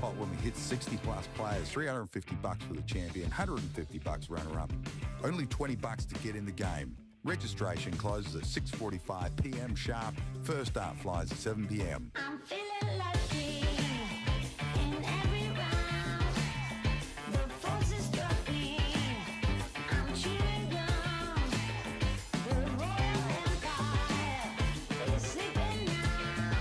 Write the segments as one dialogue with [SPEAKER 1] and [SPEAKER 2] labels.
[SPEAKER 1] pot when we hit 60 plus players, $350 for the champion, $150 runner-up. Only $20 to get in the game. Registration closes at 6:45 p.m. sharp. First start flies at 7 p.m.
[SPEAKER 2] I'm feeling lucky in every round. The forces struck me. I'm chewing gum. The Royal Empire is sleeping now.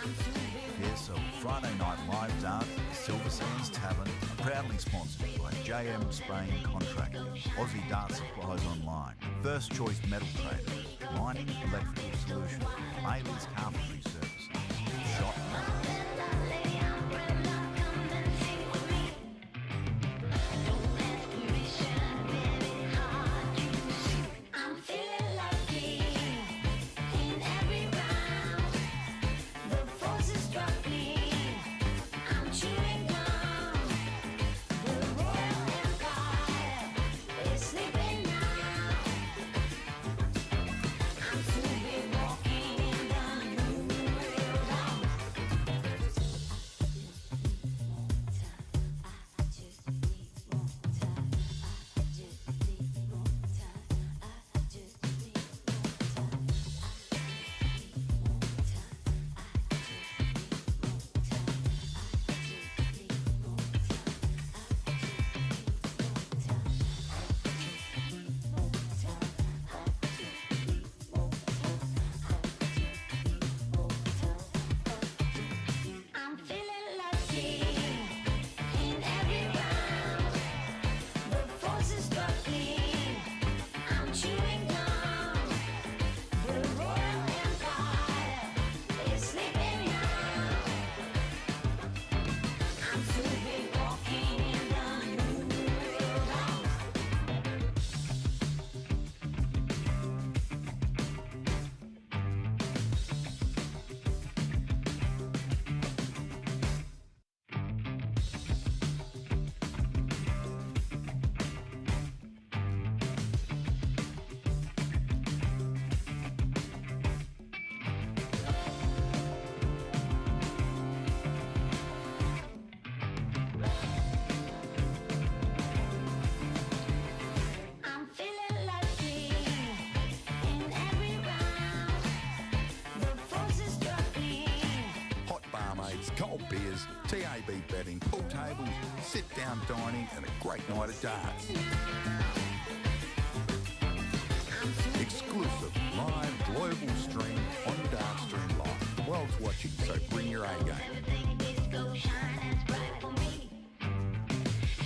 [SPEAKER 2] I'm too big.
[SPEAKER 3] DSL Friday night live dance at the Silver Sands Tavern, proudly sponsored by JM Spraying Contracting, Aussie Dart Supplies Online, First Choice Metal Traders, Mining Electrical Solutions, Bailey's Carpentry Services, Shot.
[SPEAKER 2] I'm feeling lucky in every round. The forces struck me. I'm chewing gum. The Royal Empire is sleeping now. I'm too big walking in the new world. I just need more time. I just need more time. I just need more time. I just need more I'm feeling lucky in every round. The forces struck me. I'm chewing gum. The Royal Empire is sleeping now. I'm too big walking in the new world. I'm feeling lucky in every round. The forces struck me.
[SPEAKER 1] Hot barmaids, cold beers, TAB betting, pool tables, sit-down dining and a great night of darts. Exclusive, live, global stream on Dartstream Live. The world's watching, so bring your A game.
[SPEAKER 2] Everything disco shine as bright for me.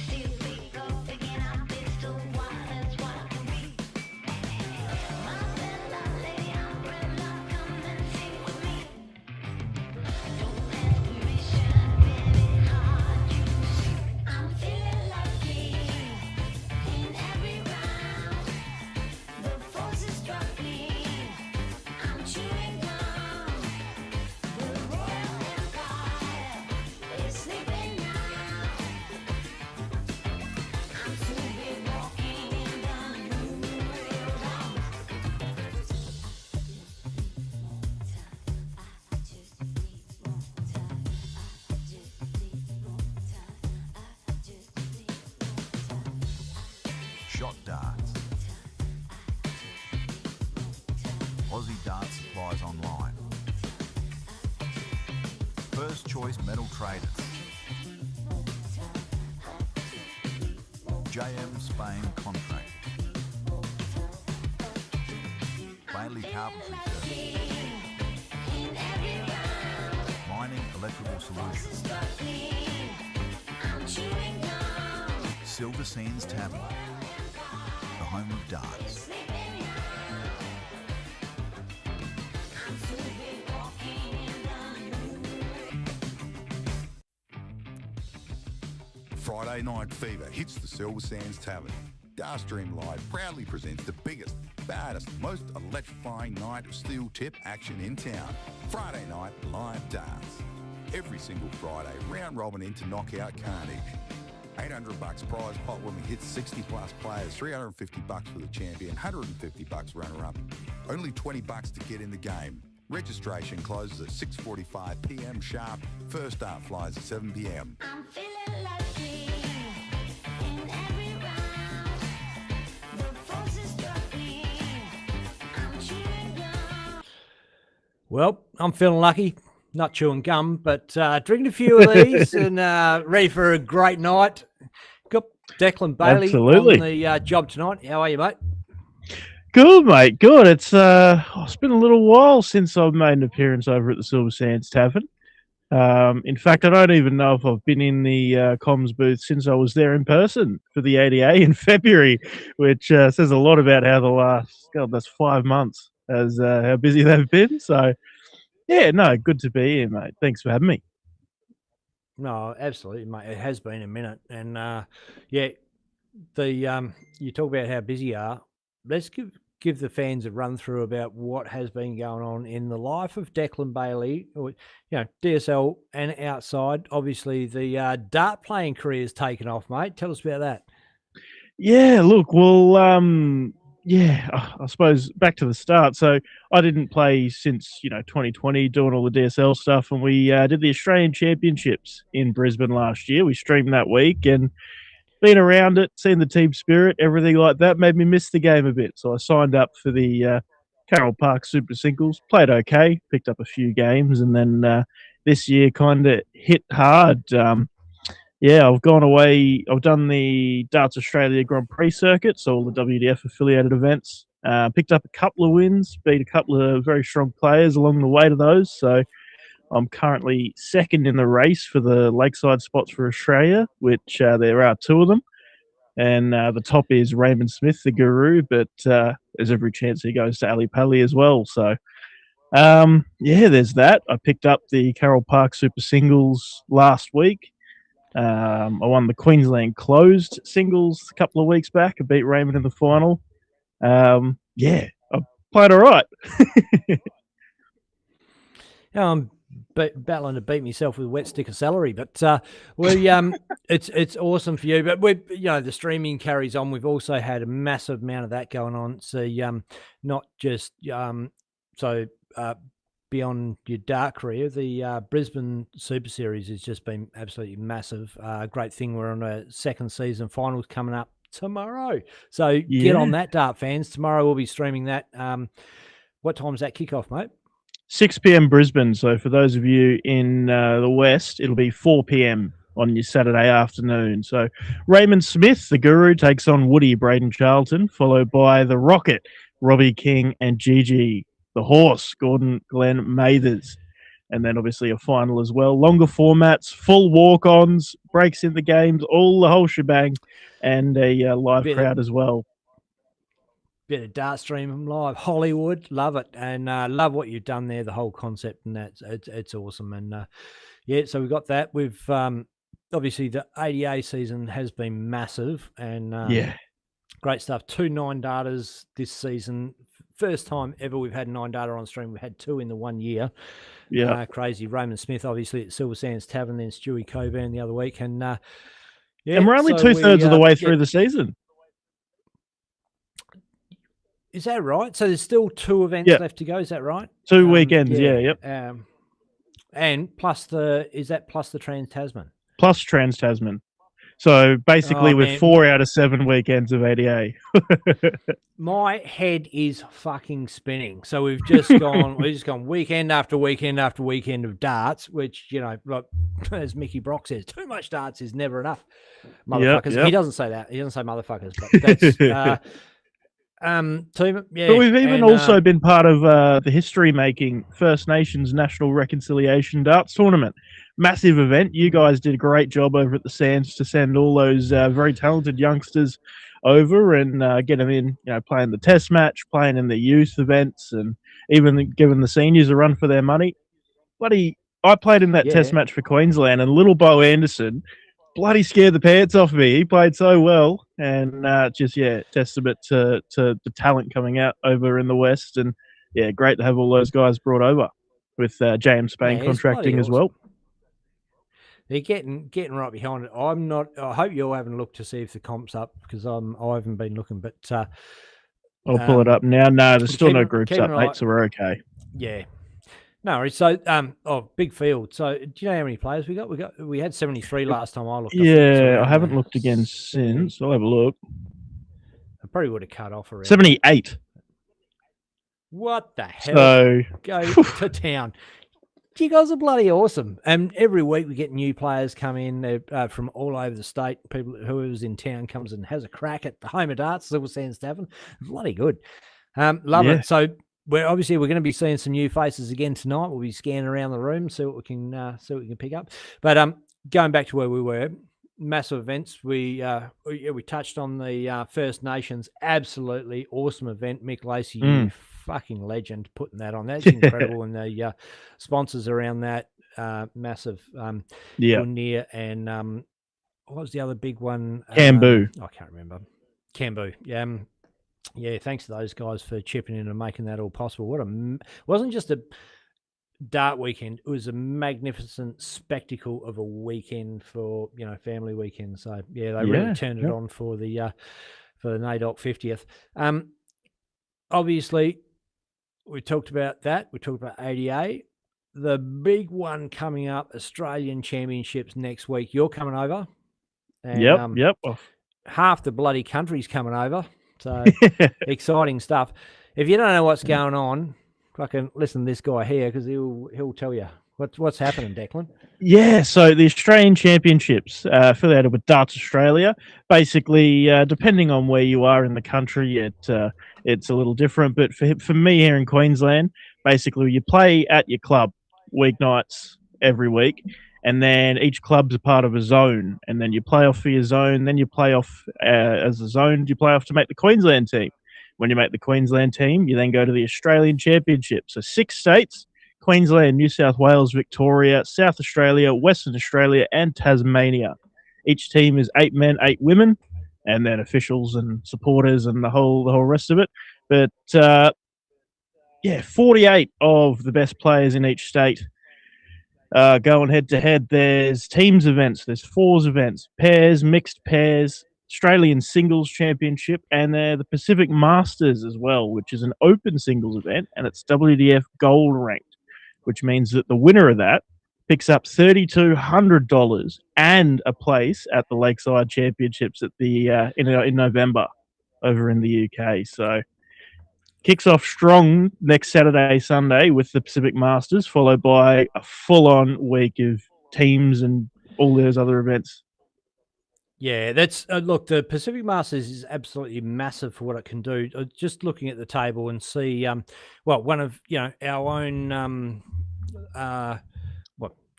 [SPEAKER 2] Still pick up again, I've been so wild, that's what I can be. My Bella lady umbrella, come and sing with me. Don't ask permission, baby, hard you see. I'm feeling lucky in every round. The forces struck me. I'm chewing gum. The Royal Empire is sleeping now. I'm too big walking in the new world. I just need more time. I just need more time. I just need more time. I just need more time.
[SPEAKER 3] Shot Darts, Aussie Dart Supplies Online, First Choice Metal Traders, JM Spain Contract, Bailey Carpentry Services,
[SPEAKER 2] In every round,
[SPEAKER 3] Mining Electrical Solutions,
[SPEAKER 2] struck me. I'm chewing gum.
[SPEAKER 3] Silver Sands Tavern, the home of darts.
[SPEAKER 2] Sleeping now. I'm too big walking in the new.
[SPEAKER 1] Friday Night Fever hits the Silver Sands Tavern. Dartstream Live proudly presents the biggest, baddest, most electrifying night of steel tip action in town. Friday night live darts. Every single Friday, round robin into knockout carnage. $800 prize pot when we hit 60 plus players, $350 for the champion, $150 runner-up. Only $20 to get in the game. Registration closes at 6:45 p.m. sharp. First start flies at 7 p.m.
[SPEAKER 2] I'm feeling lucky in every round. The forces struck me. I'm cheering on.
[SPEAKER 4] Well, I'm feeling lucky. Not chewing gum, but drinking a few of these and ready for a great night. Got Declan Bailey
[SPEAKER 5] Absolutely.
[SPEAKER 4] on the job tonight. How are you, mate?
[SPEAKER 5] Good, mate. Good. It's been a little while since I've made an appearance over at the Silver Sands Tavern. In fact, I don't even know if I've been in the comms booth since I was there in person for the ADA in February, which says a lot about how the last, that's 5 months, as how busy they've been. So, yeah, no, good to be here, mate. Thanks for having me.
[SPEAKER 4] No, absolutely, mate. It has been a minute, and yeah, the you talk about how busy you are. Let's give the fans a run through about what has been going on in the life of Declan Bailey, or, DSL and outside. Obviously, the dart playing career has taken off, mate. Tell us about that.
[SPEAKER 5] Yeah, look, well, I suppose back to the start. So I didn't play since 2020, doing all the DSL stuff, and we did the Australian Championships in Brisbane last year. We streamed that week, and being around it, seeing the team spirit, everything like that, made me miss the game a bit. So I signed up for the Carroll Park Super Singles, played okay, picked up a few games, and then this year kind of hit hard. I've gone away. I've done the Darts Australia Grand Prix circuit, so all the WDF affiliated events. Picked up a couple of wins, beat a couple of very strong players along the way to those. So I'm currently second in the race for the Lakeside spots for Australia, which there are 2 of them. And the top is Raymond Smith, the guru, but there's every chance he goes to Ali Pali as well. So, there's that. I picked up the Carroll Park Super Singles last week. I won the Queensland Closed Singles a couple of weeks back. I beat Raymond in the final. I played all right.
[SPEAKER 4] Battling to beat myself with a wet stick of celery, but it's awesome for you. But the streaming carries on. We've also had a massive amount of that going on. So not just beyond your dart career, the Brisbane Super Series has just been absolutely massive. Great thing. We're on a second season finals coming up tomorrow. So get on that, dart fans. Tomorrow we'll be streaming that. What time's that kickoff, mate?
[SPEAKER 5] 6 p.m. Brisbane. So for those of you in the West, it'll be 4 p.m. on your Saturday afternoon. So Raymond Smith, the guru, takes on Woody Braden Charlton, followed by the Rocket, Robbie King, and Gigi, the Horse, Gordon Glenn Mathers. And then obviously a final as well. Longer formats, full walk-ons, breaks in the games, the whole shebang, and a live crowd as well.
[SPEAKER 4] Bit of dart stream live, Hollywood, love it, and love what you've done there, the whole concept, and it's awesome. And so we've got that. We've obviously the ADA season has been massive, and great stuff. 2 9-darters this season, first time ever we've had 9-darter on stream. We've had 2 in the 1 year. Crazy. Raymond Smith, obviously at Silver Sands Tavern, then Stewie Coburn the other week, and
[SPEAKER 5] and we're only 2/3 of the way through the season.
[SPEAKER 4] Is that right? So there's still 2 events left to go. Is that right?
[SPEAKER 5] 2 weekends. Yep.
[SPEAKER 4] And plus plus the Trans Tasman.
[SPEAKER 5] Plus Trans Tasman. So basically, we're 4 out of 7 weekends of ADA.
[SPEAKER 4] My head is fucking spinning. So we've just gone weekend after weekend after weekend of darts, which like as Mickey Brock says, too much darts is never enough. Motherfuckers. Yep. He doesn't say that. He doesn't say motherfuckers, but that's. But
[SPEAKER 5] we've even also been part of the history-making First Nations National Reconciliation Darts Tournament. Massive event. You guys did a great job over at the Sands to send all those very talented youngsters over and get them in, playing the test match, playing in the youth events, and even giving the seniors a run for their money. I played in that test match for Queensland, and little Bo Anderson bloody scared the pants off me. He played so well, and testament to the talent coming out over in the West, and great to have all those guys brought over with JM Spain contracting as well.
[SPEAKER 4] They're getting right behind it. I hope you're having a look to see if the comp's up, because I haven't been looking, but
[SPEAKER 5] I'll pull it up now. No, there's still no groups up, mate, so we're okay.
[SPEAKER 4] Yeah. No, so big field. So do you know how many players we got? We had 73 last time I looked. I think it's
[SPEAKER 5] Yeah, I
[SPEAKER 4] around
[SPEAKER 5] haven't
[SPEAKER 4] the
[SPEAKER 5] looked again
[SPEAKER 4] 70.
[SPEAKER 5] since. I'll have a look.
[SPEAKER 4] I probably would have cut off around
[SPEAKER 5] 78.
[SPEAKER 4] What the hell?
[SPEAKER 5] So
[SPEAKER 4] Go to town. You guys are bloody awesome. And every week we get new players come in from all over the state. People, whoever's in town comes and has a crack at the home of darts, Silver Sands Tavern. Bloody good. Love
[SPEAKER 5] Yeah.
[SPEAKER 4] it. So we're going to be seeing some new faces again tonight. We'll be scanning around the room, see what we can pick up. But going back to where we were, massive events. We touched on the First Nations. Absolutely awesome event. Mick Lacey, you fucking legend, putting that on. That's incredible. And the sponsors around that, massive. Gunneer and what was the other big one?
[SPEAKER 5] Cambu.
[SPEAKER 4] I can't remember. Cambu. Yeah, thanks to those guys for chipping in and making that all possible. Wasn't just a dart weekend, it was a magnificent spectacle of a weekend for family weekend. So yeah, they really turned it on for the NAIDOC 50th. Obviously we talked about that. We talked about ADA. The big one coming up, Australian Championships next week. You're coming over. And,
[SPEAKER 5] Yep.
[SPEAKER 4] Half the bloody country's coming over. So exciting stuff. If you don't know what's going on, fucking listen to this guy here because he'll tell you what's happening, Declan.
[SPEAKER 5] Yeah, so the Australian Championships affiliated with Darts Australia. Basically, depending on where you are in the country, it's a little different. But for me here in Queensland, basically you play at your club weeknights every week, and then each club's a part of a zone, and then you play off for your zone. Then you play off as a zone. You play off to make the Queensland team. When you make the Queensland team, you then go to the Australian Championship. So 6 states: Queensland, New South Wales, Victoria, South Australia, Western Australia, and Tasmania. Each team is 8 men, 8 women, and then officials and supporters and the whole rest of it. But 48 of the best players in each state going head to head. There's teams events, there's fours events, pairs, mixed pairs, Australian Singles Championship, and the Pacific Masters as well, which is an open singles event, and it's WDF Gold ranked, which means that the winner of that picks up $3,200 and a place at the Lakeside Championships at the in November over in the UK. So kicks off strong next Saturday, Sunday with the Pacific Masters, followed by a full-on week of teams and all those other events.
[SPEAKER 4] Yeah, that's look. The Pacific Masters is absolutely massive for what it can do. Just looking at the table and see, one of our own.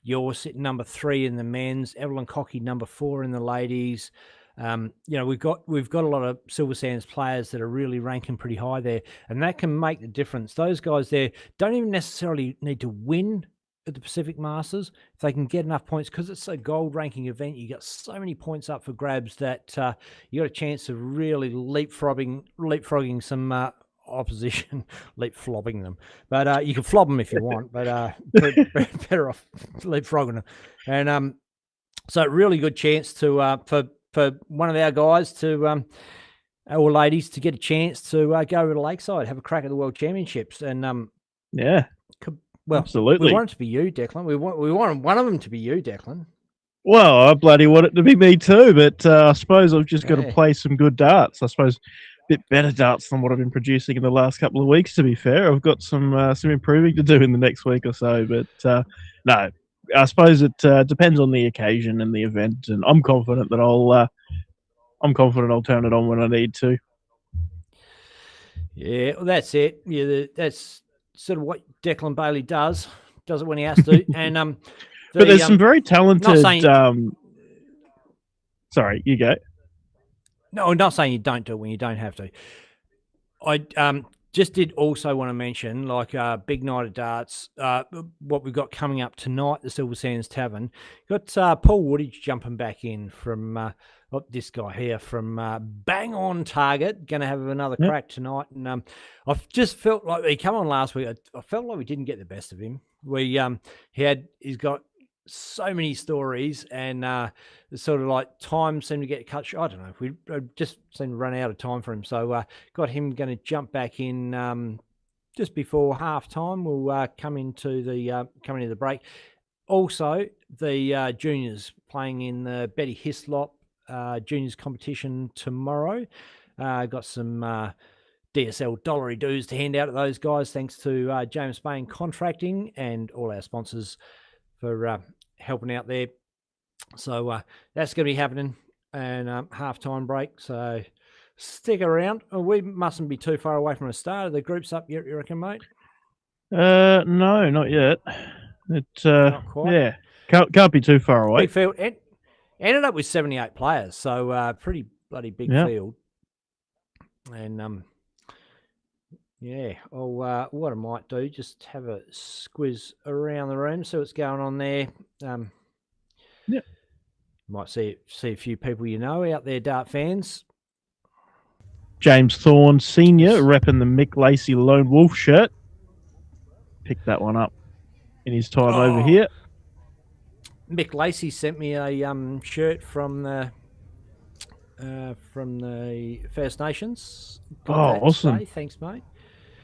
[SPEAKER 4] You're sitting number 3 in the men's. Evelyn Cocky number 4 in the ladies. We've got a lot of Silver Sands players that are really ranking pretty high there, and that can make the difference. Those guys there don't even necessarily need to win at the Pacific Masters if they can get enough points, because it's a gold ranking event. You got so many points up for grabs that you got a chance of really leapfrogging some opposition, leapflobbing them. But you can flob them if you want, but better off leapfrogging them. And so really good chance to for one of our guys to or ladies to get a chance to go to the Lakeside, have a crack at the World Championships. And absolutely, we want it to be you, Declan. We want one of them to be you, Declan.
[SPEAKER 5] Well, I bloody want it to be me too, but I suppose I've just got to play some good darts. I suppose a bit better darts than what I've been producing in the last couple of weeks, to be fair. I've got some improving to do in the next week or so, but no, I suppose it depends on the occasion and the event, and I'm confident that I'll turn it on when I need to.
[SPEAKER 4] Yeah, well, that's it. Yeah, that's sort of what Declan Bailey does it when he has to. And
[SPEAKER 5] but there's some very talented. Sorry, you go.
[SPEAKER 4] No, I'm not saying you don't do it when you don't have to. I just did also want to mention, like, big night of darts, what we've got coming up tonight, the Silver Sands Tavern. Got Paul Woodage jumping back in from this guy here from Bang On Target, going to have another crack tonight. And I've just felt like he came on last week. I felt like we didn't get the best of him. He's got so many stories, and it's sort of like time seemed to get cut short. I don't know. We just seemed to run out of time for him. So got him going to jump back in just before half time, we'll come into the break. Also, the juniors playing in the Betty Hislop juniors competition tomorrow. Got some DSL dollary dues to hand out to those guys, thanks to James Bain Contracting and all our sponsors for helping out there. So that's going to be happening, and half-time break. So stick around. We mustn't be too far away from the start of the groups up yet, you reckon, mate?
[SPEAKER 5] No, not yet. It's
[SPEAKER 4] Not quite.
[SPEAKER 5] yeah, can't be too far away.
[SPEAKER 4] Big field. Ended up with 78 players, so pretty bloody big field. And yeah, what I might do, just have a squiz around the room, see what's going on there.
[SPEAKER 5] Yeah,
[SPEAKER 4] might see a few people you know out there, Dart fans.
[SPEAKER 5] James Thorne Senior repping the Mick Lacey Lone Wolf shirt. Picked that one up in his time over here.
[SPEAKER 4] Mick Lacey sent me a shirt from the First Nations. Got that
[SPEAKER 5] Awesome!
[SPEAKER 4] today. Thanks, mate.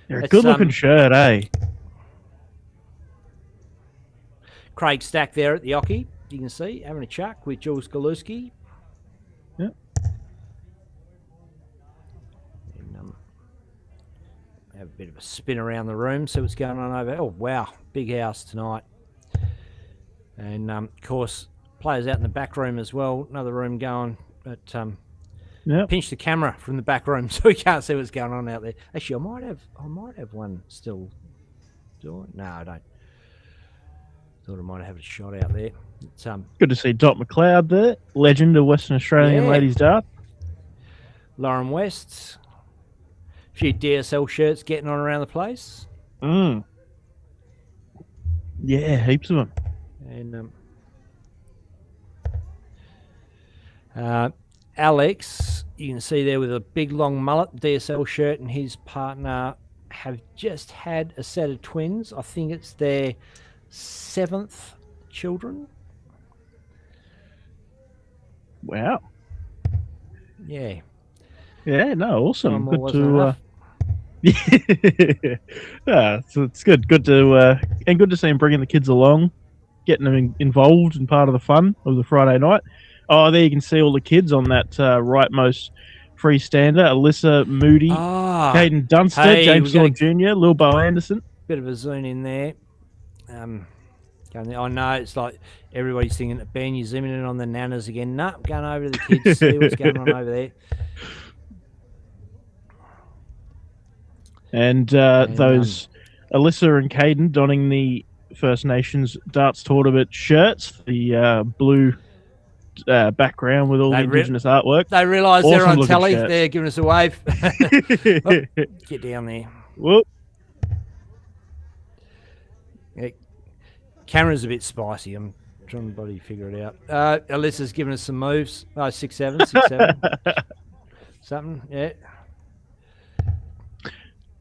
[SPEAKER 5] You're a good-looking shirt, eh?
[SPEAKER 4] Craig Stack there at the Ocky. You can see having a chuck with Jules Galuski.
[SPEAKER 5] Yeah.
[SPEAKER 4] And, have a bit of a spin around the room, see what's going on over. Oh wow, big house tonight. And of course, players out in the back room as well. Another room going, but pinch the camera from the back room so we can't see what's going on out there. Actually, I might have one still doing. No, I don't. Thought I might have a shot out there. It's,
[SPEAKER 5] good to see Dot McLeod there, legend of Western Australian ladies dart.
[SPEAKER 4] Lauren West, a few DSL shirts getting on around the place.
[SPEAKER 5] Yeah, heaps of them.
[SPEAKER 4] And Alex, you can see there with a big long mullet DSL shirt, and his partner have just had a set of twins. I think it's their 7th children.
[SPEAKER 5] Wow.
[SPEAKER 4] Yeah.
[SPEAKER 5] Yeah, no, awesome. Good
[SPEAKER 4] to
[SPEAKER 5] yeah, so it's good to and good to see him bringing the kids along, getting them involved in part of the fun of the Friday night. Oh, there you can see all the kids on that rightmost freestander. Alyssa Moody, Caden Dunster, James Thorne Jr., Lil Bo Anderson.
[SPEAKER 4] Bit of a zoom in there. I know it's like everybody's thinking, Ben, you're zooming in on the nanas again. No, I'm going over to the kids, see what's going on over there. And
[SPEAKER 5] those Alyssa and Caden donning the First Nations Darts Tournament shirts, the blue background with all the Indigenous artwork.
[SPEAKER 4] They realise they're on telly. Shirts. They're giving us a wave. Get down there.
[SPEAKER 5] Whoop.
[SPEAKER 4] Yeah, camera's a bit spicy. I'm trying to bloody figure it out. Alyssa's giving us some moves. 6-7, 6-7. Something, yeah.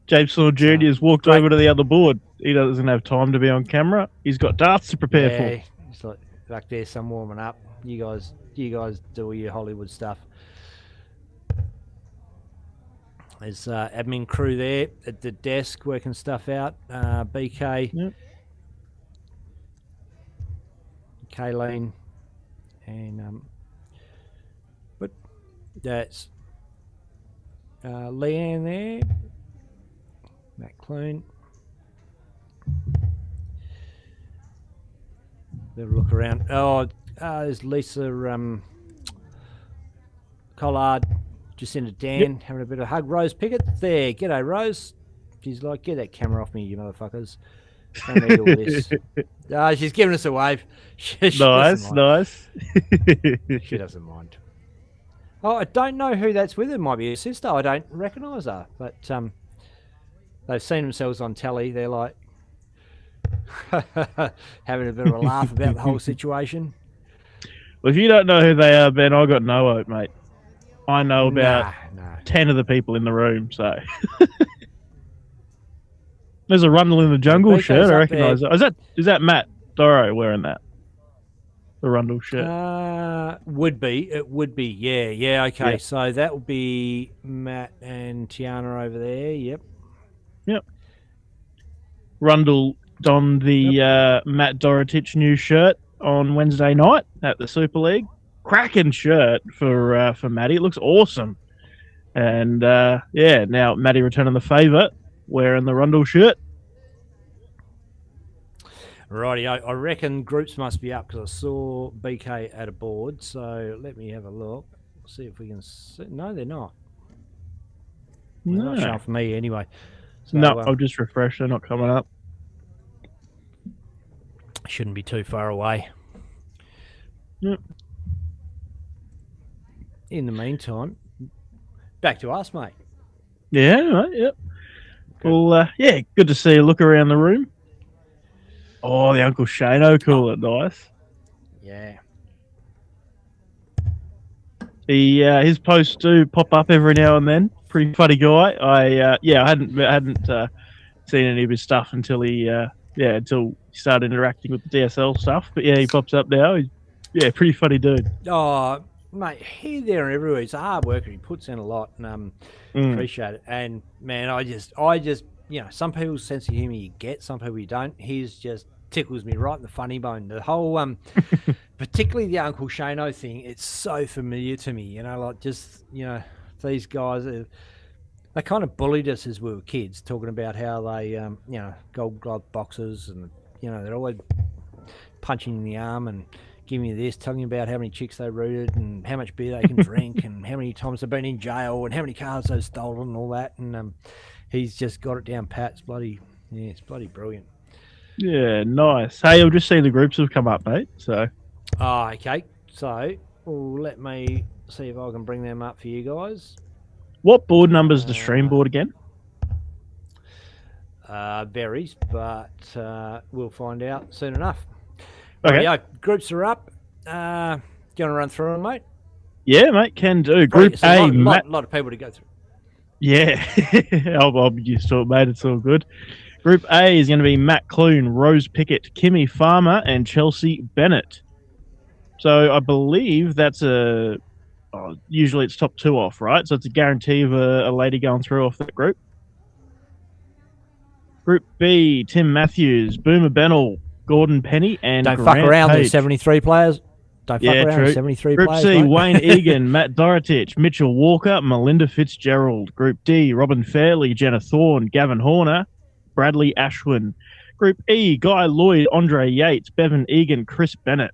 [SPEAKER 5] James Thorne Jr. has walked over to the other board. He doesn't have time to be on camera. He's got darts to prepare for.
[SPEAKER 4] It's like back there, some warming up. You guys do all your Hollywood stuff. There's admin crew there at the desk working stuff out. BK,
[SPEAKER 5] yep.
[SPEAKER 4] Kayleen, and but that's Leanne there. Matt Clune. Better look around. There's Lisa Collard, Jacinta Dan, having a bit of a hug. Rose Pickett there. G'day, Rose. She's like, get that camera off me, you motherfuckers. Don't need all this. She's giving us a wave. She
[SPEAKER 5] nice.
[SPEAKER 4] She doesn't mind. Oh, I don't know who that's with. It might be her sister. I don't recognise her, but they've seen themselves on telly. They're like having a bit of a laugh about the whole situation.
[SPEAKER 5] Well, if you don't know who they are, Ben, I got no hope, mate. I know about 10 of the people in the room, so. There's a Rundle in the Jungle shirt. I recognise it. Is that Matt Doro wearing that? The Rundle shirt.
[SPEAKER 4] It would be. Yeah. Okay.
[SPEAKER 5] Yeah.
[SPEAKER 4] So that would be Matt and Tiana over there. Yep.
[SPEAKER 5] Rundle donned the Matt Doritich new shirt on Wednesday night at the Super League. Cracking shirt for Matty. It looks awesome. And now Matty returning the favour, wearing the Rundle shirt.
[SPEAKER 4] Righty, I reckon groups must be up because I saw BK at a board. So let me have a look. See if we can see. No, they're not. They're not showing for me anyway. So,
[SPEAKER 5] No, I'll just refresh. They're not coming up.
[SPEAKER 4] Shouldn't be too far away.
[SPEAKER 5] Yep.
[SPEAKER 4] In the meantime, back to us, mate.
[SPEAKER 5] Yeah, right, yep.
[SPEAKER 4] Okay.
[SPEAKER 5] Well, good to see you look around the room. Oh, the Uncle Shano cooler, nice.
[SPEAKER 4] Yeah.
[SPEAKER 5] His posts do pop up every now and then. Pretty funny guy. I hadn't seen any of his stuff until he started interacting with the DSL stuff. But yeah, he pops up now. Pretty funny dude.
[SPEAKER 4] Oh, mate, here, there, and everywhere. He's a hard worker. He puts in a lot, and appreciate it. And man, I just, some people's sense of humour you get, some people you don't. His just tickles me right in the funny bone. The whole, particularly the Uncle Shano thing, it's so familiar to me. These guys, they kind of bullied us as we were kids, talking about how they, gold glove boxes, and they're always punching you in the arm and giving you this, telling you about how many chicks they rooted and how much beer they can drink and how many times they've been in jail and how many cars they've stolen and all that. And he's just got it down pat. It's bloody brilliant.
[SPEAKER 5] Yeah, nice. Hey, I've just seen the groups have come up, mate. So.
[SPEAKER 4] Oh, okay. So let me see if I can bring them up for you guys.
[SPEAKER 5] What board number is the stream board again?
[SPEAKER 4] Varies, but we'll find out soon enough.
[SPEAKER 5] Okay.
[SPEAKER 4] Yeah, groups are up. Do you want to run through them, mate?
[SPEAKER 5] Yeah, mate, can do. Group A,
[SPEAKER 4] a lot of people to go through.
[SPEAKER 5] Yeah, I'm used to it, mate. It's all good. Group A is going to be Matt Clune, Rose Pickett, Kimmy Farmer, and Chelsea Bennett. So I believe that's usually it's top 2 off, right? So it's a guarantee of a lady going through off that group. Group B, Tim Matthews, Boomer Bennell, Gordon Penny, and
[SPEAKER 4] Don't
[SPEAKER 5] Grant
[SPEAKER 4] fuck around.
[SPEAKER 5] Page.
[SPEAKER 4] There's 73 players. Don't fuck around.
[SPEAKER 5] True.
[SPEAKER 4] 73
[SPEAKER 5] Group
[SPEAKER 4] players.
[SPEAKER 5] C,
[SPEAKER 4] mate.
[SPEAKER 5] Wayne Egan, Matt Doritich, Mitchell Walker, Melinda Fitzgerald. Group D, Robin Fairley, Jenna Thorne, Gavin Horner, Bradley Ashwin. Group E, Guy Lloyd, Andre Yates, Bevan Egan, Chris Bennett.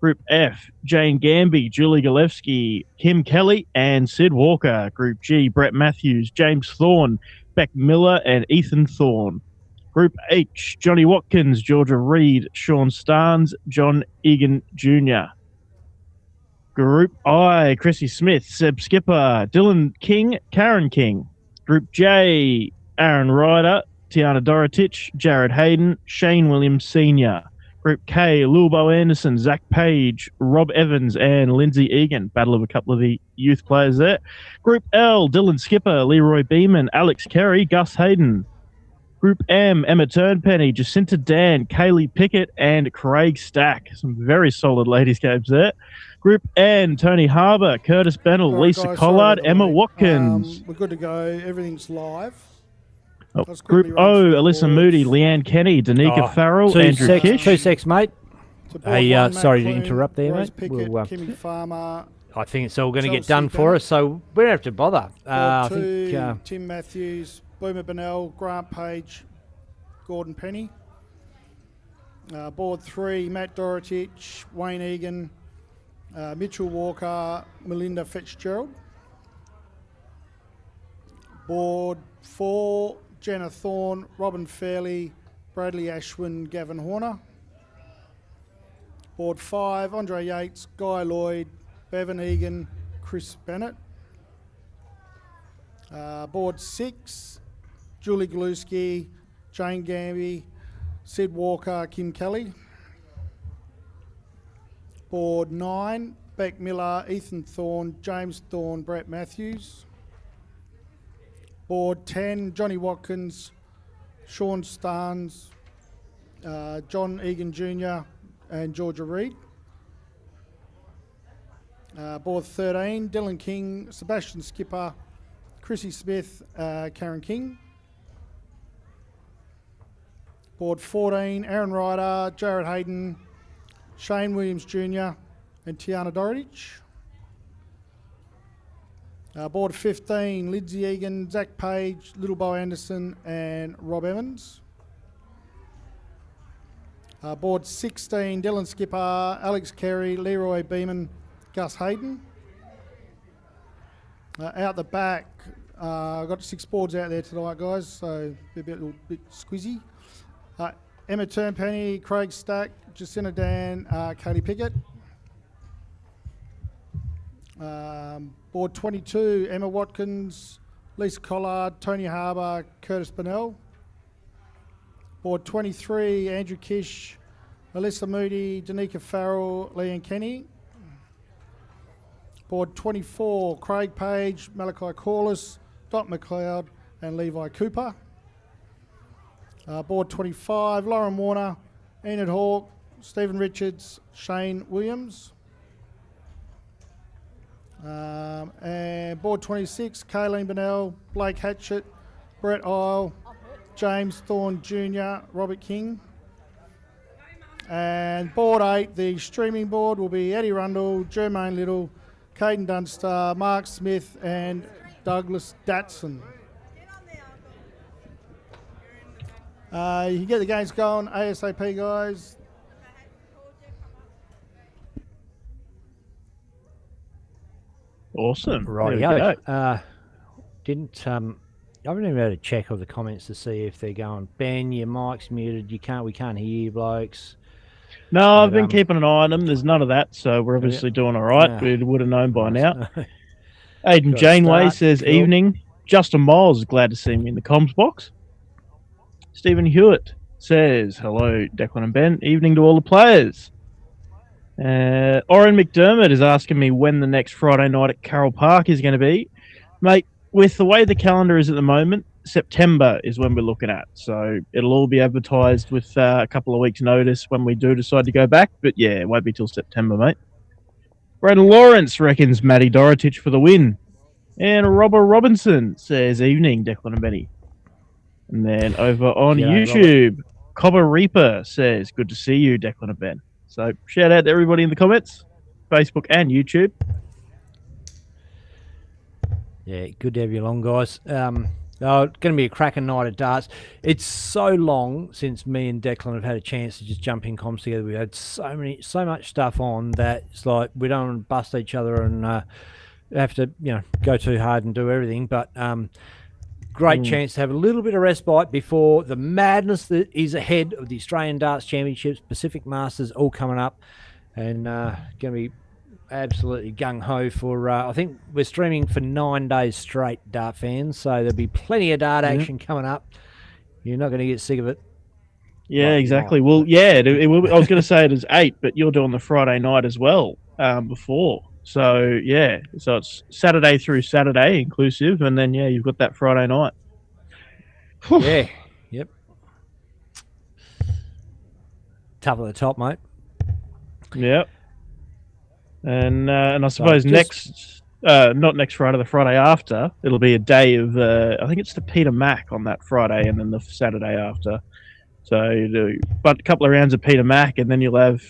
[SPEAKER 5] Group F, Jane Gamby, Julie Galevsky, Kim Kelly, and Sid Walker. Group G, Brett Matthews, James Thorne, Beck Miller, and Ethan Thorne. Group H, Johnny Watkins, Georgia Reed, Sean Starnes, John Egan Jr. Group I, Chrissy Smith, Seb Skipper, Dylan King, Karen King. Group J, Aaron Ryder, Tiana Doritich, Jared Hayden, Shane Williams Sr. Group K, Lilbo Anderson, Zach Page, Rob Evans, and Lindsay Egan. Battle of a couple of the youth players there. Group L, Dylan Skipper, Leroy Beeman, Alex Carey, Gus Hayden. Group M, Emma Turnpenny, Jacinta Dan, Kaylee Pickett, and Craig Stack. Some very solid ladies' games there. Group N, Tony Harbour, Curtis Bennell,
[SPEAKER 6] All right,
[SPEAKER 5] Lisa
[SPEAKER 6] guys,
[SPEAKER 5] Collard,
[SPEAKER 6] sorry about the
[SPEAKER 5] Emma
[SPEAKER 6] wait.
[SPEAKER 5] Watkins.
[SPEAKER 6] We're good to go. Everything's live.
[SPEAKER 5] Oh,
[SPEAKER 6] Let's
[SPEAKER 5] Group
[SPEAKER 6] quickly run
[SPEAKER 5] O,
[SPEAKER 6] through the
[SPEAKER 5] Alyssa
[SPEAKER 6] boards.
[SPEAKER 5] Moody, Leanne Kenny, Danica Farrell, Andrew Kish.
[SPEAKER 4] 2 secs, mate.
[SPEAKER 6] To board
[SPEAKER 4] Hey,
[SPEAKER 6] one, Matt
[SPEAKER 4] sorry to
[SPEAKER 6] Clune,
[SPEAKER 4] interrupt there,
[SPEAKER 6] Rose
[SPEAKER 4] mate.
[SPEAKER 6] Pickett,
[SPEAKER 4] We'll,
[SPEAKER 6] Kimmy Farmer.
[SPEAKER 4] I think it's all going to get
[SPEAKER 6] Chelsea
[SPEAKER 4] done for
[SPEAKER 6] Bennett.
[SPEAKER 4] us, so we don't have to bother. I
[SPEAKER 6] Board two,
[SPEAKER 4] think
[SPEAKER 6] Tim Matthews, Boomer Bennell, Grant Page, Gordon Penny. Board 3, Matt Doritich, Wayne Egan, Mitchell Walker, Melinda Fitzgerald. Board 4, Jenna Thorne, Robin Fairley, Bradley Ashwin, Gavin Horner. Board 5, Andre Yates, Guy Lloyd, Bevan Egan, Chris Bennett. Board 6, Julie Galuski, Jane Gamby, Sid Walker, Kim Kelly. Board 9, Beck Miller, Ethan Thorne, James Thorne, Brett Matthews. Board 10, Johnny Watkins, Sean Starnes, John Egan Jr. and Georgia Reed. Board 13, Dylan King, Sebastian Skipper, Chrissy Smith, Karen King. Board 14, Aaron Ryder, Jared Hayden, Shane Williams Jr. and Tiana Dorotich. Board 15, Lindsay Egan, Zach Page, Little Bo Anderson and Rob Evans. Board 16, Dylan Skipper, Alex Carey, Leroy Beeman, Gus Hayden. Out the back, I've got 6 boards out there tonight, guys, so be a little bit squizzy. Emma Turnpenny, Craig Stack, Jacinta Dan, Katie Pickett. Board 22, Emma Watkins, Lisa Collard, Tony Harbour, Curtis Bennell. Board 23, Andrew Kish, Alyssa Moody, Danica Farrell, Leanne Kenny. Board 24, Craig Page, Malachi Corliss, Dot McLeod and Levi Cooper. Board 25, Lauren Warner, Enid Hawke, Stephen Richards, Shane Williams. And board 26, Kayleen Bennell, Blake Hatchett, Brett Isle, James Thorne Jr., Robert King. And board 8, the streaming board, will be Eddie Rundle, Jermaine Little, Caden Dunster, Mark Smith and Douglas Datson. You can get the games going ASAP, guys.
[SPEAKER 5] Awesome.
[SPEAKER 4] Right,
[SPEAKER 5] There we go.
[SPEAKER 4] I haven't even had a check of the comments to see if they're going, Ben, your mic's muted, we can't hear you blokes.
[SPEAKER 5] No, I've been
[SPEAKER 4] But,
[SPEAKER 5] keeping an eye on them. There's none of that, so we're obviously doing all right.
[SPEAKER 4] Yeah.
[SPEAKER 5] We would have known by now. Aidan
[SPEAKER 4] Got a
[SPEAKER 5] Janeway
[SPEAKER 4] start.
[SPEAKER 5] says,
[SPEAKER 4] Cool.
[SPEAKER 5] evening. Justin Miles is glad to see me in the comms box. Stephen Hewitt says, hello, Declan and Ben. Evening to all the players. Oren McDermott is asking me when the next Friday night at Carroll Park is going to be. Mate, with the way the calendar is at the moment, September is when we're looking at. So it'll all be advertised with a couple of weeks' notice when we do decide to go back. But yeah, it won't be till September, mate. Braden Lawrence reckons Matty Dorotich for the win. And Robert Robinson says, evening, Declan and Benny. And then over on
[SPEAKER 4] G'day,
[SPEAKER 5] YouTube, Cobber Reaper says, good to see you, Declan and Ben. So shout out to everybody in the comments, Facebook and YouTube.
[SPEAKER 4] Yeah, good to have you along, guys. It's going to be a cracking night at darts. It's so long since me and Declan have had a chance to just jump in comms together. We've had so much stuff on that it's like we don't want to bust each other and have to, go too hard and do everything. But great chance to have a little bit of respite before the madness that is ahead of the Australian Darts Championships, Pacific Masters, all coming up, and going to be absolutely gung-ho for I think we're streaming for 9 days straight, dart fans, so there'll be plenty of dart action coming up. You're not going to get sick of it.
[SPEAKER 5] Yeah,
[SPEAKER 4] Well,
[SPEAKER 5] exactly.
[SPEAKER 4] might,
[SPEAKER 5] Well, yeah, it will, I was going to say it is 8, but you're doing the Friday night as well before. So, yeah, so it's Saturday through Saturday inclusive, and then, yeah, you've got that Friday night.
[SPEAKER 4] yeah, yep. Tough at the top, mate.
[SPEAKER 5] Yep. And I suppose
[SPEAKER 4] just-
[SPEAKER 5] not next Friday, the Friday after, it'll be a day of, I think it's the Peter Mac on that Friday and then the Saturday after. So you do a couple of rounds of Peter Mac and then you'll have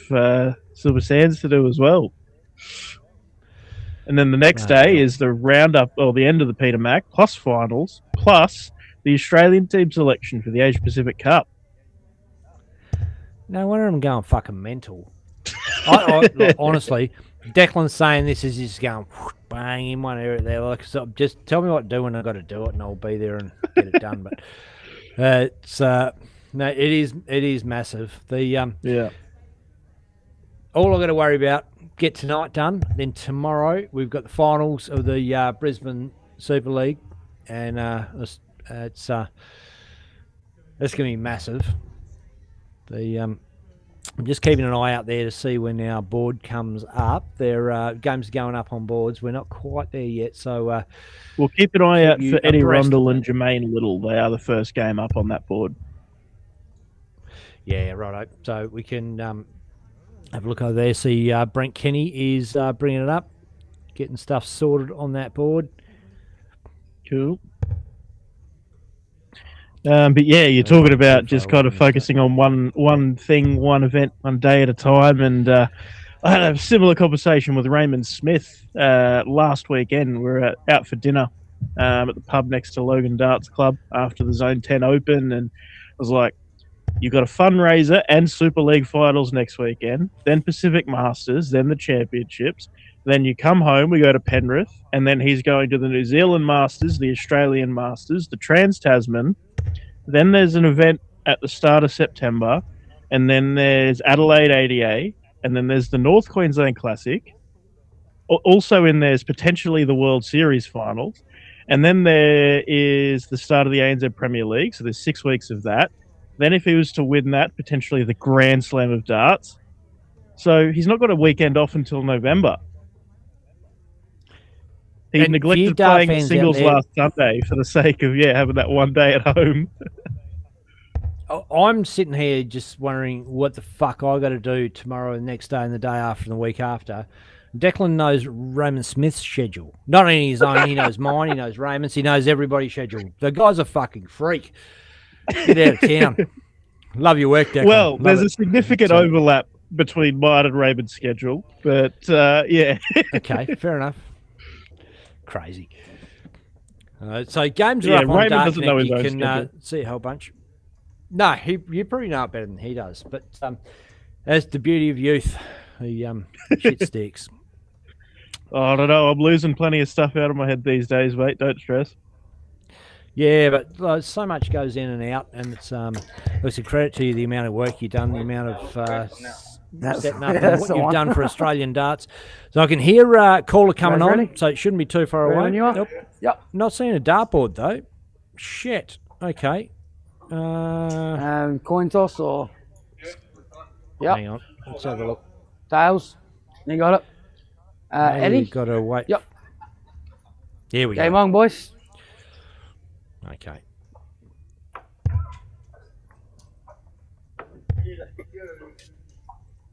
[SPEAKER 5] Silver Sands to do as well. And then the next day is the roundup, or the end of the Peter Mac, plus finals, plus the Australian team selection for the Asia Pacific Cup.
[SPEAKER 4] No wonder I'm going fucking mental. Like, honestly, Declan's saying this is just going bang in one area there. Like, so just tell me what to do and I've got to do it, and I'll be there and get it done. But it's no, it is massive. The
[SPEAKER 5] Yeah.
[SPEAKER 4] all I've got to worry about, get tonight done. Then tomorrow we've got the finals of the Brisbane Super League, and it's going to be massive. I'm just keeping an eye out there to see when our board comes up. Their games are going up on boards. We're not quite there yet, so
[SPEAKER 5] We'll keep an eye out
[SPEAKER 4] you
[SPEAKER 5] for Eddie
[SPEAKER 4] abreast of
[SPEAKER 5] Rundle
[SPEAKER 4] that.
[SPEAKER 5] and Jermaine Little. They are the first game up on that board.
[SPEAKER 4] yeah, righto. So we can have a look over there. See, Brent Kenny is bringing it up, getting stuff sorted on that board.
[SPEAKER 5] Cool. But yeah, you're talking about just
[SPEAKER 4] far
[SPEAKER 5] kind of
[SPEAKER 4] away,
[SPEAKER 5] focusing on one thing, one event, one day at a time. And I had a similar conversation with Raymond Smith last weekend. We were out for dinner at the pub next to Logan Darts Club after the Zone 10 Open, and I was like, "You've got a fundraiser and Super League finals next weekend, then Pacific Masters, then the Championships." Then you come home, we go to Penrith, and then he's going to the New Zealand Masters, the Australian Masters, the Trans-Tasman. Then there's an event at the start of September, and then there's Adelaide ADA, and then there's the North Queensland Classic. Also in there's potentially the World Series finals. And then there is the start of the ANZ Premier League, so there's 6 weeks of that. Then if he was to win that, potentially the Grand Slam of darts. So he's not got a weekend off until November. He
[SPEAKER 4] And for you
[SPEAKER 5] neglected
[SPEAKER 4] dart
[SPEAKER 5] playing
[SPEAKER 4] fans out
[SPEAKER 5] singles
[SPEAKER 4] there-
[SPEAKER 5] last Sunday for the sake of having that one day at home.
[SPEAKER 4] I'm sitting here just wondering what the fuck I got to do tomorrow, the next day, and the day after, and the week after. Declan knows Raymond Smith's schedule. Not only his own, he knows mine, he knows Raymond's, he knows everybody's schedule. The guy's a fucking freak. Get out of town. Love your work, Declan.
[SPEAKER 5] Well,
[SPEAKER 4] Love
[SPEAKER 5] there's
[SPEAKER 4] it.
[SPEAKER 5] a significant overlap between mine and Raymond's schedule, but yeah.
[SPEAKER 4] Okay, fair enough. Crazy. So games are
[SPEAKER 5] Yeah,
[SPEAKER 4] up on
[SPEAKER 5] Raymond
[SPEAKER 4] Dark
[SPEAKER 5] doesn't know
[SPEAKER 4] Connect.
[SPEAKER 5] his
[SPEAKER 4] You
[SPEAKER 5] own
[SPEAKER 4] can
[SPEAKER 5] schedule.
[SPEAKER 4] see a whole bunch. No, you probably know it better than he does. But that's the beauty of youth. He shit sticks.
[SPEAKER 5] I don't know. I'm losing plenty of stuff out of my head these days, mate. Don't stress.
[SPEAKER 4] Yeah, but so much goes in and out, and it's a credit to you the amount of work you've done, the amount of setting up, and
[SPEAKER 7] that's
[SPEAKER 4] what
[SPEAKER 7] the
[SPEAKER 4] you've
[SPEAKER 7] one.
[SPEAKER 4] done for Australian darts. So I can hear caller coming
[SPEAKER 7] Guys
[SPEAKER 4] on,
[SPEAKER 7] ready?
[SPEAKER 4] so it shouldn't be too far
[SPEAKER 7] Ready
[SPEAKER 4] away.
[SPEAKER 7] when you are?
[SPEAKER 4] Nope.
[SPEAKER 7] Yep.
[SPEAKER 4] Not seeing a dartboard though. Shit. Okay.
[SPEAKER 7] Coin toss or yep.
[SPEAKER 4] Hang on. Let's have a look.
[SPEAKER 7] Tails. You got it. Eddie.
[SPEAKER 4] We've got to wait.
[SPEAKER 7] Yep.
[SPEAKER 4] Here we
[SPEAKER 7] Game
[SPEAKER 4] go.
[SPEAKER 7] on, boys.
[SPEAKER 4] Okay.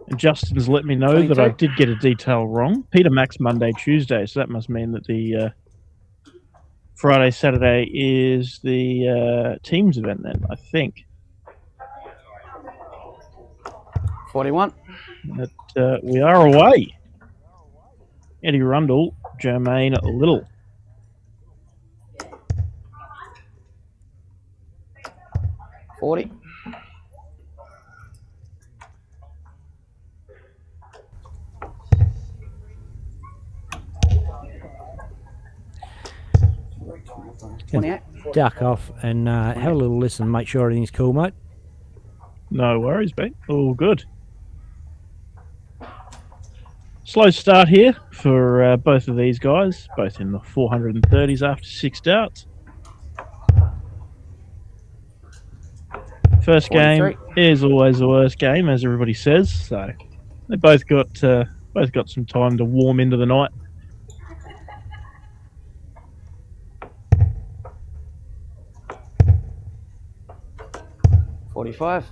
[SPEAKER 5] And Justin's let me know that I did get a detail wrong. Peter Max Monday, Tuesday, so that must mean that the Friday, Saturday is the teams event then, I think.
[SPEAKER 7] 41.
[SPEAKER 5] But we are away. Eddie Rundle, Jermaine Little.
[SPEAKER 7] $40.
[SPEAKER 4] Duck off and have a little listen. Make sure everything's cool, mate.
[SPEAKER 5] No worries, mate. All good. Slow start here for both of these guys, both in the 430s after 6 darts. First game
[SPEAKER 7] 43.
[SPEAKER 5] is always the worst game, as everybody says. So they both got some time to warm into the night.
[SPEAKER 7] $45.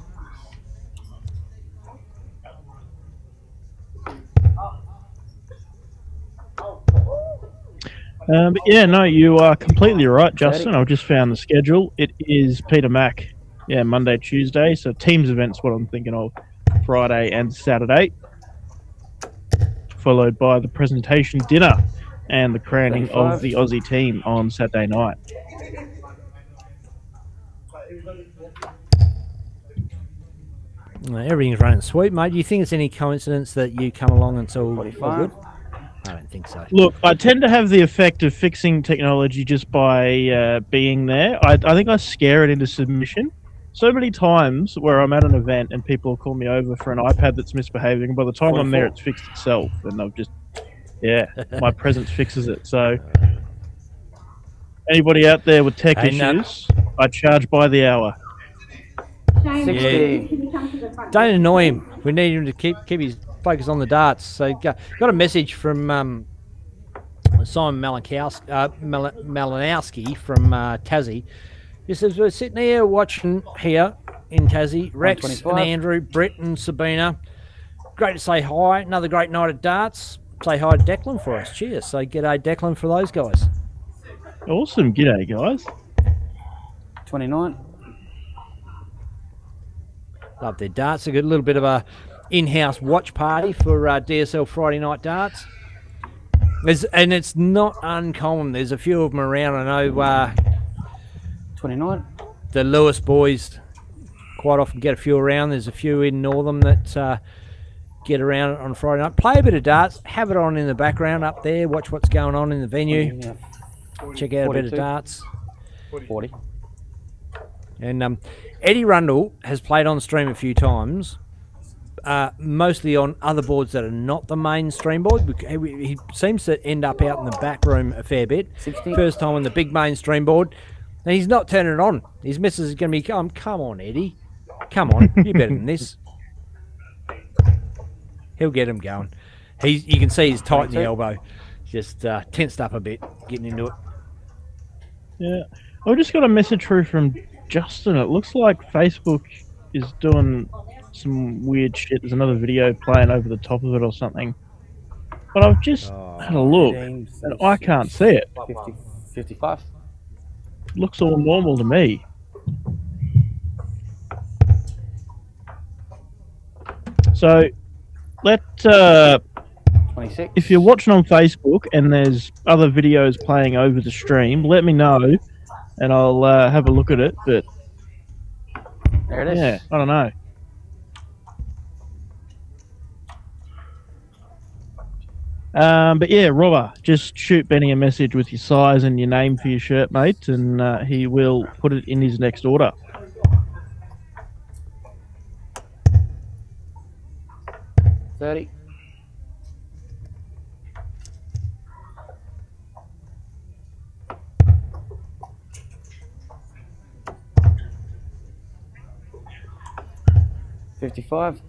[SPEAKER 5] But yeah, no, you are completely right, Justin. I've just found the schedule. It is Peter Mac, Monday, Tuesday. So teams events, what I'm thinking of, Friday and Saturday, followed by the presentation dinner and the crowning of
[SPEAKER 7] 35.
[SPEAKER 5] the Aussie team on Saturday night.
[SPEAKER 4] Everything's running sweet, mate. Do you think it's any coincidence that you come along and it's all
[SPEAKER 7] 45.
[SPEAKER 4] good? I don't think so.
[SPEAKER 5] Look, I tend to have the effect of fixing technology just by being there. I think I scare it into submission. So many times where I'm at an event and people will call me over for an iPad that's misbehaving, and by the time I'm there, it's fixed itself, and I've just, my presence fixes it. So, anybody out there with tech
[SPEAKER 4] Hey, no.
[SPEAKER 5] issues, I charge by the hour.
[SPEAKER 7] 60.
[SPEAKER 4] Don't annoy him. We need him to keep his focus on the darts. So got a message from Simon Malinowski from Tassie. He says, we're sitting here watching here in Tassie. Rex and
[SPEAKER 7] 125.
[SPEAKER 4] Andrew, Britt and Sabina. Great to say hi. Another great night at darts. Say hi to Declan for us. Cheers. So g'day Declan for those guys.
[SPEAKER 5] Awesome. G'day, guys.
[SPEAKER 7] 29.
[SPEAKER 4] Love their darts. They got a little bit of a in-house watch party for DSL Friday night darts. And it's not uncommon. There's a few of them around. I know
[SPEAKER 7] 29.
[SPEAKER 4] the Lewis boys quite often get a few around. There's a few in Northam that get around on Friday night. Play a bit of darts. Have it on in the background up there. Watch what's going on in the venue.
[SPEAKER 7] Yeah.
[SPEAKER 4] Check out a bit of
[SPEAKER 7] 42.
[SPEAKER 4] darts.
[SPEAKER 7] 40.
[SPEAKER 4] And Eddie Rundle has played on stream a few times, mostly on other boards that are not the main stream board. He seems to end up out in the back room a fair bit.
[SPEAKER 7] 60.
[SPEAKER 4] First time on the big main stream board. And he's not turning it on. His missus is going to be, come on, Eddie. Come on, you're better than this. He'll get him going. You can see he's tight in the elbow. Just tensed up a bit, getting into it.
[SPEAKER 5] Yeah. I just got a message through from Justin. It looks like Facebook is doing some weird shit. There's another video playing over the top of it or something. But I've just had a look,
[SPEAKER 7] 15,
[SPEAKER 5] and I can't see it.
[SPEAKER 7] 50, 55.
[SPEAKER 5] Looks all normal to me. So, let
[SPEAKER 7] 26.
[SPEAKER 5] if you're watching on Facebook and there's other videos playing over the stream, let me know, and I'll have a look at it. But
[SPEAKER 7] There it is.
[SPEAKER 5] yeah, I don't know. But yeah, Robber, just shoot Benny a message with your size and your name for your shirt, mate, and he will put it in his next order.
[SPEAKER 7] $30. $55.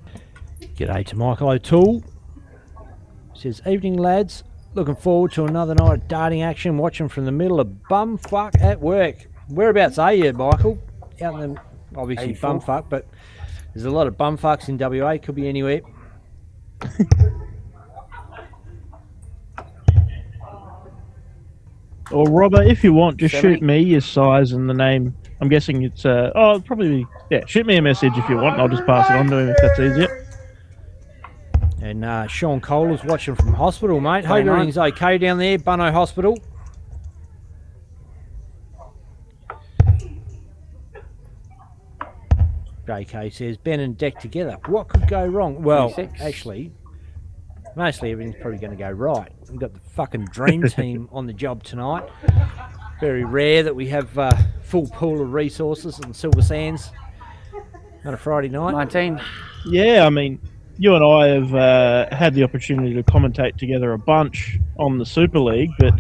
[SPEAKER 4] G'day to Michael O'Toole. Says, evening lads, looking forward to another night of darting action, watching from the middle of bumfuck at work. Whereabouts are you, Michael? Out in the, obviously
[SPEAKER 7] 84.
[SPEAKER 4] bumfuck, but there's a lot of bumfucks in WA, could be anywhere.
[SPEAKER 5] Or Robber, if you want, just
[SPEAKER 7] 70.
[SPEAKER 5] shoot me your size and the name. I'm guessing it's probably shoot me a message if you want, and I'll just pass it on to him if that's easier.
[SPEAKER 4] And Sean Cole is watching from hospital, mate. Hope
[SPEAKER 7] 29.
[SPEAKER 4] everything's okay down there, Bunno Hospital. JK says, Ben and Deck together. What could go wrong? Well,
[SPEAKER 7] 26.
[SPEAKER 4] actually, mostly everything's probably going to go right. We've got the fucking dream team on the job tonight. Very rare that we have full pool of resources in Silver Sands on a Friday night.
[SPEAKER 7] 19.
[SPEAKER 5] Yeah, I mean, you and I have had the opportunity to commentate together a bunch on the Super League, but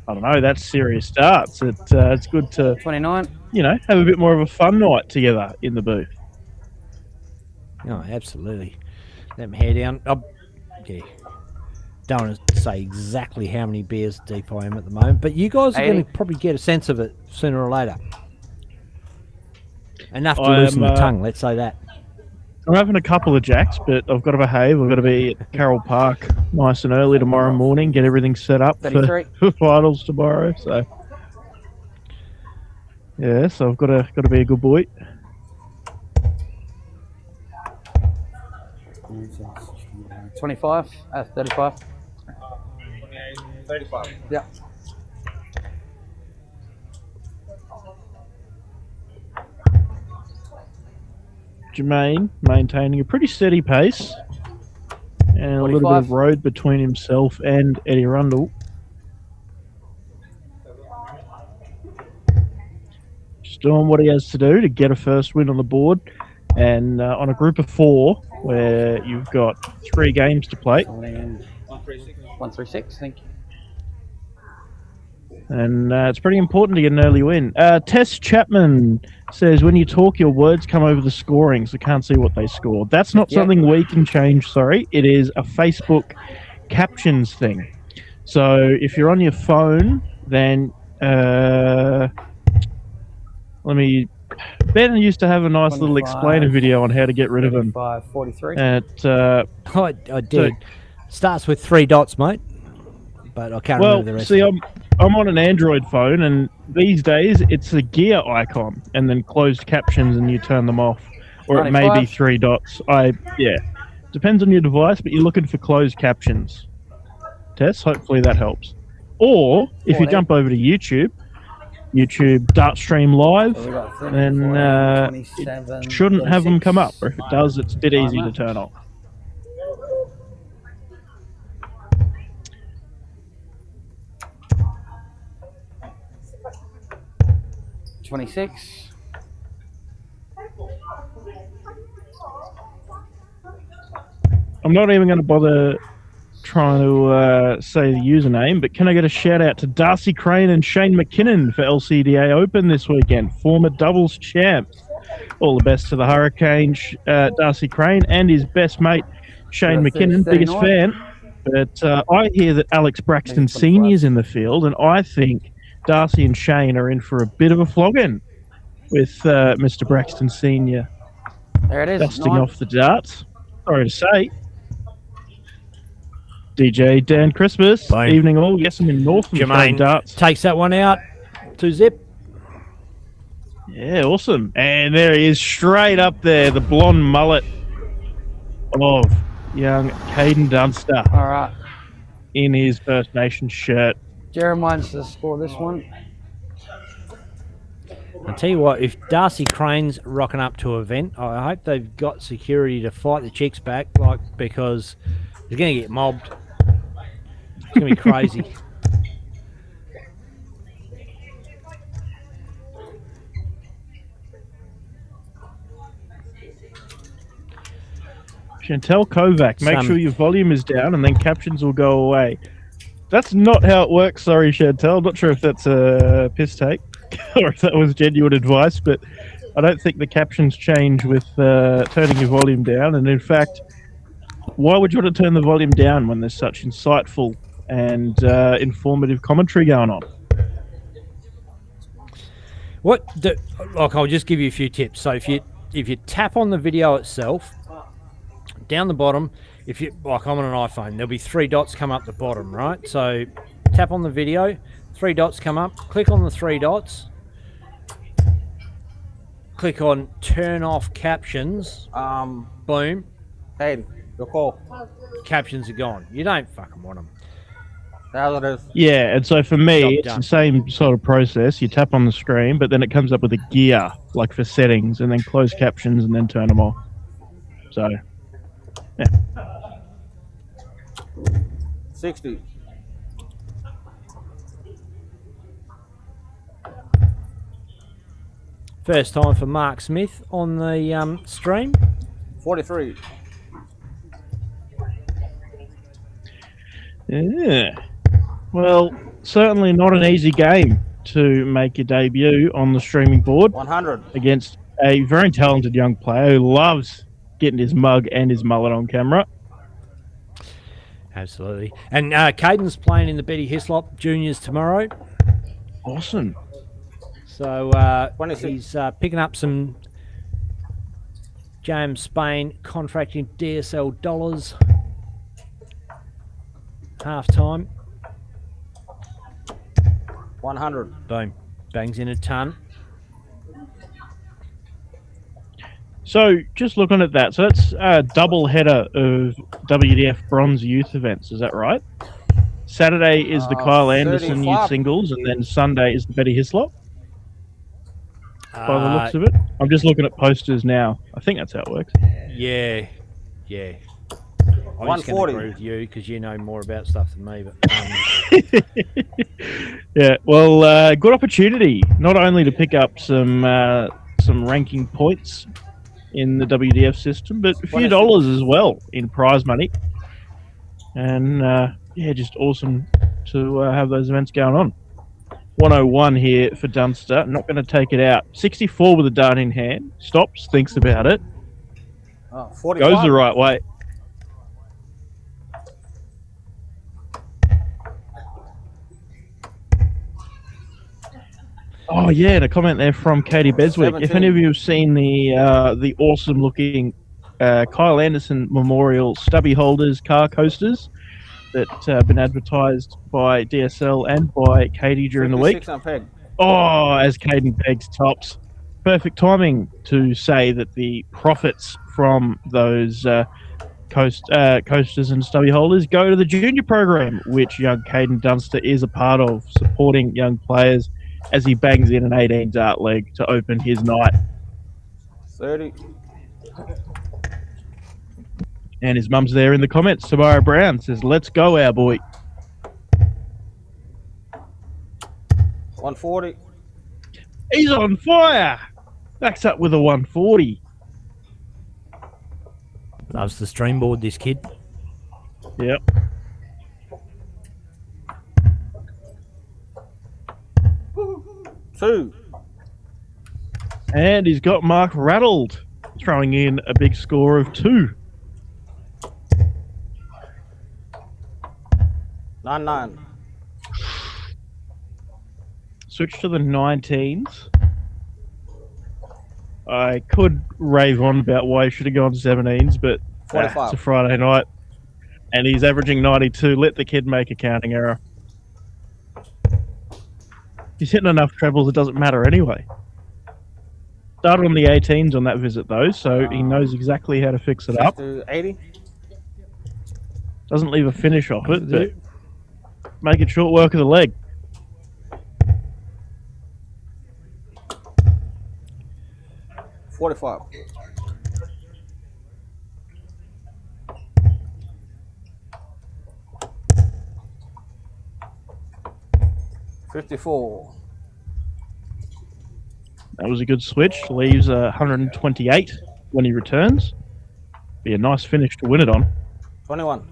[SPEAKER 5] I don't know, that's serious starts. It's good to,
[SPEAKER 7] 29.
[SPEAKER 5] have a bit more of a fun night together in the booth.
[SPEAKER 4] Oh, absolutely. Let me hair down. Yeah. Don't want to say exactly how many beers deep I am at the moment, but you guys are
[SPEAKER 7] 80.
[SPEAKER 4] going to probably get a sense of it sooner or later. Enough to
[SPEAKER 5] I
[SPEAKER 4] loosen
[SPEAKER 5] am,
[SPEAKER 4] the tongue, let's say that.
[SPEAKER 5] I'm having a couple of jacks, but I've got to behave. I've got to be at Carroll Park nice and early tomorrow morning, get everything set up
[SPEAKER 7] 33.
[SPEAKER 5] for finals tomorrow. So, yeah, so I've got to be a good boy.
[SPEAKER 7] 25. 35.
[SPEAKER 8] 35.
[SPEAKER 7] Yeah.
[SPEAKER 5] Jermaine maintaining a pretty steady pace and a little bit
[SPEAKER 7] 45.
[SPEAKER 5] of road between himself and Eddie Rundle. Just doing what he has to do to get a first win on the board, and on a group of 4 where you've got 3 games to play.
[SPEAKER 7] 136. Thank you.
[SPEAKER 5] And it's pretty important to get an early win. Tess Chapman says, when you talk, your words come over the scoring, so can't see what they scored. That's not something we can change, sorry. It is a Facebook captions thing. So if you're on your phone, then Ben used to have a nice little
[SPEAKER 7] 25.
[SPEAKER 5] explainer video on how to get rid of them.
[SPEAKER 7] 35. 43.
[SPEAKER 4] I did. Starts with 3 dots, mate. But I can't remember the
[SPEAKER 5] Well,
[SPEAKER 4] rest.
[SPEAKER 5] see,
[SPEAKER 4] of it.
[SPEAKER 5] I'm on an Android phone, and these days it's a gear icon and then closed captions, and you turn them off. or it may be
[SPEAKER 7] 95?
[SPEAKER 5] 3 dots. Depends on your device, but you're looking for closed captions. Tess, hopefully that helps. Or if you
[SPEAKER 7] 14.
[SPEAKER 5] jump over to YouTube Dartstream Live,
[SPEAKER 7] So we got 13,
[SPEAKER 5] then
[SPEAKER 7] 14,
[SPEAKER 5] it
[SPEAKER 7] 27,
[SPEAKER 5] shouldn't have them come up. Or if it
[SPEAKER 7] 36.
[SPEAKER 5] does, it's a bit easy to
[SPEAKER 7] Timer.
[SPEAKER 5] turn off.
[SPEAKER 7] $26.
[SPEAKER 5] I'm not even going to bother trying to say the username, but can I get a shout out to Darcy Crane and Shane McKinnon for LCDA Open this weekend, former doubles champs. All the best to the Hurricane, Darcy Crane, and his best mate, Shane
[SPEAKER 7] Got
[SPEAKER 5] McKinnon,
[SPEAKER 7] 39.
[SPEAKER 5] biggest fan. But I hear that Alex Braxton
[SPEAKER 7] Maybe 25.
[SPEAKER 5] Sr.'s in the field, and I think Darcy and Shane are in for a bit of a flogging with Mr. Braxton Sr.
[SPEAKER 7] There it is.
[SPEAKER 5] dusting
[SPEAKER 7] 9.
[SPEAKER 5] off the darts. Sorry to say. DJ Dan Christmas,
[SPEAKER 4] Bye.
[SPEAKER 5] evening all. Yes, I'm in Northam throwing
[SPEAKER 4] Jermaine
[SPEAKER 5] darts.
[SPEAKER 4] takes that one out. 2-zip.
[SPEAKER 5] Yeah, awesome. And there he is, straight up there, the blonde mullet of young Caden Dunster
[SPEAKER 7] All right.
[SPEAKER 5] in his First Nations shirt.
[SPEAKER 7] Jeremiah's to score this one.
[SPEAKER 4] I'll tell you what, if Darcy Crane's rocking up to an event, I hope they've got security to fight the chicks back, because he's going to get mobbed. It's going to be crazy.
[SPEAKER 5] Chantel Kovac, make
[SPEAKER 4] Some-
[SPEAKER 5] sure your volume is down and then captions will go away. That's not how it works, sorry Chantel. I'm not sure if that's a piss take or if that was genuine advice, but I don't think the captions change with turning your volume down. And in fact, why would you want to turn the volume down when there's such insightful and informative commentary going on?
[SPEAKER 4] I'll just give you a few tips. So if you tap on the video itself, down the bottom, if you I'm on an iPhone, there'll be 3 dots come up the bottom, right? So tap on the video, 3 dots come up, click on the 3 dots, click on turn off captions, boom,
[SPEAKER 7] Hey, your call.
[SPEAKER 4] captions are gone. You don't fucking want them.
[SPEAKER 7] There it is.
[SPEAKER 5] Yeah, and so for me,
[SPEAKER 4] Job
[SPEAKER 5] it's
[SPEAKER 4] done.
[SPEAKER 5] the same sort of process. You tap on the screen, but then it comes up with a gear, like for settings, and then close captions and then turn them off. So, yeah.
[SPEAKER 7] 60.
[SPEAKER 4] First time for Mark Smith on the stream.
[SPEAKER 7] 43.
[SPEAKER 5] Yeah. Well, certainly not an easy game to make your debut on the streaming board
[SPEAKER 7] 100.
[SPEAKER 5] against a very talented young player who loves getting his mug and his mullet on camera.
[SPEAKER 4] Absolutely. And Caden's playing in the Betty Hislop Juniors tomorrow.
[SPEAKER 5] Awesome.
[SPEAKER 4] So
[SPEAKER 7] 26.
[SPEAKER 4] he's picking up some James Spain contracting DSL dollars. Half time.
[SPEAKER 7] 100.
[SPEAKER 4] Boom. Bangs in a ton.
[SPEAKER 5] So, just looking at that, so that's a double header of WDF bronze youth events, is that right? Saturday is the Kyle Anderson youth
[SPEAKER 7] 35.
[SPEAKER 5] singles, and then Sunday is the Betty Hislop, by the looks
[SPEAKER 4] Uh,
[SPEAKER 5] of it. I'm just looking at posters now. I think that's how it works.
[SPEAKER 4] yeah. Yeah. I'm just going
[SPEAKER 7] 140.
[SPEAKER 4] to agree with you because you know more about stuff than me. But
[SPEAKER 5] Yeah, well, good opportunity, not only to pick up some ranking points in the WDF system, but a few dollars as well in prize money. And yeah, just awesome to have those events going on. 101 here for Dunster, not going to take it out. 64 with a dart in hand, stops, thinks about it,
[SPEAKER 7] 45.
[SPEAKER 5] goes the right way. Oh yeah, and a comment there from Katie Beswick. If
[SPEAKER 7] 17.
[SPEAKER 5] any of you have seen the awesome looking Kyle Anderson Memorial stubby holders car coasters that have been advertised by DSL and by Katie during the week.
[SPEAKER 7] 56 on peg.
[SPEAKER 5] Oh, as Caden pegs tops. perfect timing to say that the profits from those coasters and stubby holders go to the junior program, which young Caden Dunster is a part of, supporting young players as he bangs in an 18 dart leg to open his night.
[SPEAKER 8] 30.
[SPEAKER 5] And his mum's there in the comments. Samara Brown says, "Let's go, our boy."
[SPEAKER 8] 140.
[SPEAKER 5] He's on fire. Backs up with a 140.
[SPEAKER 4] Loves the stream board, this kid.
[SPEAKER 5] Yep.
[SPEAKER 8] Two.
[SPEAKER 5] And he's got Mark rattled, throwing in a big score of 2.
[SPEAKER 8] 9-9.
[SPEAKER 5] Switch to the 19s. I could rave on about why he should have gone 17s, but it's a Friday night. And he's averaging 92. Let the kid make a counting error. He's hitting enough trebles, it doesn't matter anyway. Started on the 18s on that visit, though, so he knows exactly how to fix it up.
[SPEAKER 8] 80.
[SPEAKER 5] Doesn't leave a finish off it, but make it short work of the leg.
[SPEAKER 8] $45. $54.
[SPEAKER 5] That was a good switch. Leaves 128 when he returns. Be a nice finish to win it on.
[SPEAKER 8] 21.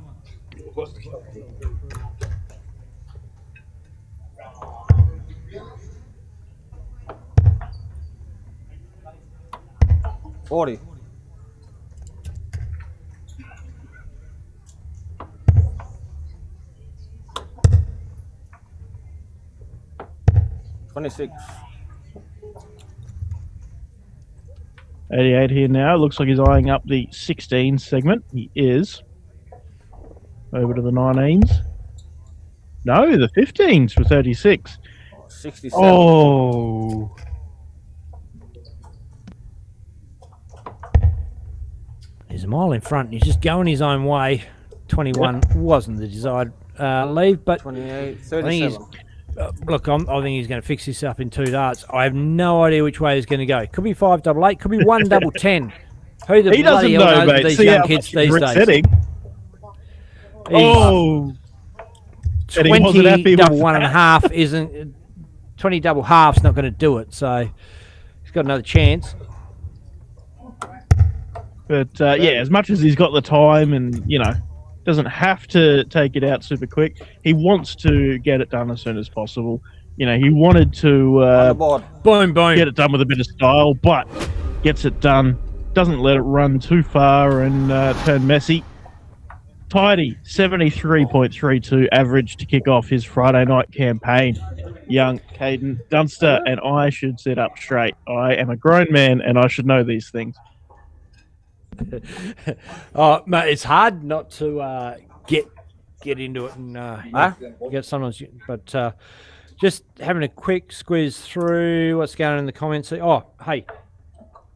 [SPEAKER 8] $40. $26.
[SPEAKER 5] 88 here now. Looks like he's eyeing up the 16 segment. He is. Over to the 19s. No, the 15s for 36.
[SPEAKER 8] 67.
[SPEAKER 5] Oh.
[SPEAKER 4] He's a mile in front. He's just going his own way. 21 wasn't the desired lead, but
[SPEAKER 8] 28.
[SPEAKER 4] I think he's,
[SPEAKER 8] 37.
[SPEAKER 4] look, I think he's going to fix this up in 2 darts. I have no idea which way he's going to go. Could be 5-8, could be 1-10. Who the
[SPEAKER 5] He
[SPEAKER 4] bloody
[SPEAKER 5] doesn't
[SPEAKER 4] hell
[SPEAKER 5] know,
[SPEAKER 4] knows
[SPEAKER 5] mate.
[SPEAKER 4] these
[SPEAKER 5] See
[SPEAKER 4] young
[SPEAKER 5] how
[SPEAKER 4] kids
[SPEAKER 5] much
[SPEAKER 4] these
[SPEAKER 5] Rick's
[SPEAKER 4] days?
[SPEAKER 5] setting. Oh. And he wasn't
[SPEAKER 4] 20
[SPEAKER 5] happy
[SPEAKER 4] double
[SPEAKER 5] with
[SPEAKER 4] 1.5 isn't 20 double half's not going to do it. So he's got another chance.
[SPEAKER 5] But yeah, as much as he's got the time and, you know, doesn't have to take it out super quick, he wants to get it done as soon as possible. You know, he wanted to
[SPEAKER 8] On the board.
[SPEAKER 4] Boom, boom.
[SPEAKER 5] get it done with a bit of style, but gets it done, doesn't let it run too far and turn messy. Tidy, 73.32 average to kick off his Friday night campaign. Young Caden Dunster, and I should sit up straight. I am a grown man and I should know these things.
[SPEAKER 4] Oh, mate, it's hard not to get into it and get sometimes. But just having a quick squeeze through what's going on in the comments. Oh, hey,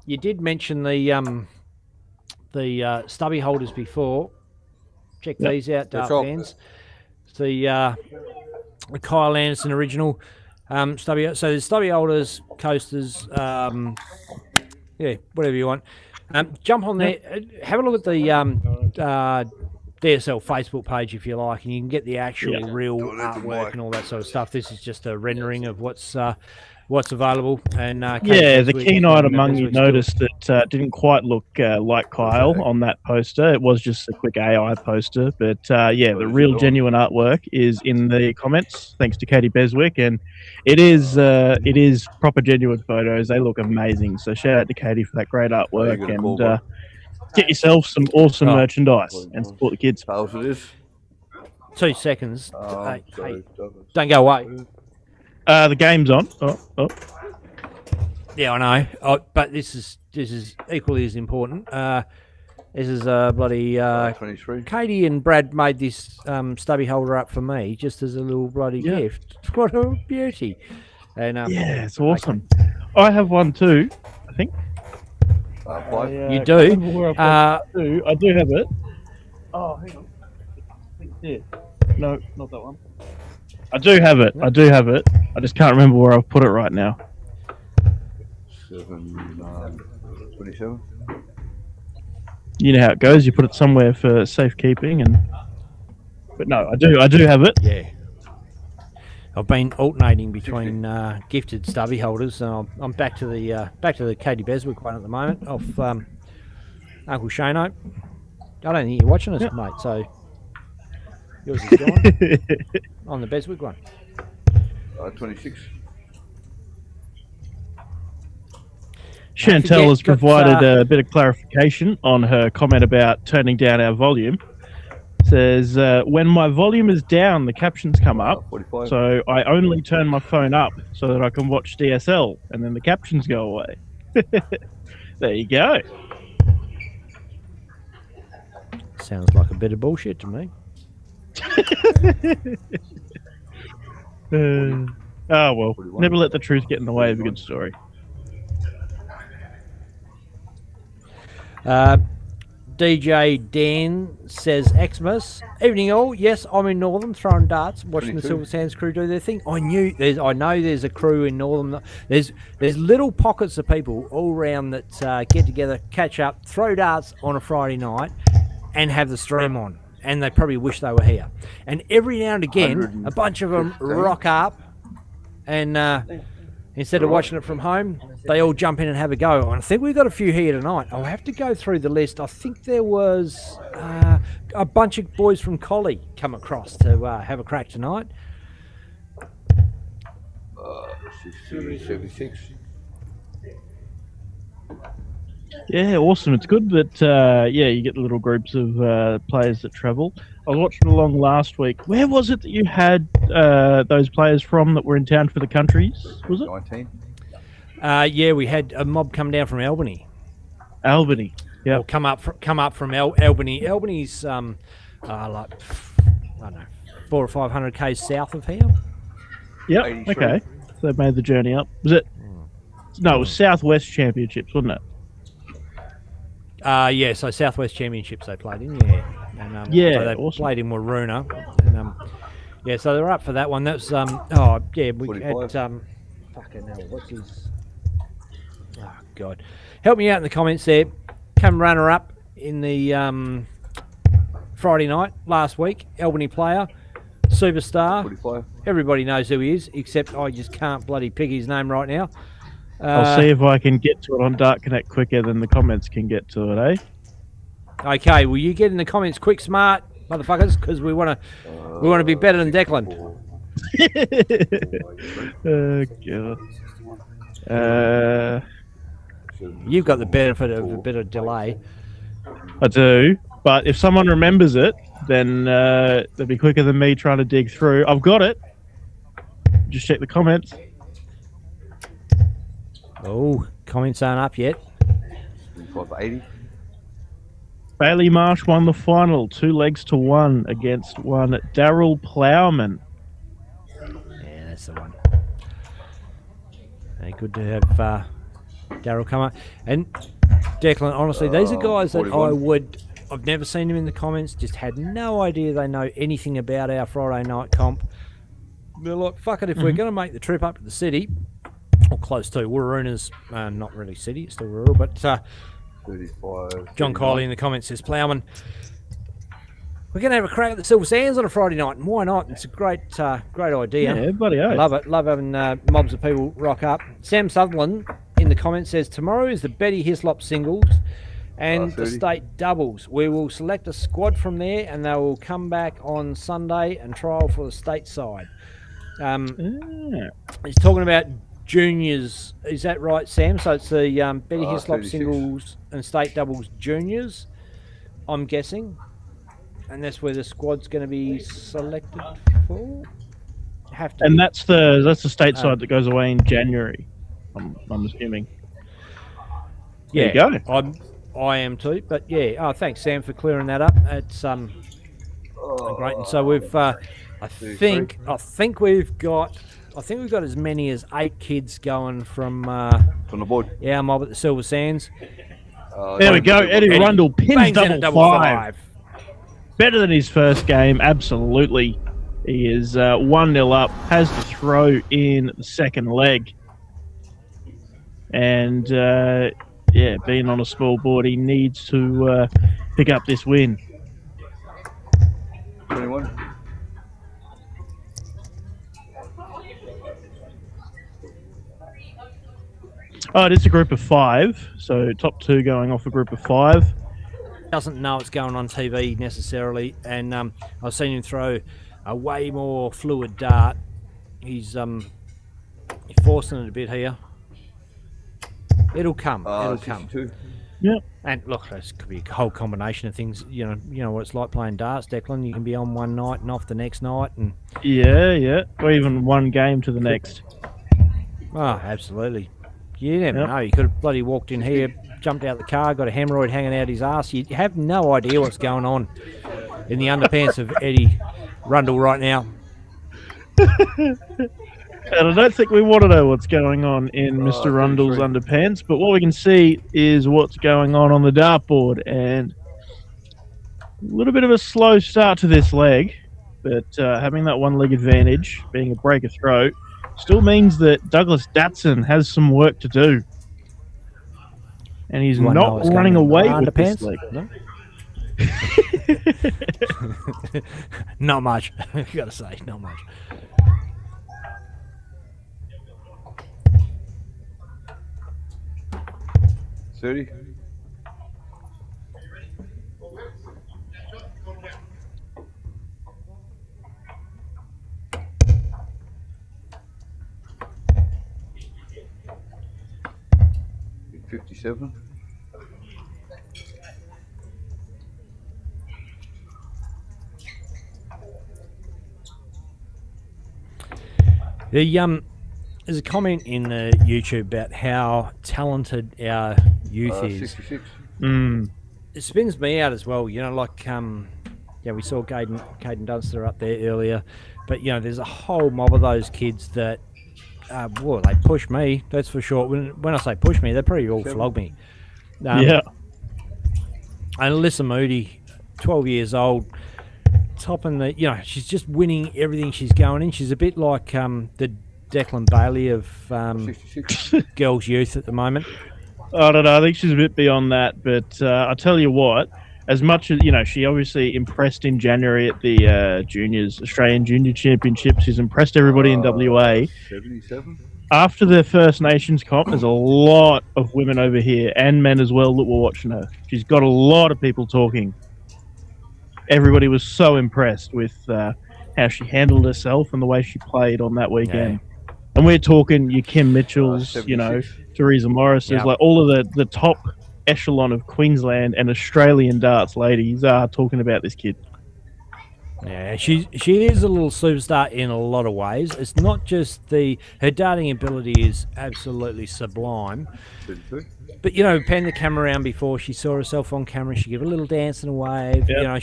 [SPEAKER 4] you did mention the stubby holders before. Check these out, Dart fans. The Kyle Anderson original stubby. So there's stubby holders, coasters, yeah, whatever you want. Jump on there, have a look at the DSL Facebook page if you like, and you can get the actual real artwork and all that sort of stuff. This is just a rendering of what's available. And
[SPEAKER 5] the keen-eyed among you noticed that didn't quite look like Kyle on that poster. It was just a quick AI poster, but yeah, the real genuine artwork is in the comments. Thanks to Katie Beswick, and it is proper genuine photos. They look amazing. So shout out to Katie for that great artwork, and get yourself some awesome merchandise and support the kids.
[SPEAKER 4] 2 seconds. Hey, don't go away.
[SPEAKER 5] The game's on. Oh.
[SPEAKER 4] Yeah, I know. But this is equally as important. This is bloody
[SPEAKER 9] 23.
[SPEAKER 4] Katie and Brad made this stubby holder up for me just as a little bloody gift. What a beauty! And
[SPEAKER 5] Yeah, it's awesome. I have one too, I think.
[SPEAKER 4] You do?
[SPEAKER 5] Can't remember where I put it. I do have it. Oh, hang on. I think it's here. No, not that one. I do have it. I do have it. I just can't remember where I've put it right now.
[SPEAKER 9] 27.
[SPEAKER 5] You know how it goes. You put it somewhere for safekeeping, but no, I do have it.
[SPEAKER 4] Yeah. I've been alternating between gifted stubby holders, and I'm back to the Katie Beswick one at the moment off Uncle Shano. I don't think you're watching us, mate. So yours is gone on the Beswick one.
[SPEAKER 9] 26.
[SPEAKER 5] Chantel has provided a bit of clarification on her comment about turning down our volume. Says, when my volume is down, the captions come up.
[SPEAKER 9] 45.
[SPEAKER 5] So I only turn my phone up so that I can watch DSL, and then the captions go away. There you go.
[SPEAKER 4] Sounds like a bit of bullshit to me.
[SPEAKER 5] Oh, well. Never let the truth get in the way of a good story.
[SPEAKER 4] DJ Dan says, Xmas, evening all. Yes, I'm in Northern throwing darts, watching the
[SPEAKER 9] 22.
[SPEAKER 4] Silver Sands crew do their thing. I know there's a crew in Northern. There's little pockets of people all around that get together, catch up, throw darts on a Friday night, and have the stream on. And they probably wish they were here. And every now and again, a bunch of them rock up, and instead of watching it from home, they all jump in and have a go. And I think we've got a few here tonight. I'll have to go through the list. I think there was a bunch of boys from Collie come across to have a crack tonight.
[SPEAKER 9] 76.
[SPEAKER 5] Yeah, awesome. It's good that, you get the little groups of players that travel. I was watching along last week. Where was it that you had those players from that were in town for the countries? Was it?
[SPEAKER 9] 19.
[SPEAKER 4] Yeah, we had a mob come down from Albany.
[SPEAKER 5] Albany. Yeah.
[SPEAKER 4] Or come up from Albany. Albany's like I don't know, 400 or 500 k's south of here.
[SPEAKER 5] Yep.
[SPEAKER 9] 83.
[SPEAKER 5] Okay. So they made the journey up. Was it? No, it was Southwest Championships, wasn't it?
[SPEAKER 4] Yeah, so Southwest Championships they played in, yeah. And, so they played in Waroona. And, yeah, so they're up for that one. That's we
[SPEAKER 9] 45.
[SPEAKER 4] had fucking hell, what's his? Oh God, help me out in the comments there. Come runner up in the Friday night last week. Albany player, superstar.
[SPEAKER 9] 45.
[SPEAKER 4] Everybody knows who he is, except I just can't bloody pick his name right now.
[SPEAKER 5] I'll see if I can get to it on Dark Connect quicker than the comments can get to it, eh?
[SPEAKER 4] Okay, will you get in the comments quick, smart motherfuckers? Because we want to be better than Declan.
[SPEAKER 5] Oh God.
[SPEAKER 4] You've got the benefit of a bit of delay.
[SPEAKER 5] I do, but if someone remembers it, then they'll be quicker than me trying to dig through. I've got it. Just check the comments.
[SPEAKER 4] Oh, comments aren't up yet.
[SPEAKER 9] 80.
[SPEAKER 5] Bailey Marsh won the final, 2-1 against one Daryl Plowman.
[SPEAKER 4] Yeah, that's the one. Hey, good to have Daryl come up. And Declan, honestly, these are guys that
[SPEAKER 9] 41.
[SPEAKER 4] I've never seen them in the comments, just had no idea they know anything about our Friday night comp. They're like, fuck it, if we're going to make the trip up to the city, or close to, Waroona's not really city, it's still rural, but
[SPEAKER 9] 35.
[SPEAKER 4] John Kiley in the comments says, Plowman, we're going to have a crack at the Silver Sands on a Friday night, and why not? It's a great idea.
[SPEAKER 5] Yeah, bloody oath.
[SPEAKER 4] Love it. Love having mobs of people rock up. Sam Sutherland in the comments says, tomorrow is the Betty Hislop singles and the
[SPEAKER 9] 30.
[SPEAKER 4] state doubles. We will select a squad from there, and they will come back on Sunday and trial for the state side. He's talking about juniors. Is that right, Sam? So it's the Betty Hislop
[SPEAKER 9] 36.
[SPEAKER 4] singles and state doubles juniors, I'm guessing. And that's where the squad's going to be selected for. Have to.
[SPEAKER 5] And that's the state side that goes away in January. I'm assuming.
[SPEAKER 4] Yeah,
[SPEAKER 5] There you go.
[SPEAKER 4] I am too. But yeah, thanks Sam for clearing that up. It's great. And so we've I think we've got as many as 8 kids going from
[SPEAKER 9] From the board.
[SPEAKER 4] our mob at the Silver Sands.
[SPEAKER 5] There we go. Eddie Rundle pins
[SPEAKER 4] Bangs in a
[SPEAKER 5] double five. Better than his first game, absolutely. He is 1-0 up, has to throw in the second leg. And, being on a small board, he needs to pick up this win.
[SPEAKER 9] 21.
[SPEAKER 5] Oh, it is a group of 5, so top 2 going off a group of 5.
[SPEAKER 4] Doesn't know what's going on TV necessarily, and I've seen him throw a way more fluid dart. He's forcing it a bit here. It'll come. It'll come.
[SPEAKER 9] 62.
[SPEAKER 5] Yeah.
[SPEAKER 4] And look, this could be a whole combination of things. You know what it's like playing darts, Declan. You can be on one night and off the next night, and
[SPEAKER 5] Yeah. Or even one game to the next.
[SPEAKER 4] oh, absolutely. You never know. You could have bloody walked in here, jumped out the car, got a hemorrhoid hanging out his ass. You have no idea what's going on in the underpants of Eddie Rundle right now.
[SPEAKER 5] And I don't think we want to know what's going on in Mr. Rundle's underpants, but what we can see is what's going on the dartboard. And a little bit of a slow start to this leg, but having that one leg advantage, being a breaker throw, still means that Douglas Datson has some work to do. And he's
[SPEAKER 4] Wanna know
[SPEAKER 5] not
[SPEAKER 4] what's
[SPEAKER 5] running
[SPEAKER 4] going on
[SPEAKER 5] away
[SPEAKER 4] in
[SPEAKER 5] with this
[SPEAKER 4] underpants?
[SPEAKER 5] leg.
[SPEAKER 4] No? Not much. You got to say, not much.
[SPEAKER 9] $30. $57.
[SPEAKER 4] There's a comment in the YouTube about how talented our youth is.
[SPEAKER 9] 66.
[SPEAKER 4] It spins me out as well. You know, like we saw Caden Dunster up there earlier, but there's a whole mob of those kids that, they push me. That's for sure. When I say push me, they probably all flog me.
[SPEAKER 5] Yeah.
[SPEAKER 4] And Alyssa Moody, 12 years old, topping the. She's just winning everything she's going in. She's a bit like the Declan Bailey of girls' youth at the moment.
[SPEAKER 5] I don't know. I think she's a bit beyond that, but I tell you what, as much as she obviously impressed in January at the Australian Junior Championships. She's impressed everybody in WA.
[SPEAKER 9] 77.
[SPEAKER 5] After the First Nations comp, there's a lot of women over here and men as well that were watching her. She's got a lot of people talking. Everybody was so impressed with how she handled herself and the way she played on that weekend.
[SPEAKER 4] Yeah.
[SPEAKER 5] And we're talking your Kim Mitchells, Teresa Morris's, like all of the top echelon of Queensland and Australian darts ladies are talking about this kid.
[SPEAKER 4] Yeah, she is a little superstar in a lot of ways. It's not just her darting ability is absolutely sublime.
[SPEAKER 9] 32.
[SPEAKER 4] But pan the camera around before she saw herself on camera. She give a little dance and a wave.
[SPEAKER 5] Yep.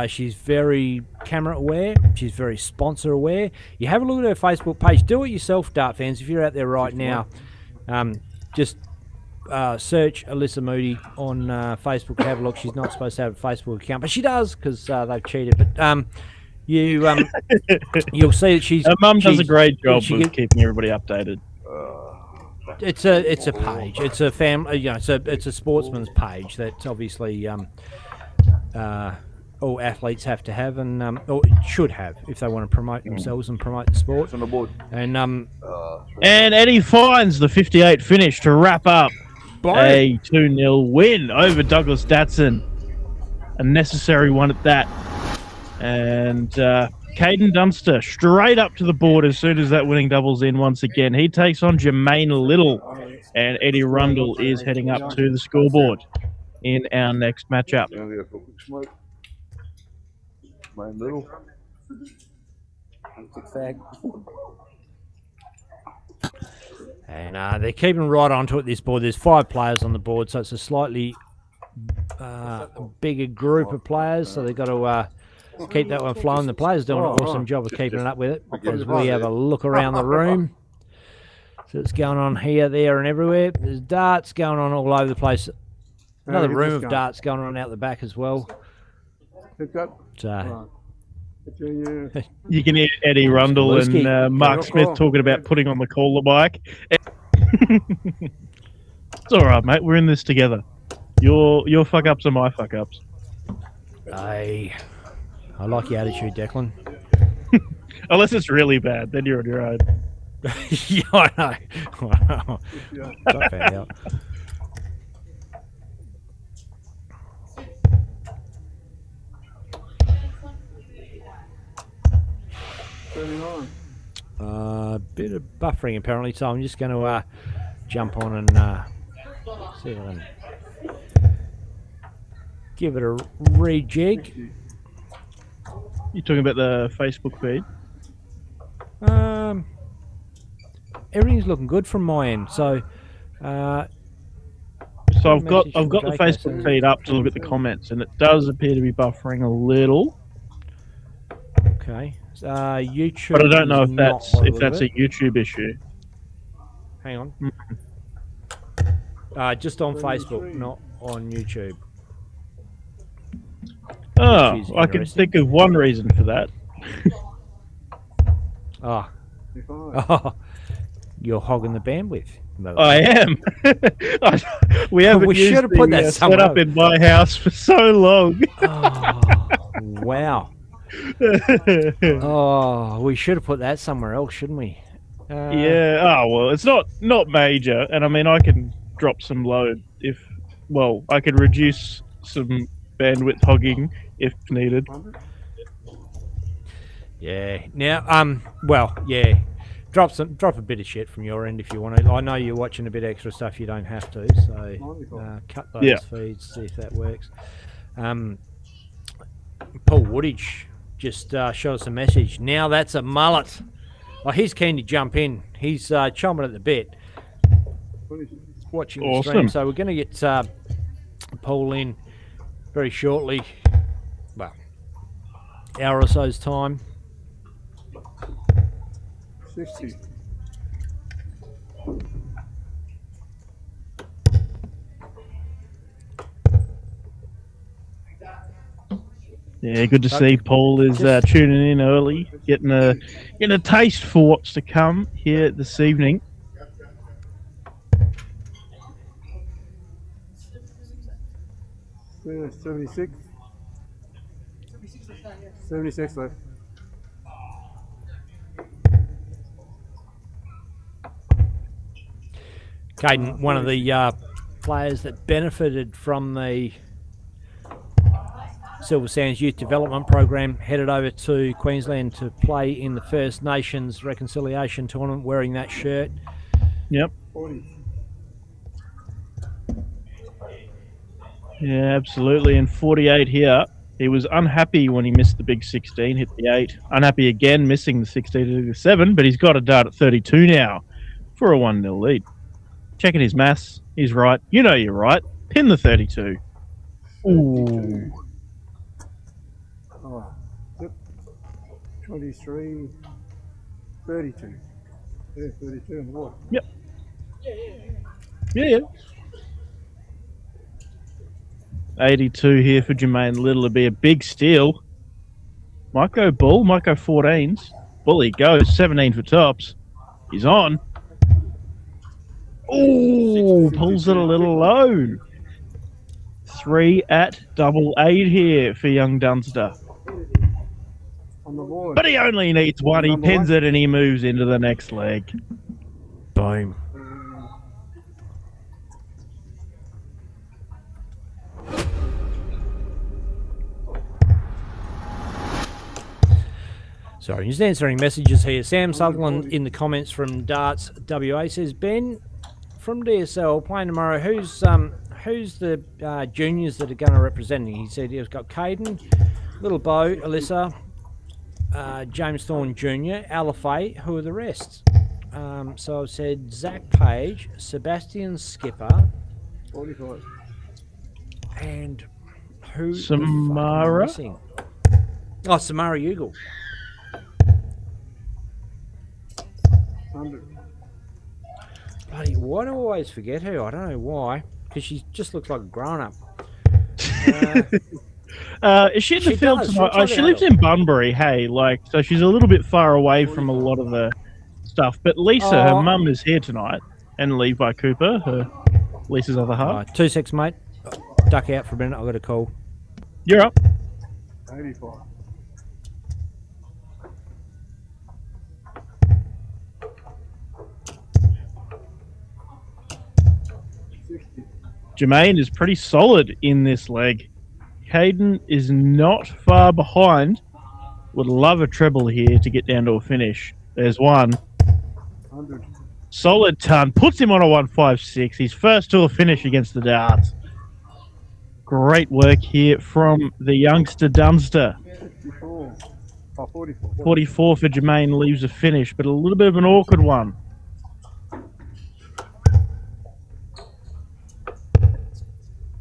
[SPEAKER 4] She's very camera aware. She's very sponsor aware. You have a look at her Facebook page. Do it yourself, dart fans. If you're out there right now, just search Alyssa Moody on Facebook. Have a look. She's not supposed to have a Facebook account, but she does because they've cheated. But you'll see that she's.
[SPEAKER 5] Her mum does a great job of keeping everybody updated.
[SPEAKER 4] It's a page. It's a family. It's a sportsman's page that obviously all athletes have to have and or should have if they want to promote themselves and promote the sport.
[SPEAKER 9] On the board.
[SPEAKER 4] And
[SPEAKER 5] Eddie finds the 58 finish to wrap up a 2-0 win over Douglas Datson. A necessary one at that. And Caden Dunster straight up to the board as soon as that winning double's in once again. He takes on Jermaine Little, and Eddie Rundle is heading up to the scoreboard in our next matchup.
[SPEAKER 9] I'm gonna go for a quick smoke. My little.
[SPEAKER 8] Quick fag.
[SPEAKER 4] And they're keeping right onto it, this board. There's 5 players on the board, so it's a slightly bigger group of players. So they've got to keep that one flowing. The players doing an awesome job of keeping it up with it. As we have a look around the room. So it's going on here, there, and everywhere. There's darts going on all over the place. Another room of darts going on out the back as well. So,
[SPEAKER 5] You can hear Eddie Rundle and Mark Smith talking about putting on the caller bike. It's all right, mate. We're in this together. Your fuck ups are my fuck ups.
[SPEAKER 4] I like your attitude, Declan.
[SPEAKER 5] Unless it's really bad, then you're on your own.
[SPEAKER 4] Yeah, I know. I found out. Bit of buffering apparently, so I'm just going to jump on and see if I can give it a rejig.
[SPEAKER 5] You talking about the Facebook feed?
[SPEAKER 4] Everything's looking good from my end. So,
[SPEAKER 5] So I've got the Facebook feed up to look at the comments, and it does appear to be buffering a little.
[SPEAKER 4] Okay. YouTube.
[SPEAKER 5] But I don't know
[SPEAKER 4] is
[SPEAKER 5] if
[SPEAKER 4] not
[SPEAKER 5] that's a YouTube issue.
[SPEAKER 4] Hang on. Just on Facebook, not on YouTube.
[SPEAKER 5] Oh,
[SPEAKER 4] Which is
[SPEAKER 5] I can
[SPEAKER 4] interesting.
[SPEAKER 5] think of one reason for that.
[SPEAKER 4] Oh, you're hogging the bandwidth.
[SPEAKER 5] I am. We haven't
[SPEAKER 4] We
[SPEAKER 5] used
[SPEAKER 4] should have put
[SPEAKER 5] the
[SPEAKER 4] that somewhere
[SPEAKER 5] setup in my house for so long.
[SPEAKER 4] Oh, wow. Oh, we should have put that somewhere else, shouldn't we?
[SPEAKER 5] Yeah. Oh well, it's not major, and I mean I can drop some load if. Well, I can reduce some bandwidth hogging if needed.
[SPEAKER 4] Yeah. Now, well, yeah. Drop a bit of shit from your end if you want to. I know you're watching a bit extra stuff. You don't have to. So cut those feeds. See if that works. Paul Woodage just showed us a message. Now that's a mullet. Oh, he's keen to jump in. He's chomping at the bit. Watching the stream. So we're going to get Paul in very shortly. Well, hour or so's time.
[SPEAKER 9] 60.
[SPEAKER 5] Yeah, good to see Paul is tuning in early, getting a taste for what's to come here this evening.
[SPEAKER 9] Yeah, 76. 76 left.
[SPEAKER 4] Caden, one of the players that benefited from the Silver Sands Youth Development Program, headed over to Queensland to play in the First Nations Reconciliation Tournament wearing that shirt.
[SPEAKER 5] Yep.
[SPEAKER 9] 40.
[SPEAKER 5] Yeah, absolutely. And 48 here. He was unhappy when he missed the big 16, hit the 8. Unhappy again, missing the 16 to the 7, but he's got a dart at 32 now for a 1-0 lead. Checking his maths. He's right. You know you're right. Pin the 32. Ooh.
[SPEAKER 9] Oh, yep. 23. 32. Yeah, 32 and what?
[SPEAKER 5] Yep. Yeah. 82 here for Jermaine Little to be a big steal. Might go bull, might go 14s. Bully goes, 17 for tops. He's on. Ooh, pulls it a little low. 3 at 88 here for young Dunster.
[SPEAKER 9] On the board.
[SPEAKER 5] But he only needs one. He pins it and he moves into the next leg.
[SPEAKER 4] Boom. Sorry, just answering messages here. Sam Sutherland in the comments from Darts WA says, Ben from DSL playing tomorrow. Who's the juniors that are going to represent him? He said he's got Caden, Little Bo, Alyssa, James Thorne Jr., Alafay. Who are the rest? So I've said Zach Page, Sebastian Skipper,
[SPEAKER 9] 45.
[SPEAKER 4] and who?
[SPEAKER 5] Samara?
[SPEAKER 4] Missing? Oh, Samara Ugle.
[SPEAKER 9] 100.
[SPEAKER 4] Bloody, why do I always forget her? I don't know why. Because she just looks like a grown-up.
[SPEAKER 5] Is she in the
[SPEAKER 4] She
[SPEAKER 5] field
[SPEAKER 4] does, she
[SPEAKER 5] tonight?
[SPEAKER 4] looks
[SPEAKER 5] Oh,
[SPEAKER 4] like
[SPEAKER 5] she
[SPEAKER 4] an
[SPEAKER 5] lives
[SPEAKER 4] adult.
[SPEAKER 5] in Bunbury, hey, like, so she's a little bit far away from a lot of the stuff. But Lisa, her
[SPEAKER 4] Oh.
[SPEAKER 5] mum, is here tonight, and Levi Cooper, Lisa's other half.
[SPEAKER 4] Right, 2 secs, mate. Duck out for a minute. I've got a call.
[SPEAKER 5] You're up.
[SPEAKER 9] 85.
[SPEAKER 5] Jermaine is pretty solid in this leg. Caden is not far behind. Would love a treble here to get down to a finish. There's one.
[SPEAKER 9] 100.
[SPEAKER 5] Solid ton. Puts him on a 156. He's first to a finish against the darts. Great work here from the youngster Dunster.
[SPEAKER 9] 54. Oh, 44.
[SPEAKER 5] 44 for Jermaine leaves a finish, but a little bit of an awkward one.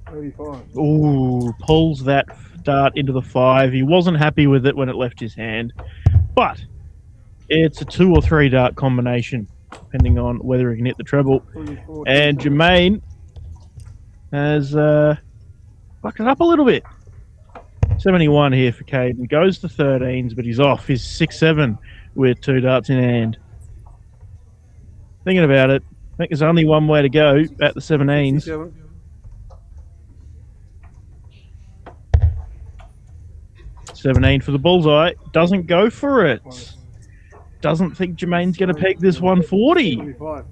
[SPEAKER 9] 35.
[SPEAKER 5] Ooh, pulls that dart into the 5. He wasn't happy with it when it left his hand, but it's a 2 or 3 dart combination, depending on whether he can hit the treble.
[SPEAKER 9] 24.
[SPEAKER 5] And Jermaine has fucked it up a little bit. 71 here for Caden. Goes to 13s, but he's off. He's 6-7 with 2 darts in hand. Thinking about it, I think there's only one way to go at the 17s.
[SPEAKER 9] 57.
[SPEAKER 5] $17 for the bullseye. Doesn't go for it. Doesn't think Jermaine's going to peg this 140.
[SPEAKER 9] 25.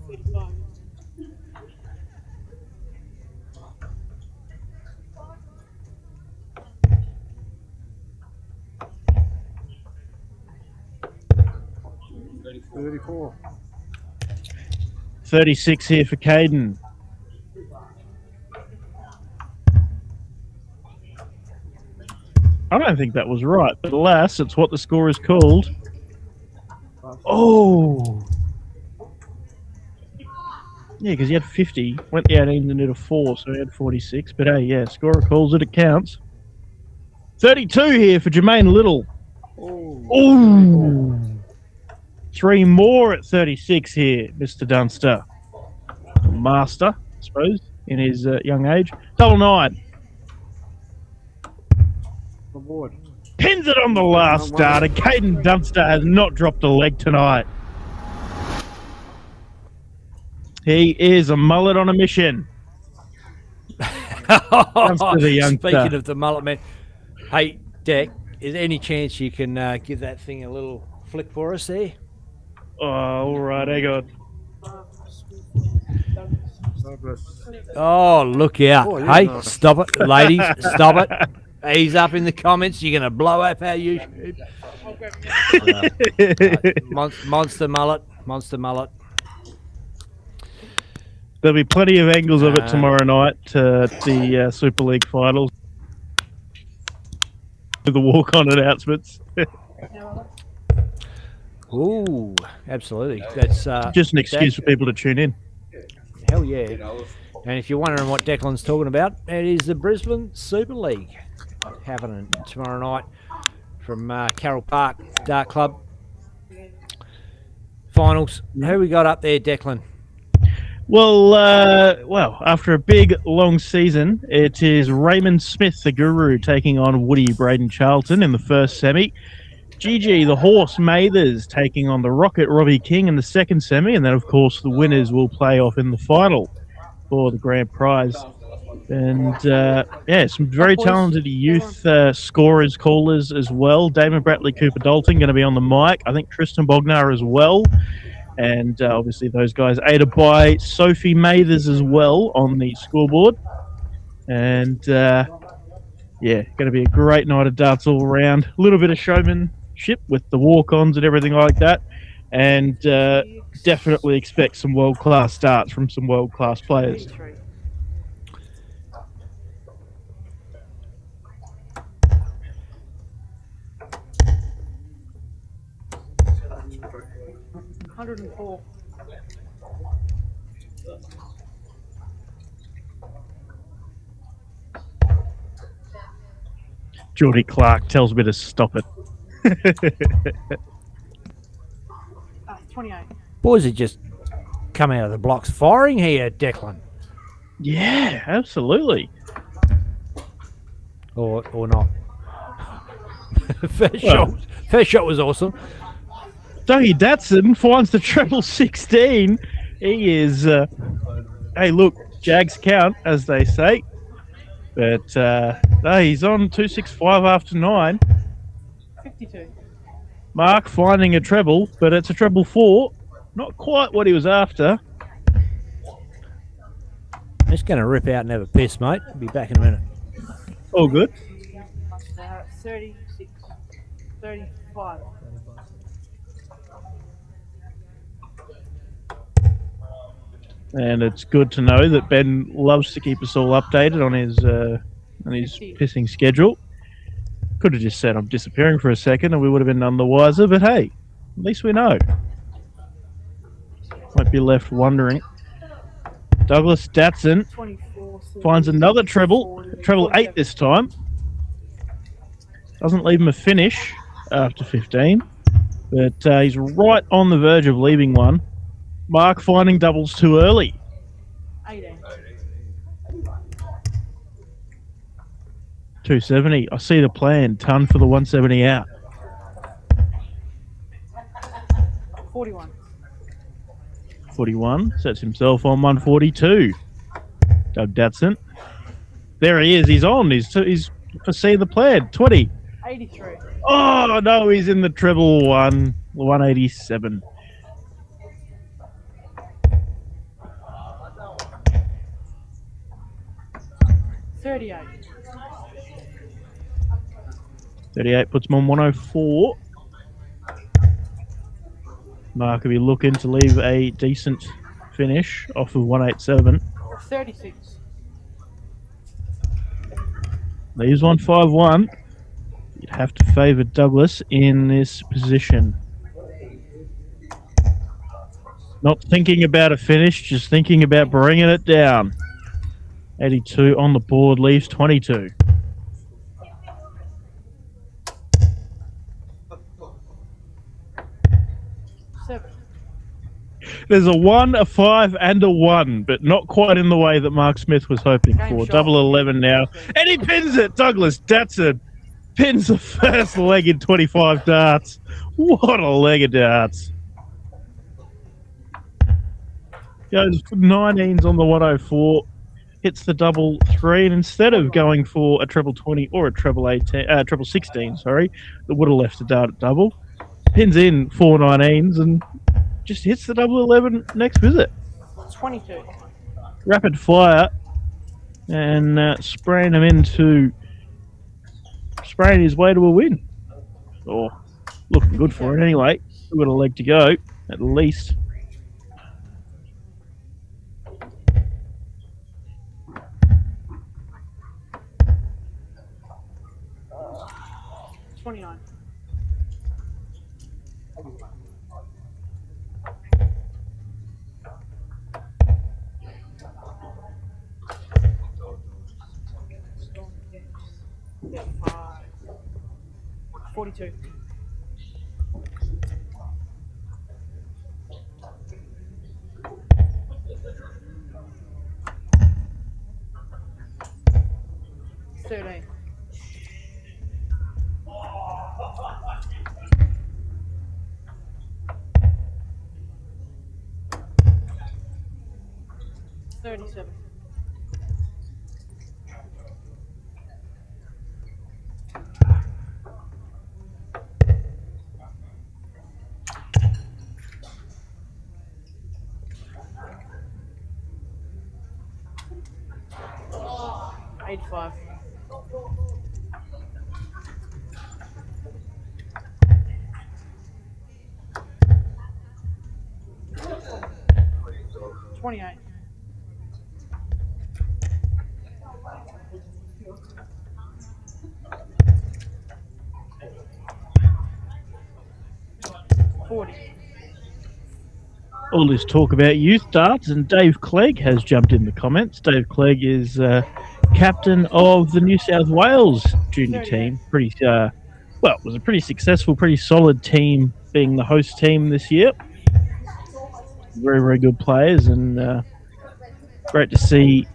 [SPEAKER 9] $34.
[SPEAKER 5] 36 here for Caden. I don't think that was right, but alas, it's what the score is called. Oh! Yeah, because he had 50, went the 18 and did a 4, so he had 46. But hey, yeah, scorer calls it, it counts. 32 here for Jermaine Little. Ooh! 3 more at 36 here, Mr. Dunster. Master, I suppose, in his young age. Double 9.
[SPEAKER 9] Aboard.
[SPEAKER 5] Pins it on the last starter. Caden Dunster has not dropped a leg tonight. He is a mullet on a mission. Dunster the youngster.
[SPEAKER 4] Speaking of the mullet, man. Hey, Deck, is there any chance you can give that thing a little flick for us there?
[SPEAKER 5] Oh, all right, hang on.
[SPEAKER 4] Oh, look out.
[SPEAKER 9] Oh,
[SPEAKER 4] hey,
[SPEAKER 9] yeah, no.
[SPEAKER 4] stop it. Ladies, stop it. He's up in the comments. You're going to blow up our YouTube. Monster mullet. Monster mullet.
[SPEAKER 5] There'll be plenty of angles of it tomorrow night at the Super League finals. The walk-on announcements.
[SPEAKER 4] Ooh, absolutely. That's
[SPEAKER 5] Just an excuse for people to tune in.
[SPEAKER 4] hell yeah. And if you're wondering what Declan's talking about, it is the Brisbane Super League happening tomorrow night from Carroll Park Dart Club finals. Who we got up there, Declan?
[SPEAKER 5] Well, after a big, long season, it is Raymond Smith, the guru, taking on Woody Braden Charlton in the first semi. Gigi, the horse Mathers, taking on the Rocket Robbie King in the second semi. And then, of course, the winners will play off in the final for the grand prize. And, some very talented youth scorers, callers as well. Damon Bratley, Cooper Dalton going to be on the mic. I think Tristan Bognar as well. And obviously those guys aided by Sophie Mathers as well on the scoreboard. And, going to be a great night of darts all around. A little bit of showmanship with the walk-ons and everything like that. And definitely expect some world-class darts from some world-class players. Geordie Clark tells me to stop it.
[SPEAKER 7] 28.
[SPEAKER 4] Boys are just come out of the blocks firing here, Declan.
[SPEAKER 5] Yeah, absolutely.
[SPEAKER 4] Or not. First shot was awesome.
[SPEAKER 5] Dougie Datson finds the treble 16. He is, hey, look, Jags count, as they say. But no, he's on 265 after 9.
[SPEAKER 7] 52.
[SPEAKER 5] Mark finding a treble, but it's a treble 4. Not quite what he was after.
[SPEAKER 4] I'm just going to rip out and have a piss, mate. Be back in a minute.
[SPEAKER 5] All good.
[SPEAKER 7] 36. 35.
[SPEAKER 5] And it's good to know that Ben loves to keep us all updated on his pissing schedule. Could have just said I'm disappearing for a second and we would have been none the wiser, but hey, at least we know. Might be left wondering. Douglas Datson
[SPEAKER 7] 24.
[SPEAKER 5] finds another treble, treble 8 this time. Doesn't leave him a finish after 15, but he's right on the verge of leaving one. Mark finding doubles too early.
[SPEAKER 7] 18.
[SPEAKER 5] 270. I see the plan. Ton for the 170 out.
[SPEAKER 7] 41.
[SPEAKER 5] 41. Sets himself on 142. Doug Datson. There he is. He's on. He's foresee the plan. 20.
[SPEAKER 7] 83.
[SPEAKER 5] Oh, no. He's in the treble 1. 187.
[SPEAKER 7] $38.
[SPEAKER 5] 38 puts him on 104. Mark will be looking to leave a decent finish off of 187.
[SPEAKER 7] 36.
[SPEAKER 5] Leaves 151. You'd have to favour Douglas in this position. Not thinking about a finish, just thinking about bringing it down. 82 on the board, leaves 22. There's a 1, a 5, and a 1, but not quite in the way that Mark Smith was hoping for. Double 11 now. And he pins it! Douglas Datson pins the first leg in 25 darts. What a leg of darts. Goes 19s on the 104. Hits the double 3, and instead of going for a treble 20 or a treble 18, treble 16, sorry, that would have left the dart at double, pins in 4 19s and just hits the double 11 next visit.
[SPEAKER 7] 22.
[SPEAKER 5] Rapid fire and spraying his way to a win. Or looking good for it anyway. We've got a leg to go at least.
[SPEAKER 7] $29. 42. 13. 37. 85. 28. 40.
[SPEAKER 5] All this talk about youth darts, and Dave Clegg has jumped in the comments. Dave Clegg is captain of the New South Wales junior team. Pretty well, it was a pretty successful, pretty solid team being the host team this year. Very, very good players, and great to see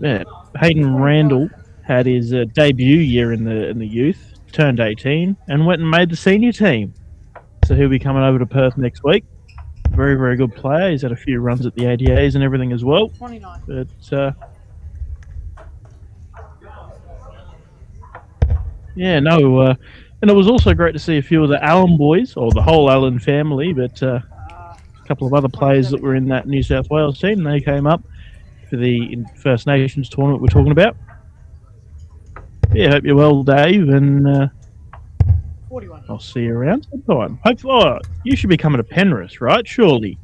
[SPEAKER 5] Hayden Randall had his debut year in the youth, turned 18, and went and made the senior team. So he'll be coming over to Perth next week. Very, very good player. He's had a few runs at the ADAs and everything as well.
[SPEAKER 7] 29.
[SPEAKER 5] But yeah, no, and it was also great to see a few of the Allen boys, or the whole Allen family, but a couple of other players that were in that New South Wales team. They came up for the First Nations tournament we're talking about. Yeah, hope you're well, Dave, and
[SPEAKER 7] 41.
[SPEAKER 5] I'll see you around sometime. Hopefully, you should be coming to Penrith, right? Surely,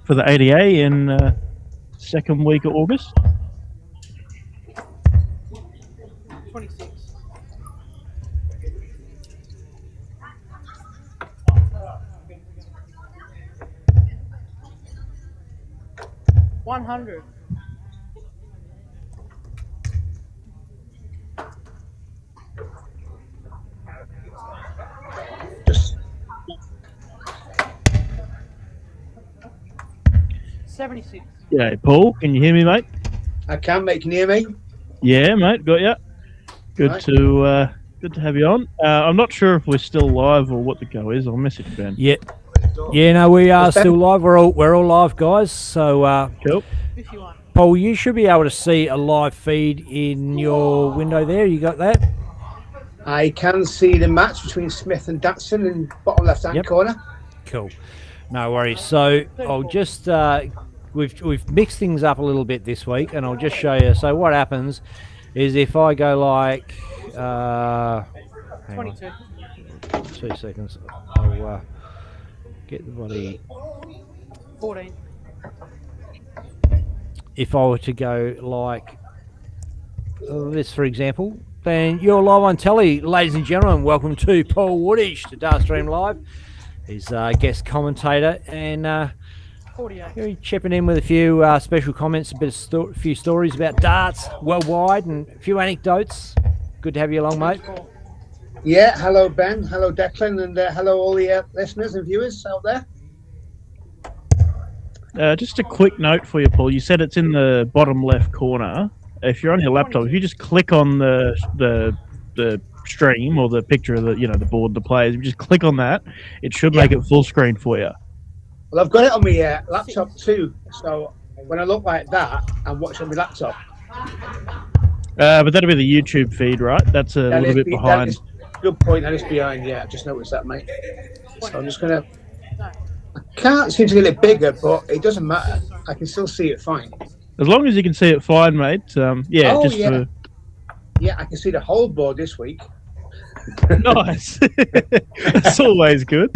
[SPEAKER 5] for the ADA in second week of August.
[SPEAKER 7] 26. $100.
[SPEAKER 10] Just
[SPEAKER 7] 76.
[SPEAKER 5] Yeah, Paul, can you hear me, mate?
[SPEAKER 10] I can, mate. Can you hear me?
[SPEAKER 5] Yeah, mate, got you. Good
[SPEAKER 10] Right.
[SPEAKER 5] to have you on. I'm not sure if we're still live or what the go is. I'll message Ben.
[SPEAKER 4] Yeah. Yeah, no, we are
[SPEAKER 10] What's that?
[SPEAKER 4] still live. We're all live, guys. So,
[SPEAKER 5] Cool.
[SPEAKER 7] 51.
[SPEAKER 4] Paul, you should be able to see a live feed in your window there. You got that?
[SPEAKER 10] I can see the match between Smith and Datsun in bottom left-hand
[SPEAKER 4] Yep.
[SPEAKER 10] corner.
[SPEAKER 4] Cool. No worries. So I'll just we've mixed things up a little bit this week, and I'll just show you. So what happens is if I go like, hang on,
[SPEAKER 7] 22.
[SPEAKER 4] 2 seconds. I'll get the body.
[SPEAKER 7] 14.
[SPEAKER 4] If I were to go like this, for example, then you're live on telly, ladies and gentlemen. Welcome to Paul Woodish to Darstream Live. He's guest commentator, and
[SPEAKER 7] 48.
[SPEAKER 4] he's chipping in with a few special comments, a few stories about darts worldwide, and a few anecdotes. Good to have you along, mate.
[SPEAKER 7] 24.
[SPEAKER 10] Yeah, hello, Ben. Hello, Declan. And hello, all the listeners and viewers out there.
[SPEAKER 5] Just a quick note for you, Paul. You said it's in the bottom left corner. If you're on your laptop, if you just click on the stream or the picture of the board, the players, if you just click on that, it should make it full screen for you.
[SPEAKER 10] Well, I've got it on my laptop too. So when I look like that, I'm watching my laptop.
[SPEAKER 5] But that'll be the YouTube feed, right? That's a
[SPEAKER 10] That
[SPEAKER 5] little
[SPEAKER 10] is
[SPEAKER 5] bit
[SPEAKER 10] be-
[SPEAKER 5] behind.
[SPEAKER 10] That is, good point. That is behind. Yeah, I just noticed that, mate. So I'm just gonna.
[SPEAKER 7] No.
[SPEAKER 10] I can't seem to get it bigger, but it doesn't matter. I can still see it fine.
[SPEAKER 5] As long as you can see it fine, mate. Yeah,
[SPEAKER 10] Oh,
[SPEAKER 5] just
[SPEAKER 10] yeah. Yeah, I can see the whole board this week.
[SPEAKER 5] for nice. That's always good.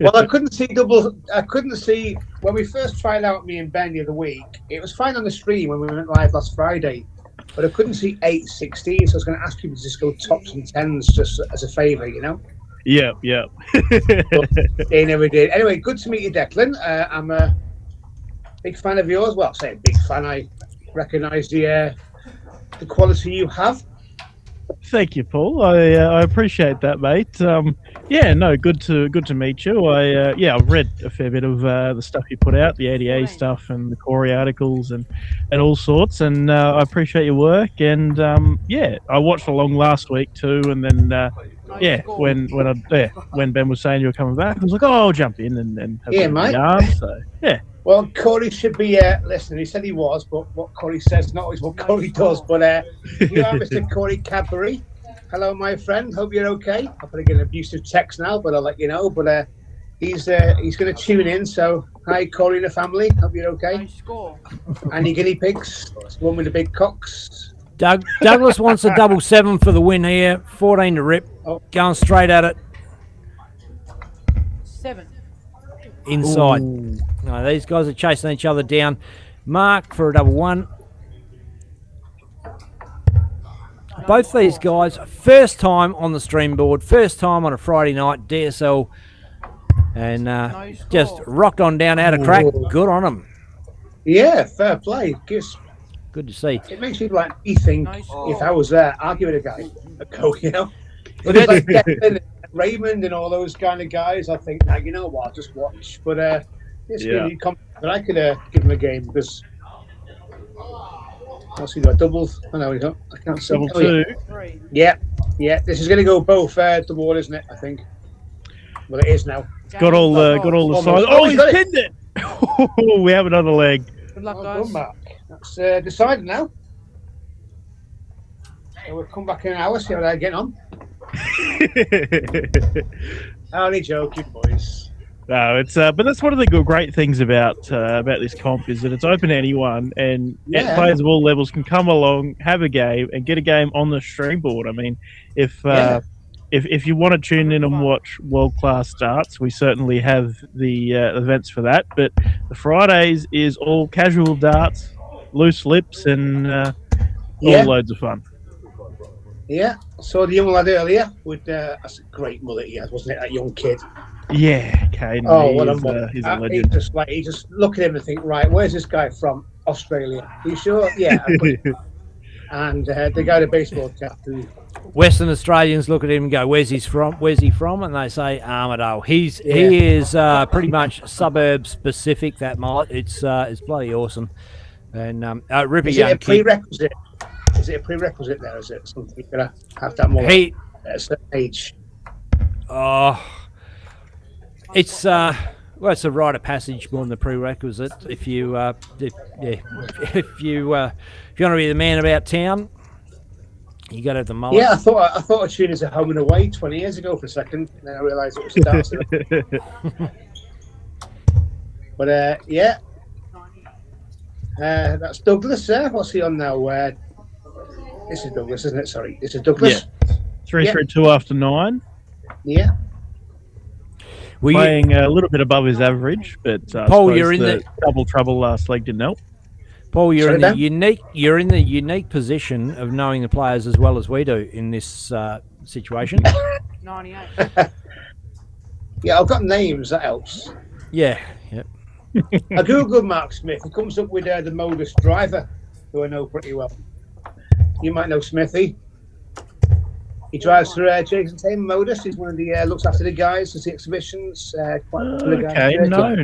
[SPEAKER 10] Well, I couldn't see double. I couldn't see when we first tried out me and Ben the other week. It was fine on the stream when we went live last Friday, but I couldn't see 8, 16. So I was going to ask people to just go tops and tens just as a favour, you know.
[SPEAKER 5] Yeah, yeah.
[SPEAKER 10] But they never did. Anyway, good to meet you, Declan. I'm a big fan of yours. Well, I say a big fan. I recognise the quality you have.
[SPEAKER 5] Thank you, Paul. I appreciate that, mate. Yeah, no, good to meet you. I've read a fair bit of the stuff you put out, the ADA stuff and the Corey articles and all sorts, and I appreciate your work. And I watched along last week too, and then when Ben was saying you were coming back, I was like, oh, I'll jump in and have
[SPEAKER 10] Yeah,
[SPEAKER 5] a
[SPEAKER 10] mate.
[SPEAKER 5] yarn. So yeah.
[SPEAKER 10] Well, Corey should be listening. He said he was, but what Corey says is not always what Corey does. But you are Mr. Corey Cadbury. Hello, my friend. Hope you're okay. I'm going to get an abusive text now, but I'll let you know. But he's going to tune in. So, hi, Corey and the family. Hope you're okay.
[SPEAKER 7] No score.
[SPEAKER 10] And your guinea pigs. It's the one with the big cocks.
[SPEAKER 4] Douglas wants a 7 for the win here. 14 to rip.
[SPEAKER 10] Oh.
[SPEAKER 4] Going straight at it
[SPEAKER 7] 7.
[SPEAKER 4] inside. No, these guys are chasing each other down. Mark for a 1. Both these guys, first time on the stream board, first time on a Friday night, DSL, and just rocked on down out of crack. Good on them.
[SPEAKER 10] Yeah, fair play.
[SPEAKER 4] Good to see.
[SPEAKER 10] It makes me me think
[SPEAKER 7] Nice.
[SPEAKER 10] if I was there, I'll give it a go, you know.
[SPEAKER 4] But
[SPEAKER 10] It's like Declan Raymond and all those kind of guys, I think, like, you know what, I'll just watch. But it's really but I could give him a game because I see got doubles. I know we don't. I can't see.
[SPEAKER 5] Double
[SPEAKER 10] Oh,
[SPEAKER 5] two.
[SPEAKER 10] yeah. This is going to go both double, isn't it? I think. Well, it is now.
[SPEAKER 5] Got all the sides.
[SPEAKER 10] Oh,
[SPEAKER 5] Oh, he's pinned it. Oh, we have another leg.
[SPEAKER 7] Good luck,
[SPEAKER 10] Well
[SPEAKER 7] guys.
[SPEAKER 10] done, Mark. That's decided now. So we'll come back in an hour, see how they're getting on. Only joking, boys.
[SPEAKER 5] No, it's but that's one of the great things about this comp is that it's open to anyone, and players of all levels can come along, have a game, and get a game on the stream board. I mean, if you want to tune in and watch world class darts, we certainly have the events for that. But the Fridays is all casual darts, loose lips, and all loads of fun.
[SPEAKER 10] Yeah, saw the young lad earlier with that's a great mullet he has, wasn't it? That young kid.
[SPEAKER 5] Yeah, Caden.
[SPEAKER 10] Oh, what a mullet!
[SPEAKER 5] He's a legend.
[SPEAKER 10] He just look at him and think, right, where's this guy from? Australia. Are you sure? Yeah. And the guy, the baseball cap, who
[SPEAKER 4] Western Australians look at him and go, "Where's he from? Where's he from?" And they say Armidale. He is pretty much suburb specific. That mullet. It's bloody awesome. And Rippy
[SPEAKER 10] is
[SPEAKER 4] young
[SPEAKER 10] it a
[SPEAKER 4] kid.
[SPEAKER 10] prerequisite? Is it a prerequisite there? Is it something you gotta have that mullet at a certain age?
[SPEAKER 4] Oh, it's well, it's a rite of passage more than the prerequisite. If you if you want to be the man about town, you got to have the mullet.
[SPEAKER 10] Yeah, I thought a tune is a home and away 20 years ago for a second, and then I realised it was a dance. But that's Douglas there. What's he on now? This is Douglas, isn't it? Sorry, this is Douglas.
[SPEAKER 5] Yeah. 3-3-2 after 9.
[SPEAKER 10] Yeah.
[SPEAKER 5] Playing a little bit above his average, but
[SPEAKER 4] Paul, you're in
[SPEAKER 5] the double trouble last leg didn't help.
[SPEAKER 4] Paul, you're in the unique position of knowing the players as well as we do in this situation.
[SPEAKER 7] 98.
[SPEAKER 10] Yeah, I've got names. That helps.
[SPEAKER 4] Yeah. Yep.
[SPEAKER 10] I googled Mark Smith. He comes up with the modus driver, who I know pretty well. You might know Smithy. He drives for Jason Taylor Modus. He's one of the looks after the guys, does the exhibitions. Quite a popular guy.
[SPEAKER 5] Okay, no,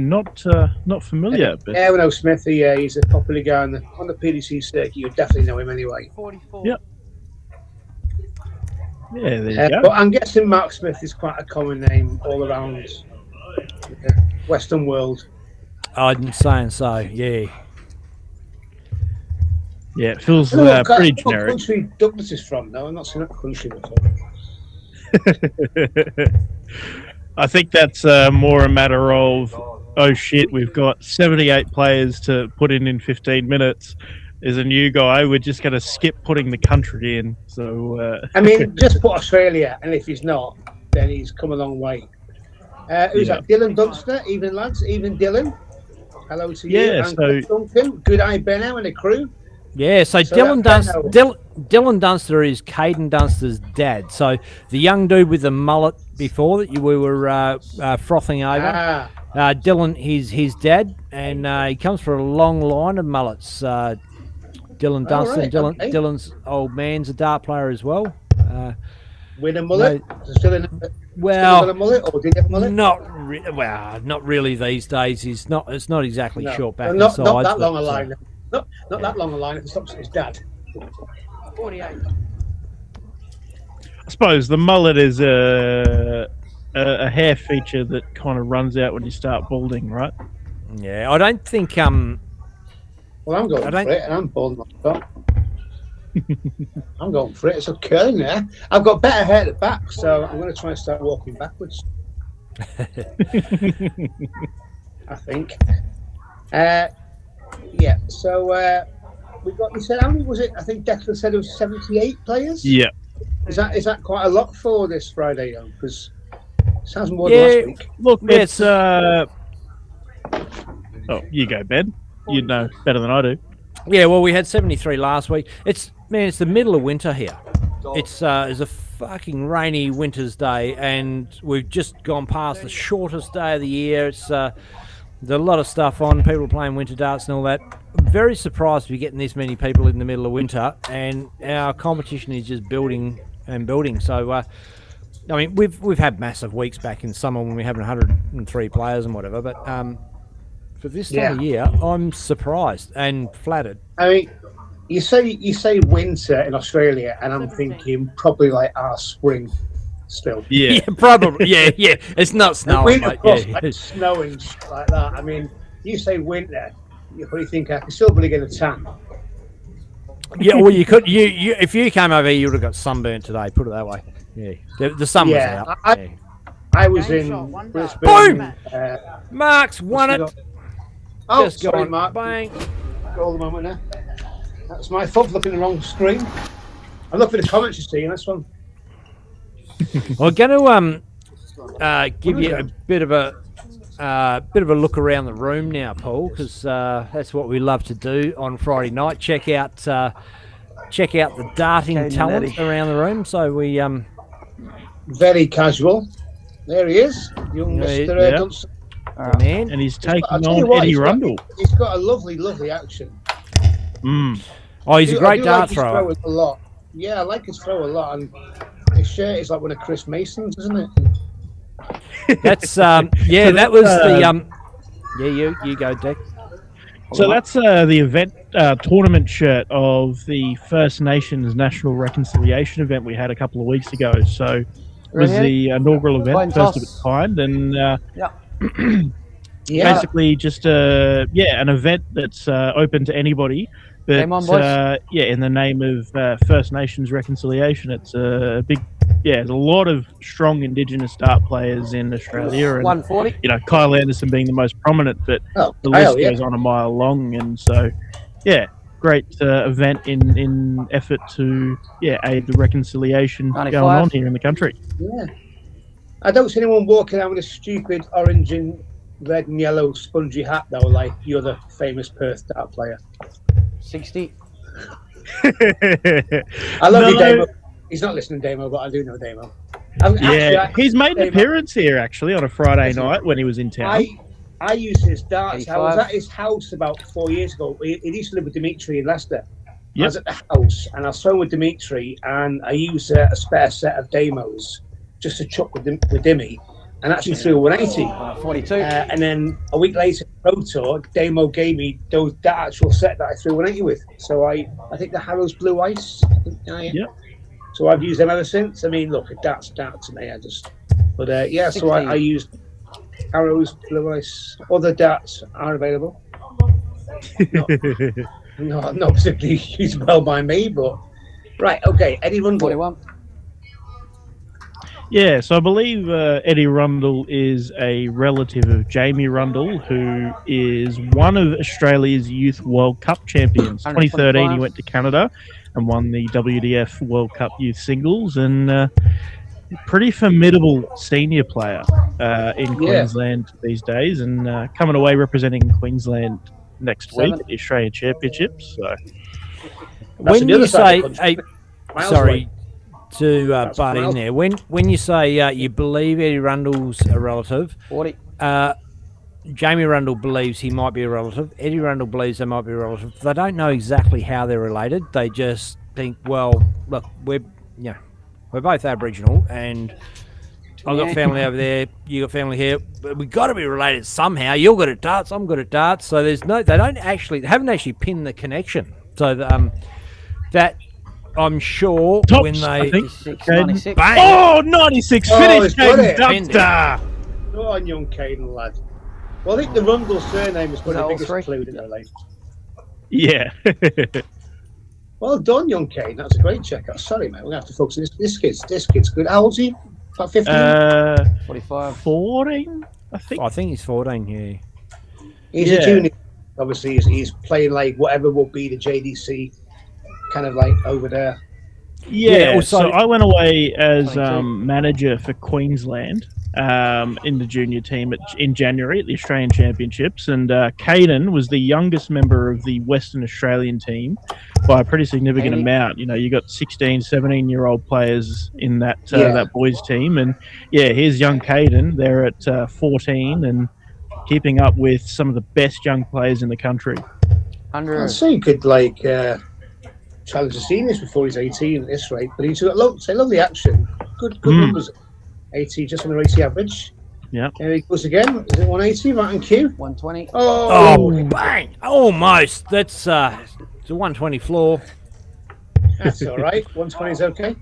[SPEAKER 5] not familiar. But
[SPEAKER 10] yeah, we know Smithy. He's a popular guy on the PDC circuit. You definitely know him anyway.
[SPEAKER 7] 44.
[SPEAKER 5] Yep. Yeah, there you go.
[SPEAKER 10] But I'm guessing Mark Smith is quite a common name all around the Western world.
[SPEAKER 4] I'm saying so. Yeah.
[SPEAKER 5] Yeah, it feels
[SPEAKER 10] I don't know
[SPEAKER 5] pretty
[SPEAKER 10] what
[SPEAKER 5] generic.
[SPEAKER 10] country Douglas is from? No, I'm not seen that country before.
[SPEAKER 5] I think that's more a matter of, oh shit, we've got 78 players to put in 15 minutes. As a new guy, we're just going to skip putting the country in. So
[SPEAKER 10] I mean, just put Australia, and if he's not, then he's come a long way. Who's that? Dylan Dunster, evening lads, evening Dylan. Hello to you.
[SPEAKER 5] Yeah,
[SPEAKER 10] and
[SPEAKER 5] so
[SPEAKER 10] Duncan, good eye Benno and the crew.
[SPEAKER 4] Yeah, so Dylan Dunster is Caden Dunster's dad. So the young dude with the mullet before that we were frothing over. Dylan, his dad, and he comes from a long line of mullets. Dylan Dunster,
[SPEAKER 10] right,
[SPEAKER 4] Dylan's old man's a dart player as well.
[SPEAKER 10] With a mullet? Still in a mullet, or did he have a mullet?
[SPEAKER 4] Not really these days. It's not exactly short back.
[SPEAKER 10] Not that long a line. Not that long a line if it stops at his dad.
[SPEAKER 7] 48.
[SPEAKER 5] I suppose the mullet is a hair feature that kind of runs out when you start balding, right?
[SPEAKER 4] Yeah, I don't think.
[SPEAKER 10] Well, I'm going for it, and I'm balding on top. I'm going for it. It's a curling there. I've got better hair at the back, so I'm going to try and start walking backwards. I think. Yeah. So we got. You said how many was it? I think Declan said it was 78 players.
[SPEAKER 5] Yeah.
[SPEAKER 10] Is that quite a lot for this Friday, though? Because it sounds more than last week.
[SPEAKER 5] Look, it's Oh, you go, Ben. You'd know better than I do.
[SPEAKER 4] Yeah, well, we had 73 last week. It's the middle of winter here. It's a fucking rainy winter's day, and we've just gone past the shortest day of the year. It's there's a lot of stuff on. People are playing winter darts and all that. I'm very surprised we're getting this many people in the middle of winter, and our competition is just building and building. So I mean, we've had massive weeks back in summer when we have 103 players and whatever, but for this time of year, I'm surprised and flattered.
[SPEAKER 10] I mean, you say winter in Australia, and I'm thinking probably like our spring still.
[SPEAKER 5] Yeah.
[SPEAKER 4] Probably. Yeah. It's not snowing,
[SPEAKER 10] Winter
[SPEAKER 4] mate.
[SPEAKER 10] plus,
[SPEAKER 4] Yeah.
[SPEAKER 10] like snowing like that. I mean, you say winter, you probably think I can still probably get a tan.
[SPEAKER 4] Yeah, well, you could. You if you came over here, you would have got sunburnt today. Put it that way. Yeah, the sun was
[SPEAKER 10] Yeah,
[SPEAKER 4] out.
[SPEAKER 10] I was in Brisbane.
[SPEAKER 4] Boom! Mark's won it.
[SPEAKER 10] Oh,
[SPEAKER 4] Just
[SPEAKER 10] sorry,
[SPEAKER 4] gone.
[SPEAKER 10] Mark.
[SPEAKER 4] Bang.
[SPEAKER 10] Got the moment now. That's my fault for looking at the wrong screen. I'm looking for the comments you see in this one.
[SPEAKER 4] I'm going to give you a bit of a look around the room now, Paul, because that's what we love to do on Friday night. Check out the darting talent around the room. So we
[SPEAKER 10] Very casual. There he is, young Mr. Dunson.
[SPEAKER 4] man,
[SPEAKER 5] And he's taking
[SPEAKER 10] I'll tell you
[SPEAKER 5] on
[SPEAKER 10] what,
[SPEAKER 5] Eddie Rundle.
[SPEAKER 10] He's got a lovely action.
[SPEAKER 4] Oh, he's a great
[SPEAKER 10] I do
[SPEAKER 4] dart
[SPEAKER 10] like his
[SPEAKER 4] thrower.
[SPEAKER 10] throw a lot. Yeah, I like his throw a lot, and his shirt is like one of Chris Mason's, isn't it?
[SPEAKER 4] That's that was the you go, Dick.
[SPEAKER 5] So that's the event tournament shirt of the First Nations National Reconciliation event we had a couple of weeks ago. So it was the inaugural event, first of its kind, and basically just an event that's open to anybody. But
[SPEAKER 7] Game on, boys.
[SPEAKER 5] in the name of First Nations Reconciliation, it's a big. Yeah, there's a lot of strong Indigenous dart players in Australia, and
[SPEAKER 7] 140.
[SPEAKER 5] Kyle Anderson being the most prominent, but the list goes on a mile long, and so great event in effort to aid the reconciliation
[SPEAKER 7] 95.
[SPEAKER 5] going on here in the country.
[SPEAKER 10] Yeah. I don't see anyone walking around with a stupid orange and red and yellow spongy hat, though, like you're the famous Perth dart player.
[SPEAKER 7] 60.
[SPEAKER 10] I love you, Damo. He's not listening, Damo, but I do know Damo.
[SPEAKER 5] He's made an
[SPEAKER 10] Damo,
[SPEAKER 5] appearance here actually on a Friday night when he was in town.
[SPEAKER 10] I used his darts. I was
[SPEAKER 7] 85.
[SPEAKER 10] at his house about 4 years ago. He used to live with Dimitri in Leicester.
[SPEAKER 5] Yep.
[SPEAKER 10] I was at the house, and I was throwing with Dimitri, and I used a spare set of Damos just to chuck with Dimmy, and actually threw a 180.
[SPEAKER 7] 42.
[SPEAKER 10] And then a week later, Pro Tour, Damo gave me that actual set that I threw 180 with. So I think the Harrow's Blue Ice.
[SPEAKER 5] Yep.
[SPEAKER 10] So I've used them ever since. I mean, look, that's dart to me. So I used Harrow's Blue Ice. Other darts are available. Not particularly used well by me, but right, okay. Eddie Rundle.
[SPEAKER 7] 41.
[SPEAKER 5] Yeah, so I believe Eddie Rundle is a relative of Jamie Rundle, who is one of Australia's Youth World Cup champions. 2013, he went to Canada and won the WDF World Cup Youth Singles, and pretty formidable senior player in Queensland these days, and coming away representing Queensland next week at the Australian Championships. So
[SPEAKER 4] When you say, sorry to butt in there, when you say you believe Eddie Rundle's a relative,
[SPEAKER 7] 40.
[SPEAKER 4] Jamie Rundle believes he might be a relative. Eddie Rundle believes they might be a relative. They don't know exactly how they're related. They just think, well, look, we're both Aboriginal, and I've got family over there. You got family here. But we got to be related somehow. You're good at darts. I'm good at darts. So they haven't actually pinned the connection. So that I'm sure
[SPEAKER 5] Tops,
[SPEAKER 4] when
[SPEAKER 5] I
[SPEAKER 4] they
[SPEAKER 7] 96.
[SPEAKER 4] bang,
[SPEAKER 5] Oh, 96 finish, Caden Dumpster.
[SPEAKER 10] Go on, young Caden, lad. Well, I think the Rundle surname is probably the
[SPEAKER 7] all
[SPEAKER 10] biggest
[SPEAKER 7] three?
[SPEAKER 10] clue, didn't it?
[SPEAKER 5] Yeah.
[SPEAKER 10] Well done, young Caden. That's a great check. Sorry, mate. We're going to have to focus on this kid's. This kid's good. How old's he? About 15?
[SPEAKER 7] 45.
[SPEAKER 5] 14, I think.
[SPEAKER 4] I think he's 14. Yeah.
[SPEAKER 10] He's a junior. Obviously, he's playing like whatever will be the JDC kind of like over there.
[SPEAKER 5] Yeah,
[SPEAKER 4] also-
[SPEAKER 5] so I went away as manager for Queensland in the junior team in January at the Australian Championships, and Caden was the youngest member of the Western Australian team by a pretty significant amount. You know, you got 16, 17-year-old players in that boys team, and here's young Caden. They're at 14 and keeping up with some of the best young players in the country.
[SPEAKER 10] I'd say he could like challenge the seniors before he's 18 at this rate, but he's got lovely action. Good numbers. 80, just under 80 average.
[SPEAKER 5] Yeah.
[SPEAKER 10] There he goes again. Is it 180? Right on cue.
[SPEAKER 7] 120.
[SPEAKER 4] Oh, bang! Almost. That's it's a 120 floor.
[SPEAKER 10] That's all right. 120 is okay.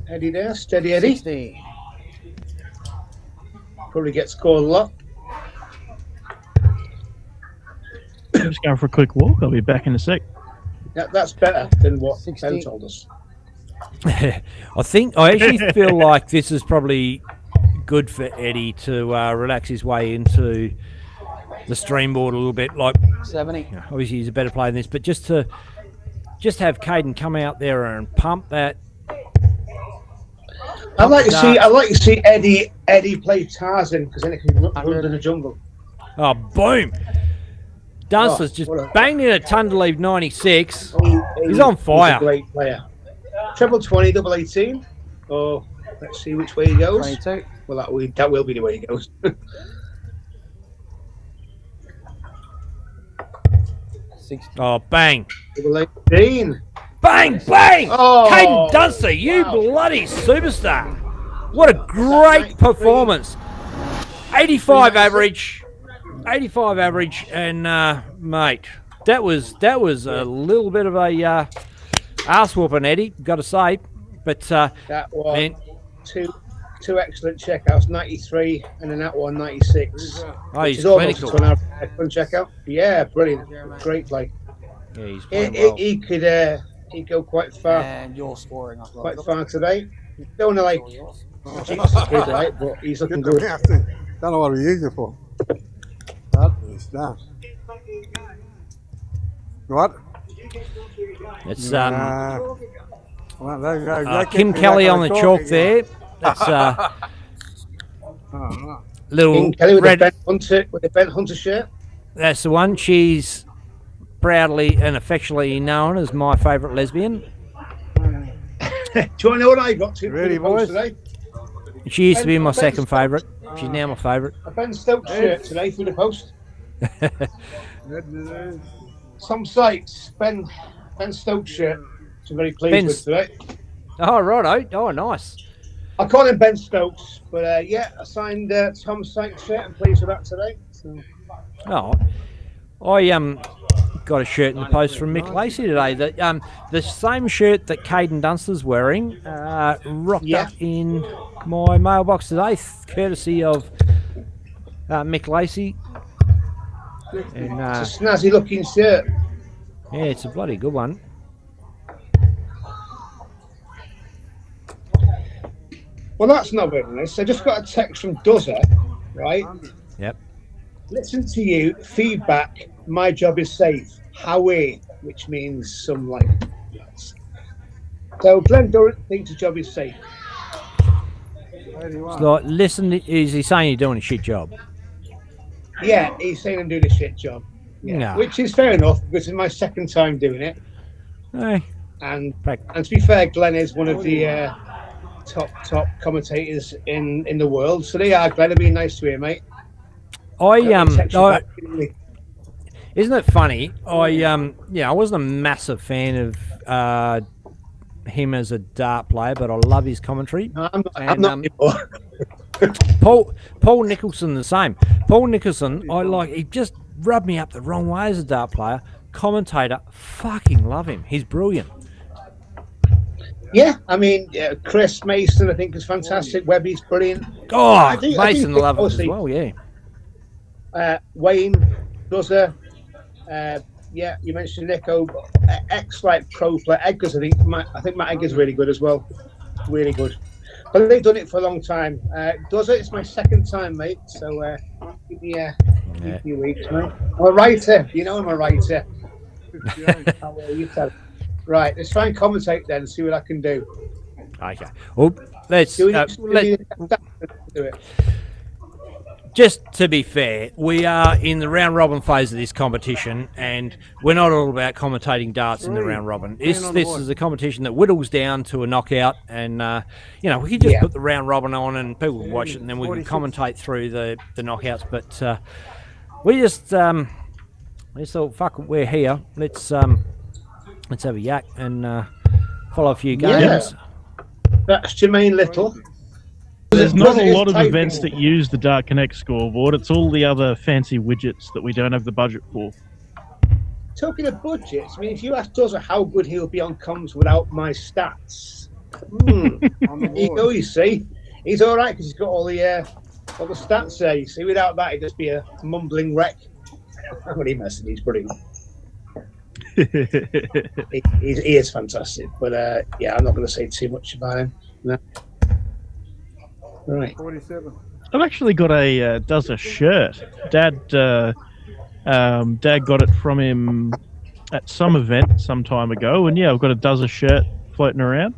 [SPEAKER 10] Eddie there, steady Eddie.
[SPEAKER 7] 60.
[SPEAKER 10] Probably gets scored a lot.
[SPEAKER 5] I'm just going for a quick walk. I'll be back in a sec.
[SPEAKER 10] That's better than what
[SPEAKER 7] 60.
[SPEAKER 10] Ben told us.
[SPEAKER 4] I actually feel like this is probably good for Eddie to relax his way into the stream board a little bit. Like,
[SPEAKER 7] 70.
[SPEAKER 4] obviously he's a better player than this, but just have Caden come out there and pump that.
[SPEAKER 10] I'd like to see Eddie play Tarzan, because then it can run in the jungle.
[SPEAKER 4] Oh, boom! Dunster's just banged in a ton to leave 96. He's on fire.
[SPEAKER 10] He's a great player. Treble 20, double 18. Oh, let's see which way he goes.
[SPEAKER 7] 22.
[SPEAKER 10] Well, that will be the way he goes.
[SPEAKER 7] 60.
[SPEAKER 4] Oh, bang!
[SPEAKER 10] Double 18.
[SPEAKER 4] Bang, bang!
[SPEAKER 10] Oh,
[SPEAKER 4] Caden Dunster, you bloody superstar. What a great performance. 85 average. 85 average, and mate, that was a little bit of a arse whooping, Eddie, got to say. But
[SPEAKER 10] that was
[SPEAKER 4] man,
[SPEAKER 10] two excellent checkouts, 93 and then that one 96.
[SPEAKER 4] Oh, he's
[SPEAKER 10] which is almost
[SPEAKER 4] clinical.
[SPEAKER 10] to an average checkout. Yeah, brilliant, great play.
[SPEAKER 4] Yeah, he's playing well.
[SPEAKER 10] He'd go quite far,
[SPEAKER 7] And you're scoring.
[SPEAKER 10] quite far today. Don't know, like, jinx the kid, right? But he's looking good.
[SPEAKER 9] Don't know what we use it for. That is that. What?
[SPEAKER 4] It's
[SPEAKER 9] Well,
[SPEAKER 4] Kim Kelly on the chalk there. That's little
[SPEAKER 10] King Kelly with
[SPEAKER 4] red.
[SPEAKER 10] the Ben Hunter shirt.
[SPEAKER 4] That's the one. She's proudly and affectionately known as my favourite lesbian.
[SPEAKER 10] Do you know what I got to
[SPEAKER 9] Ready,
[SPEAKER 10] for the post
[SPEAKER 9] boys?
[SPEAKER 10] today?
[SPEAKER 4] She used to be my second favourite. She's now my favourite.
[SPEAKER 10] A Ben Stokes shirt today through the post. Some sites, Ben Stokes shirt. I'm very pleased with today.
[SPEAKER 4] Oh, righto. Oh, nice.
[SPEAKER 10] I call him Ben Stokes, but yeah, I signed Tom Sykes shirt. I'm pleased with that today. So.
[SPEAKER 4] Oh, I got a shirt in the post from Mick Lacey today. The same shirt that Caden Dunster's wearing rocked up in my mailbox today, courtesy of Mick Lacey. And
[SPEAKER 10] It's a snazzy looking shirt.
[SPEAKER 4] yeah, it's a bloody good one.
[SPEAKER 10] Well, that's not very nice. I just got a text from Dozer, right?
[SPEAKER 4] Yep.
[SPEAKER 10] Listen to you, feedback, my job is safe. Howie, which means some like. So Glenn Durrant thinks his job is safe.
[SPEAKER 4] It's like, listen, is he saying you're doing a shit job?
[SPEAKER 10] Yeah, he's saying I'm doing a shit job. Yeah.
[SPEAKER 4] No.
[SPEAKER 10] Which is fair enough because it's my second time doing it.
[SPEAKER 4] Hey,
[SPEAKER 10] And to be fair, Glenn is one of the top commentators in the world. So they are, Glenn, being nice to you, mate.
[SPEAKER 4] Isn't it funny? I wasn't a massive fan of him as a dart player, but I love his commentary.
[SPEAKER 10] No, I'm not anymore.
[SPEAKER 4] Paul Nicholson the same. Paul Nicholson, he just rubbed me up the wrong way as a dart player. Commentator, fucking love him. He's brilliant.
[SPEAKER 10] Yeah, I mean, Chris Mason, I think, is fantastic. Webby's brilliant.
[SPEAKER 4] Oh, Mason love it as well, yeah.
[SPEAKER 10] Wayne, Dozer, yeah, you mentioned Nico, ex-like pro player. Edgar's, I think Matt Edgar's really good as well. Really good. But they've done it for a long time. Dozer, it's my second time, mate. So give me a few weeks, mate. I'm a writer. You know I'm a writer. How will you tell? Right, let's try and commentate then and see what I can do.
[SPEAKER 4] Okay. Well, let's
[SPEAKER 10] Do it.
[SPEAKER 4] just to be fair, we are in the round robin phase of this competition, and we're not all about commentating darts in the round robin. This is a competition that whittles down to a knockout, and we could just put the round robin on and people would watch it, and then we could commentate through the knockouts. But we just thought, fuck it, we're here. Let's have a yak and follow a few games.
[SPEAKER 10] That's Jermaine Little.
[SPEAKER 5] There's not a lot of
[SPEAKER 10] Typing.
[SPEAKER 5] events that use the Dart Connect scoreboard. It's all the other fancy widgets that we don't have the budget for.
[SPEAKER 10] Talking of budgets, I mean, if you asked us how good he'll be on comms without my stats, you see, he's all right because he's got all the stats there. You see, without that, he'd just be a mumbling wreck. I'm really messing. He's brilliant. he is fantastic, but yeah, I'm not going to say too much about him. No. Right.
[SPEAKER 9] 47.
[SPEAKER 5] I've actually got a does a shirt. Dad got it from him at some event some time ago, and yeah, I've got a does a shirt floating around.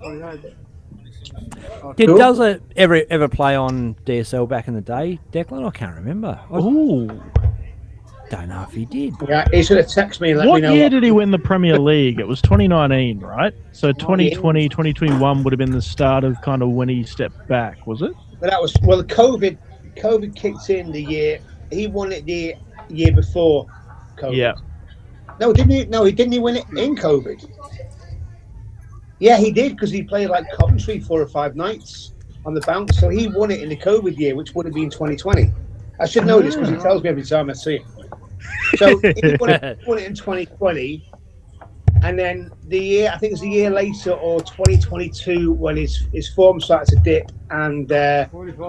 [SPEAKER 4] Did Does it ever play on DSL back in the day, Declan? I can't remember.
[SPEAKER 5] Ooh.
[SPEAKER 4] Don't know if he did.
[SPEAKER 10] Yeah, he's going to text me and let me
[SPEAKER 5] What
[SPEAKER 10] know.
[SPEAKER 5] year did he win the Premier League? It was 2019, right? So 2020, 2021 would have been the start of kind of when he stepped back, was it?
[SPEAKER 10] But that was the COVID kicked in the year he won it the year before COVID.
[SPEAKER 5] Yeah.
[SPEAKER 10] No, didn't he? No, he didn't. He win it in COVID. Yeah, he did because he played like Carpentry 4 or 5 nights on the bounce. So he won it in the COVID year, which would have been 2020. I should know this because he tells me every time I see him. So he won it in 2020, and then the year, I think it was a year later or 2022 when his form started to dip, and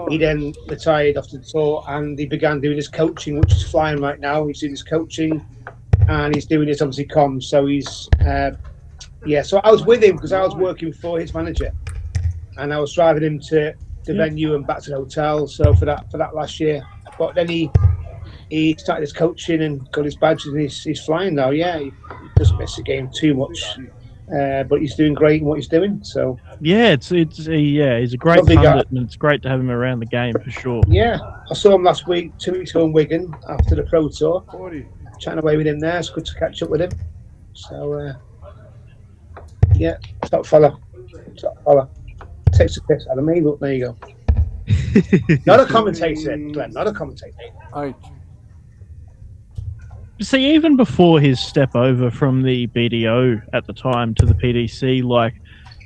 [SPEAKER 10] he then retired after the tour, and he began doing his coaching, which is flying right now. He's doing his coaching, and he's doing his obviously comms. So he's yeah. So I was with him because I was working for his manager, and I was driving him to the venue and back to the hotel. So for that last year, but then he started his coaching and got his badges, and he's flying now. Yeah, he doesn't miss the game too much, but he's doing great in what he's doing. So
[SPEAKER 5] yeah, he's a great
[SPEAKER 10] Lovely guy.
[SPEAKER 5] pundit, and it's great to have him around the game for sure.
[SPEAKER 10] yeah, I saw him last week, 2 weeks ago in Wigan after the Pro Tour.
[SPEAKER 9] 40.
[SPEAKER 10] Chatting away with him there. It's good to catch up with him. So yeah, top fella. Takes a piss out of me, but there you go. Not a commentator, Glenn. Not a commentator.
[SPEAKER 9] 8.
[SPEAKER 5] See, even before his step over from the BDO at the time to the PDC, like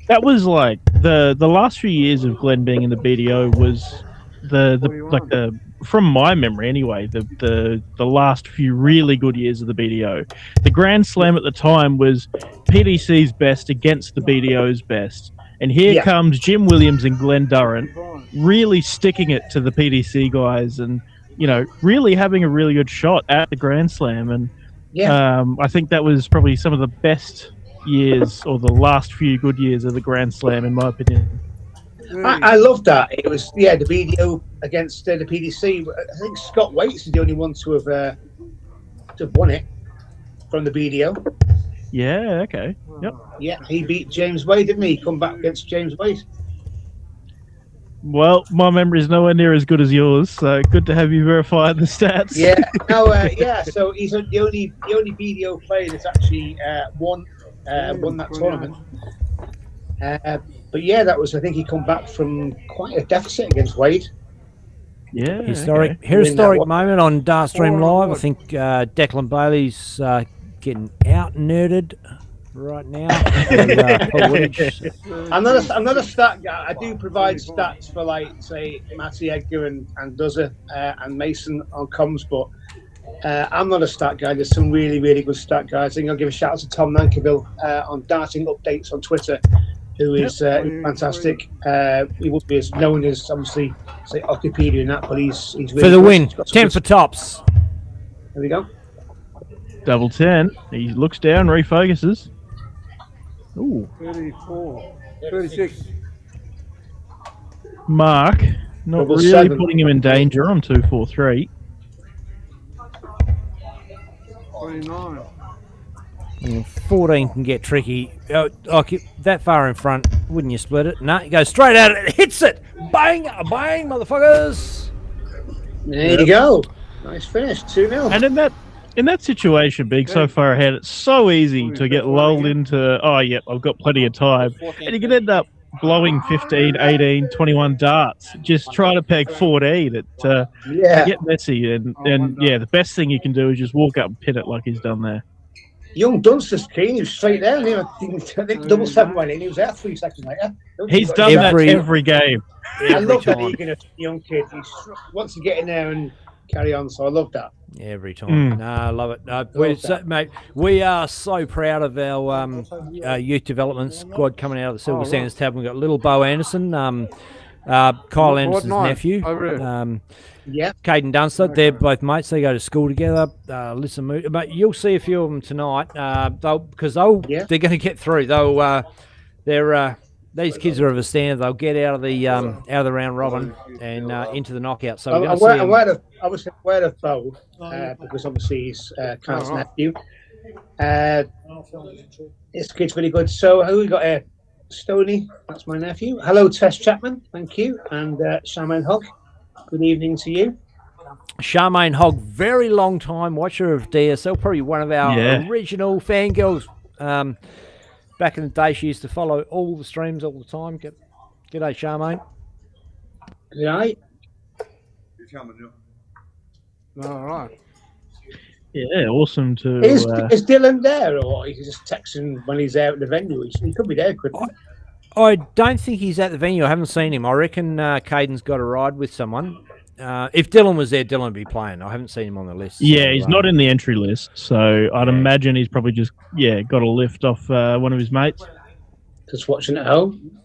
[SPEAKER 5] that was like the last few years of Glenn being in the BDO was the from my memory anyway, the last few really good years of the BDO. The Grand Slam at the time was PDC's best against the BDO's best. And here comes Jim Williams and Glenn Durrant really sticking it to the PDC guys and, you know, really having a really good shot at the Grand Slam. And I think that was probably some of the best years or the last few good years of the Grand Slam, in my opinion.
[SPEAKER 10] I love that. It was, the BDO against the PDC. I think Scott Waits is the only one to have won it from the BDO.
[SPEAKER 5] Yeah, okay. Yep.
[SPEAKER 10] Yeah, he beat James Wade, didn't he? Come back against James Wade.
[SPEAKER 5] Well, my memory is nowhere near as good as yours, so good to have you verify the stats.
[SPEAKER 10] Yeah, no, so he's the only BDO player that's actually won that tournament. But yeah, that was, I think he come back from quite a deficit against Wade.
[SPEAKER 5] Yeah.
[SPEAKER 4] Historic
[SPEAKER 10] Win that one.
[SPEAKER 4] moment on Dartstream Live. I think Declan Bailey's getting out nerded right now.
[SPEAKER 10] I'm not a stat guy. I do provide stats for, like, say, Matty Edgar and Duzza and Mason on comms, but I'm not a stat guy. There's some really, really good stat guys. I think I'll give a shout out to Tom Nankiville on Darting Updates on Twitter, who is fantastic. He would be as known as, obviously, say Wikipedia and that, but he's really
[SPEAKER 4] for the
[SPEAKER 10] good.
[SPEAKER 4] win.
[SPEAKER 10] He's got some
[SPEAKER 4] 10
[SPEAKER 10] good-
[SPEAKER 4] for tops.
[SPEAKER 10] There we go.
[SPEAKER 5] Double 10. He looks down, refocuses. Ooh.
[SPEAKER 9] 34. 36.
[SPEAKER 5] Mark, not
[SPEAKER 10] Double
[SPEAKER 5] really
[SPEAKER 10] 7.
[SPEAKER 5] putting him in danger on 2-4-3.
[SPEAKER 9] 29.
[SPEAKER 4] 14 can get tricky. That far in front, wouldn't you split it? No, you go straight at it. It hits it. Bang, bang, motherfuckers.
[SPEAKER 10] There you go. Nice finish. 2-0.
[SPEAKER 5] And in that situation, being so far ahead, it's so easy to get lulled into, oh, yeah, I've got plenty of time. And you can end up blowing 15, 18, 21 darts. Just try to peg 14. It
[SPEAKER 10] Yeah.
[SPEAKER 5] get messy. And yeah, the best thing you can do is just walk up and pin it like he's done there.
[SPEAKER 10] Young Dunster's keen. He was straight there. I think double 7 went in. He was there 3 seconds later.
[SPEAKER 5] He's done that every game.
[SPEAKER 10] I love that
[SPEAKER 4] time.
[SPEAKER 10] eagerness, young kid. He wants to get in there and carry on. So I love that.
[SPEAKER 4] Every time. No, I love it. Mate, we are so proud of our youth development squad coming out of the Silver Sands Tavern. We've got little Bo Anderson, Kyle Anderson's nephew. Caden Dunster. They're both mates. They go to school together. Listen, but you'll see a few of them tonight because they're going to get through. These kids are of a standard. They'll get out of the round robin and into the knockout. So
[SPEAKER 10] I'm aware of Bo because obviously he's Carl's nephew. This kid's really good. So who we got here? Stoney, that's my nephew. Hello, Tess Chapman. Thank you. And Charmaine Hogg. Good evening to you.
[SPEAKER 4] Charmaine Hogg, very long time watcher of DSL, probably one of our original fangirls. Back in the day, she used to follow all the streams all the time. G'day, Charmaine.
[SPEAKER 10] G'day.
[SPEAKER 9] All right.
[SPEAKER 5] Yeah, awesome to...
[SPEAKER 10] Is Dylan there, or is he just texting when he's out at the venue? He could be there, couldn't he?
[SPEAKER 4] I don't think he's at the venue. I haven't seen him. I reckon Caden's got a ride with someone. If Dylan was there, Dylan would be playing. I haven't seen him on the list.
[SPEAKER 5] Yeah,
[SPEAKER 4] so,
[SPEAKER 5] he's not in the entry list, so I'd imagine he's probably just got a lift off one of his mates.
[SPEAKER 10] Just watching at home.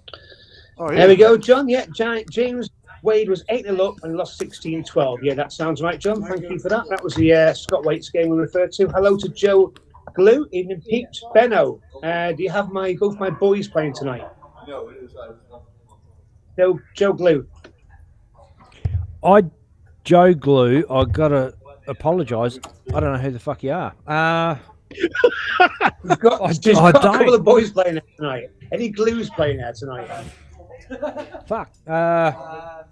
[SPEAKER 10] There we go, John. Yeah, James Wade was 8-0 up and lost 16-12. Yeah, that sounds right, John. Thank you for that. That was the Scott Waits game we referred to. Hello to Joe Glue. Evening, peeps. Benno, do you have both my boys playing tonight? No, it is. No, Joe Glue.
[SPEAKER 4] Joe Glue, I gotta apologise. I don't know who the fuck you are.
[SPEAKER 10] We've got a couple of boys playing out tonight. Any Glues playing out tonight?
[SPEAKER 4] Fuck. Don't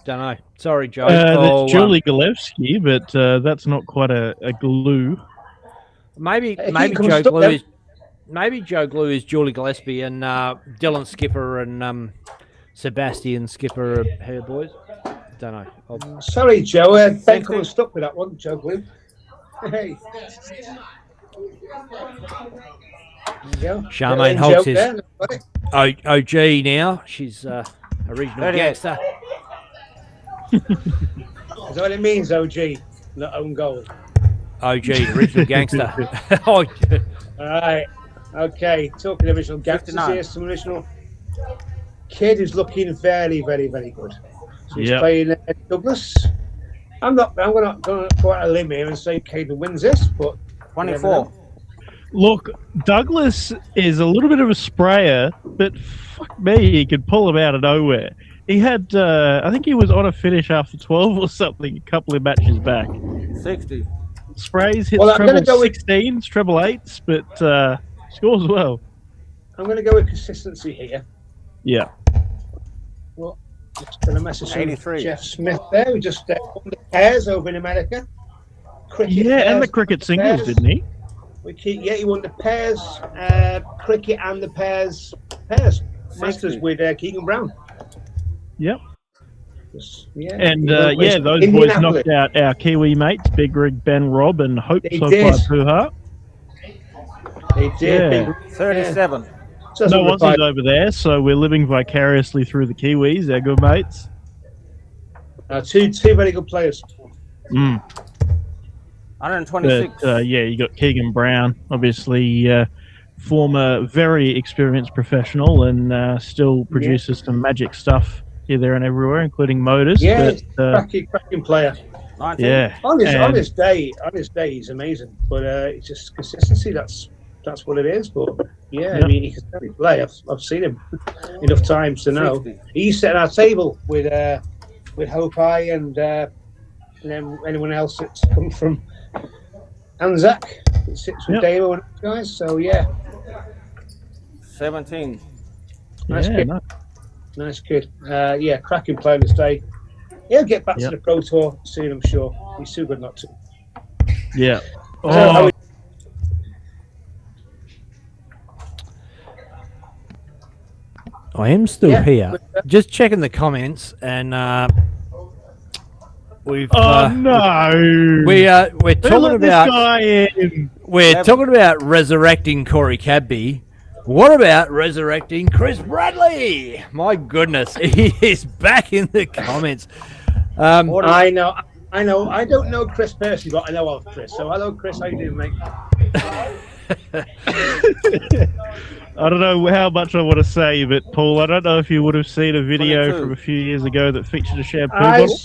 [SPEAKER 4] know. Sorry, Joe.
[SPEAKER 5] That's Julie Galevsky, but that's not quite a glue.
[SPEAKER 4] Maybe Joe Glue is. Maybe Joe Glue is Julie Gillespie and Dylan Skipper and Sebastian Skipper are her boys. Don't know.
[SPEAKER 10] Sorry, Joe. Ben got stuck with that one, Joe Glue. Hey.
[SPEAKER 4] Charmaine Holt is OG now. She's a regional gangster.
[SPEAKER 10] Is that what it means, OG? Not own goal.
[SPEAKER 4] OG, original gangster.
[SPEAKER 10] All right. Okay. Talking of original gangsters here, some original kid who's looking very, very, very good. So he's playing Douglas. I'm going to go out a limb here and say Caden wins this, but
[SPEAKER 8] 24.
[SPEAKER 5] Look, Douglas is a little bit of a sprayer, but fuck me, he could pull him out of nowhere. He had, I think he was on a finish after 12 or something, a couple of matches back.
[SPEAKER 8] 60.
[SPEAKER 5] Sprays, hits treble 16s, treble 8s, but scores well.
[SPEAKER 10] I'm going to go with consistency here.
[SPEAKER 5] Yeah.
[SPEAKER 10] Well, just going to message from Jeff Smith there, who just won the pairs over in America. Cricket
[SPEAKER 5] and the cricket singles, didn't he?
[SPEAKER 10] He won the pairs, cricket and the pairs masters with Keegan Brown.
[SPEAKER 5] Yep.
[SPEAKER 10] And
[SPEAKER 5] those boys knocked out our Kiwi mates, Big Rig Ben Rob and Hope Puha.
[SPEAKER 10] They did.
[SPEAKER 8] 37.
[SPEAKER 5] No Aussies over there, so we're living vicariously through the Kiwis, our good mates.
[SPEAKER 10] Two very good players.
[SPEAKER 8] 126.
[SPEAKER 5] But, you got Keegan Brown, obviously former very experienced professional and still produces some magic stuff here, there and everywhere, including motors.
[SPEAKER 10] Yeah, cracking player.
[SPEAKER 8] 19.
[SPEAKER 5] Yeah.
[SPEAKER 10] On his day, he's amazing. But it's just consistency, that's what it is. But I mean, he can certainly play. I've seen him enough times to know.
[SPEAKER 8] 60.
[SPEAKER 10] He's sitting at our table with Hope High and then anyone else that's come from Anzac that sits with Damo and those guys. So
[SPEAKER 8] 17.
[SPEAKER 10] Nice kid. Cracking player on this day. He'll get back to the Pro Tour soon, I'm sure. He's too good not to.
[SPEAKER 5] Yeah.
[SPEAKER 4] I am still here. Just checking the comments, and we've.
[SPEAKER 5] No!
[SPEAKER 4] We're talking about.
[SPEAKER 5] This guy in.
[SPEAKER 4] we're
[SPEAKER 8] 11.
[SPEAKER 4] talking about resurrecting Corey Cadby. What about resurrecting Chris Bradley? My goodness, he is back in the comments.
[SPEAKER 10] I know. I don't know Chris personally, but I know of Chris. So hello, Chris. How you doing, mate?
[SPEAKER 5] I don't know how much I want to say, but Paul, I don't know if you would have seen a video
[SPEAKER 8] 22.
[SPEAKER 5] from a few years ago that featured a shampoo bottle.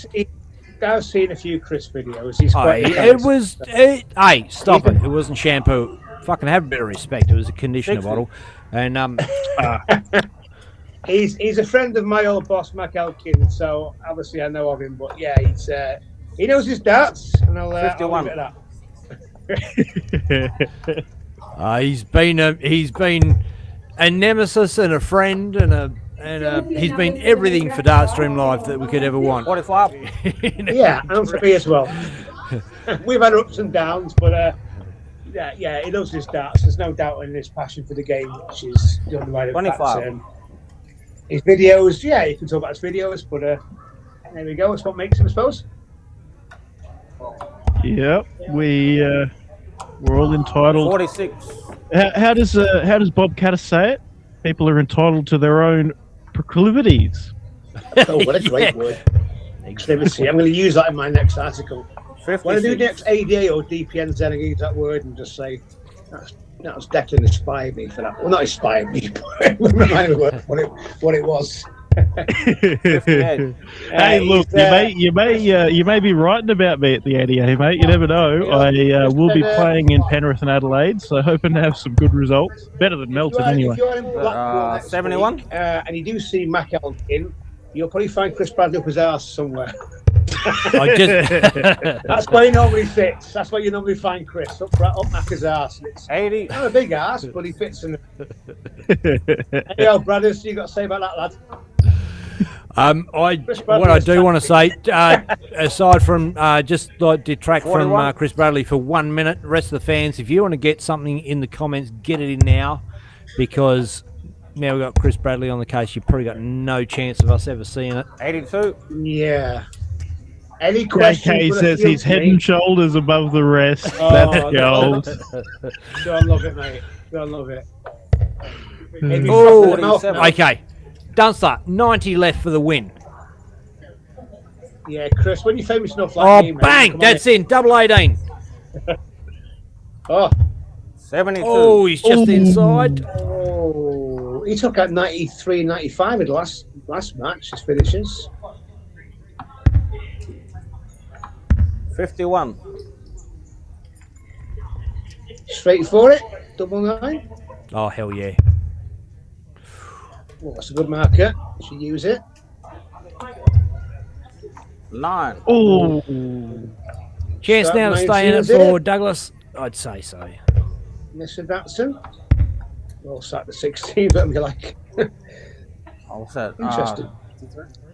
[SPEAKER 10] I've seen a few Chris videos. He's
[SPEAKER 4] Hey,
[SPEAKER 10] quite.
[SPEAKER 4] hey, stop it! It wasn't shampoo. Fucking have a bit of respect. It was a conditioner
[SPEAKER 8] 60.
[SPEAKER 4] bottle, and
[SPEAKER 10] He's a friend of my old boss, Mac Elkin. So obviously I know of him. But yeah, he knows his darts, and I'll
[SPEAKER 8] 51.
[SPEAKER 10] leave it at that.
[SPEAKER 4] he's been a nemesis and a friend and he's been everything for Dartstream Live that we could ever want.
[SPEAKER 8] 45.
[SPEAKER 10] Yeah, and for me as well. We've had ups and downs, but yeah, he loves his darts. There's no doubt in his passion for the game, which is the underlying
[SPEAKER 8] 25.
[SPEAKER 10] facts. His videos, yeah, you can talk about his videos, but there we go. It's what makes him, I suppose.
[SPEAKER 5] Yep, we're all entitled.
[SPEAKER 8] 46.
[SPEAKER 5] How does Bob Catter say it? People are entitled to their own proclivities.
[SPEAKER 10] Oh, what a great word. Proclivity. I'm going to use that in my next article.
[SPEAKER 8] 56.
[SPEAKER 10] When I do next ADA or DPN, then I use that word and just say, that was Declan inspired me for that. Well, not inspired me, but reminded me what it was.
[SPEAKER 5] Hey, look, you may be writing about me at the ADA, mate. You never know. I will be playing in Penrith and Adelaide, so hoping to have some good results. Better than Melton, anyway.
[SPEAKER 10] If you're in Blackpool next
[SPEAKER 8] 71.
[SPEAKER 10] week, and you do see Mac Elkin, you'll probably find Chris Bradley up his arse somewhere. That's where he normally sits. That's where you normally find Chris, up Mac's arse. It's
[SPEAKER 8] 80.
[SPEAKER 10] not a big arse, but he fits in it. Hey, old brothers, you got to say about that, lad?
[SPEAKER 4] What I do want to say, aside from just like detract
[SPEAKER 8] 41.
[SPEAKER 4] from Chris Bradley for 1 minute, the rest of the fans, if you want to get something in the comments, get it in now, because now we've got Chris Bradley on the case. You've probably got no chance of us ever seeing it.
[SPEAKER 8] 82.
[SPEAKER 10] Yeah. Any questions?
[SPEAKER 5] JK says he's head and shoulders above the rest.
[SPEAKER 10] Oh,
[SPEAKER 5] That's gold.
[SPEAKER 10] Don't love it, mate. Don't love it.
[SPEAKER 4] Okay. Dunster, 90 left for the win.
[SPEAKER 10] Yeah, Chris, when you're famous enough like me, mate,
[SPEAKER 4] bang! That's in. Double 18.
[SPEAKER 10] Oh.
[SPEAKER 8] 72.
[SPEAKER 4] Oh, he's just inside.
[SPEAKER 10] Oh, he took out 93, 95 in the last match, his finishes.
[SPEAKER 8] 51.
[SPEAKER 10] Straight for it. Double 9.
[SPEAKER 4] Oh, hell yeah.
[SPEAKER 10] Well, that's a good marker. Should use it.
[SPEAKER 8] 9.
[SPEAKER 5] Oh.
[SPEAKER 4] Chance
[SPEAKER 10] Start
[SPEAKER 4] now to stay in it
[SPEAKER 10] 19,
[SPEAKER 4] for Douglas? I'd say so.
[SPEAKER 10] Mr. Datsun. Well, sat to 16, but I'm like.
[SPEAKER 8] What's that?
[SPEAKER 10] Interesting.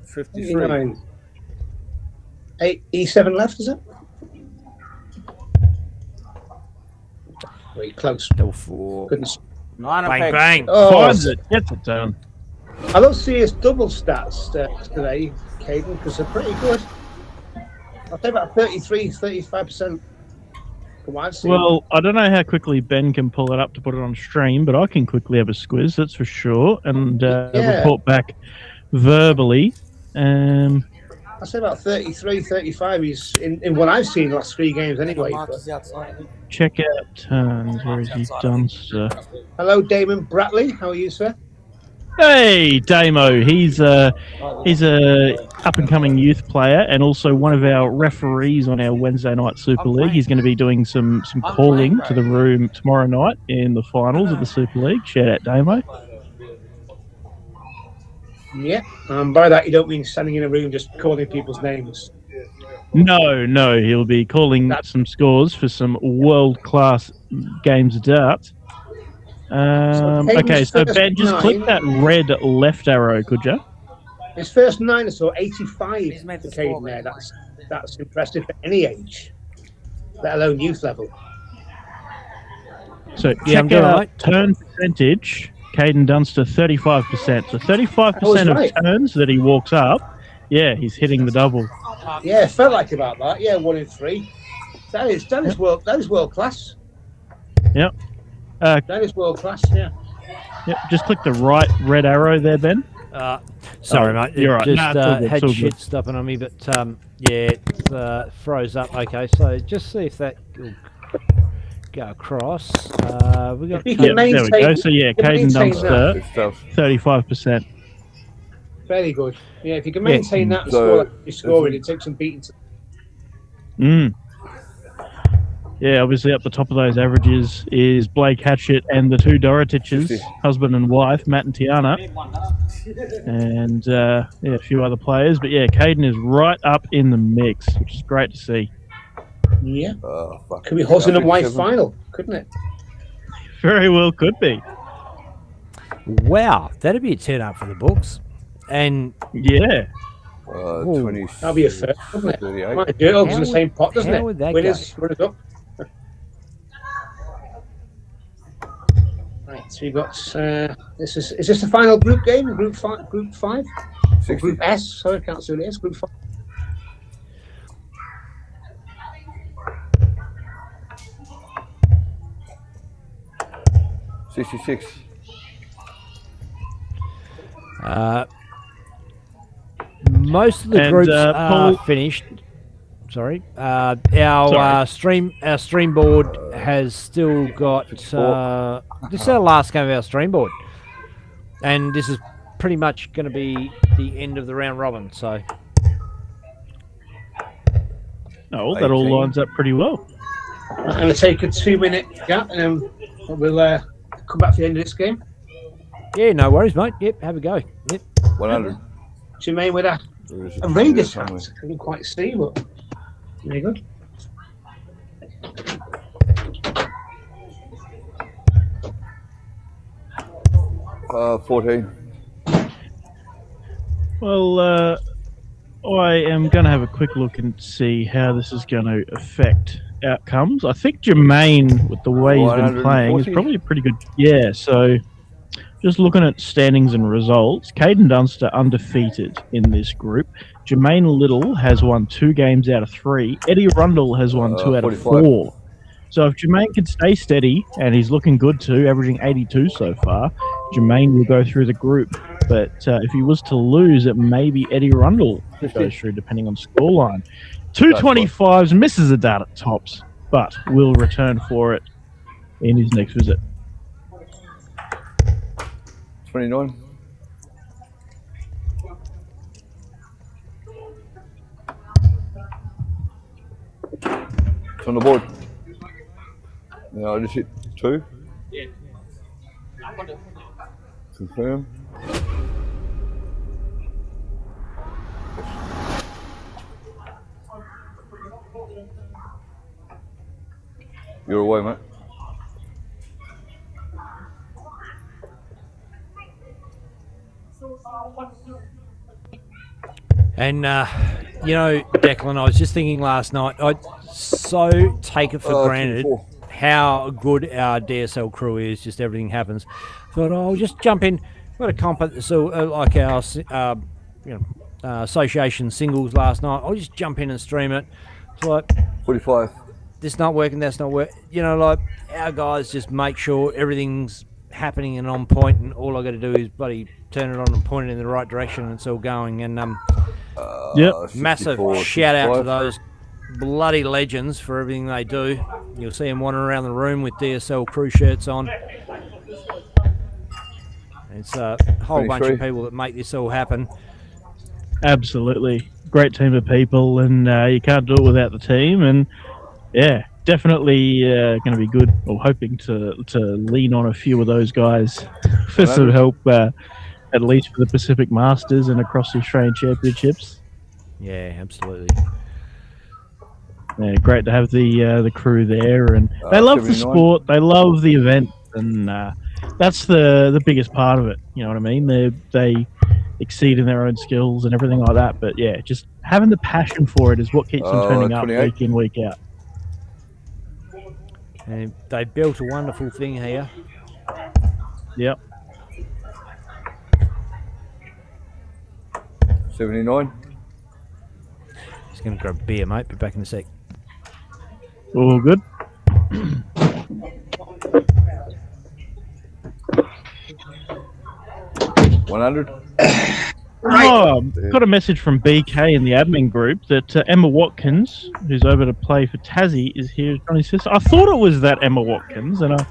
[SPEAKER 8] 53.
[SPEAKER 10] 9. 8E7 left, is it? Very close.
[SPEAKER 4] Double 4.
[SPEAKER 10] Goodness.
[SPEAKER 8] 9
[SPEAKER 4] Bang,
[SPEAKER 8] and
[SPEAKER 4] bang.
[SPEAKER 10] Oh,
[SPEAKER 5] Finds it. Gets it done.
[SPEAKER 10] I don't see his double stats today, Caden, because they're pretty good. I'll say about 33, 35%. From what I've seen.
[SPEAKER 5] Well, I don't know how quickly Ben can pull it up to put it on stream, but I can quickly have a squiz, that's for sure, and report back verbally.
[SPEAKER 10] I'll say about 33, 35. He's in what I've seen the last 3 games anyway.
[SPEAKER 5] Check out turns. Where is he? Dunster.
[SPEAKER 10] Hello, Damon Bratley. How are you, sir?
[SPEAKER 5] Hey, Damo. He's a up and coming youth player and also one of our referees on our Wednesday night Super League. He's going to be doing some calling to the room tomorrow night in the finals of the Super League. Shout out, Damo.
[SPEAKER 10] Yeah. By that, you don't mean standing in a room just calling people's names.
[SPEAKER 5] No. He'll be calling some scores for some world-class games of darts. Okay, so Ben, just click that red left arrow, could you?
[SPEAKER 10] His first 9 or so, 85 for Caden there. That's impressive for any age, let alone youth level.
[SPEAKER 5] So check out turn percentage. Caden Dunster 35%. So 35% of turns that he walks up, yeah, he's hitting the double.
[SPEAKER 10] Yeah, it felt like about that. Yeah, 1 in 3. That is world class.
[SPEAKER 5] Yep.
[SPEAKER 10] That is world class. Yeah.
[SPEAKER 5] Yep. Just click the right red arrow there, Ben.
[SPEAKER 4] Sorry,
[SPEAKER 5] Oh,
[SPEAKER 4] mate.
[SPEAKER 5] you're
[SPEAKER 4] It
[SPEAKER 5] right.
[SPEAKER 4] just
[SPEAKER 5] Nah, it's all good,
[SPEAKER 4] had
[SPEAKER 5] it's all
[SPEAKER 4] shit
[SPEAKER 5] good.
[SPEAKER 4] stopping on me, but yeah, it froze up. Okay, so just see if that will go across. We got.
[SPEAKER 10] If you
[SPEAKER 5] Yep,
[SPEAKER 10] can
[SPEAKER 5] there we
[SPEAKER 10] maintain,
[SPEAKER 5] go. So yeah,
[SPEAKER 10] you can
[SPEAKER 5] Caden
[SPEAKER 10] maintain that.
[SPEAKER 5] Dunster, 35%.
[SPEAKER 10] Very good. Yeah, if you can
[SPEAKER 4] Yeah.
[SPEAKER 10] maintain that and
[SPEAKER 9] So,
[SPEAKER 10] score like you're scoring, it takes some beating.
[SPEAKER 5] Mm. Yeah, obviously up the top of those averages is Blake Hatchett and the two Doritiches,
[SPEAKER 9] 50.
[SPEAKER 5] husband and wife, Matt and Tiana, and yeah, a few other players. But yeah, Caden is right up in the mix, which is great to see.
[SPEAKER 10] Yeah.
[SPEAKER 9] Fuck.
[SPEAKER 10] Could be husband and wife
[SPEAKER 9] 57.
[SPEAKER 10] final, couldn't it?
[SPEAKER 5] Very well could be.
[SPEAKER 4] Wow, that'd be a turn up for the books. And
[SPEAKER 5] Yeah.
[SPEAKER 9] 20.
[SPEAKER 10] That'll be a first, wouldn't it?
[SPEAKER 9] 38.
[SPEAKER 10] Might do it all in the
[SPEAKER 4] How
[SPEAKER 10] same pot, doesn't
[SPEAKER 4] how
[SPEAKER 10] it?
[SPEAKER 4] would that
[SPEAKER 10] Winners, runners up. Right, so we've got is this the final group game? Group five, or
[SPEAKER 9] 60.
[SPEAKER 10] group S. Sorry, I can't see what it is. Group 5.
[SPEAKER 9] $66.
[SPEAKER 4] most of the
[SPEAKER 5] And,
[SPEAKER 4] groups
[SPEAKER 5] Paul-
[SPEAKER 4] are finished. Sorry, our stream board has still got. This is our last game of our stream board, and this is pretty much going to be the end of the round robin. So
[SPEAKER 5] Oh, that all
[SPEAKER 9] 18.
[SPEAKER 5] lines up pretty well.
[SPEAKER 10] I'm going to take a 2-minute gap, and then we'll come back for the end of this game.
[SPEAKER 4] yeah, no worries, mate. Yep, have a go. Yep.
[SPEAKER 9] 100.
[SPEAKER 10] Jermaine with a radius hat. I couldn't quite see, but very good.
[SPEAKER 9] $14. 14.
[SPEAKER 5] Well, I am going to have a quick look and see how this is going to affect outcomes. I think Jermaine, with the way he's been playing, is
[SPEAKER 9] 140.
[SPEAKER 5] probably pretty good. Yeah, so just looking at standings and results, Caden Dunster undefeated in this group. Jermaine Little has won 2 games out of 3. Eddie Rundle has won 2 out of
[SPEAKER 9] 45.
[SPEAKER 5] 4. So if Jermaine can stay steady, and he's looking good too, averaging 82 so far, Jermaine will go through the group. But if he was to lose, it may be Eddie Rundle that goes through, depending on scoreline. 225s, misses a dart at tops, but will return for it in his next visit.
[SPEAKER 9] 29. It's on the board. Yeah, I just hit 2.
[SPEAKER 7] Yeah.
[SPEAKER 9] Confirm. You're away, mate.
[SPEAKER 4] And you know, Declan, I was just thinking last night. I so take it for granted
[SPEAKER 9] 24.
[SPEAKER 4] how good our DSL crew is. Just everything happens. Thought, oh, I'll just jump in. Got a comp at like our association singles last night. I'll just jump in and stream it. It's like
[SPEAKER 9] 45.
[SPEAKER 4] this not working, that's not working. You know, like our guys just make sure everything's happening and on point, and all I got to do is bloody turn it on and point it in the right direction, and it's all going. And
[SPEAKER 5] Yep.
[SPEAKER 4] massive
[SPEAKER 9] 64,
[SPEAKER 4] shout out to
[SPEAKER 9] 65.
[SPEAKER 4] those bloody legends for everything they do. You'll see them wandering around the room with DSL crew shirts on. It's a whole bunch of
[SPEAKER 9] 23.
[SPEAKER 4] people that make this all happen.
[SPEAKER 5] Absolutely. Great team of people, and you can't do it without the team. And yeah, definitely going to be good. Or hoping to lean on a few of those guys for some help, at least for the Pacific Masters and across the Australian Championships.
[SPEAKER 4] Yeah, absolutely.
[SPEAKER 5] Yeah, great to have the crew there, and they love the
[SPEAKER 9] 79.
[SPEAKER 5] sport. They love the event, and that's the biggest part of it. You know what I mean? They exceed in their own skills and everything like that. But yeah, just having the passion for it is what keeps them turning up
[SPEAKER 9] 28.
[SPEAKER 5] week in, week out.
[SPEAKER 4] And they built a wonderful thing here.
[SPEAKER 5] Yep.
[SPEAKER 9] 79.
[SPEAKER 4] Just going to grab a beer, mate. Be back in a sec.
[SPEAKER 5] All good.
[SPEAKER 9] 100.
[SPEAKER 5] Oh, got a message from BK in the admin group that Emma Watkins, who's over to play for Tassie, is here as Johnny's sister. I thought it was that Emma Watkins, and I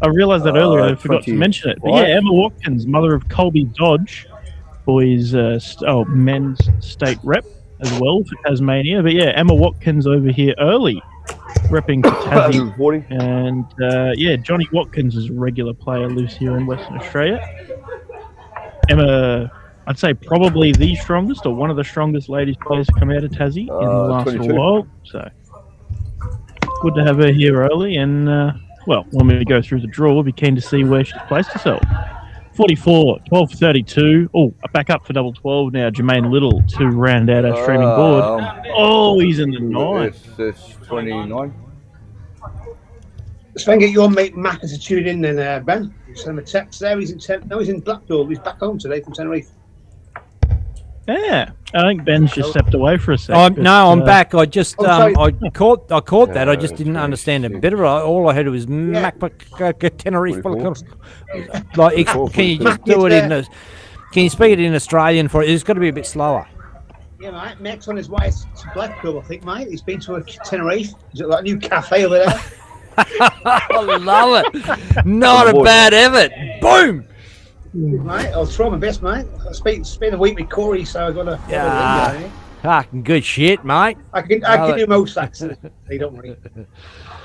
[SPEAKER 5] realised that earlier. I forgot to mention it. But yeah, Emma Watkins, mother of Colby Dodge, boys, men's state rep as well for Tasmania. But yeah, Emma Watkins over here early, repping for Tassie. And yeah, Johnny Watkins is a regular player, lives here in Western Australia. Emma, I'd say probably the strongest or one of the strongest ladies players to come out of Tassie in the last
[SPEAKER 9] 22.
[SPEAKER 5] while. So good to have her here early. And well, when we go through the draw, we'll be keen to see where she's placed herself. 44, 12 for 32. Oh, back up for double 12 now. Jermaine Little to round out our streaming board. Oh, he's in the 9.
[SPEAKER 9] It's 29.
[SPEAKER 10] Let's try and get your mate Mac to tune in then, Ben. Send him a text there. He's in Blackpool. He's back home today from Tenerife.
[SPEAKER 5] Yeah, I think Ben's just stepped away for a second.
[SPEAKER 4] No, I'm back. I just I caught that. I just didn't understand a bit of it. All I heard was Tenerife. Like, can you just do it in the? Can you speak it in Australian for it? It's got to be a bit slower.
[SPEAKER 10] Yeah, mate. Mac's on his way to Blackpool, I think, mate. He's been to a Tenerife. Is it like a new cafe over there?
[SPEAKER 4] I love it. Not a bad effort. Boom.
[SPEAKER 10] Mate, I'll try my best, mate. I spent a week with Corey, so I've got to.
[SPEAKER 4] Fucking good shit, mate.
[SPEAKER 10] I can do most accents. Hey, don't worry.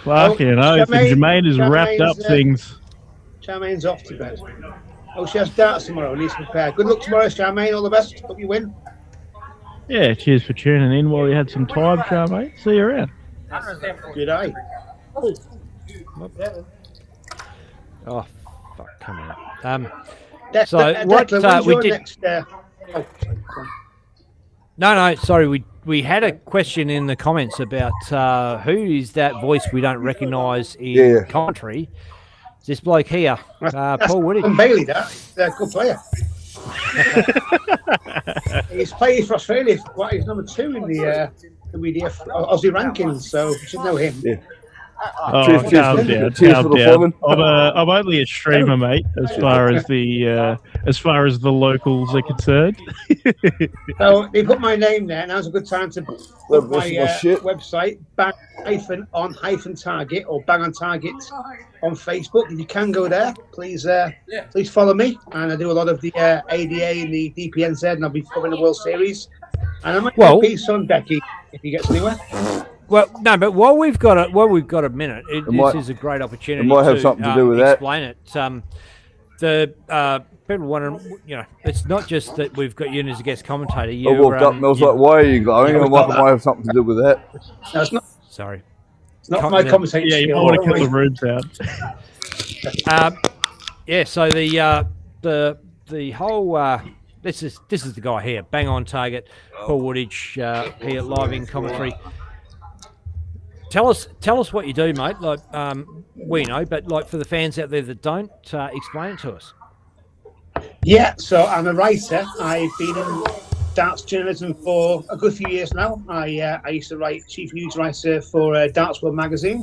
[SPEAKER 5] Fucking hell, Jermaine has wrapped up things.
[SPEAKER 10] Charmaine's off to bed. Oh, she has darts tomorrow. Needs to prepare. Good luck tomorrow, Charmaine. All the best. Hope you win.
[SPEAKER 5] Yeah, cheers for tuning in while you had some time, Charmaine. See you around.
[SPEAKER 10] Good day.
[SPEAKER 4] Oh, fuck, come on. No, sorry. We had a question in the comments about who is that voice we don't recognise in commentary. It's this bloke here, Paul Woodage.
[SPEAKER 10] Bailey, that's a good player. He's played for Australia. He's number 2 in the WDF Aussie rankings, so you should know him. Yeah.
[SPEAKER 5] Calm down. I'm only a streamer, mate, as far as the locals are concerned.
[SPEAKER 10] So they put my name there. Now's a good time to put my website, bang-on-target or bang on target on Facebook. If you can go there, please follow me. And I do a lot of the ADA and the DPNZ, and I'll be covering the World Series. And I might do a piece on Becky if he gets anywhere.
[SPEAKER 4] Well, no, but while we've got a minute, this is a great opportunity.
[SPEAKER 9] It might have something to do with
[SPEAKER 4] explain it. The people wondering, it's not just that we've got you as a guest commentator.
[SPEAKER 9] I walked up and I was like, "Why are you glowing?" It might have something to do with that.
[SPEAKER 10] No, it's not.
[SPEAKER 4] Sorry,
[SPEAKER 10] it's not my conversation.
[SPEAKER 5] Yeah, you might want to cut the roots out.
[SPEAKER 4] Yeah. So the whole. This is the guy here, bang on target, Paul Woodage here live in commentary. Tell us what you do, mate. Like we know, but like for the fans out there that don't, explain it to us.
[SPEAKER 10] Yeah, so I'm a writer. I've been in darts journalism for a good few years now. I used to write chief news writer for Darts World magazine.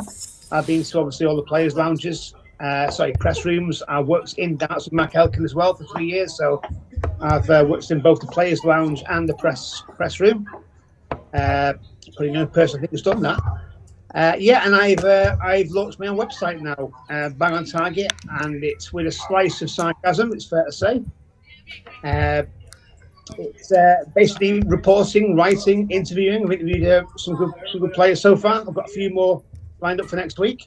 [SPEAKER 10] I've been to obviously all the players' lounges, press rooms. I worked in darts with Mac Elkin as well for 3 years. So I've worked in both the players' lounge and the press room. Pretty new person I think who's done that. And I've launched my own website now, Bang on Target, and it's with a slice of sarcasm, it's fair to say. It's basically reporting, writing, interviewing. I've interviewed some good players so far. I've got a few more lined up for next week,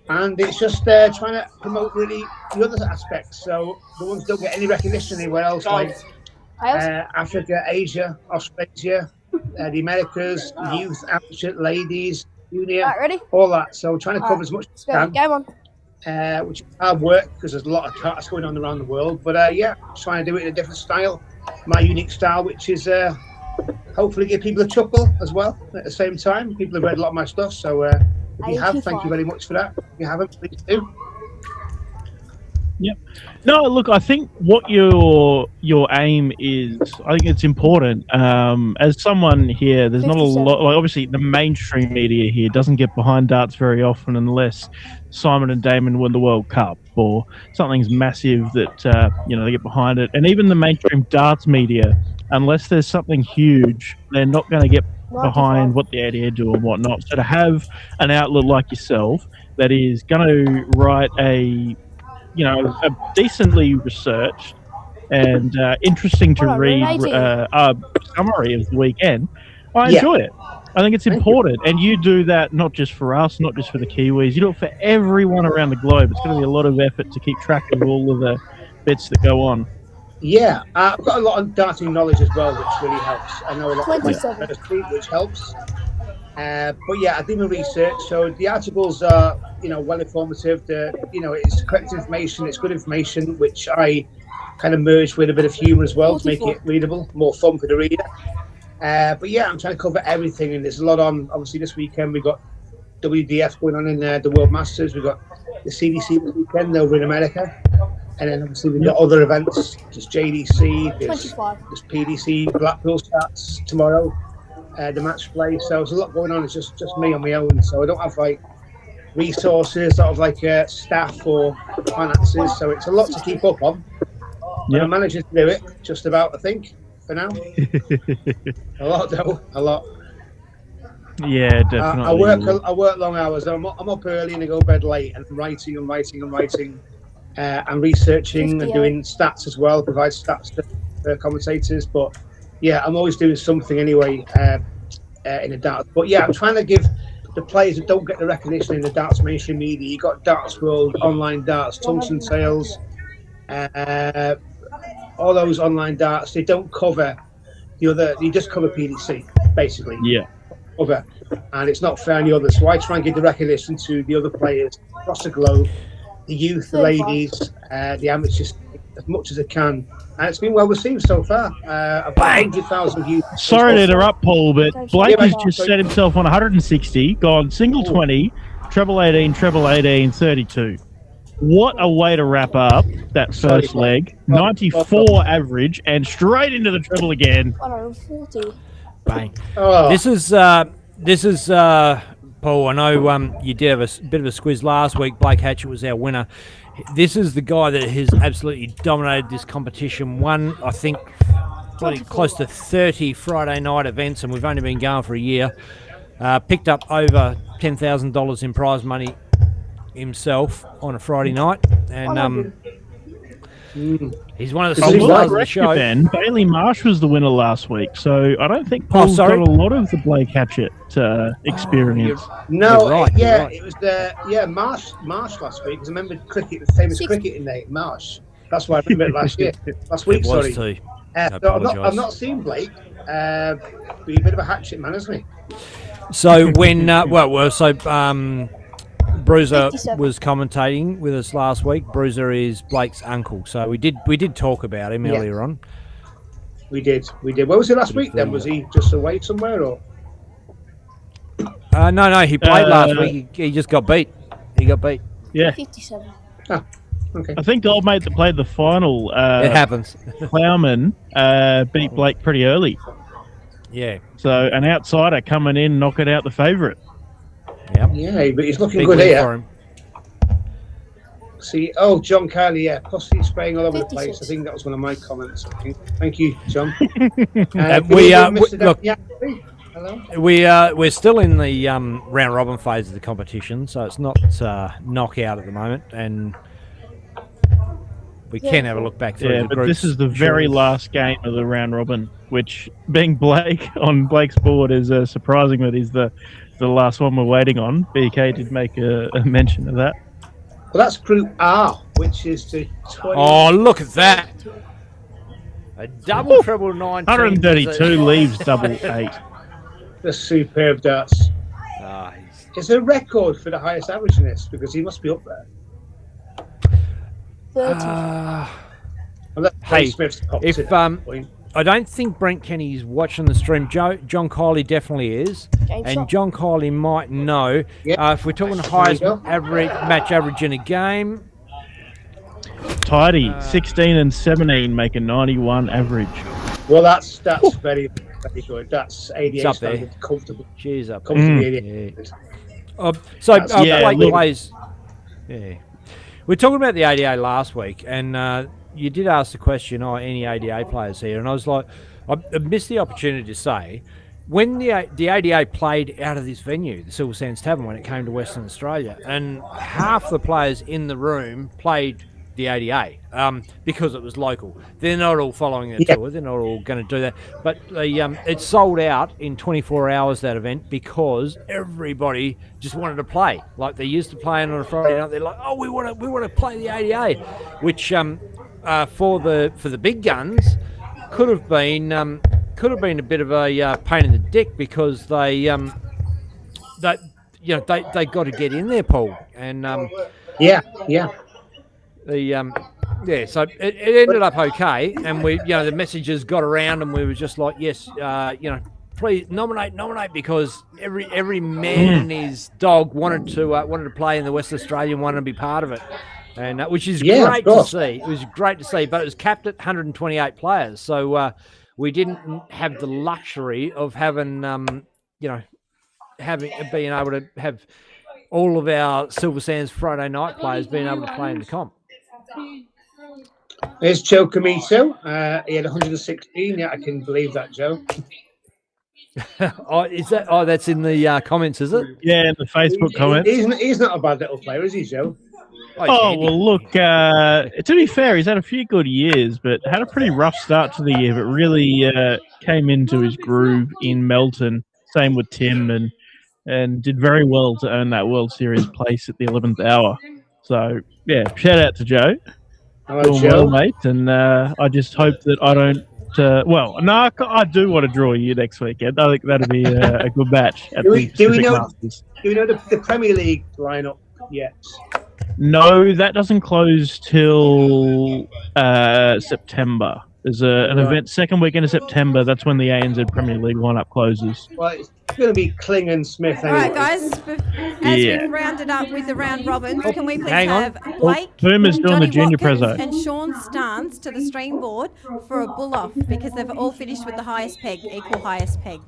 [SPEAKER 10] and it's just trying to promote really the other aspects. So the ones that don't get any recognition anywhere else, like Africa, Asia, Australia, the Americas, youth, amateur, ladies. Junior, all that. So trying to cover as much as I can, which is hard work because there's a lot of darts going on around the world. But trying to do it in a different style, my unique style, which is hopefully give people a chuckle as well at the same time. People have read a lot of my stuff, so if you have, thank you very much for that. If you haven't, please do.
[SPEAKER 5] Yep. No, look, I think what your aim is, I think it's important. As someone here, there's not a
[SPEAKER 11] 57.
[SPEAKER 5] lot. Like, obviously, the mainstream media here doesn't get behind darts very often, unless Simon and Damon win the World Cup or something's massive that they get behind it. And even the mainstream darts media, unless there's something huge, they're not going to get behind what the idea do and whatnot. So to have an outlet like yourself that is going to write a decently researched and interesting to read summary of the weekend, I enjoy it. I think it's important. And you do that not just for us, not just for the Kiwis, you do it for everyone around the globe. It's going to be a lot of effort to keep track of all of the bits that go on.
[SPEAKER 10] Yeah, I've got a lot of darting knowledge as well, which really helps. I know a lot of
[SPEAKER 11] 27.
[SPEAKER 10] which helps. But yeah, I do my research, so the articles are, well informative. It's correct information, it's good information, which I kind of merge with a bit of humour as well to make it readable, more fun for the reader. But yeah, I'm trying to cover everything, and there's a lot on. Obviously, this weekend we got WDF going on in the World Masters. We got the CDC this weekend over in America, and then obviously we've got other events. There's JDC, there's PDC, Blackpool starts tomorrow. The match play, so there's a lot going on. It's just me on my own, so I don't have like resources, sort of like staff or finances. So it's a lot to keep up on. Yeah, I'm managing to do it just about. I think for now, a lot though, a lot.
[SPEAKER 5] Yeah, definitely.
[SPEAKER 10] I work long hours. I'm up early and I go to bed late, and I'm writing. I'm researching and doing stats as well. Provide stats to commentators, but. Yeah, I'm always doing something anyway in the darts. But yeah, I'm trying to give the players that don't get the recognition in the darts mainstream media. You got Darts World, Online Darts, Tungsten Sales, all those online darts. They don't cover the other. You just cover PDC basically.
[SPEAKER 5] Yeah.
[SPEAKER 10] Cover, and it's not fair on the others. So I try and give the recognition to the other players across the globe, the youth, the ladies, the amateurs, as much as I can. And it's been well received so far. About 100,000 views.
[SPEAKER 5] Sorry to interrupt, Paul, but Blake has just set himself on 160, gone single 20, treble 18, treble 18, 32. What a way to wrap up that first leg. 94 average and straight into the treble again.
[SPEAKER 11] 140.
[SPEAKER 4] Bang. This is Paul. I know you did have a bit of a squiz last week. Blake Hatchett was our winner. This is the guy that has absolutely dominated this competition. Won, I think, close to 30 Friday night events, and we've only been going for a year. Picked up over $10,000 in prize money himself on a Friday night, and he's one of the superstars of the show.
[SPEAKER 5] Ben, Bailey Marsh was the winner last week, so I don't think Paul's got a lot of the Blake Hatchett experience.
[SPEAKER 10] It was Marsh last week. Because I remember cricket, the famous cricketing name, Marsh. That's why I remember it last week. Sorry.
[SPEAKER 4] Too.
[SPEAKER 10] So I've not seen Blake. But he's a bit of a hatchet man, isn't he?
[SPEAKER 4] So when Bruiser was commentating with us last week. Bruiser is Blake's uncle, so we did talk about him earlier on.
[SPEAKER 10] We did. Where was he last week then? Was he just away somewhere or?
[SPEAKER 4] No, he played last week. He just got beat. He got beat.
[SPEAKER 5] Yeah.
[SPEAKER 11] 57.
[SPEAKER 10] Okay.
[SPEAKER 5] I think the old mate that played the final,
[SPEAKER 4] it happens.
[SPEAKER 5] Plowman, beat Blake pretty early.
[SPEAKER 4] Yeah.
[SPEAKER 5] So an outsider coming in, knocking out the favourite.
[SPEAKER 4] Yep.
[SPEAKER 10] Yeah, but he's looking
[SPEAKER 4] Big
[SPEAKER 10] good
[SPEAKER 4] win
[SPEAKER 10] here.
[SPEAKER 4] for him.
[SPEAKER 10] See, John Carley, pussy spraying all over the place. I think that was one of my comments. Thank you, John.
[SPEAKER 4] We're still in the round robin phase of the competition, so it's not knockout at the moment, and we can have a look back through the
[SPEAKER 5] but
[SPEAKER 4] groups.
[SPEAKER 5] this is the very last game of the round robin, which, being Blake on Blake's board, is surprising that he's the last one we're waiting on. BK did make a mention of that.
[SPEAKER 10] Well, that's Group R, which is the 20.
[SPEAKER 4] Oh, look at that! A double treble 19.
[SPEAKER 5] 132 leaves double 8.
[SPEAKER 10] The superb darts. Is there a record for the highest average in this? Because he must be up there.
[SPEAKER 11] 30.
[SPEAKER 4] Hey, if I don't think Brent Kenny's watching the stream. John Kiley definitely is, and John Kiley might know. If we're talking highest match average in a game,
[SPEAKER 5] tidy. 16 and 17 make a 91 average.
[SPEAKER 10] Well, that's very, very good. That's 88
[SPEAKER 4] up there.
[SPEAKER 10] standard, comfortable.
[SPEAKER 4] Cheers up.
[SPEAKER 10] Comfortably
[SPEAKER 4] Yeah.
[SPEAKER 10] 88.
[SPEAKER 5] yeah,
[SPEAKER 4] Blake
[SPEAKER 5] look-
[SPEAKER 4] plays. Yeah, we're talking about the ADA last week, and you did ask the question, any ADA players here? And I was like, I missed the opportunity to say, when the ADA played out of this venue, the Silver Sands Tavern, when it came to Western Australia, and half the players in the room played the ADA because it was local. They're not all following the tour. They're not all going to do that. But it sold out in 24 hours, that event, because everybody just wanted to play. Like they used to play on a Friday night. They're like, oh, we want to play the ADA, which for the big guns could have been a bit of a pain in the dick, because they got to get in there, Paul, and so it ended up okay, and we the messages got around, and we were just like, yes, please nominate, because every man and his dog wanted to play in the West Australian, wanted to be part of it. And which is great to see. It was great to see, but it was capped at 128 players, so we didn't have the luxury of having being able to have all of our Silver Sands Friday night players being able to play in the comp.
[SPEAKER 10] There's Joe Camito. He had 116. Yeah, I can believe that, Joe.
[SPEAKER 4] That's in the comments, is it?
[SPEAKER 5] Yeah, in the Facebook comments.
[SPEAKER 10] He's not a bad little player, is he, Joe?
[SPEAKER 5] Well, look, to be fair, he's had a few good years, but had a pretty rough start to the year, but really came into his groove in Melton. Same with Tim, and did very well to earn that World Series place at the 11th hour. So, yeah, shout out to Joe.
[SPEAKER 10] Hello,
[SPEAKER 5] Doing
[SPEAKER 10] Joe.
[SPEAKER 5] well, mate, and I just hope that I don't... I do want to draw you next weekend. I think that'll be a good match at the Pacific Masters.
[SPEAKER 10] Do we know the Premier League lineup yet?
[SPEAKER 5] No, that doesn't close till September. There's an event second weekend of September. That's when the ANZ Premier League lineup closes.
[SPEAKER 10] Well, it's going to be Kling and Smith.
[SPEAKER 12] All right, guys. As we've rounded up with the round robin, can we please have Blake,
[SPEAKER 5] Boomer's doing
[SPEAKER 12] Johnny
[SPEAKER 5] the junior
[SPEAKER 12] Watkins
[SPEAKER 5] prezzo.
[SPEAKER 12] and Sean Starnes to the stream board for a bull off, because they've all finished with the highest peg, equal highest peg.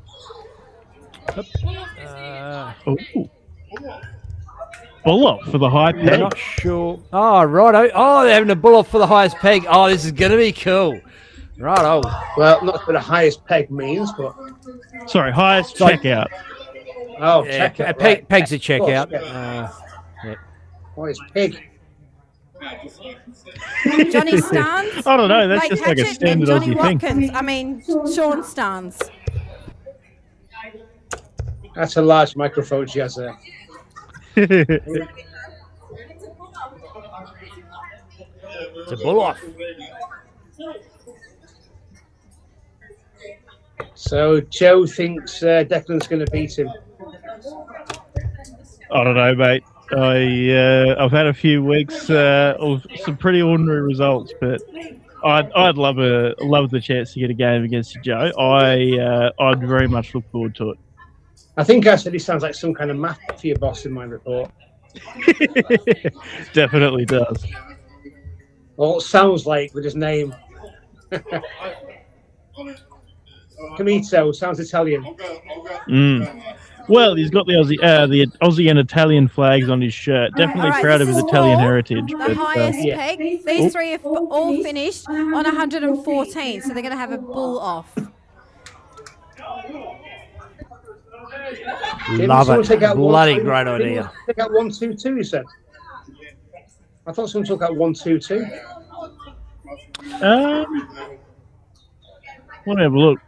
[SPEAKER 5] Bull off for the high peg.
[SPEAKER 4] I'm not sure. Oh, right. Oh, they're having a bull off for the highest peg. Oh, this is going to be cool. Right.
[SPEAKER 10] Well, not what the highest peg means, but...
[SPEAKER 5] Sorry, highest checkout.
[SPEAKER 10] Oh,
[SPEAKER 4] yeah,
[SPEAKER 10] checkout.
[SPEAKER 4] Peg's a checkout.
[SPEAKER 10] Highest peg.
[SPEAKER 12] Johnny Starnes.
[SPEAKER 5] I don't know. That's
[SPEAKER 12] Blake
[SPEAKER 5] just like a
[SPEAKER 12] Hatchett
[SPEAKER 5] standard
[SPEAKER 12] and Johnny
[SPEAKER 5] Aussie thing.
[SPEAKER 12] Watkins. I mean, Sean Starnes.
[SPEAKER 10] That's a large microphone she has there.
[SPEAKER 4] It's a bull off.
[SPEAKER 10] So Joe thinks Declan's going to beat him.
[SPEAKER 5] I don't know, mate. I've had a few weeks of some pretty ordinary results, but I'd love the chance to get a game against Joe. I'd very much look forward to it.
[SPEAKER 10] I think I said he sounds like some kind of mafia boss in my report.
[SPEAKER 5] Definitely does.
[SPEAKER 10] Well, it sounds like with his name. Camito sounds Italian.
[SPEAKER 5] Well, he's got the Aussie and Italian flags on his shirt. Definitely
[SPEAKER 12] All right,
[SPEAKER 5] proud of
[SPEAKER 12] this
[SPEAKER 5] his
[SPEAKER 12] is
[SPEAKER 5] Italian
[SPEAKER 12] for
[SPEAKER 5] heritage.
[SPEAKER 12] The highest peg. These three have all finished on 114, so they're going to have a bull off.
[SPEAKER 4] Love it. Bloody great idea.
[SPEAKER 10] Take out 1-2-2, you said. I thought someone took out 1-2-2.
[SPEAKER 5] Want to have a look.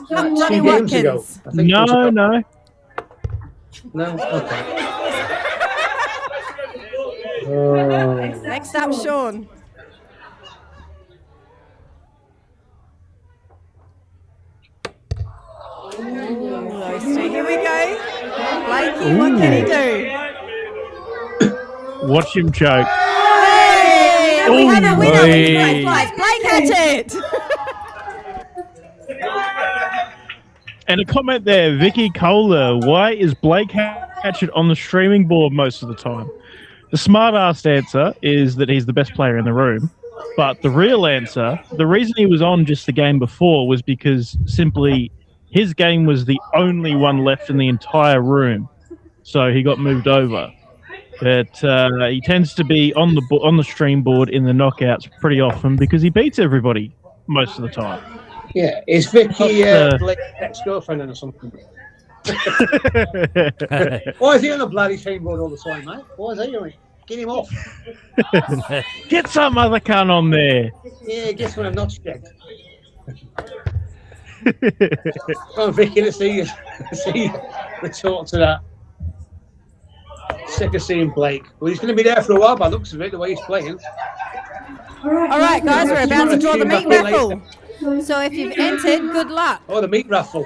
[SPEAKER 12] Johnny
[SPEAKER 10] 2 games ago.
[SPEAKER 12] Watkins.
[SPEAKER 10] I think
[SPEAKER 5] No.
[SPEAKER 10] No? Okay.
[SPEAKER 12] Next up, Sean. Those two. Here we go. Blakey, what can he do?
[SPEAKER 5] Watch him choke.
[SPEAKER 12] Hey, and we have a winner with
[SPEAKER 4] Hey.
[SPEAKER 12] great flies. Blake Hatchett.
[SPEAKER 5] And a comment there, Vicky Kohler. Why is Blake Hatchett on the streaming board most of the time? The smart-ass answer is that he's the best player in the room. But the real answer, the reason he was on just the game before was because simply his game was the only one left in the entire room. So he got moved over. But he tends to be on the stream board in the knockouts pretty often because he beats everybody most of the time.
[SPEAKER 10] Yeah, is Vicky Blake's ex-girlfriend or something? Why is he on the bloody stream board all the time, mate? Why is he doing it? Get him off.
[SPEAKER 5] Get some other cunt on there.
[SPEAKER 10] Yeah, guess what? I'm not checked. Oh, Vicky, let's see you retort to that. Sick of seeing Blake. Well, he's going to be there for a while by the looks of it, the way he's playing.
[SPEAKER 12] All right, guys, we're about to draw the meat raffle. So if you've entered, good luck.
[SPEAKER 10] Oh, the meat raffle.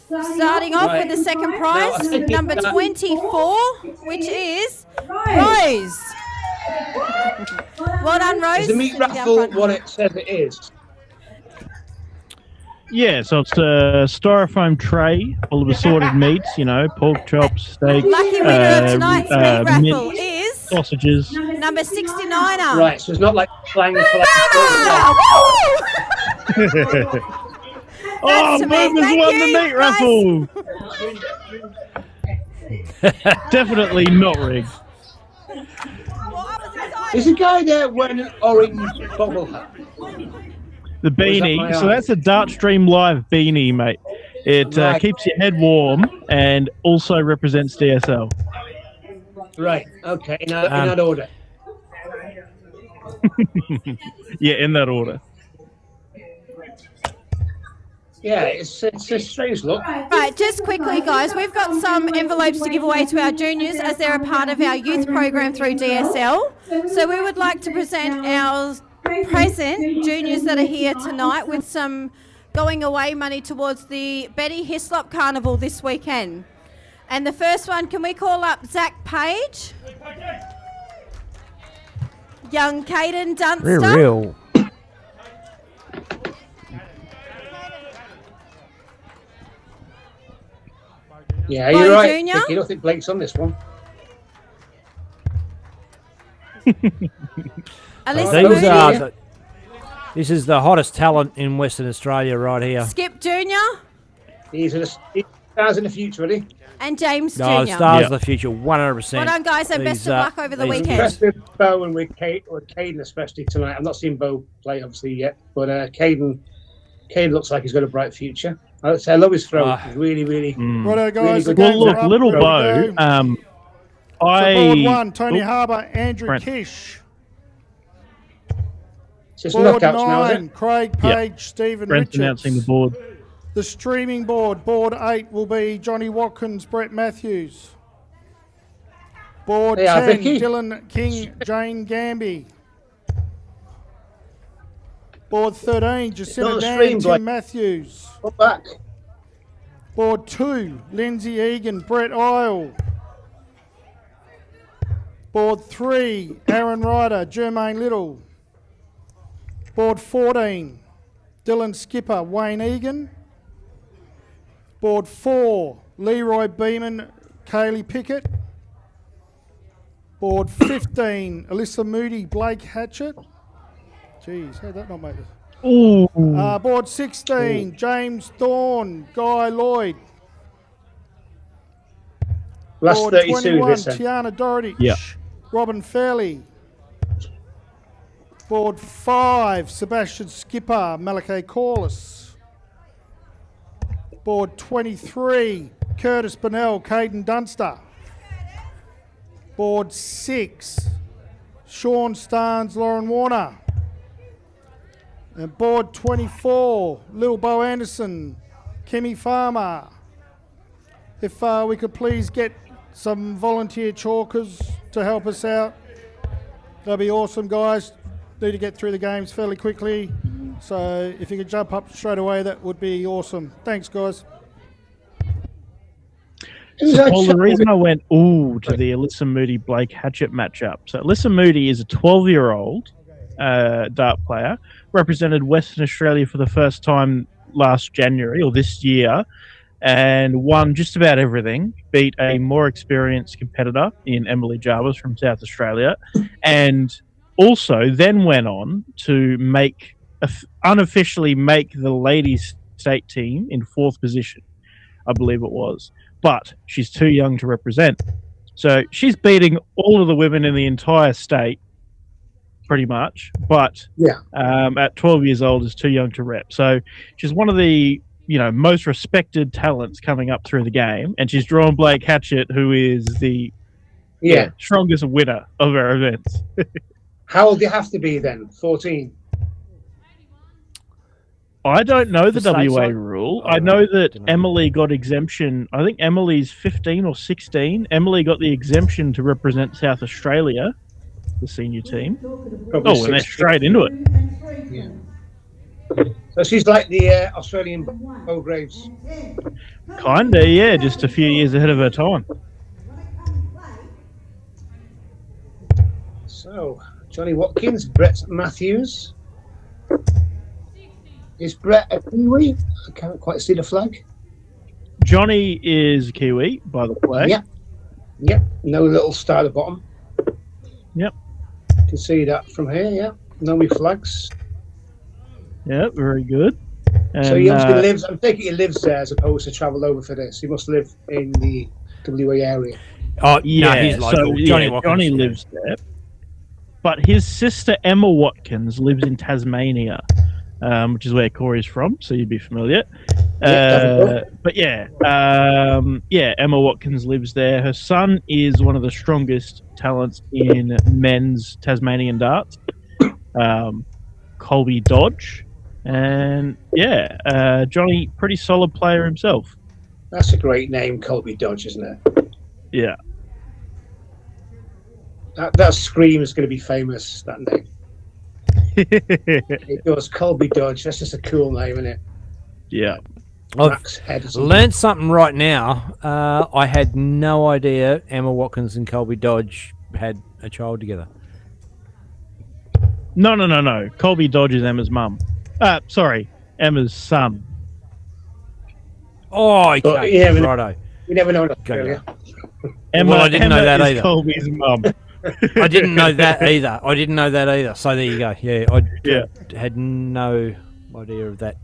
[SPEAKER 12] Starting off with the second prize, number 24, which is Rose. Well done, Rose.
[SPEAKER 10] Is the meat raffle what it says it is?
[SPEAKER 5] Yeah, so it's a styrofoam tray full of assorted meats, pork chops, steak.
[SPEAKER 12] Lucky winner of tonight's meat raffle
[SPEAKER 5] mince,
[SPEAKER 12] is
[SPEAKER 5] sausages.
[SPEAKER 12] number 69er.
[SPEAKER 10] Right, so it's not like slang for
[SPEAKER 5] Oh, Boomer's won the meat raffle! Definitely not rigged.
[SPEAKER 10] Is the guy there wearing an orange bobble hat?
[SPEAKER 5] The beanie, so that's a Dartstream Live beanie, mate. It keeps your head warm and also represents DSL.
[SPEAKER 10] Right, okay, in that order.
[SPEAKER 5] Yeah, in that order.
[SPEAKER 10] Yeah, it's a strange look.
[SPEAKER 12] Right, just quickly, guys, we've got some envelopes to give away to our juniors as they're a part of our youth program through DSL. So we would like to present our present juniors that are here tonight with some going away money towards the Betty Hislop Carnival this weekend. And the first one, can we call up Zach Page? Young Caden Dunster.
[SPEAKER 4] Real.
[SPEAKER 10] Yeah, you're right.
[SPEAKER 12] Junior?
[SPEAKER 10] You don't think Blake's on this one?
[SPEAKER 4] This is the hottest talent in Western Australia right here.
[SPEAKER 12] Skip Junior.
[SPEAKER 10] He's stars in the future, really.
[SPEAKER 12] And James
[SPEAKER 4] No,
[SPEAKER 12] Junior.
[SPEAKER 4] stars of the future, 100%.
[SPEAKER 12] Well done, guys, and best of luck over the weekend.
[SPEAKER 10] Best with Bo and with Caden especially tonight. I've not seen Bo play obviously yet, but Caden looks like he's got a bright future. I love his throw. He's really, really.
[SPEAKER 6] Righto, guys.
[SPEAKER 10] Really
[SPEAKER 5] Well, look, little Bo.
[SPEAKER 6] Board one, Tony Harbour, Andrew
[SPEAKER 5] Brent.
[SPEAKER 6] Kish.
[SPEAKER 10] Just
[SPEAKER 6] Board
[SPEAKER 10] knockouts now, is
[SPEAKER 6] 9,
[SPEAKER 10] it?
[SPEAKER 6] Craig Page, Stephen
[SPEAKER 5] Brent's
[SPEAKER 6] Richards.
[SPEAKER 5] announcing the board.
[SPEAKER 6] The streaming board, board 8, will be Johnny Watkins, Brett Matthews. Board 10,
[SPEAKER 10] Vicky.
[SPEAKER 6] Dylan King, Jane Gamby. Board 13, Jacinta
[SPEAKER 10] Not a
[SPEAKER 6] Dan,
[SPEAKER 10] stream,
[SPEAKER 6] Tim
[SPEAKER 10] Blake.
[SPEAKER 6] Matthews.
[SPEAKER 10] Come back.
[SPEAKER 6] Board 2, Lindsay Egan, Brett Isle. Board 3, Aaron Ryder, Jermaine Little. Board 14, Dylan Skipper, Wayne Egan. Board 4, Leroy Beeman, Kaylee Pickett. Board 15, Alyssa Moody, Blake Hatchett. Jeez, how'd that not make it?
[SPEAKER 5] Ooh.
[SPEAKER 6] Board 16, James Thorne, Guy Lloyd.
[SPEAKER 10] Last
[SPEAKER 6] Board
[SPEAKER 10] 32
[SPEAKER 6] 21,
[SPEAKER 10] this then.
[SPEAKER 6] Tiana Dorotich,
[SPEAKER 5] Yeah.
[SPEAKER 6] Robin Fairley. Board 5, Sebastian Skipper, Malachi Corliss. Board 23, Curtis Bonnell, Caden Dunster. Board 6, Sean Starnes, Lauren Warner. And board 24, Little Bo Anderson, Kemi Farmer. If we could please get some volunteer chalkers to help us out, that'd be awesome, guys. Need to get through the games fairly quickly. So if you could jump up straight away, that would be awesome. Thanks, guys.
[SPEAKER 5] Well, the reason I went to the Alyssa Moody Blake Hatchett matchup. So Alyssa Moody is a 12-year-old dart player, represented Western Australia for the first time last January or this year and won just about everything. Beat a more experienced competitor in Emily Jarvis from South Australia, and also then went on to unofficially make the ladies' state team in 4th position, I believe it was. But she's too young to represent. So she's beating all of the women in the entire state, pretty much. But at 12 years old is too young to rep. So she's one of the most respected talents coming up through the game, and she's drawn Blake Hatchett, who is the strongest winner of our events.
[SPEAKER 10] How old do you have to be then? 14.
[SPEAKER 5] I don't know the
[SPEAKER 4] The state
[SPEAKER 5] WA
[SPEAKER 4] side?
[SPEAKER 5] rule.
[SPEAKER 4] Oh,
[SPEAKER 5] I know that
[SPEAKER 4] dunno.
[SPEAKER 5] Emily got exemption. I think Emily's 15 or 16. Emily got the exemption to represent South Australia, the senior team.
[SPEAKER 10] Probably
[SPEAKER 5] And they're
[SPEAKER 10] 16.
[SPEAKER 5] straight into it.
[SPEAKER 10] Yeah. So she's like the Australian Bo Graves.
[SPEAKER 5] Kinda, yeah, just a few years ahead of her time.
[SPEAKER 10] So, Johnny Watkins, Brett Matthews. Is Brett a Kiwi? I can't quite see the flag.
[SPEAKER 5] Johnny is Kiwi by the flag.
[SPEAKER 10] Yep. No little star at the bottom.
[SPEAKER 5] Yep.
[SPEAKER 10] You can see that from here, yeah. No me flags.
[SPEAKER 5] Yeah, very good. And,
[SPEAKER 10] So he obviously lives, I'm thinking he lives there as opposed to travel over for this. He must live in the WA area.
[SPEAKER 4] Oh,
[SPEAKER 5] yeah,
[SPEAKER 4] no, he's local.
[SPEAKER 5] so,
[SPEAKER 4] Johnny Watkins.
[SPEAKER 5] Johnny lives there. But his sister Emma Watkins lives in Tasmania, which is where Corey's from, so you'd be familiar. But Emma Watkins lives there. Her son is one of the strongest talents in men's Tasmanian darts, Colby Dodge. And Johnny, pretty solid player himself.
[SPEAKER 10] That's a great name, Colby Dodge, isn't it?
[SPEAKER 5] Yeah.
[SPEAKER 10] That screams going to be famous, that name. It goes Colby Dodge. That's just a cool name, isn't it?
[SPEAKER 5] Yeah.
[SPEAKER 4] I've learned something right now. I had no idea Emma Watkins and Colby Dodge had a child together.
[SPEAKER 5] No. Colby Dodge is Emma's mum. Sorry, Emma's son.
[SPEAKER 4] Oh, okay.
[SPEAKER 10] But you never,
[SPEAKER 4] Righto.
[SPEAKER 10] you never know in
[SPEAKER 4] Okay.
[SPEAKER 10] Australia.
[SPEAKER 5] Emma,
[SPEAKER 4] I didn't know that
[SPEAKER 5] is
[SPEAKER 4] either.
[SPEAKER 5] Colby's mum.
[SPEAKER 4] I didn't know that either. So there you go. Yeah, I had no idea of that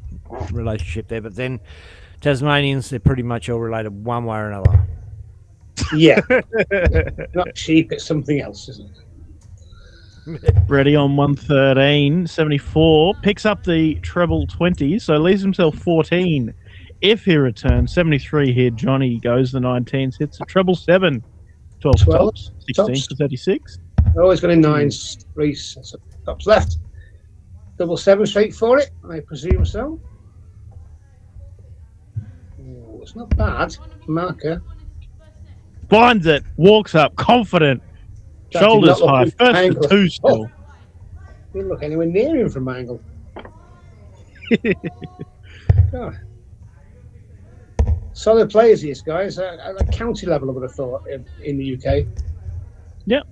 [SPEAKER 4] relationship there. But then Tasmanians, they're pretty much all related one way or another.
[SPEAKER 10] Yeah. Not sheep, it's something else, isn't it?
[SPEAKER 5] Ready on 113, 74. Picks up the treble 20, so leaves himself 14. If he returns, 73 here, Johnny goes the 19s, hits a treble 7. 12 tops, 16 to 36.
[SPEAKER 10] Always got in 9s, 3s, so tops left. Double 7 straight for it, I presume so. Ooh, it's not bad. Marker.
[SPEAKER 5] Finds it, walks up, confident,
[SPEAKER 10] That did
[SPEAKER 5] shoulders
[SPEAKER 10] not look
[SPEAKER 5] high,
[SPEAKER 10] good
[SPEAKER 5] first
[SPEAKER 10] angle.
[SPEAKER 5] to 2 still.
[SPEAKER 10] Didn't look anywhere near him from angle. God. Solid players, these guys. At a county level, I would have thought, in the UK.
[SPEAKER 5] Yep.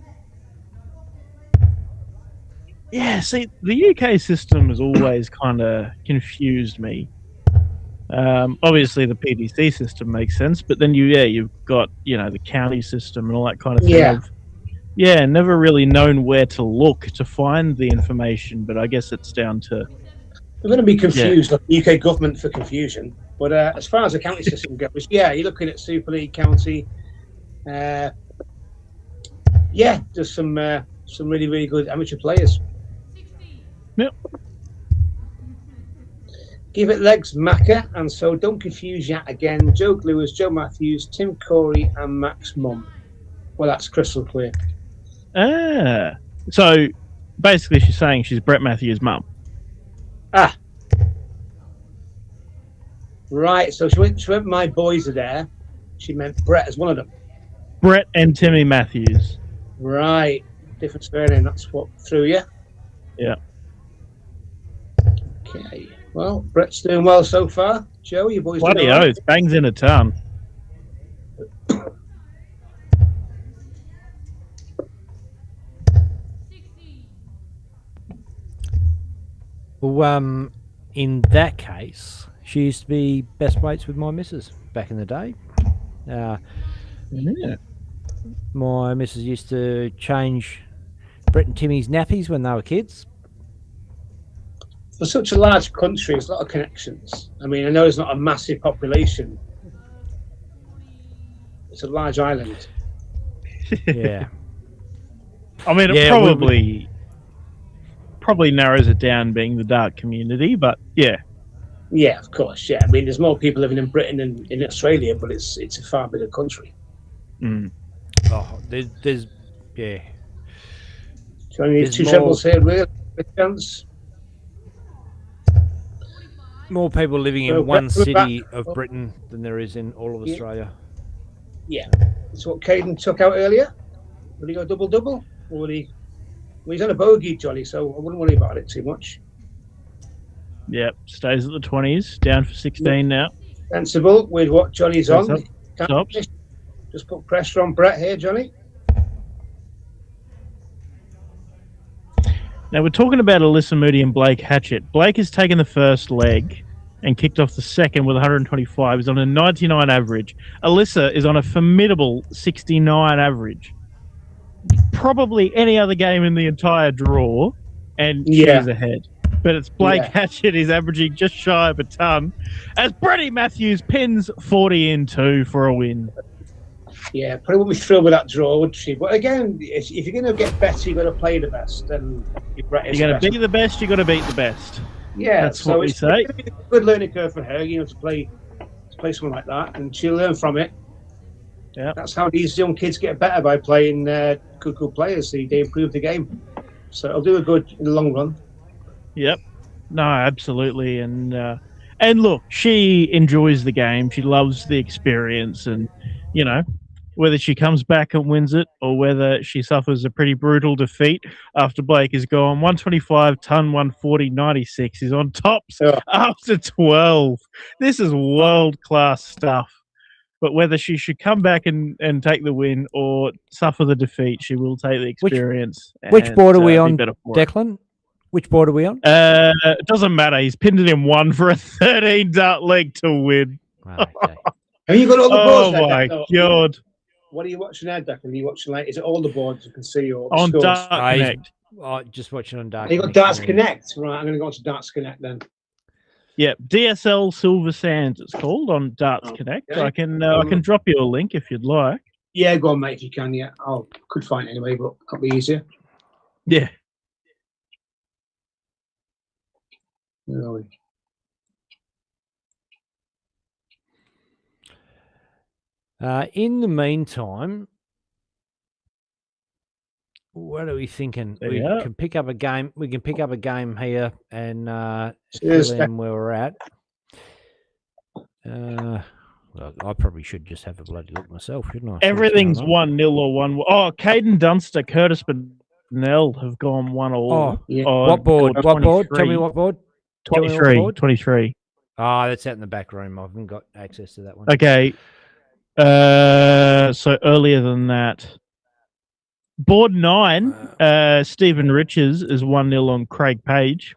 [SPEAKER 5] Yeah, see, the UK system has always kind of confused me. Obviously, the PDC system makes sense, but then you've got the county system and all that kind of thing.
[SPEAKER 10] Yeah.
[SPEAKER 5] Never really known where to look to find the information, but I guess it's down to.
[SPEAKER 10] We're going to be confused, like the UK government for confusion. But as far as the county system goes, you're looking at Super League, county. There's some really, really good amateur players.
[SPEAKER 5] Yep.
[SPEAKER 10] Give it legs, Macca, and so don't confuse yet again. Joe Lewis, Joe Matthews, Tim Corey, and Max Mum. Well, that's crystal clear.
[SPEAKER 5] So basically, she's saying she's Brett Matthews' mum.
[SPEAKER 10] Right, so she went, my boys are there. She meant Brett as one of them.
[SPEAKER 5] Brett and Timmy Matthews.
[SPEAKER 10] Right. Different surname, that's what threw you.
[SPEAKER 5] Yeah.
[SPEAKER 10] Okay. Well, Brett's doing well so far. Joe, your boys
[SPEAKER 5] Bloody
[SPEAKER 10] doing all right?
[SPEAKER 5] oath, bangs in a ton.
[SPEAKER 4] Well, in that case, She used to be best mates with my missus back in the day.
[SPEAKER 5] Yeah.
[SPEAKER 4] My missus used to change Brett and Timmy's nappies when they were kids.
[SPEAKER 10] For such a large country, there's a lot of connections. I mean, I know it's not a massive population. It's a large island.
[SPEAKER 4] Yeah.
[SPEAKER 5] I mean, it
[SPEAKER 4] Yeah,
[SPEAKER 5] probably narrows it down being the dart community, but yeah.
[SPEAKER 10] Yeah, of course. Yeah, I mean, there's more people living in Britain than in Australia, but it's a far bigger country.
[SPEAKER 5] Mm.
[SPEAKER 4] Oh, there's yeah.
[SPEAKER 10] So I need
[SPEAKER 4] There's
[SPEAKER 10] two
[SPEAKER 4] more-
[SPEAKER 10] trebles here, really. Chance.
[SPEAKER 4] More people living in
[SPEAKER 10] So
[SPEAKER 4] one
[SPEAKER 10] we're back-
[SPEAKER 4] city of Britain than there is in all of
[SPEAKER 10] Yeah.
[SPEAKER 4] Australia.
[SPEAKER 10] Yeah, that's what Caden took out earlier. Will he go double? Or will he? Well, he's on a bogey, Johnny, so I wouldn't worry about it too much.
[SPEAKER 5] Yep, stays at the 20s, down for 16 now.
[SPEAKER 10] Sensible with what Johnny's on.
[SPEAKER 5] Stops.
[SPEAKER 10] Can't
[SPEAKER 5] Stops.
[SPEAKER 10] Just put pressure on Brett here, Johnny.
[SPEAKER 5] Now we're talking about Alyssa Moody and Blake Hatchett. Blake has taken the first leg and kicked off the second with 125. He's on a 99 average. Alyssa is on a formidable 69 average. Probably any other game in the entire draw, and
[SPEAKER 10] Yeah.
[SPEAKER 5] she's ahead. But it's Blake
[SPEAKER 10] Yeah.
[SPEAKER 5] Hatchett is averaging just shy of a ton, as Brady Matthews pins 40 in 2 for a win.
[SPEAKER 10] Yeah, probably wouldn't be thrilled with that draw, would she? But again, if you're going to get better, you've got to play the best. And Brett is
[SPEAKER 5] You're going
[SPEAKER 10] the
[SPEAKER 5] to
[SPEAKER 10] best.
[SPEAKER 5] be the best, you've got to beat the best.
[SPEAKER 10] Yeah,
[SPEAKER 5] That's
[SPEAKER 10] so
[SPEAKER 5] what we
[SPEAKER 10] it's
[SPEAKER 5] say.
[SPEAKER 10] gonna be a good learning curve for her, to play someone like that, and she'll learn from it.
[SPEAKER 5] Yeah,
[SPEAKER 10] that's how these young kids get better, by playing good players. They improve the game, so it'll do a good in the long run.
[SPEAKER 5] Yep. No, absolutely. And look, she enjoys the game. She loves the experience, and whether she comes back and wins it or whether she suffers a pretty brutal defeat after Blake is gone. 125 ton, 140, 96. He's on tops after 12. This is world-class stuff. But whether she should come back and take the win or suffer the defeat, she will take the experience.
[SPEAKER 4] Which board are we
[SPEAKER 5] be
[SPEAKER 4] on,
[SPEAKER 5] better for it.
[SPEAKER 4] Declan? Which board are we on?
[SPEAKER 5] It doesn't matter. He's pinned it in one for a 13 dart leg to win.
[SPEAKER 4] Okay.
[SPEAKER 10] Have you got all the boards?
[SPEAKER 5] Oh my God.
[SPEAKER 10] What are you watching there, Declan? Are you watching is it all the boards you can see or
[SPEAKER 5] On
[SPEAKER 10] scores?
[SPEAKER 5] Dart Connect.
[SPEAKER 4] Just watching on Dark.
[SPEAKER 10] You got Darts Connect, right? I'm going to go on to Darts Connect then.
[SPEAKER 5] Yep, DSL Silver Sands it's called on Darts Connect.
[SPEAKER 10] okay.
[SPEAKER 5] I can drop you a link if you'd like.
[SPEAKER 10] Yeah, go on, mate, if you can. Yeah, I could find it anyway, but that'll be easier.
[SPEAKER 5] Yeah.
[SPEAKER 10] Where are we?
[SPEAKER 4] In the meantime, what are we thinking? We
[SPEAKER 5] Yeah.
[SPEAKER 4] can pick up a game. We can pick up a game here and
[SPEAKER 10] Cheers,
[SPEAKER 4] fill in where we're at. Well, I probably should just have a bloody look myself, shouldn't I? See what's
[SPEAKER 5] Everything's
[SPEAKER 4] going on.
[SPEAKER 5] 1-0 or 1. Oh, Caden Dunster, Curtis Burnell have gone 1-all.
[SPEAKER 4] Oh,
[SPEAKER 10] yeah.
[SPEAKER 4] What board?
[SPEAKER 5] or
[SPEAKER 4] What board? Tell me
[SPEAKER 5] 23.
[SPEAKER 4] what board. Tell me what
[SPEAKER 5] 23.
[SPEAKER 4] board.
[SPEAKER 5] 23.
[SPEAKER 4] Oh, that's out in the back room. I haven't got access to that one.
[SPEAKER 5] Okay. So earlier than that. Board 9, Stephen Riches is 1-0 on Craig Page.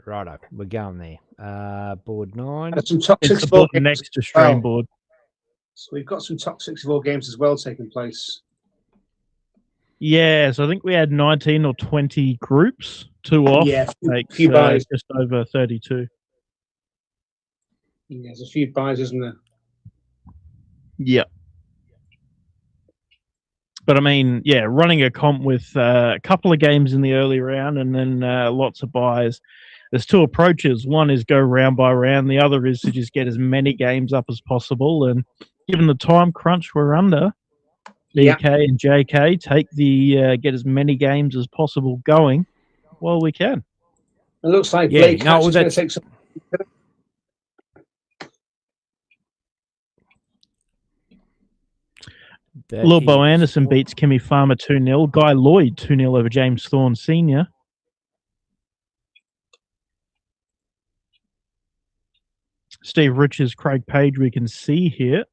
[SPEAKER 4] Righto, we're going there. Board 9.
[SPEAKER 10] That's some top
[SPEAKER 5] It's
[SPEAKER 10] 64
[SPEAKER 5] the
[SPEAKER 10] games
[SPEAKER 5] next to
[SPEAKER 10] as
[SPEAKER 5] stream
[SPEAKER 10] well.
[SPEAKER 5] board.
[SPEAKER 10] So we've got some top 64 games as well taking place.
[SPEAKER 5] Yeah, so I think we had 19 or 20 groups, 2 off.
[SPEAKER 10] Yeah,
[SPEAKER 5] Makes
[SPEAKER 10] few buys.
[SPEAKER 5] just over 32.
[SPEAKER 10] Yeah, there's a few buys, isn't there?
[SPEAKER 5] Yeah. But I mean, yeah, running a comp with a couple of games in the early round and then lots of buys. There's 2 approaches. One is go round by round. The other is to just get as many games up as possible. And given the time crunch we're under, DK and JK take the get as many games as possible going while we can.
[SPEAKER 10] It looks like
[SPEAKER 4] Yeah,
[SPEAKER 10] Blake
[SPEAKER 4] no,
[SPEAKER 10] Hatch is going to
[SPEAKER 4] that's-
[SPEAKER 10] take some.
[SPEAKER 4] That
[SPEAKER 5] Lil Bo
[SPEAKER 4] is
[SPEAKER 5] Anderson
[SPEAKER 4] what-
[SPEAKER 5] beats Kimmy Farmer 2-0. Guy Lloyd 2-0 over James Thorne Sr. Steve Riches, Craig Page, we can see here.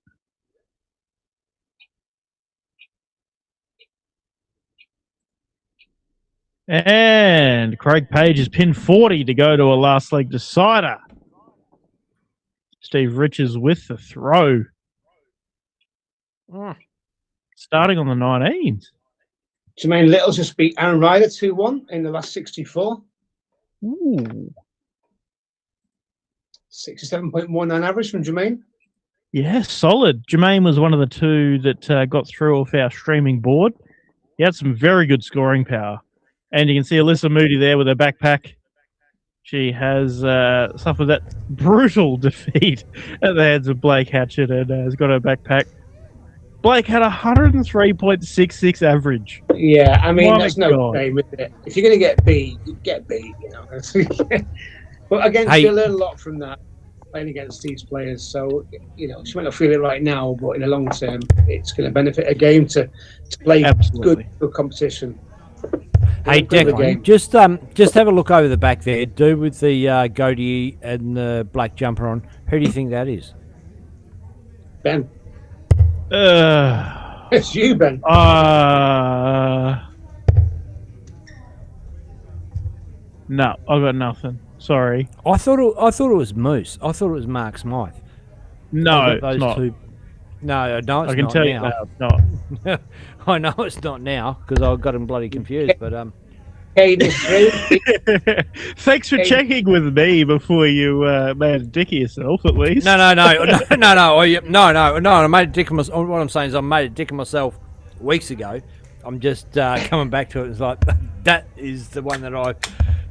[SPEAKER 5] And Craig Page has pinned 40 to go to a last leg decider. Steve Richards with the throw. Starting on the 19s.
[SPEAKER 10] Jermaine Little's just beat Aaron Ryder 2-1 in the last 64.
[SPEAKER 5] Ooh.
[SPEAKER 10] 67.19 average from Jermaine.
[SPEAKER 5] Yeah, solid. Jermaine was one of the two that got through off our streaming board. He had some very good scoring power. And you can see Alyssa Moody there with her backpack. She has suffered that brutal defeat at the hands of Blake Hatchett and has got her backpack. Blake had 103.66 average.
[SPEAKER 10] Yeah, I mean,
[SPEAKER 5] My
[SPEAKER 10] that's no
[SPEAKER 5] God.
[SPEAKER 10] game with it. If you're going to get B, you get B, you know. But again,
[SPEAKER 4] Hey.
[SPEAKER 10] she'll learn a lot from that, playing against these players. So, you know, she might not feel it right now, but in the long term, it's going to benefit a game to play
[SPEAKER 5] Absolutely.
[SPEAKER 10] good competition.
[SPEAKER 4] Hey,
[SPEAKER 10] Good for the
[SPEAKER 4] Declan,
[SPEAKER 10] game.
[SPEAKER 4] just have a look over the back there. Dude with the goatee and the black jumper on. Who do you think that is?
[SPEAKER 10] Ben. It's you, Ben.
[SPEAKER 5] No, I've got nothing. Sorry.
[SPEAKER 4] I thought it was Moose. I thought it was Mark Smythe.
[SPEAKER 5] No,
[SPEAKER 4] I've got
[SPEAKER 5] it's not.
[SPEAKER 4] No, it's
[SPEAKER 5] I can
[SPEAKER 4] not
[SPEAKER 5] tell you
[SPEAKER 4] now.
[SPEAKER 5] now, it's not.
[SPEAKER 4] I know it's not now because I got him bloody confused. But
[SPEAKER 5] Thanks for checking with me before you made a dick of yourself, at least.
[SPEAKER 4] No. I made a dick of myself. What I'm saying is I made a dick of myself weeks ago. I'm just coming back to it. It's like that is the one that I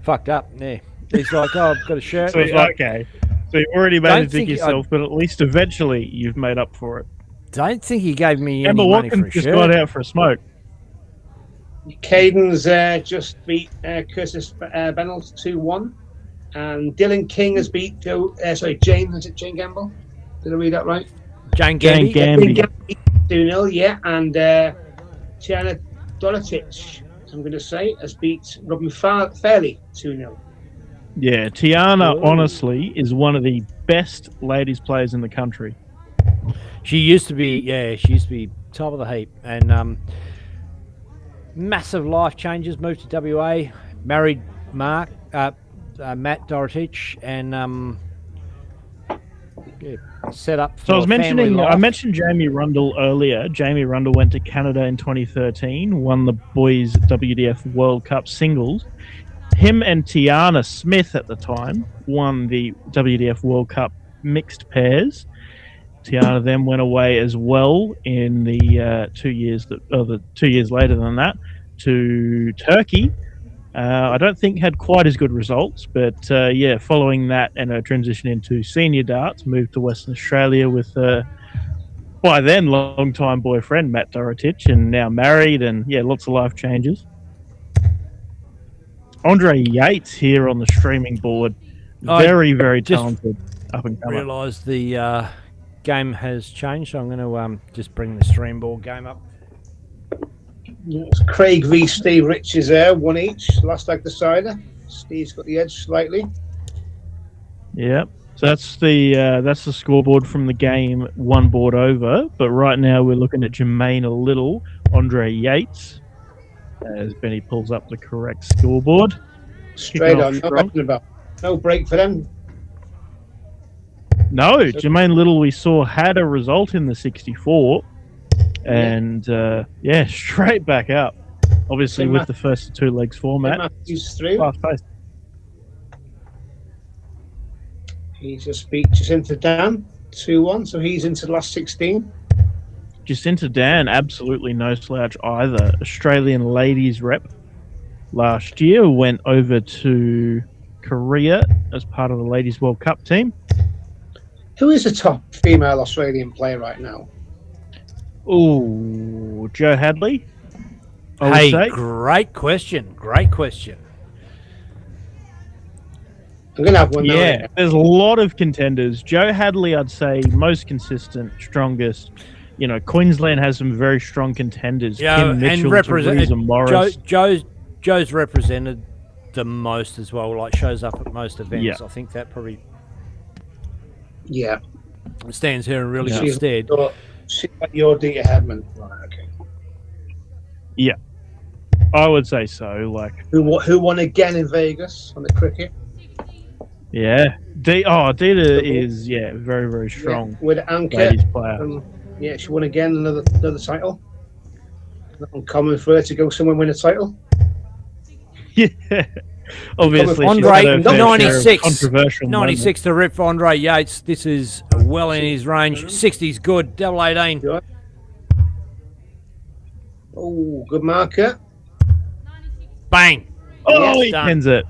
[SPEAKER 4] fucked up. Yeah, it's like, oh, I've got a shirt.
[SPEAKER 5] So,
[SPEAKER 4] It's like,
[SPEAKER 5] okay, so you already made
[SPEAKER 4] Don't
[SPEAKER 5] a dick
[SPEAKER 4] think-
[SPEAKER 5] yourself, but at least eventually you've made up for it.
[SPEAKER 4] Don't think he gave me
[SPEAKER 5] Emma
[SPEAKER 4] any money for a
[SPEAKER 5] Watkins just
[SPEAKER 4] shirt.
[SPEAKER 5] got out for a smoke.
[SPEAKER 10] Caden's just beat Curtis Bennells 2-1. And Dylan King has beat Jane. Is it Jane Gamble? Did I read that right?
[SPEAKER 4] Jane
[SPEAKER 5] Jane
[SPEAKER 4] Gamby.
[SPEAKER 5] Gamby.
[SPEAKER 10] 2-0, yeah. And Tiana Dolatic, I'm going to say, has beat Robin Fairley 2-0.
[SPEAKER 5] Yeah, Tiana,
[SPEAKER 10] Ooh.
[SPEAKER 5] honestly, is one of the best ladies players in the country.
[SPEAKER 4] She used to be, top of the heap, and massive life changes. Moved to WA, married Matt Dorotich, and set up. For
[SPEAKER 5] So I was mentioning,
[SPEAKER 4] family
[SPEAKER 5] I
[SPEAKER 4] life.
[SPEAKER 5] mentioned Jamie Rundle earlier. Jamie Rundle went to Canada in 2013, won the boys WDF World Cup singles. Him and Tiana Smith at the time won the WDF World Cup mixed pairs. Tiana then went away as well in the 2 years the 2 years later than that to Turkey. I don't think had quite as good results, but following that and a transition into senior darts, moved to Western Australia with by then long-time boyfriend Matt Dorotich, and now married, and lots of life changes. Andre Yates here on the streaming board, very
[SPEAKER 4] just
[SPEAKER 5] talented up and coming.
[SPEAKER 4] Realised the game has changed, so I'm going to just bring the stream ball game up.
[SPEAKER 10] It's Craig v Steve Richards there, one each. Last leg decider. Steve's got the edge slightly.
[SPEAKER 5] Yeah, so that's the scoreboard from the game, one board over. But right now we're looking at Jermaine a little, Andre Yates, as Benny pulls up the correct scoreboard.
[SPEAKER 10] Straight
[SPEAKER 5] Kicking
[SPEAKER 10] on,
[SPEAKER 5] off
[SPEAKER 10] no
[SPEAKER 5] strong.
[SPEAKER 10] messing about. No break for them.
[SPEAKER 5] No, Jermaine Little we saw had a result in the 64, and straight back up. Obviously
[SPEAKER 10] Tim
[SPEAKER 5] with the first two legs format.
[SPEAKER 10] Matthews through.
[SPEAKER 5] Fast paced.
[SPEAKER 10] He just beat Jacinta Dan 2-1, so he's into the last 16.
[SPEAKER 5] Jacinta Dan, absolutely no slouch either. Australian ladies rep last year, went over to Korea as part of the Ladies World Cup team.
[SPEAKER 10] Who is the top female Australian player right now?
[SPEAKER 5] Ooh, Joe Hadley. I would
[SPEAKER 4] Hey,
[SPEAKER 5] say.
[SPEAKER 4] great question. Great question.
[SPEAKER 10] I'm going to have one now.
[SPEAKER 5] Yeah, there's a lot of contenders. Joe Hadley, I'd say, most consistent, strongest. You know, Queensland has some very strong contenders.
[SPEAKER 4] Yeah,
[SPEAKER 5] Kim
[SPEAKER 4] and
[SPEAKER 5] Mitchell,
[SPEAKER 4] represented
[SPEAKER 5] Teresa Morris.
[SPEAKER 4] Joe's represented the most as well. Like shows up at most events.
[SPEAKER 5] Yeah.
[SPEAKER 4] I think that probably
[SPEAKER 10] Yeah.
[SPEAKER 4] stands here in really good
[SPEAKER 10] She's
[SPEAKER 4] stead.
[SPEAKER 10] she's like your Dita Hedman. Right, okay.
[SPEAKER 5] Yeah, I would say so. Like,
[SPEAKER 10] Who won again in Vegas on the cricket?
[SPEAKER 5] Yeah. Dita is very, very strong.
[SPEAKER 10] Yeah, with Anka.
[SPEAKER 5] Ladies player.
[SPEAKER 10] Yeah, she won again, another title. Not uncommon for her to go somewhere and win a title.
[SPEAKER 5] Yeah. Obviously,
[SPEAKER 4] Andre,
[SPEAKER 5] she's had her fair share of
[SPEAKER 4] 96.
[SPEAKER 5] controversial
[SPEAKER 4] 96 to rip for Andre Yates. This is well in his range. 60's good. Double 18.
[SPEAKER 10] Good. Oh, good marker.
[SPEAKER 4] Bang.
[SPEAKER 5] Oh, he
[SPEAKER 4] done.
[SPEAKER 5] pins it.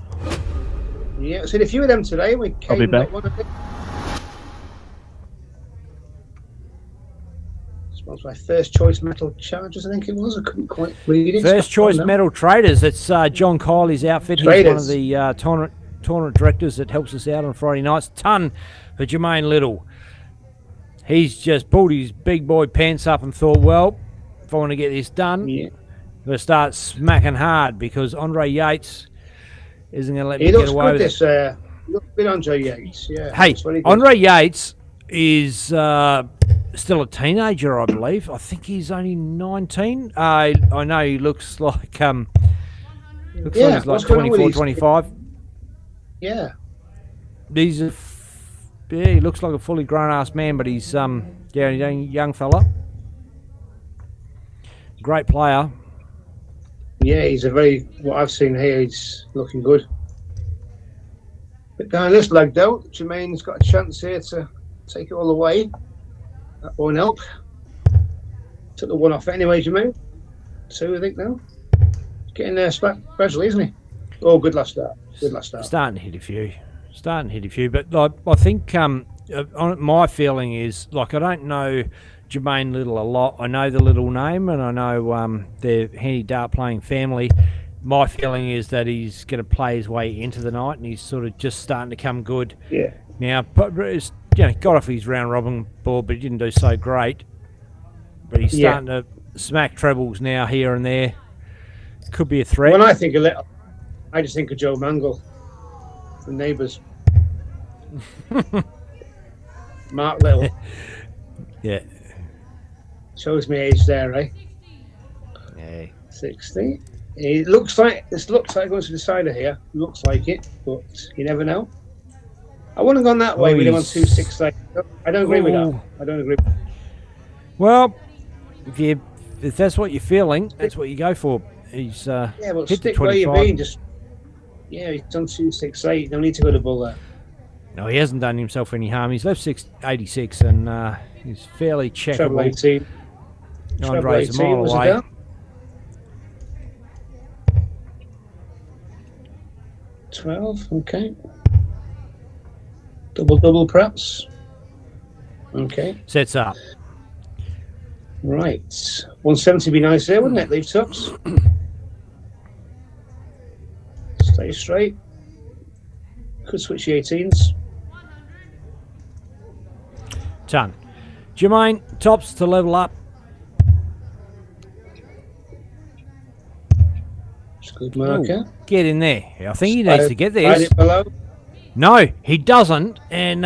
[SPEAKER 10] Yeah, so a few of them today.
[SPEAKER 5] I'll be back.
[SPEAKER 10] Sponsored by First Choice Metal Chargers, I think it was. I couldn't quite read it.
[SPEAKER 4] First Choice Metal Traders. It's John Kiley's outfit. He's one of the tournament directors that helps us out on Friday nights. Ton for Jermaine Little. He's just pulled his big boy pants up and thought, well, if I want to get this done, I'm going to start smacking hard because Andre Yates isn't going to let me get away with it.
[SPEAKER 10] He looks good, Andre Yates. Yeah.
[SPEAKER 4] Hey, Andre Yates is still a teenager, I believe. I think he's only 19. I know he looks like like he's like 24, 25.
[SPEAKER 10] Yeah.
[SPEAKER 4] He's he looks like a fully grown ass man, but he's a young fella. Great player.
[SPEAKER 10] Yeah, he's what I've seen here, he's looking good. But down this leg though, Jermaine's got a chance here to take it all away. That won't help. Took the one off anyway, Jermaine. 2, I think now. Getting there gradually, isn't he? Oh, good last start. Good last start.
[SPEAKER 4] Starting to hit a few. But like, I think my feeling is, like, I don't know Jermaine Little a lot. I know the Little name, and I know their handy dart playing family. My feeling is that he's going to play his way into the night, and he's sort of just starting to come good.
[SPEAKER 10] Yeah.
[SPEAKER 4] Now, but got off his round robin board, but he didn't do so great. But he's starting to smack trebles now here and there. Could be a threat.
[SPEAKER 10] When I think of Little, I just think of Joe Mangle, the neighbours. Mark Little.
[SPEAKER 4] Yeah.
[SPEAKER 10] Shows me age there, eh?
[SPEAKER 4] Yeah.
[SPEAKER 10] 60. It looks like going to the side of here. Looks like it, but you never know. I wouldn't have gone that way with him on 2-6. I don't agree with that. I don't agree.
[SPEAKER 4] Well, if that's what you're feeling, that's what you go for. He's
[SPEAKER 10] but
[SPEAKER 4] hit the
[SPEAKER 10] stick where
[SPEAKER 4] 25.
[SPEAKER 10] you've been. He's done 2-6-8. You don't need to go to bull there.
[SPEAKER 4] No, he hasn't done himself any harm. He's left 86 and he's fairly checkable.
[SPEAKER 10] Treble 18.
[SPEAKER 4] Andre's a mile
[SPEAKER 10] was
[SPEAKER 4] away.
[SPEAKER 10] it down? 12, okay. Double, perhaps. Okay.
[SPEAKER 4] Sets up.
[SPEAKER 10] Right. 170 would be nice there, wouldn't it? Leave tops. Stay straight. Could switch the 18s.
[SPEAKER 4] Ton. Jermaine, tops to level up.
[SPEAKER 10] It's a good marker.
[SPEAKER 4] Ooh, get in there. I think he needs to get this.
[SPEAKER 10] Right it below.
[SPEAKER 4] No, he doesn't. And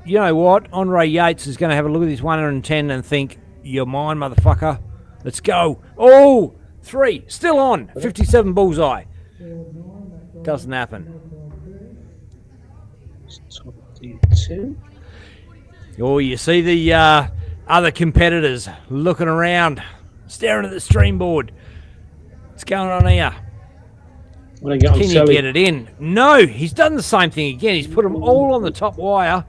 [SPEAKER 4] you know what? Andre Yates is going to have a look at this 110 and think, you're mine, motherfucker. Let's go. Oh, 3. Still on. 57 bullseye. Doesn't happen.
[SPEAKER 10] 22.
[SPEAKER 4] Oh, you see the other competitors looking around, staring at the stream board. What's going on here? Can you get it in? No, he's done the same thing again. He's put them all on the top wire.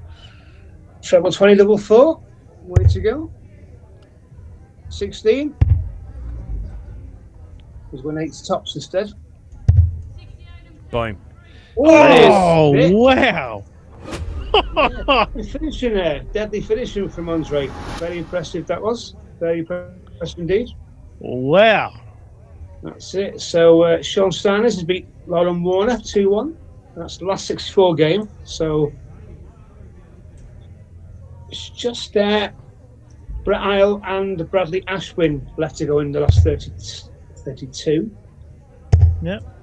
[SPEAKER 10] Treble 20, double 4. Way to go. 16. He's won 8 tops instead.
[SPEAKER 4] Boom.
[SPEAKER 5] Oh, wow.
[SPEAKER 10] Finishing there. Deadly finishing from Andre. Very impressive that was. Very impressive indeed.
[SPEAKER 5] Wow.
[SPEAKER 10] That's it. So Sean Steiners has beat Lauren Warner 2-1. That's the last 64 game. So it's just Brett Isle and Bradley Ashwin left to go in the last 32.
[SPEAKER 5] Yep.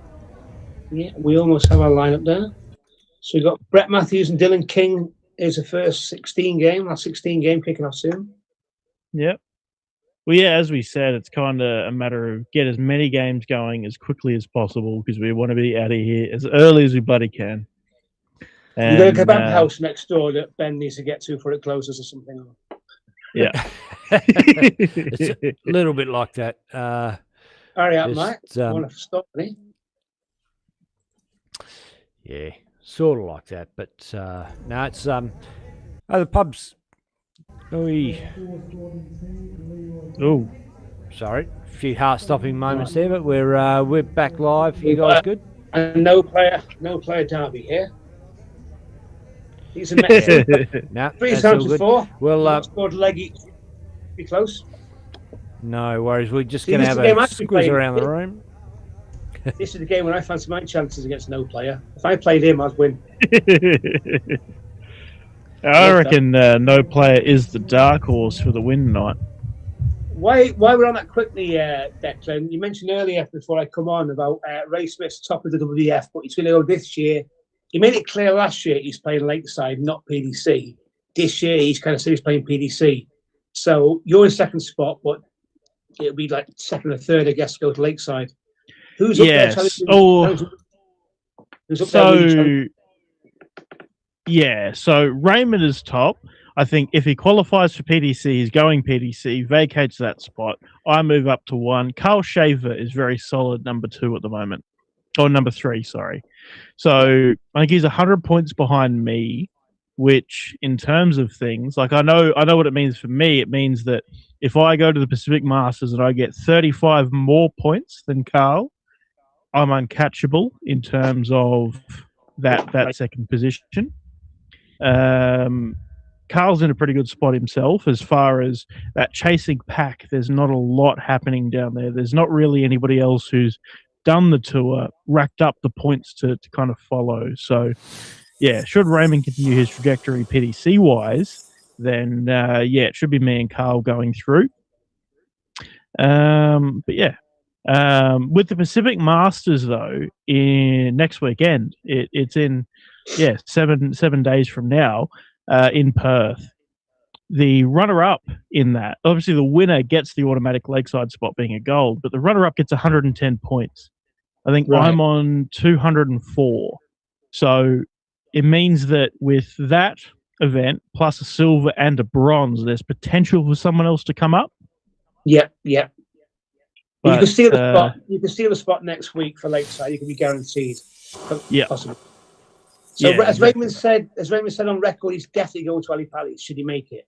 [SPEAKER 10] Yeah, we almost have our lineup there. So we've got Brett Matthews and Dylan King is the first 16 game. Last 16 game kicking off soon.
[SPEAKER 5] Yep. Well, yeah, as we said, it's kind of a matter of get as many games going as quickly as possible because we want to be out of here as early as we bloody can.
[SPEAKER 10] You got a
[SPEAKER 5] And,
[SPEAKER 10] kebab house next door that Ben needs to get to before it closes or something.
[SPEAKER 5] yeah.
[SPEAKER 4] It's a little bit like that.
[SPEAKER 10] Hurry up,
[SPEAKER 4] just,
[SPEAKER 10] mate. I want to stop me.
[SPEAKER 4] Yeah, sort of like that. But no, it's the pub's.
[SPEAKER 5] Oh,
[SPEAKER 4] sorry, a few heart-stopping moments there, but we're back live. You guys good?
[SPEAKER 10] And no player derby here. He's a Mets.
[SPEAKER 4] No,
[SPEAKER 10] 3
[SPEAKER 4] that's
[SPEAKER 10] times
[SPEAKER 4] all good.
[SPEAKER 10] before.
[SPEAKER 4] Well,
[SPEAKER 10] scored a leg each. Be close.
[SPEAKER 4] no worries. We're just
[SPEAKER 10] See,
[SPEAKER 4] going to
[SPEAKER 10] this
[SPEAKER 4] have
[SPEAKER 10] is the game
[SPEAKER 4] a
[SPEAKER 10] I should be
[SPEAKER 4] squiz
[SPEAKER 10] playing.
[SPEAKER 4] around the room.
[SPEAKER 10] This is the game when I fancy my chances against no player. If I played him, I'd win.
[SPEAKER 5] I reckon no player is the dark horse for the win tonight.
[SPEAKER 10] Why we're on that quickly, Declan? You mentioned earlier before I come on about Ray Smith's top of the WDF, but he's going to go this year. He made it clear last year he's playing Lakeside, not PDC. This year he's kind of said he's playing PDC. So you're in second spot, but it'll be like second or third, I guess, to go to Lakeside. Who's up there? Who's up there?
[SPEAKER 5] So Raymond is top. I think if he qualifies for PDC, he's going PDC, vacates that spot. I move up to 1. Carl Shaver is very solid number 2 at the moment. Or number 3, sorry. So I think he's 100 points behind me, which in terms of things, like I know what it means for me. It means that if I go to the Pacific Masters and I get 35 more points than Carl, I'm uncatchable in terms of that second position. Carl's in a pretty good spot himself as far as that chasing pack. There's not a lot happening down there. There's not really anybody else who's done the tour, racked up the points to kind of follow. So, yeah, should Raymond continue his trajectory PDC-wise, then, it should be me and Carl going through. With the Pacific Masters, though, in next weekend, it's in, 7 days from now, in Perth. The runner-up in that, obviously the winner gets the automatic Lakeside spot being a gold, but the runner-up gets 110 points. I think I'm on 204. So it means that with that event, plus a silver and a bronze, there's potential for someone else to come up.
[SPEAKER 10] Yeah.
[SPEAKER 5] But,
[SPEAKER 10] you can steal the spot. You can steal the spot next week for Lakeside. You can be guaranteed.
[SPEAKER 5] Yeah.
[SPEAKER 10] Possible. So as Raymond said on record, he's definitely going to Ali Pally. Should he make it?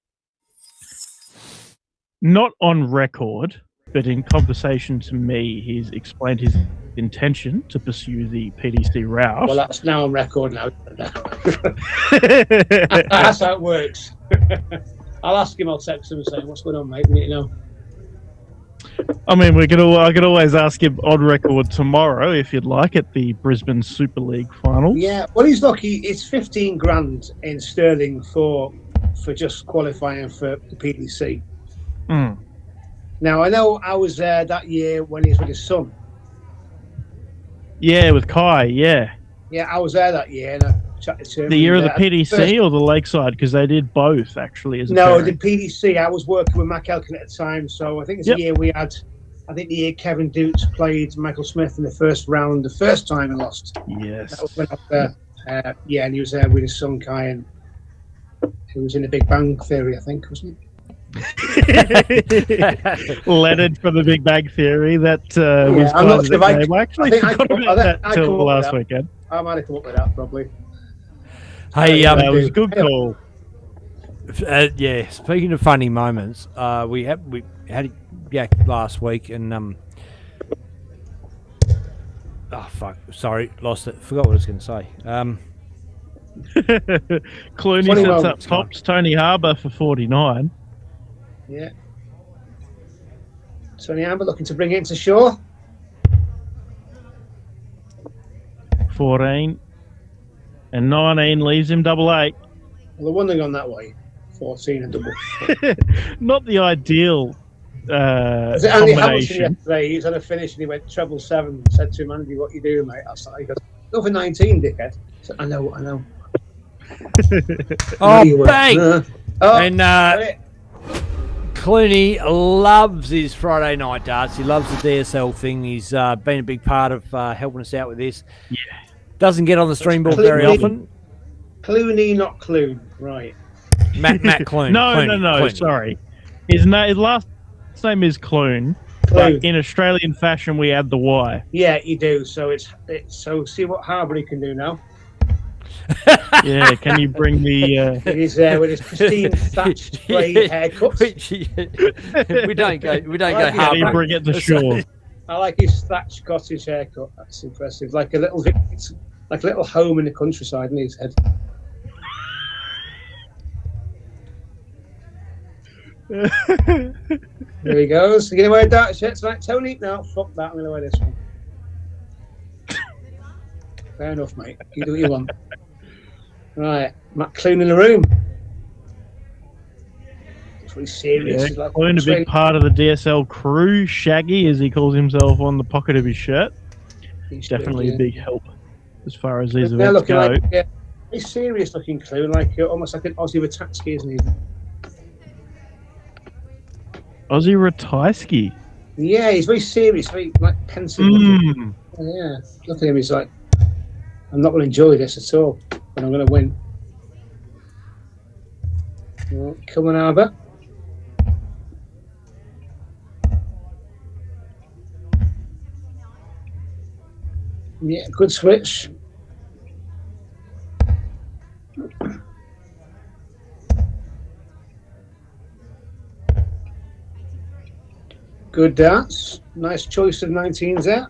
[SPEAKER 5] Not on record, but in conversation to me, he's explained his intention to pursue the PDC route.
[SPEAKER 10] Well, that's now on record now. That's how it works. I'll ask him. I'll text him and say, "What's going on, mate? We need to know."
[SPEAKER 5] I mean, I could always ask him on record tomorrow if you'd like at the Brisbane Super League finals.
[SPEAKER 10] Yeah, well, he's lucky. It's 15 grand in sterling for just qualifying for the PDC.
[SPEAKER 5] Mm.
[SPEAKER 10] Now, I know I was there that year when he was with his son.
[SPEAKER 5] Yeah, with Kai, yeah.
[SPEAKER 10] Yeah, I was there that year, and I chatted to him.
[SPEAKER 5] The year of the PDC or the Lakeside? Because they did both, actually. As a
[SPEAKER 10] no,
[SPEAKER 5] pairing.
[SPEAKER 10] the PDC. I was working with Mac Elkin at the time, so I think it's the year we had. I think the year Kevin Dukes played Michael Smith in the first round, the first time and lost.
[SPEAKER 5] Yes.
[SPEAKER 10] That was when I was there. And he was there with his son Kai, and he was in the Big Bang Theory, I think, wasn't he?
[SPEAKER 5] Leonard from the Big Bang Theory. That was
[SPEAKER 10] I'm not sure if I
[SPEAKER 5] actually forgot about that till last weekend.
[SPEAKER 10] I might have come up with that probably.
[SPEAKER 4] Hey,
[SPEAKER 5] that was a good call.
[SPEAKER 4] Speaking of funny moments, we had it last week, and lost it. Forgot what I was going to say.
[SPEAKER 5] Clooney sets up tops. Tony Harbour for 49.
[SPEAKER 10] Yeah. Tony Harbour looking to bring it into shore.
[SPEAKER 5] 14 and 19 leaves him double 8.
[SPEAKER 10] Well, the one thing on that way, 14 and double.
[SPEAKER 5] Not the ideal
[SPEAKER 10] was it Andy Hamilton
[SPEAKER 5] combination.
[SPEAKER 10] yesterday? He was on a finish and he went treble 7. Said to him, "Andy, what you doing, mate?" I was like, "He goes, go for 19, dickhead." I said, I know.
[SPEAKER 4] Oh, bang! And Clooney loves his Friday night darts. He loves the DSL thing. He's been a big part of helping us out with this.
[SPEAKER 5] Yeah.
[SPEAKER 4] Doesn't get on the stream board very often.
[SPEAKER 10] Clooney, not Clune. Right.
[SPEAKER 4] Matt Clune.
[SPEAKER 5] No,
[SPEAKER 4] Clooney,
[SPEAKER 5] no.
[SPEAKER 4] Clooney.
[SPEAKER 5] Sorry, his last name is Clune, but in Australian fashion we add the Y.
[SPEAKER 10] Yeah, you do. So it's so see what Harbury can do now.
[SPEAKER 5] Yeah, can you bring the?
[SPEAKER 10] With his pristine thatched spray haircut.
[SPEAKER 4] we don't go. We don't
[SPEAKER 10] Like
[SPEAKER 4] go
[SPEAKER 10] it.
[SPEAKER 5] Can you
[SPEAKER 4] hard.
[SPEAKER 5] bring it to shore?
[SPEAKER 10] I like his thatched cottage haircut. That's impressive. Like a little, it's like a little home in the countryside in his head. There he goes. You're gonna wear dark shirts tonight, Tony? No, fuck that. I'm gonna wear this one. Fair enough, mate. You do what you want. Right, Matt Clune in the room. It's really serious.
[SPEAKER 5] Yeah,
[SPEAKER 10] He's like,
[SPEAKER 5] Clune, a big part of the DSL crew. Shaggy, as he calls himself on the pocket of his shirt.
[SPEAKER 10] He's
[SPEAKER 5] Definitely
[SPEAKER 10] good,
[SPEAKER 5] a big help as far as these
[SPEAKER 10] They're
[SPEAKER 5] events
[SPEAKER 10] looking
[SPEAKER 5] go.
[SPEAKER 10] like very serious looking Clune, like almost like an Aussie Ratajski, isn't he?
[SPEAKER 5] Aussie Ratajski.
[SPEAKER 10] Yeah, he's very serious, very like pensive.
[SPEAKER 5] Mm.
[SPEAKER 10] Yeah, look at him. He's like, I'm not going to enjoy this at all, but I'm going to win. Come on, Arbor. Yeah, good switch. Good dance. Nice choice of 19s there.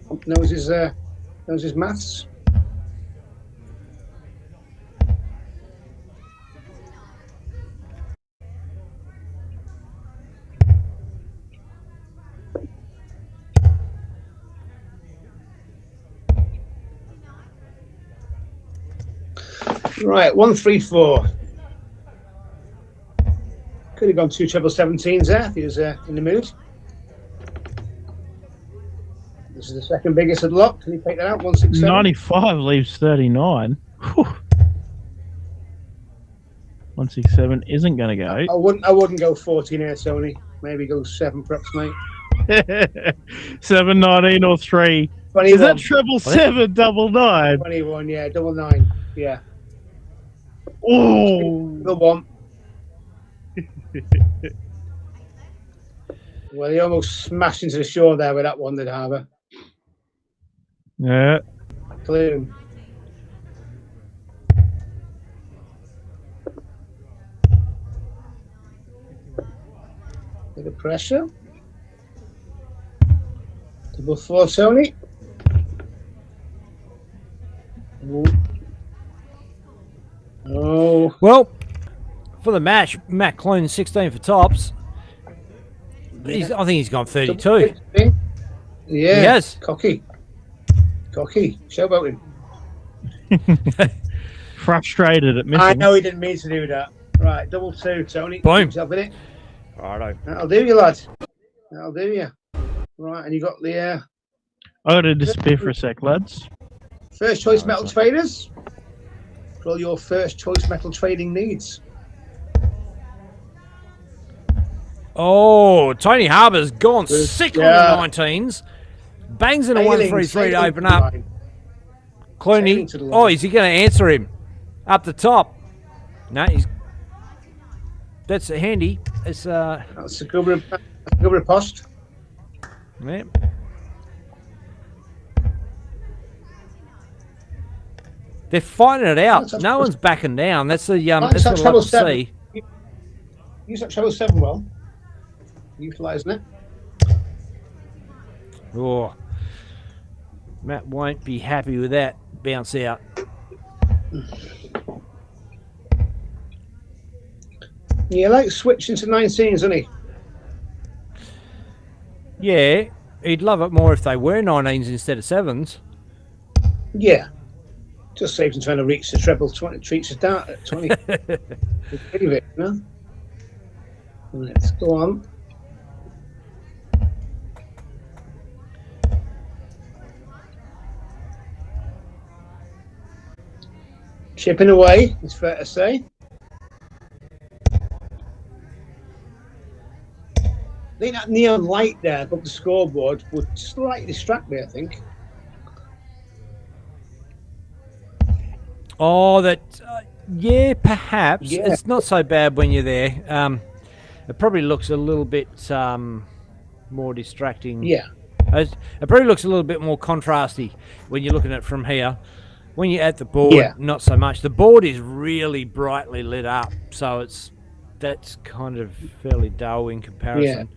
[SPEAKER 10] Knows his maths. Right, 1-3-4. Could have gone 2 treble 17s there if he was in the mood. This is the second biggest of the lot. Can you take that out? 167.
[SPEAKER 5] 95 leaves 39. Whew. 167 isn't going to go.
[SPEAKER 10] I wouldn't go 14 here, Tony. Maybe go 7 perhaps, mate.
[SPEAKER 5] 7, 19 or 3.
[SPEAKER 10] 21.
[SPEAKER 5] Is that treble 7, double 9?
[SPEAKER 10] 21, yeah, double 9. Yeah.
[SPEAKER 5] Oh,
[SPEAKER 10] Good one. Well, he almost smashed into the shore there with that one, did Harbour.
[SPEAKER 5] yeah.
[SPEAKER 10] Clune. Bit of pressure. Double 4, Tony. Ooh. Oh.
[SPEAKER 4] Well, for the match, Matt Clune 16 for tops. I think he's gone 32.
[SPEAKER 10] Yeah.
[SPEAKER 4] He has.
[SPEAKER 10] Cocky. Showboating.
[SPEAKER 5] Frustrated at missing.
[SPEAKER 10] I know he didn't mean to do that. Right, double 2, Tony.
[SPEAKER 4] Boom.
[SPEAKER 10] Keep yourself in it.
[SPEAKER 4] Righto.
[SPEAKER 10] That'll do you, lad. That'll do you. Right, and you got the
[SPEAKER 5] I got to disappear for a sec, lads.
[SPEAKER 10] first choice metal traders for all your first choice metal trading needs.
[SPEAKER 4] Oh, Tony Harbour's gone sick
[SPEAKER 10] Yeah.
[SPEAKER 4] on the 19s. Bangs in a
[SPEAKER 10] Sailing
[SPEAKER 4] 1-3-3 to
[SPEAKER 10] to
[SPEAKER 4] open
[SPEAKER 10] the
[SPEAKER 4] up.
[SPEAKER 10] line. Sailing
[SPEAKER 4] Clooney.
[SPEAKER 10] to the line.
[SPEAKER 4] Oh, is he going to answer him? Up the top. No, he's. That's handy. It's
[SPEAKER 10] That's a good riposte.
[SPEAKER 4] yeah. They're fighting it out.
[SPEAKER 10] That's
[SPEAKER 4] No one's backing down. That's the
[SPEAKER 10] That's
[SPEAKER 4] that's
[SPEAKER 10] that
[SPEAKER 4] what I love
[SPEAKER 10] treble
[SPEAKER 4] to see.
[SPEAKER 10] 7. Use that treble 7 well. Utilising it.
[SPEAKER 4] Oh, Matt won't be happy with that bounce out.
[SPEAKER 10] Yeah, like switching to 19s, isn't he?
[SPEAKER 4] Yeah, he'd love it more if they were 19s instead of 7s.
[SPEAKER 10] Yeah. Just saves him trying to reach the treble 20, reach the dart at 20. Believe it, you know? Let's go on. Chipping away, it's fair to say. I think that neon light there above the scoreboard would slightly distract me, I think.
[SPEAKER 4] Oh, that Yeah, perhaps.
[SPEAKER 10] Yeah.
[SPEAKER 4] It's not so bad when you're there. It probably looks a little bit more distracting.
[SPEAKER 10] Yeah.
[SPEAKER 4] It probably looks a little bit more contrasty when you're looking at it from here. When you're at the board,
[SPEAKER 10] Yeah.
[SPEAKER 4] not so much. The board is really brightly lit up, so that's kind of fairly dull in comparison.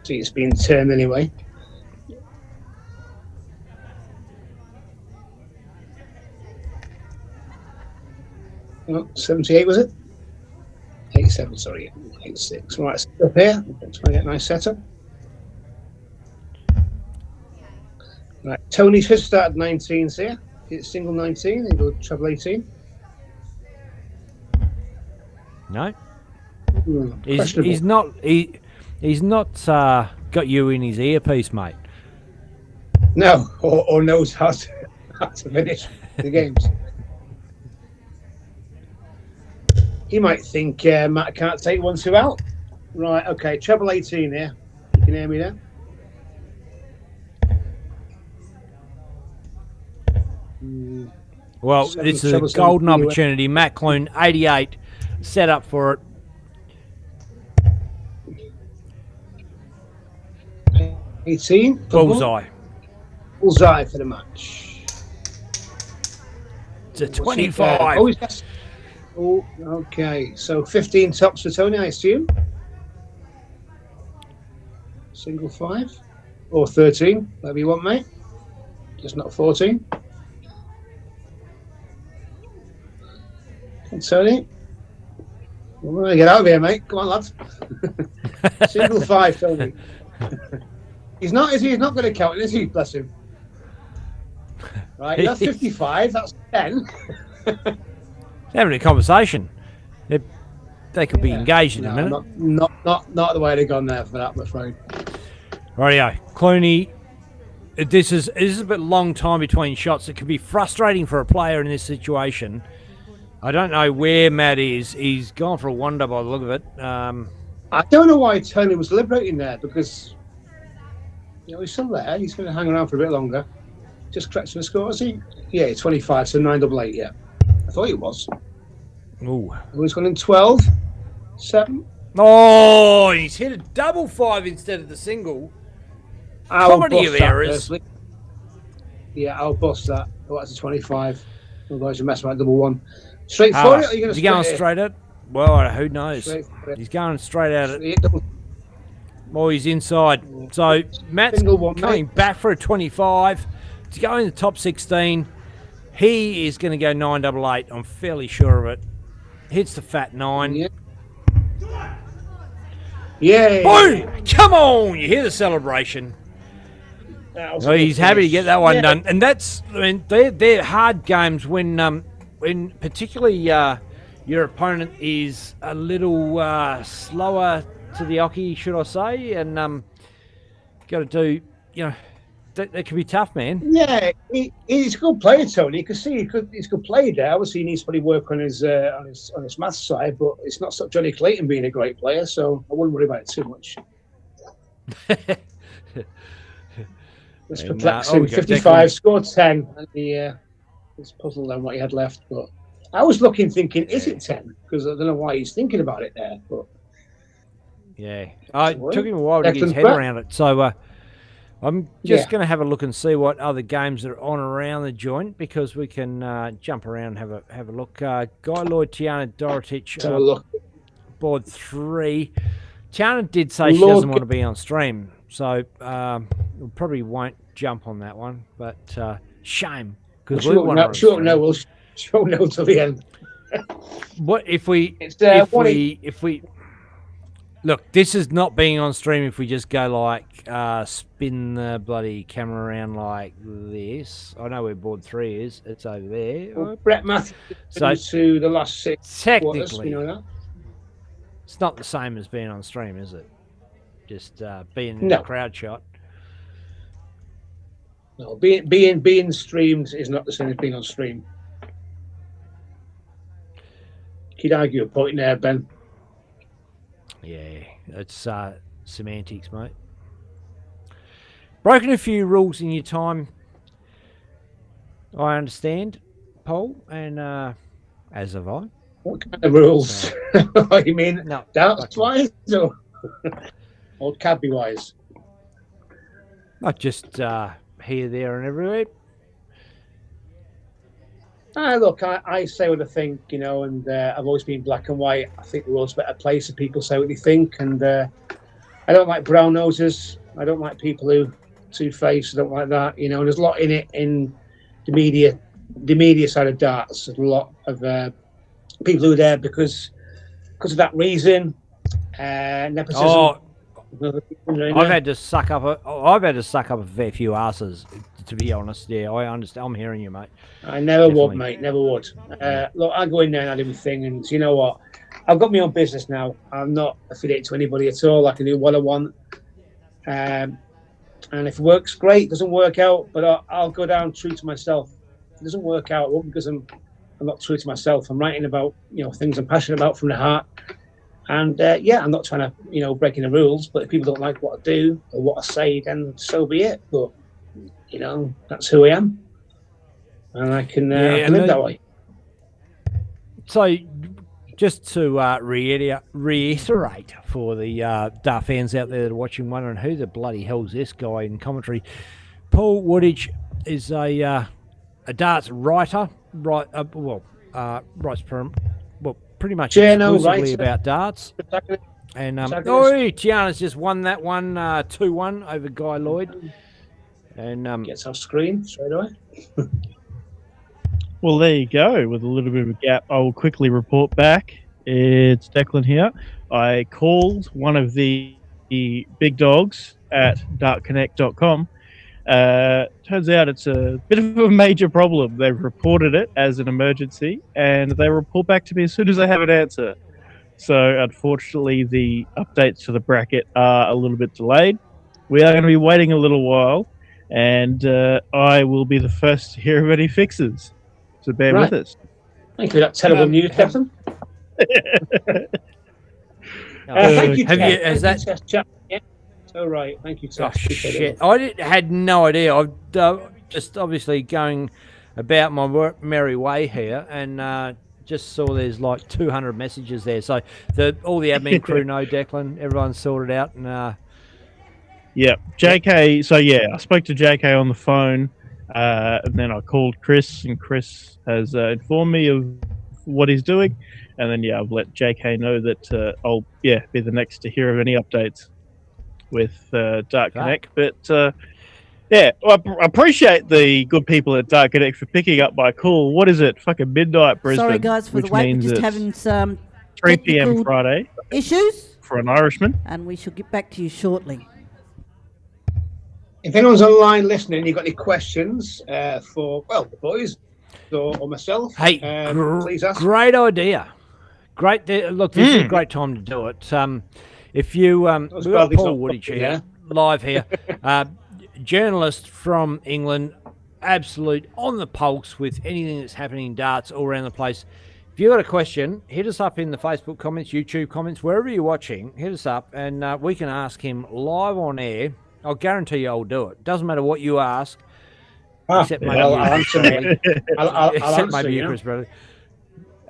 [SPEAKER 10] See, it's being turned anyway. Oh, 78 was it? 87, sorry. 86. Right, up here. Try to get a nice setup. Right, Tony should start at 19s here. It's single 19, then go treble 18.
[SPEAKER 4] No,
[SPEAKER 10] Hmm,
[SPEAKER 4] he's
[SPEAKER 10] questionable.
[SPEAKER 4] he's not got you in his earpiece, mate.
[SPEAKER 10] No, or knows how to finish the games. He might think Matt can't take 1-2 out. Right, okay, treble 18 here. You can hear me now?
[SPEAKER 4] Well,
[SPEAKER 10] Seven,
[SPEAKER 4] it's a
[SPEAKER 10] treble seven,
[SPEAKER 4] golden
[SPEAKER 10] anyway.
[SPEAKER 4] opportunity. Matt Clune, 88, set up for it.
[SPEAKER 10] 18.
[SPEAKER 4] Bullseye.
[SPEAKER 10] Bullseye for the match.
[SPEAKER 4] It's a
[SPEAKER 10] What's he,
[SPEAKER 4] 25.
[SPEAKER 10] oh, yes. Oh, okay. So 15 tops for Tony, I assume. Single 5 or 13, whatever you want, mate. Just not 14. And Tony. Well, get out of here, mate. Come on, lads. Single 5, Tony. He's not, is he? He's not going to count, is he? Bless him. Right, that's 55. That's 10.
[SPEAKER 4] Having a conversation. They could be engaged in a minute.
[SPEAKER 10] Not the way they've gone there for that, I'm afraid.
[SPEAKER 4] Rightio. Clooney, this is a bit long time between shots. It could be frustrating for a player in this situation. I don't know where Matt is. He's gone for a wonder by the look of it.
[SPEAKER 10] I don't know why Tony was deliberating there, because he's still there. He's going to hang around for a bit longer. Just correcting the score, is he? Yeah, 25, so 988, yeah. I thought he was.
[SPEAKER 4] Ooh.
[SPEAKER 10] He's gone in 12, 7.
[SPEAKER 4] Oh, he's hit a double 5 instead of the single. Comedy of errors.
[SPEAKER 10] Yeah, I'll bust that. Oh, that's a 25. Otherwise, you mess with that double 1. Straight for it? Or are you going
[SPEAKER 4] Is
[SPEAKER 10] to
[SPEAKER 4] he going straight at it? Well, who knows? He's going straight at it. Oh, he's inside. So Matt's coming back for a 25 to go in the top 16. He is going to go 988. I'm fairly sure of it. Hits the fat 9.
[SPEAKER 10] Yeah.
[SPEAKER 4] Boom! Come on! You hear the celebration. Oh, he's happy to get that one done, and that's. I mean, they're hard games when particularly your opponent is a little slower to the hockey, should I say, and got to do, that can be tough, man.
[SPEAKER 10] Yeah, he's a good player, Tony. You can see he's a good player there. Obviously, he needs to probably work on his maths side, but it's not so Johnny Clayton being a great player, so I wouldn't worry about it too much. It's perplexing. 55, scored 10, and it's puzzled on what he had left. But I was thinking, is it 10? Because I don't know why he's thinking about it there. But
[SPEAKER 4] yeah, it took him a while to get his head around it. So I'm just going to have a look and see what other games are on around the joint, because we can jump around and have a look. Guy Lloyd, Tiana Dorotich, board 3. Tiana did say she doesn't want to be on stream, so we probably won't jump on that one. But shame, because we want to.
[SPEAKER 10] Sure, no, we'll know till the end.
[SPEAKER 4] What if we look? This is not being on stream if we just go like spin the bloody camera around like this. I know where board 3 is. It's over there.
[SPEAKER 10] Well, Brett Matthews to the last 6
[SPEAKER 4] technically,
[SPEAKER 10] quarters, you know that?
[SPEAKER 4] It's not the same as being on stream, is it? Just being in the crowd shot.
[SPEAKER 10] No, being streamed is not the same as being on stream. You'd argue a point there, Ben.
[SPEAKER 4] Yeah, it's semantics, mate. Broken a few rules in your time, I understand, Paul, and as have I.
[SPEAKER 10] What kind of rules? What you mean?
[SPEAKER 4] No,
[SPEAKER 10] Darts wise or cabbie wise?
[SPEAKER 4] Not just here, there, and everywhere.
[SPEAKER 10] Look, I say what I think, you know, and I've always been black and white. I think the world's a better place if people say what they think, and I don't like brown noses. I don't like people who two-faced. I don't like that, you know. And there's a lot in it in the media side of darts. There's a lot of people who are there because of that reason. Nepotism.
[SPEAKER 4] Oh, I've had to suck up a fair few asses, to be honest. Yeah, I understand. I'm hearing you, mate.
[SPEAKER 10] I never
[SPEAKER 4] Definitely.
[SPEAKER 10] would, mate. Never would. Look, I go in there and I do my thing, and you know what? I've got my own business now. I'm not affiliated to anybody at all. I can do what I want. And if it works, great. Doesn't work out, but I'll go down true to myself. If it doesn't work out, it won't because I'm not true to myself. I'm writing about, you know, things I'm passionate about from the heart. And yeah, I'm not trying to, you know, breaking the rules. But if people don't like what I do or what I say, then so be it. But you know, that's who I am, and I can live that way.
[SPEAKER 4] So, just to reiterate for the Dart fans out there that are watching, wondering who the bloody hell's this guy in commentary, Paul Woodage is a darts writer, writes pretty much exclusively about darts. And Tiana's just won that one 2-1 over Guy Lloyd. And
[SPEAKER 10] gets off screen straight away.
[SPEAKER 5] Well, there you go. With a little bit of a gap, I will quickly report back. It's Declan here. I called one of the big dogs at dartconnect.com. Turns out it's a bit of a major problem. They've reported it as an emergency, and they report back to me as soon as they have an answer. So, unfortunately, the updates to the bracket are a little bit delayed. We are going to be waiting a little while, and I will be the first to hear of any fixes. So bear with us.
[SPEAKER 10] Thank you for that terrible news, Captain. Thank you, Tess. Yeah. All right. Thank you, Tess.
[SPEAKER 4] Oh, shit. I had no idea. I'm just obviously going about my merry way here, and just saw there's like 200 messages there. So all the admin crew know, Declan. Everyone's sorted out. And
[SPEAKER 5] yeah, JK. So yeah, I spoke to JK on the phone, and then I called Chris, and Chris has informed me of what he's doing, and then yeah, I've let JK know that I'll be the next to hear of any updates with Dart Connect. But yeah, well, I appreciate the good people at Dart Connect for picking up my call. What is it? Fucking midnight Brisbane.
[SPEAKER 13] Sorry guys for the wait. We're just having some
[SPEAKER 5] 3 p.m. Friday
[SPEAKER 13] issues
[SPEAKER 5] for an Irishman,
[SPEAKER 13] and we shall get back to you shortly.
[SPEAKER 10] If anyone's online listening, you've got any questions for the boys or myself?
[SPEAKER 4] Hey,
[SPEAKER 10] please ask.
[SPEAKER 4] Great idea. Look, this is a great time to do it. If you we've got Paul Woodage here, live here, journalist from England, absolute on the pulse with anything that's happening in darts all around the place. If you've got a question, hit us up in the Facebook comments, YouTube comments, wherever you're watching. Hit us up, and we can ask him live on air. I'll guarantee you I'll do it. Doesn't matter what you ask, except maybe
[SPEAKER 10] I'll answer.
[SPEAKER 4] Except maybe you, Chris Bradley.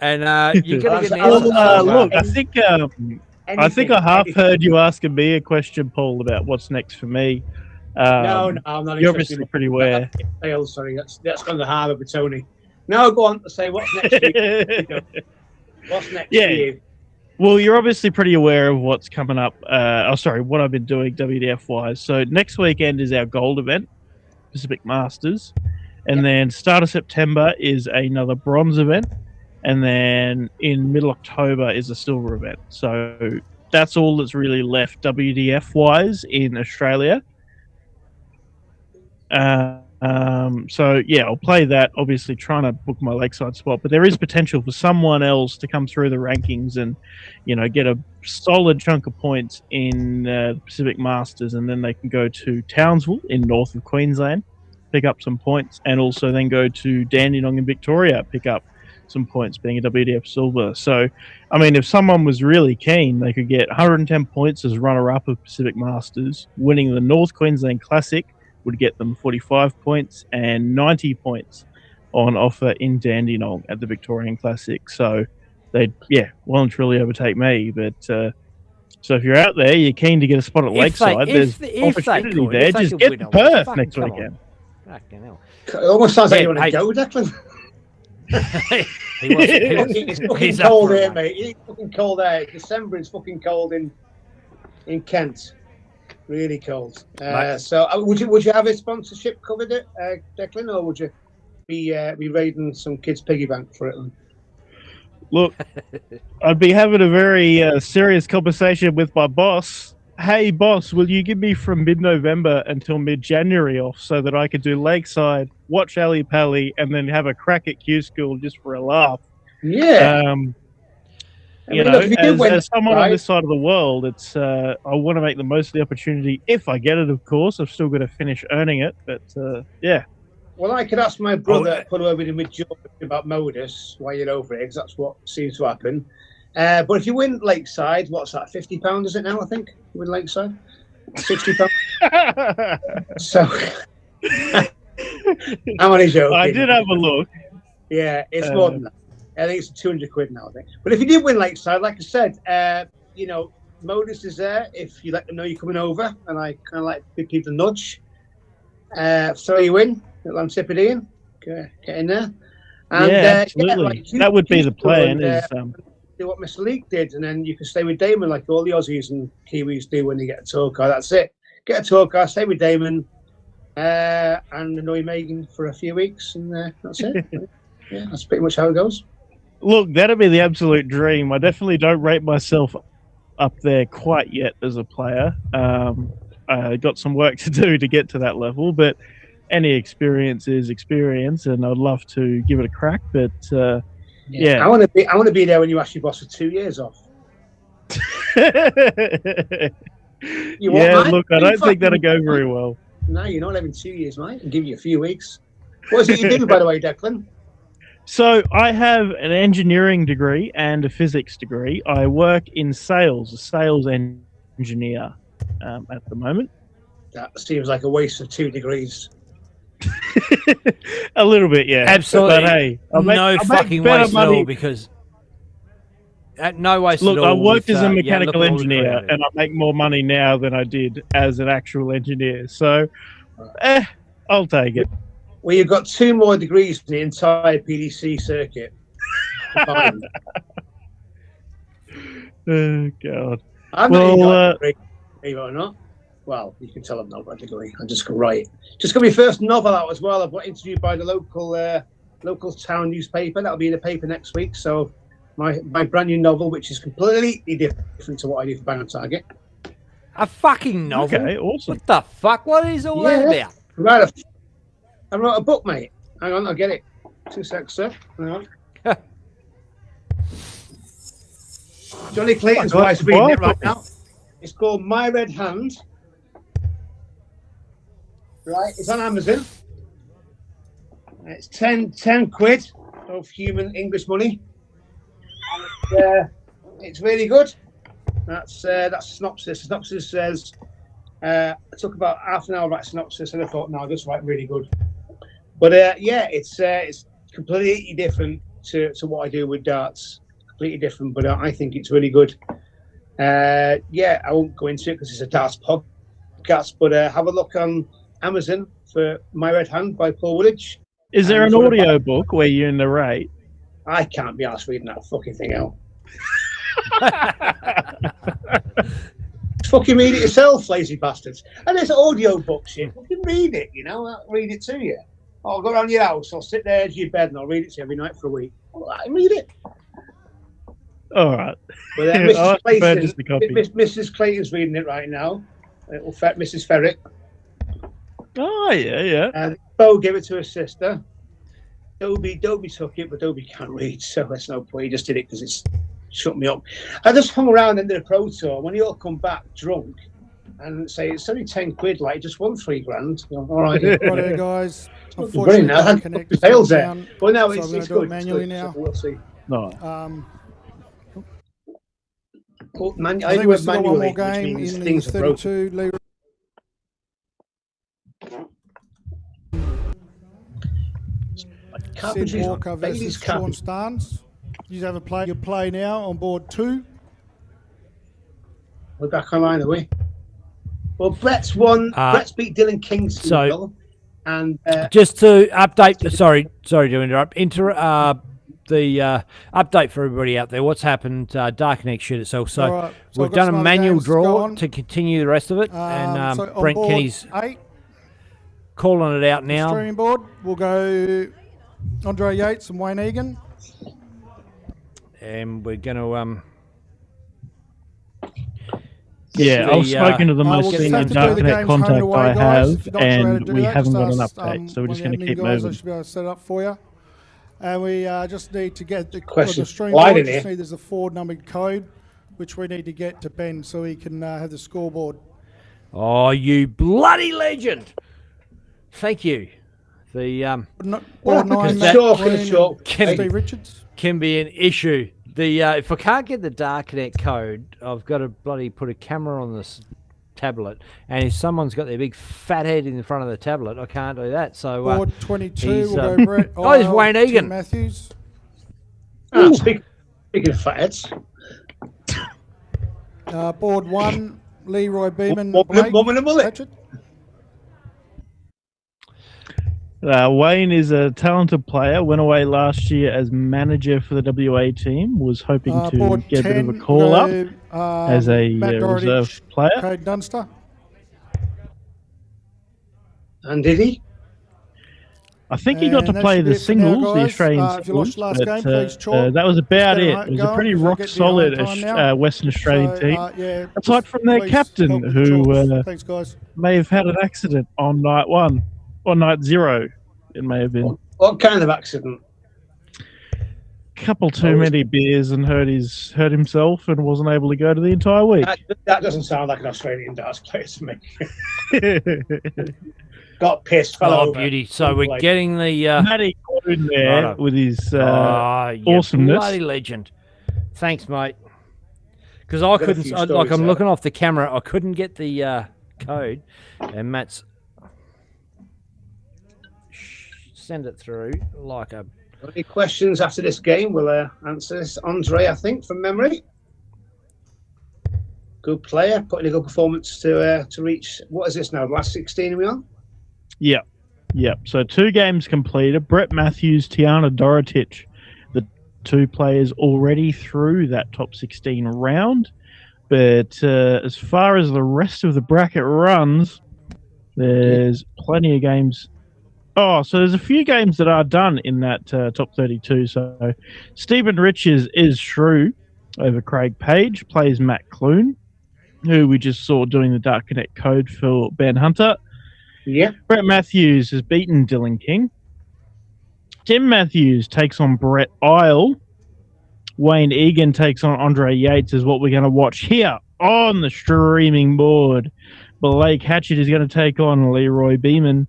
[SPEAKER 4] And you're going to get an
[SPEAKER 5] answer. Look, I think I half heard you asking me a question, Paul, about what's next for me.
[SPEAKER 10] No, I'm not.
[SPEAKER 5] You're obviously pretty aware.
[SPEAKER 10] Sorry, that's going to harbour with Tony. No, go on to say what's next for you. What's next for you?
[SPEAKER 5] Well, you're obviously pretty aware of what's coming up. What I've been doing WDF-wise. So next weekend is our gold event, Pacific Masters. And then start of September is another bronze event. And then in middle October is a silver event. So that's all that's really left WDF-wise in Australia. So yeah, I'll play that, obviously trying to book my lakeside spot, but there is potential for someone else to come through the rankings and, you know, get a solid chunk of points in the Pacific Masters, and then they can go to Townsville in north of Queensland, pick up some points, and also then go to Dandenong in Victoria, pick up some points, being a WDF silver. So, I mean, if someone was really keen, they could get 110 points as runner-up of Pacific Masters. Winning the North Queensland Classic would get them 45 points, and 90 points on offer in Dandenong at the Victorian Classic. So they'd, well and truly overtake me. But so if you're out there, you're keen to get a spot at Lakeside, there's opportunity there. Just get to Perth next weekend.
[SPEAKER 10] It almost sounds like you want to go, Declan. It's fucking cold here, mate. It's fucking cold there. December is fucking cold in Kent. Really cold. So would you have a sponsorship covered it, Declan, or would you be raiding some kids' piggy bank for it?
[SPEAKER 5] Look, I'd be having a very serious conversation with my boss. Hey, boss, will you give me from mid-November until mid-January off so that I could do Lakeside, watch Ali Pally, and then have a crack at Q School just for a laugh?
[SPEAKER 10] Yeah.
[SPEAKER 5] As someone on this side of the world, it's I want to make the most of the opportunity. If I get it, of course, I've still got to finish earning it. But yeah.
[SPEAKER 10] Well, I could ask my brother to put over with George about Modus while you're over it, because that's what seems to happen. But if you win Lakeside, what's that? £50 is it now? I think you win Lakeside, £60. So I'm only joking.
[SPEAKER 5] I did have a look.
[SPEAKER 10] Yeah, it's more than that. I think it's £200 now, I think. But if you did win Lakeside, like I said, Modus is there if you let them know you're coming over, and I kind of like to give people a nudge. So you win, little Antipodean, get in there. And,
[SPEAKER 5] absolutely. That would be the plan.
[SPEAKER 10] Do what Mr. Leake did, and then you can stay with Damon like all the Aussies and Kiwis do when they get a tour car. That's it. Get a tour car, stay with Damon, and annoy Megan for a few weeks, and that's it. Yeah, that's pretty much how it goes.
[SPEAKER 5] Look, that'd be the absolute dream. I definitely don't rate myself up there quite yet as a player. I got some work to do to get to that level, but any experience is experience, and I'd love to give it a crack. But yeah,
[SPEAKER 10] I want to be there when you ask your boss for 2 years off.
[SPEAKER 5] Look, I don't think that'll go very well.
[SPEAKER 10] No, you're not having 2 years, mate. I'll give you a few weeks. What is it you do, by the way, Declan?
[SPEAKER 5] So I have an engineering degree and a physics degree. I work in sales, a sales engineer at the moment.
[SPEAKER 10] That seems like a waste of 2 degrees.
[SPEAKER 5] A little bit, yeah.
[SPEAKER 4] Absolutely.
[SPEAKER 5] But hey,
[SPEAKER 4] no fucking waste at all, because no waste at all.
[SPEAKER 5] Look, I worked as a mechanical engineer, and I make more money now than I did as an actual engineer. So, I'll take it.
[SPEAKER 10] Well, you've got 2 more degrees in the entire PDC circuit.
[SPEAKER 5] Oh, God.
[SPEAKER 10] I'm not got a degree, believe it or not. Well, you can tell I'm not got a degree. I'm just going to write. Just got my first novel out as well. I've got interviewed by the local town newspaper. That'll be in the paper next week. So my brand new novel, which is completely different to what I do for Bang on Target.
[SPEAKER 4] A fucking novel?
[SPEAKER 5] Okay, awesome.
[SPEAKER 4] What the fuck? What is all that about?
[SPEAKER 10] I wrote a book, mate. Hang on, I'll get it. 2 seconds, sir. Hang on. Johnny Clayton's wife's reading it right now. It's called My Red Hand. Right, it's on Amazon. It's 10 quid of human English money. And it's really good. That's synopsis. Synopsis says, it took about half an hour to write synopsis, and I thought, no, I'll just write really good. But it's completely different to what I do with darts. Completely different, but I think it's really good. I won't go into it because it's a darts podcast, but have a look on Amazon for My Red Hand by Paul Woolidge.
[SPEAKER 5] Is there an audio book where you narrate?
[SPEAKER 10] I can't be asked reading that fucking thing out. Fucking read it yourself, lazy bastards. And there's audio books, you can read it, I'll read it to you. I'll go around your house, I'll sit there at your bed and I'll read it to you every night for a week. I read it.
[SPEAKER 5] All right.
[SPEAKER 10] But Mrs. Clayton's reading it right now. Mrs. Ferrick.
[SPEAKER 5] Oh, yeah.
[SPEAKER 10] And Bo gave it to her sister. Dobie took it, but Dobie can't read, so that's no point. He just did it because it's shut me up. I just hung around into the Pro Tour. When you all come back drunk and say it's only 10 quid, like just won 3 grand. All right,
[SPEAKER 6] right, guys.
[SPEAKER 10] Unfortunately, I had the sales there. But now
[SPEAKER 6] so
[SPEAKER 10] it's good.
[SPEAKER 6] Manually
[SPEAKER 10] it's good.
[SPEAKER 6] now.
[SPEAKER 10] So we'll see.
[SPEAKER 5] No.
[SPEAKER 6] I think we've got one more game in the 32. Leroy.
[SPEAKER 10] Carpentry's
[SPEAKER 6] Walker
[SPEAKER 10] on. Bailey's
[SPEAKER 6] versus Sean
[SPEAKER 10] Carpentry.
[SPEAKER 6] Starnes. You have a play. You play now on board 2.
[SPEAKER 10] We're back online, are we? Well, Brett's won. Brett's beat Dylan King. And
[SPEAKER 4] just to update, sorry to interrupt. The update for everybody out there. What's happened? Dark Connect shit itself. So,
[SPEAKER 6] All right, so
[SPEAKER 4] we've
[SPEAKER 6] I've got
[SPEAKER 4] done a
[SPEAKER 6] some other
[SPEAKER 4] manual
[SPEAKER 6] games to go
[SPEAKER 4] draw
[SPEAKER 6] on.
[SPEAKER 4] to continue the rest of it, and
[SPEAKER 6] So on
[SPEAKER 4] Brent
[SPEAKER 6] board
[SPEAKER 4] Kenny's
[SPEAKER 6] 8,
[SPEAKER 4] calling it out now.
[SPEAKER 6] streaming board, we'll go Andre Yates and Wayne Egan.
[SPEAKER 4] And we're going to
[SPEAKER 5] Yeah, I've spoken to the most
[SPEAKER 6] we'll
[SPEAKER 5] senior
[SPEAKER 6] have to do the
[SPEAKER 5] Dark Connect
[SPEAKER 6] games home
[SPEAKER 5] contact
[SPEAKER 6] and away,
[SPEAKER 5] I
[SPEAKER 6] guys.
[SPEAKER 5] have,
[SPEAKER 6] If you're not sure how to
[SPEAKER 5] and
[SPEAKER 6] do
[SPEAKER 5] we
[SPEAKER 6] that,
[SPEAKER 5] haven't
[SPEAKER 6] just
[SPEAKER 5] got an
[SPEAKER 6] ask,
[SPEAKER 5] update, so we're
[SPEAKER 6] one
[SPEAKER 5] just
[SPEAKER 6] of
[SPEAKER 5] going
[SPEAKER 6] the
[SPEAKER 5] to
[SPEAKER 6] admin
[SPEAKER 5] keep
[SPEAKER 6] guys, I
[SPEAKER 5] moving.
[SPEAKER 6] should be able to set it up for you. And we just need to get the
[SPEAKER 10] Question.
[SPEAKER 6] stream
[SPEAKER 10] Wide
[SPEAKER 6] board.
[SPEAKER 10] in
[SPEAKER 6] Just
[SPEAKER 10] here.
[SPEAKER 6] need there's a 4-numbered code, which we need to get to Ben so he can have the scoreboard.
[SPEAKER 4] Oh, you bloody legend! Thank you. The
[SPEAKER 6] Board 9, Matt Green, Steve Richards.
[SPEAKER 4] can be an issue. The if I can't get the Dark Connect code, I've got to bloody put a camera on this tablet, and if someone's got their big fat head in front of the tablet, I can't do that. So
[SPEAKER 6] Board 22,
[SPEAKER 4] he's,
[SPEAKER 6] we'll go Brett.
[SPEAKER 4] oh, he's Wayne
[SPEAKER 6] Tim
[SPEAKER 4] Egan.
[SPEAKER 6] Matthews.
[SPEAKER 10] Speaking of fatheads.
[SPEAKER 6] Board 1, Leroy Beeman.
[SPEAKER 10] Woman and mullet.
[SPEAKER 5] Wayne is a talented player. Went away last year as manager for the WA team. Was hoping to
[SPEAKER 6] Board
[SPEAKER 5] get a bit of
[SPEAKER 6] 10,
[SPEAKER 5] a call up
[SPEAKER 6] go,
[SPEAKER 5] as a
[SPEAKER 6] Matt Doherty,
[SPEAKER 5] reserve player.
[SPEAKER 6] Cade Dunster.
[SPEAKER 10] And did he?
[SPEAKER 5] I think he got to
[SPEAKER 6] And that
[SPEAKER 5] play
[SPEAKER 6] should be
[SPEAKER 5] the
[SPEAKER 6] it for now,
[SPEAKER 5] singles, the
[SPEAKER 6] guys.
[SPEAKER 5] Australian
[SPEAKER 6] If you watched
[SPEAKER 5] singles,
[SPEAKER 6] last game, please chalk.
[SPEAKER 5] that was about
[SPEAKER 6] Let's
[SPEAKER 5] it.
[SPEAKER 6] get
[SPEAKER 5] It was a
[SPEAKER 6] going.
[SPEAKER 5] pretty
[SPEAKER 6] We'll
[SPEAKER 5] rock
[SPEAKER 6] get the
[SPEAKER 5] solid
[SPEAKER 6] home time now.
[SPEAKER 5] Western Australian
[SPEAKER 6] So,
[SPEAKER 5] team.
[SPEAKER 6] yeah,
[SPEAKER 5] Aside from their
[SPEAKER 6] please
[SPEAKER 5] captain,
[SPEAKER 6] help with the
[SPEAKER 5] who
[SPEAKER 6] chalks. Thanks, guys.
[SPEAKER 5] may have had an accident on night 1 or night 0. It may have been.
[SPEAKER 10] What kind of accident?
[SPEAKER 5] Couple too many beers and hurt himself and wasn't able to go to the entire week.
[SPEAKER 10] That doesn't sound like an Australian darts player to me. Got pissed, fell
[SPEAKER 4] Oh,
[SPEAKER 10] over.
[SPEAKER 4] beauty! So we're getting the
[SPEAKER 5] Matty got in there
[SPEAKER 4] Righto.
[SPEAKER 5] with his
[SPEAKER 4] you
[SPEAKER 5] awesomeness.
[SPEAKER 4] bloody legend. Thanks, mate. Because I
[SPEAKER 10] Got a
[SPEAKER 4] couldn't,
[SPEAKER 10] few
[SPEAKER 4] like
[SPEAKER 10] stories
[SPEAKER 4] I'm
[SPEAKER 10] there.
[SPEAKER 4] looking off the camera, I couldn't get the code, and Matt's send it through like a.
[SPEAKER 10] Any questions after this game? We'll answer this. Andre, I think, from memory. Good player, putting a good performance to reach. What is this now? Last 16 are we on?
[SPEAKER 5] Yep. So 2 games completed. Brett Matthews, Tiana Dorotich, the 2 players already through that top 16 round. But as far as the rest of the bracket runs, there's plenty of games. Oh, so there's a few games that are done in that top 32. So Stephen Richards is through over Craig Page, plays Matt Clune, who we just saw doing the Dark Connect code for Ben Hunter.
[SPEAKER 10] Yeah.
[SPEAKER 5] Brett Matthews has beaten Dylan King. Tim Matthews takes on Brett Isle. Wayne Egan takes on Andre Yates is what we're going to watch here on the streaming board. Blake Hatchett is going to take on Leroy Beeman.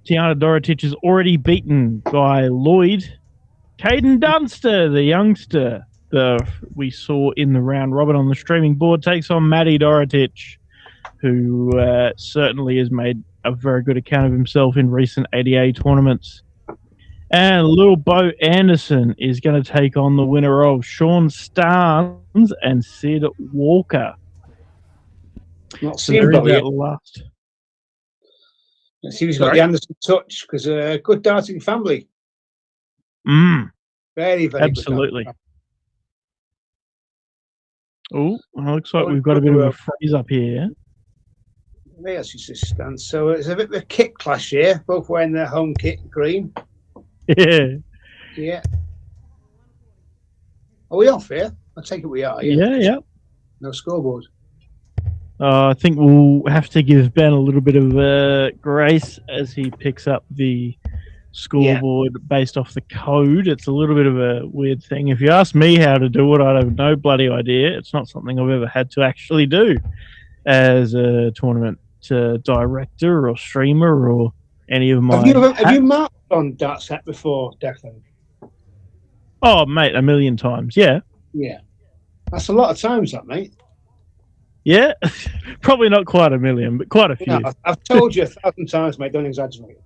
[SPEAKER 5] Tiana Dorotich is already beaten by Lloyd. Caden Dunster, the youngster we saw in the round robin on the streaming board, takes on Matty Dorotich, who certainly has made a very good account of himself in recent ADA tournaments. And little Bo Anderson is going to take on the winner of Sean Starnes and Sid Walker.
[SPEAKER 10] Not
[SPEAKER 5] So
[SPEAKER 10] seen
[SPEAKER 5] there is
[SPEAKER 10] Bo yet.
[SPEAKER 5] that last.
[SPEAKER 10] Let's see if he's got the Anderson touch, because good darting family. Very, very
[SPEAKER 5] Absolutely.
[SPEAKER 10] good.
[SPEAKER 5] Oh, looks like we've got a bit of a freeze up here.
[SPEAKER 10] Yes, it's just stand. So it's a bit of a kit clash here, both wearing their home kit green.
[SPEAKER 5] Yeah.
[SPEAKER 10] Yeah. Are we off here? I take it we are.
[SPEAKER 5] Yeah.
[SPEAKER 10] No scoreboard.
[SPEAKER 5] I think we'll have to give Ben a little bit of grace as he picks up the scoreboard based off the code. It's a little bit of a weird thing. If you ask me how to do it, I have no bloody idea. It's not something I've ever had to actually do as a tournament director or streamer or any of my...
[SPEAKER 10] Have you marked on DartSat before, Declan?
[SPEAKER 5] Oh, mate, a million times, yeah.
[SPEAKER 10] Yeah. That's a lot of times, that, mate.
[SPEAKER 5] Yeah, probably not quite a million, but quite a few.
[SPEAKER 10] No, I've told you 1,000 times, mate. Don't exaggerate.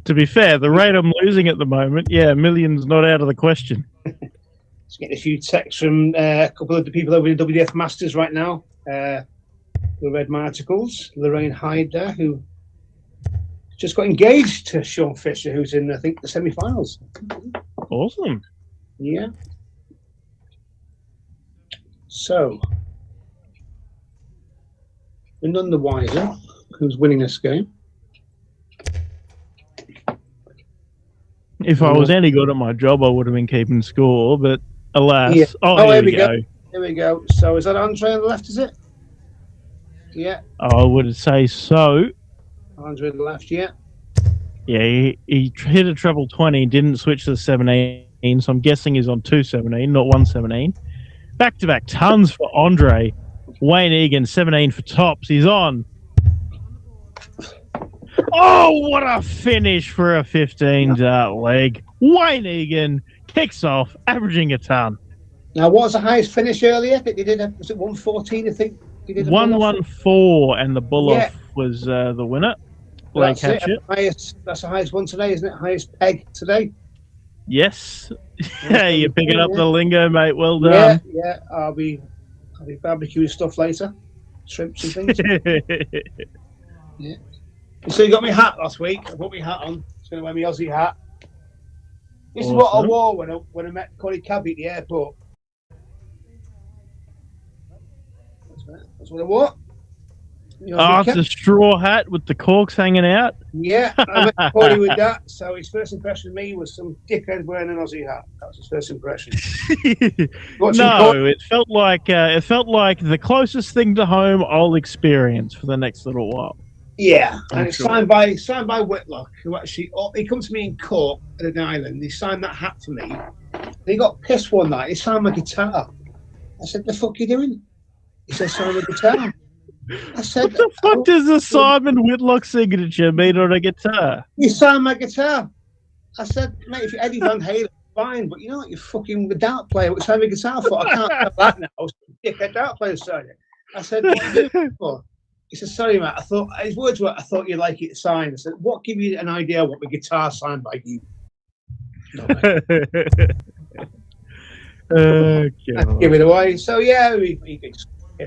[SPEAKER 5] To be fair, the rate I'm losing at the moment, yeah, million's not out of the question.
[SPEAKER 10] Just getting a few texts from a couple of the people over in WDF Masters right now who read my articles. Lorraine Hyde there, who just got engaged to Sean Fisher, who's in, I think, the semi-finals.
[SPEAKER 5] Awesome.
[SPEAKER 10] Yeah. So, we're none the wiser who's winning this game.
[SPEAKER 5] If I was any good at my job, I would have been keeping score, but alas.
[SPEAKER 10] Yeah.
[SPEAKER 5] Oh, here we go.
[SPEAKER 10] Here we go. So, is that Andre on the left, is it? Yeah.
[SPEAKER 5] I would say so.
[SPEAKER 10] Andre on the left, yeah.
[SPEAKER 5] Yeah, he hit a treble 20, didn't switch to the 17, so I'm guessing he's on 217, not 117. Back-to-back tons for Andre. Wayne Egan, 17 for tops. He's on. Oh, what a finish for a 15 dart leg. Wayne Egan kicks off, averaging a ton.
[SPEAKER 10] Now, what was the highest finish earlier? He did was it 114, I think? He did
[SPEAKER 5] 114, and the bull off was the winner.
[SPEAKER 10] Well, that's the highest one today, isn't it? Highest peg today.
[SPEAKER 5] Yes. Yeah, you're picking up the lingo, mate. Well done.
[SPEAKER 10] Yeah. I'll be barbecuing stuff later, shrimps and things. Yeah. So you got my hat last week. I put my hat on. It's going to wear my Aussie hat. This is what I wore when I met Corey Cabby at the airport. That's what I wore.
[SPEAKER 5] Oh, it's a straw hat with the corks hanging out.
[SPEAKER 10] Yeah, I met Corey with that. So his first impression of me was some dickhead wearing an Aussie hat. That was his first impression.
[SPEAKER 5] No, it felt like the closest thing to home I'll experience for the next little while.
[SPEAKER 10] Yeah, and it's signed by Whitlock, who actually he comes to me in Cork at an island. He signed that hat for me. And he got pissed one night. He signed my guitar. I said, "The fuck are you doing?" He said, "Sign my guitar." I said,
[SPEAKER 5] "What the fuck does a Simon Whitlock signature mean on a guitar?"
[SPEAKER 10] He signed my guitar. I said, "Mate, if you're Eddie Van Halen, fine, but you're not. You're fucking the dart player. What signed my guitar for? I can't have that now. Dickhead dart player signed it." I said, "What are you doing it for?" He said, "Sorry, Matt. I thought his words were, I thought you'd like it signed." I said, "What give you an idea what my guitar signed by you?" No, give it away. So yeah, he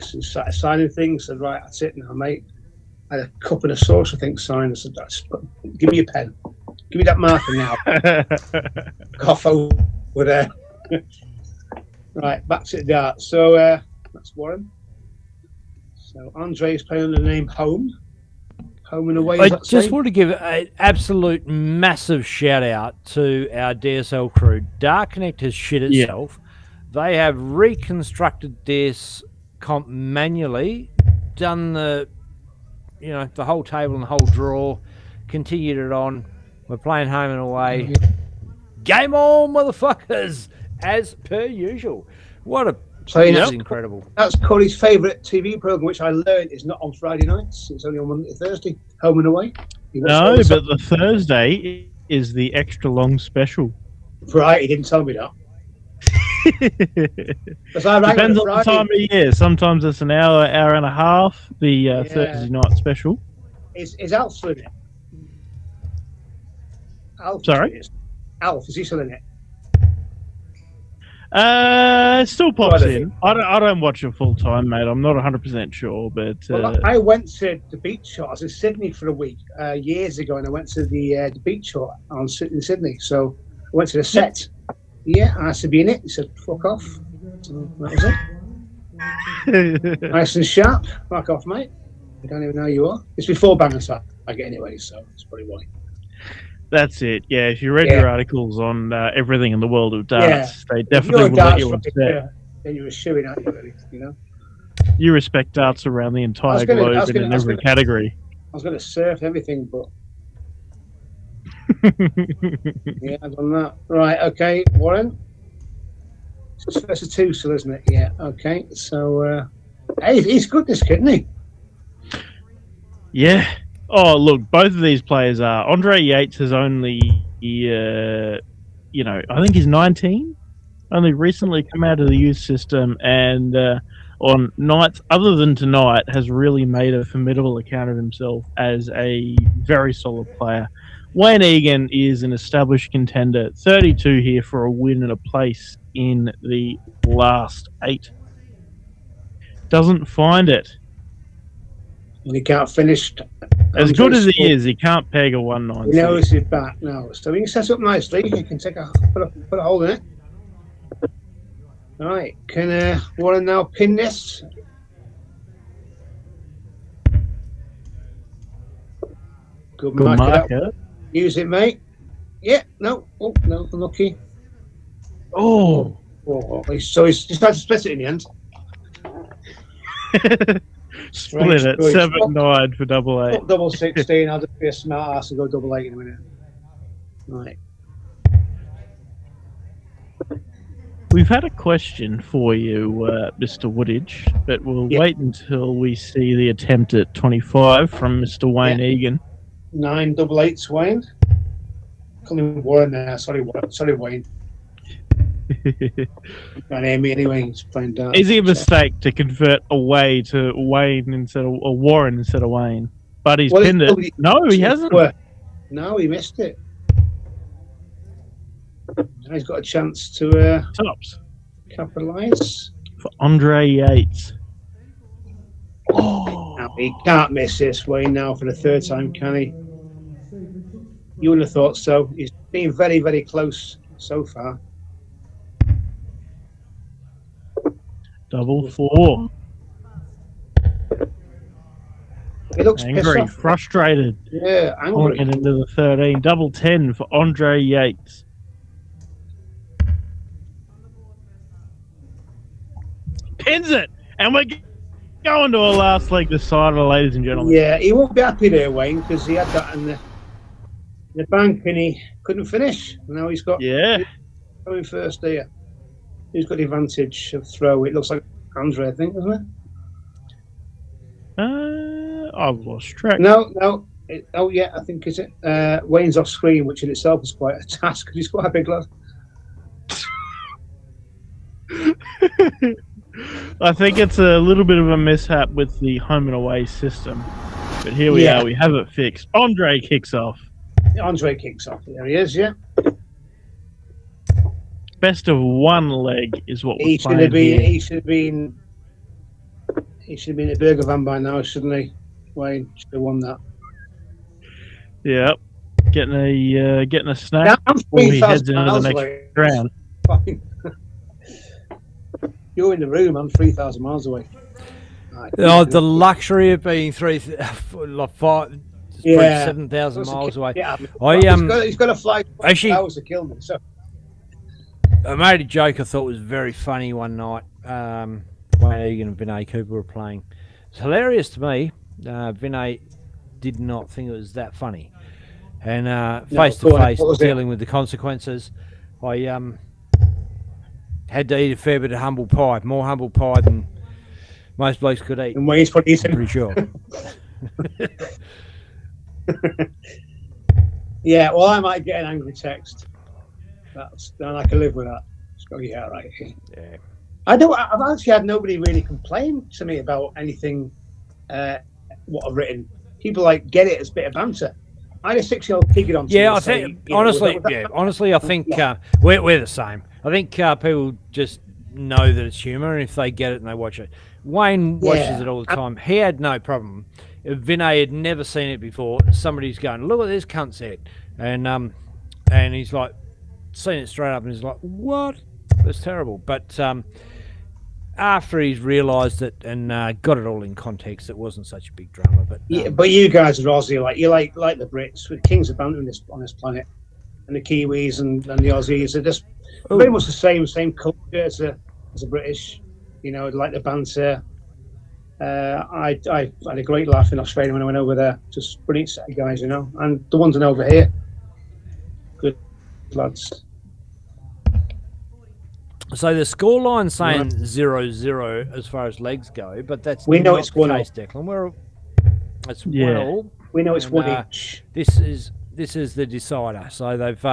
[SPEAKER 10] started signing things. Said, "Right, that's it now, mate." I had a cup and a sauce, I think, signed. I said, "Give me a pen. Give me that marker now." Cough over there. Right, back to the dart. So that's Warren. So Andre's playing under the name Home. Home and Away.
[SPEAKER 4] I just want to give an absolute massive shout out to our DSL crew. Dark Connect has shit itself. They have reconstructed this comp manually, done the whole table and the whole draw, continued it on. We're playing Home and Away. Game on, motherfuckers, as per usual. What a that's incredible.
[SPEAKER 10] That's Corey's favourite TV programme, which I learned is not on Friday nights. It's only on Monday to Thursday. Home and Away.
[SPEAKER 5] No, but the Thursday is the extra long special.
[SPEAKER 10] Right, he didn't tell me that.
[SPEAKER 5] Depends on the time of year. Sometimes it's an hour and a half. The Thursday night special.
[SPEAKER 10] Is Alf still in it?
[SPEAKER 5] Sorry?
[SPEAKER 10] Alf, is he still in it?
[SPEAKER 5] Still pops in. I don't watch it full time, mate. I'm not 100% sure, but
[SPEAKER 10] I went to the beach shot. I was in Sydney for a week years ago, and I went to the beach shot in Sydney. So I went to the set. Yeah, I asked to be in it. He said, "Fuck off." So that was it. Nice and sharp. Fuck off, mate. I don't even know who you are. It's before Bannister I get anyway, so that's probably why.
[SPEAKER 5] That's it. Yeah, if you read your articles on everything in the world of darts, they definitely will let you on set.
[SPEAKER 10] Then you were shooing at you, really, you know.
[SPEAKER 5] You respect darts around the entire globe and in every category.
[SPEAKER 10] I was going to surf everything, but yeah, I've done that. Right, okay, Warren. It's first of two still, isn't it? Yeah, okay. So, hey, he's good, this kid, isn't he?
[SPEAKER 5] Yeah. Oh, look, both of these players are. Andre Yates has only, I think he's 19. Only recently come out of the youth system, and on nights other than tonight has really made a formidable account of himself as a very solid player. Wayne Egan is an established contender, 32 here for a win and a place in the last 8. Doesn't find it.
[SPEAKER 10] And he can't finish.
[SPEAKER 5] As good as he is, he can't peg a 1-9.
[SPEAKER 10] He knows he's back now, so he can set up nicely. He can take put a hole in it. All right, can Warren now pin this? Good marker. Use it, mate. Yeah, no. Oh, no, unlucky.
[SPEAKER 5] Oh.
[SPEAKER 10] So he's decided to split it in the end.
[SPEAKER 5] Split it, 7-9 for double 8.
[SPEAKER 10] Double 16, I'll just be a smart ass and go double 8 in a minute. Right.
[SPEAKER 5] We've had a question for you, Mr. Woodage, but we'll wait until we see the attempt at 25 from Mr. Wayne Egan.
[SPEAKER 10] 9 double 8s, Wayne. Coming Warren there. Sorry, Wayne. Can't hear me anyway. He's playing darts.
[SPEAKER 5] Easy mistake to convert away to Wayne instead of Warren instead of Wayne, but he's pinned it. No, he hasn't.
[SPEAKER 10] No, he missed it. Now he's got a chance to
[SPEAKER 5] tops
[SPEAKER 10] capitalise
[SPEAKER 5] for Andre Yates.
[SPEAKER 10] Now, he can't miss this, Wayne. Now for the 3rd time, can he? You wouldn't have thought so. He's been very, very close so far.
[SPEAKER 5] Double 4.
[SPEAKER 10] He looks
[SPEAKER 5] angry,
[SPEAKER 10] pissed off.
[SPEAKER 5] frustrated.
[SPEAKER 10] Yeah, angry.
[SPEAKER 5] Into the 13. Double 10 for Andre Yates. Pins it, and we're going to our last leg decider, ladies and gentlemen.
[SPEAKER 10] Yeah, he won't be happy there, Wayne, because he had that in the bank and he couldn't finish. Now he's got going first here. He's got the advantage of throw. It looks like Andre, I think, doesn't it?
[SPEAKER 5] I've lost track.
[SPEAKER 10] No. I think it's it. Wayne's off screen, which in itself is quite a task because he's quite a big lad.
[SPEAKER 5] I think it's a little bit of a mishap with the home and away system. But here we are. We have it fixed. Andre kicks off.
[SPEAKER 10] Andre kicks off. There he is, yeah.
[SPEAKER 5] Best of 1 leg is what
[SPEAKER 10] He should have been. He should have been at Burger Van by now, shouldn't he? Wayne should have won that.
[SPEAKER 5] Yep. Getting a snack
[SPEAKER 10] I'm
[SPEAKER 5] before he heads
[SPEAKER 10] 3,000
[SPEAKER 5] into the
[SPEAKER 10] miles
[SPEAKER 5] next
[SPEAKER 10] away.
[SPEAKER 5] round.
[SPEAKER 10] Fine. You're in the room. I'm 3,000 miles away. Right.
[SPEAKER 4] The luxury of being 7,000 miles away.
[SPEAKER 10] Yeah, he's got to fly 20 hours to kill me. So
[SPEAKER 4] I made a joke I thought was very funny one night. Wayne Egan and Vinay Cooper were playing. It's hilarious to me. Vinay did not think it was that funny. And face to face, dealing with the consequences, I had to eat a fair bit of humble pie, more humble pie than most blokes could eat.
[SPEAKER 10] And Wayne's what he's
[SPEAKER 4] pretty sure.
[SPEAKER 10] Yeah, well, I might get an angry text. Then I can live with that. It's got right.
[SPEAKER 4] Yeah.
[SPEAKER 10] I've actually had nobody really complain to me about anything. What I've written. People get it as a bit of banter. I had a 6-year-old kid get on.
[SPEAKER 4] Yeah, I think honestly, I think we're the same. I think people just know that it's humour, and if they get it and they watch it, Wayne watches it all the time. He had no problem. Vinay had never seen it before. Somebody's going, "Look what this cunt said," and he's like, seen it straight up, and he's like, "What? That's terrible." But after he's realised it and got it all in context, it wasn't such a big drama. But
[SPEAKER 10] but you guys are Aussie, you like the Brits, with kings of banter on this planet, and the Kiwis and the Aussies are just very much the same culture as the British. Like the banter. I had a great laugh in Australia when I went over there. Just brilliant set of guys, and the ones over here, good lads.
[SPEAKER 4] So the scoreline saying 0-0 as far as legs go, but that's
[SPEAKER 10] we know
[SPEAKER 4] not
[SPEAKER 10] it's
[SPEAKER 4] the
[SPEAKER 10] 1-0.
[SPEAKER 4] case, Declan. It's 1-0.
[SPEAKER 10] We know it's 1 each.
[SPEAKER 4] This is the decider. So they've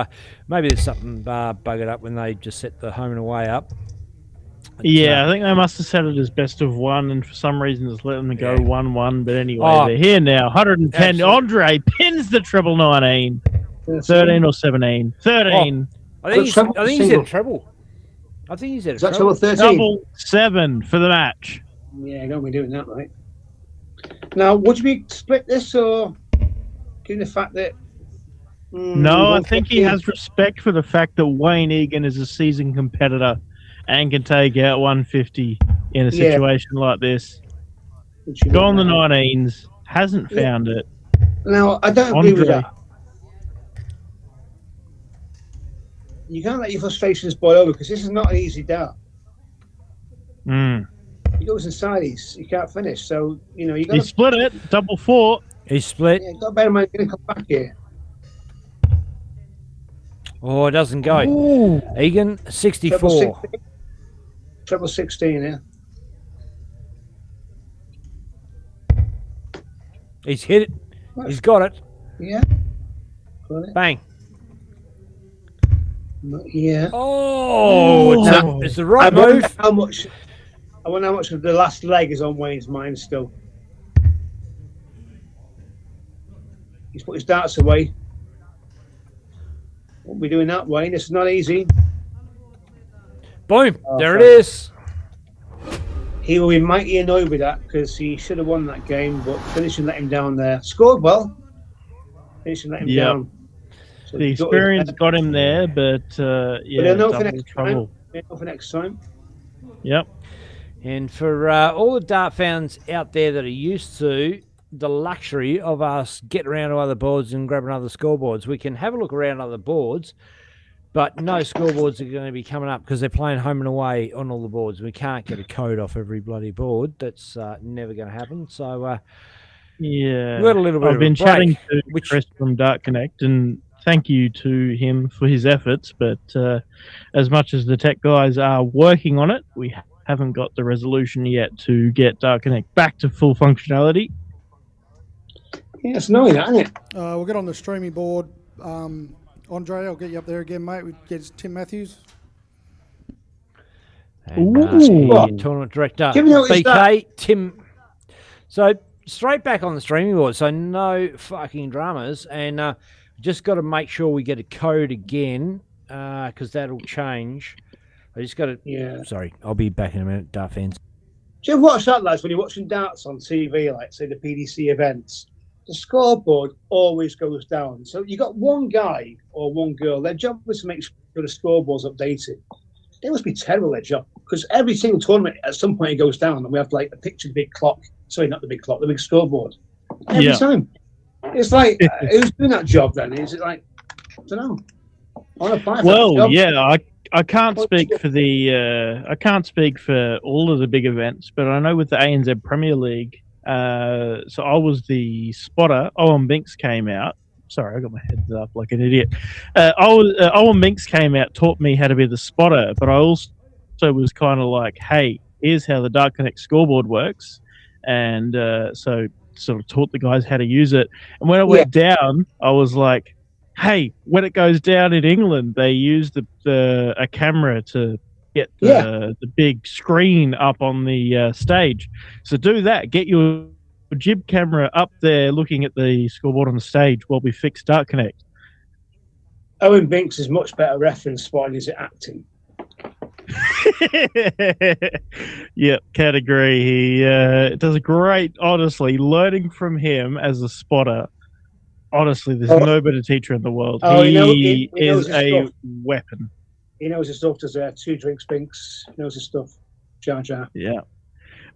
[SPEAKER 4] maybe there's something buggered up when they just set the home and away up.
[SPEAKER 5] Yeah, I think they must have set it as best of one, and for some reason it's letting them go 1-1. But anyway,
[SPEAKER 4] Oh,
[SPEAKER 5] they're here now. 110.
[SPEAKER 4] absolutely.
[SPEAKER 5] Andre pins the treble 19. 13 or 17. 13.
[SPEAKER 4] I think he's at a treble. I think he's at a
[SPEAKER 10] Is that
[SPEAKER 4] treble.
[SPEAKER 10] treble 13?
[SPEAKER 5] Double 7 for the match.
[SPEAKER 10] Yeah, don't be doing that, right? Now, would we split this, or given the fact that?
[SPEAKER 5] No, I think he has respect for the fact that Wayne Egan is a seasoned competitor and can take out 150 in a situation like this. Go on the 19s, hasn't found it.
[SPEAKER 10] Now, I don't agree with that. You can't let your frustrations boil over, because this is not an easy dart. He goes inside, he can't finish. So, you know, you got
[SPEAKER 5] He split it, double 4.
[SPEAKER 4] He split.
[SPEAKER 10] Yeah, got a better man going to come back here.
[SPEAKER 4] Oh, it doesn't go.
[SPEAKER 5] Ooh.
[SPEAKER 4] Egan, 64.
[SPEAKER 10] Treble 16, yeah.
[SPEAKER 4] He's hit it. He's got it.
[SPEAKER 10] Yeah. Got it.
[SPEAKER 4] Bang.
[SPEAKER 10] Yeah.
[SPEAKER 4] Oh, it's the right
[SPEAKER 10] I wonder
[SPEAKER 4] move.
[SPEAKER 10] how much of the last leg is on Wayne's mind still. He's put his darts away. Won't be doing that, Wayne. It's not easy.
[SPEAKER 4] Boom. There it is.
[SPEAKER 10] He will be mighty annoyed with that, because he should have won that game, but finishing let him down there. Scored well. Finishing let him down. So
[SPEAKER 5] the experience got him there, but yeah,
[SPEAKER 10] they'll know for
[SPEAKER 5] double
[SPEAKER 10] next
[SPEAKER 5] trouble.
[SPEAKER 10] time. They'll know for next time.
[SPEAKER 5] Yep.
[SPEAKER 4] And for all the dart fans out there that are used to the luxury of us getting around to other boards and grabbing other scoreboards, we can have a look around other boards, but no scoreboards are going to be coming up because they're playing home and away on all the boards. We can't get a code off every bloody board. That's never going to happen. So
[SPEAKER 5] yeah,
[SPEAKER 4] we got a little bit
[SPEAKER 5] I've
[SPEAKER 4] of
[SPEAKER 5] been
[SPEAKER 4] a break,
[SPEAKER 5] chatting to Chris from Dart Connect, and thank you to him for his efforts. But as much as the tech guys are working on it, we haven't got the resolution yet to get Dart Connect back to full functionality.
[SPEAKER 10] Yeah, it's annoying, isn't it?
[SPEAKER 6] We'll get on the streaming board. Andre, I'll get you up there again, mate. We get Tim Matthews.
[SPEAKER 4] And, tournament director
[SPEAKER 10] Give me notice
[SPEAKER 4] BK
[SPEAKER 10] that.
[SPEAKER 4] Tim. So straight back on the streaming board. So no fucking dramas, and just got to make sure we get a code again because that'll change. I just got to.
[SPEAKER 10] Yeah.
[SPEAKER 4] Sorry, I'll be back in a minute, Dart fans.
[SPEAKER 10] Do you ever watch that, lads, when you're watching darts on TV, like, say, the PDC events? The scoreboard always goes down. So you got one guy or one girl, their job is to make sure the scoreboard's updated. They must be terrible, their job, because every single tournament, at some point, it goes down, and we have, like, a picture big clock. Sorry, not the big clock, the big scoreboard. Every time. It's like, who's doing that job, then? Is it like, I don't know. I want to apply for that job.
[SPEAKER 5] Yeah, I can't speak for the I can't speak for all of the big events, but I know with the ANZ Premier League, so I was the spotter. Owen Binks came out. Sorry, I got my head up like an idiot. Owen Binks came out, taught me how to be the spotter, but I also was kind of like, hey, here's how the Dart Connect scoreboard works, and so sort of taught the guys how to use it. And when it went down, I was like, hey, when it goes down in England, they use a camera to get the big screen up on the stage. So do that. Get your jib camera up there looking at the scoreboard on the stage while we fix Dart Connect.
[SPEAKER 10] Owen Binks is much better reference spotting is acting.
[SPEAKER 5] Yeah, can't agree. He does a great, honestly, learning from him as a spotter. Honestly, there's no better teacher in the world. He is a weapon.
[SPEAKER 10] He knows his stuff. There's 2 drinks, Binks. He knows his stuff. Jar Jar.
[SPEAKER 5] Yeah.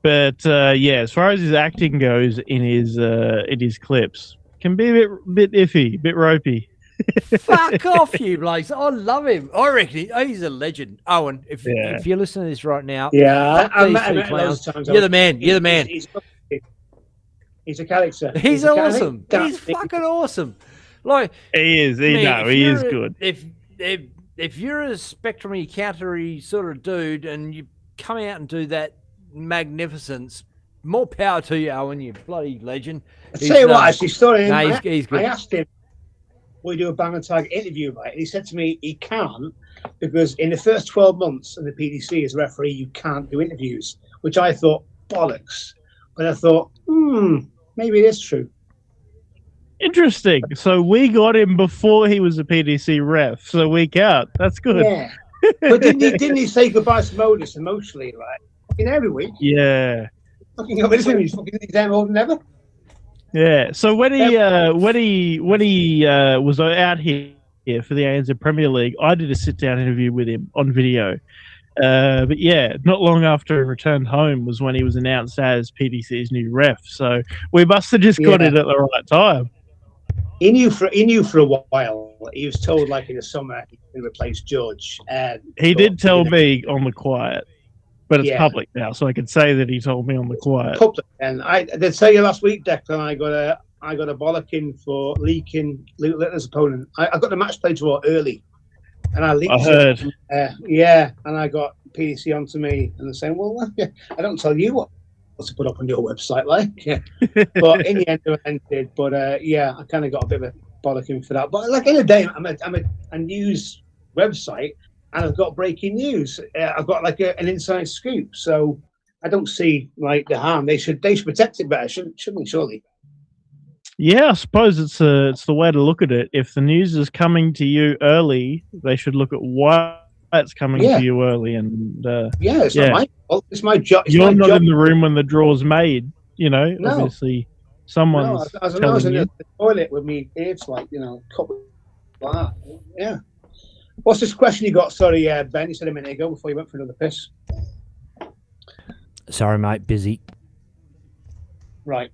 [SPEAKER 5] But yeah, as far as his acting goes in his clips, can be a bit iffy, a bit ropey.
[SPEAKER 4] Fuck off, you blokes! I love him. I reckon he's a legend. Owen, if you're listening to this right now,
[SPEAKER 10] I met him loads of times.
[SPEAKER 4] You're the man. You're the man.
[SPEAKER 10] He's a character.
[SPEAKER 4] He's awesome. He's fucking awesome. Like
[SPEAKER 5] he is. He is good.
[SPEAKER 4] If you're a spectrum-y, counter-y sort of dude, and you come out and do that magnificence, more power to you, Owen. You bloody legend.
[SPEAKER 10] I tell you what, actually,
[SPEAKER 4] he's good.
[SPEAKER 10] I asked him, "Will you do a Bang and Tag interview?" Right? And he said to me, "He can't because in the first 12 months of the PDC as referee, you can't do interviews, which I thought bollocks. But I thought, maybe it is true.
[SPEAKER 5] Interesting. So we got him before he was a PDC ref, so we can't. That's good.
[SPEAKER 10] Yeah. But didn't he say goodbye to Modus emotionally, like fucking every week?
[SPEAKER 5] Yeah.
[SPEAKER 10] Fucking over this he's fucking damn old than ever.
[SPEAKER 5] Yeah. So when he was out here for the ANZ Premier League, I did a sit down interview with him on video. But yeah, not long after he returned home was when he was announced as PDC's new ref. So we must have just got it at the right time.
[SPEAKER 10] He knew for a while. He was told like in the summer he would replace George.
[SPEAKER 5] He did tell me on the quiet, but it's public now, so I can say that he told me on the quiet.
[SPEAKER 10] Public, and I did tell you last week, Declan. I got a bollocking for leaking Luke Littler's opponent. I got the match play draw early, and I leaked.
[SPEAKER 5] I heard.
[SPEAKER 10] And I got PDC onto me, and they're saying, "Well, I don't tell you what to put up on your website, like." But in the end, I ended. But I kind of got a bit of a bollocking for that. But like in the day, I'm a news website, and I've got breaking news. I've got like an inside scoop, so I don't see like the harm. They should protect it better, shouldn't they? Surely.
[SPEAKER 5] Yeah, I suppose it's the way to look at it. If the news is coming to you early, they should look at why it's coming to you early. And
[SPEAKER 10] it's not my fault. It's my job.
[SPEAKER 5] You're not in the room when the draw's made. You know, obviously, someone's
[SPEAKER 10] I was
[SPEAKER 5] telling
[SPEAKER 10] in
[SPEAKER 5] you.
[SPEAKER 10] the toilet with me. It's like couple like that. Yeah. What's this question you got? Sorry, Ben. You said a minute ago before you went for another piss.
[SPEAKER 4] Sorry, mate. Busy.
[SPEAKER 10] Right.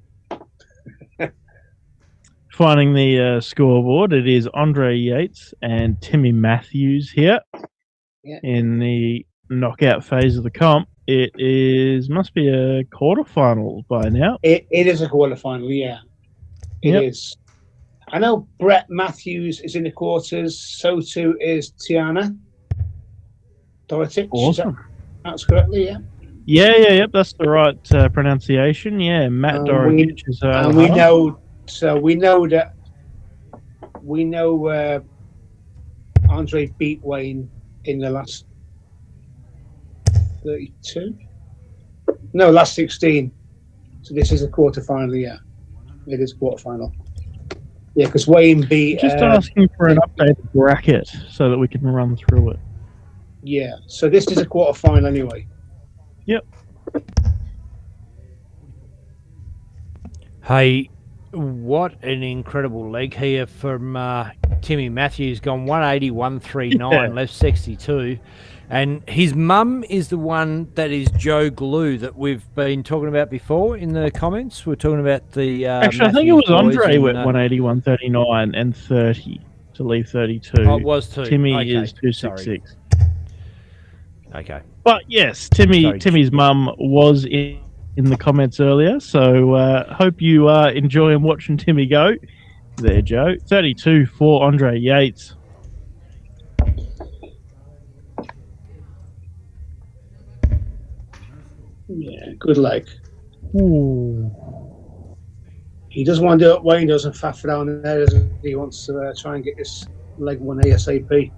[SPEAKER 5] Finding the scoreboard, it is Andre Yates and Timmy Matthews here in the knockout phase of the comp. It must be a quarterfinal by now.
[SPEAKER 10] It is a quarterfinal, yeah. It is. I know Brett Matthews is in the quarters. So too is Tiana Dorotich.
[SPEAKER 5] Awesome.
[SPEAKER 10] That's correctly, yeah.
[SPEAKER 5] Yeah. That's the right pronunciation. Yeah, Matt Dorotich is.
[SPEAKER 10] And we know. So we know Andre beat Wayne in the last 32. No, last 16. So this is a quarterfinal. Yeah, it is quarterfinal. Yeah, because Wayne beat.
[SPEAKER 5] Just asking for an updated bracket so that we can run through it.
[SPEAKER 10] Yeah, so this is a quarterfinal anyway.
[SPEAKER 5] Yep.
[SPEAKER 4] Hey, what an incredible leg here from Timmy Matthews. Gone 180, 139, left 62. And his mum is the one that is Joe Glue that we've been talking about before in the comments. We're talking about the...
[SPEAKER 5] Actually, I think it was Andre with 180, 139 and 30 to leave 32.
[SPEAKER 4] Oh, it was too.
[SPEAKER 5] Timmy
[SPEAKER 4] Okay.
[SPEAKER 5] is 266.
[SPEAKER 4] Okay.
[SPEAKER 5] But yes, Timmy's mum was in the comments earlier, so hope you are enjoying watching Timmy go. There, Joe. 32 for Andre Yates.
[SPEAKER 10] Yeah, good leg.
[SPEAKER 5] Ooh.
[SPEAKER 10] He doesn't want to do it. Wayne doesn't faff around there, doesn't he? He wants to try and get this leg one ASAP.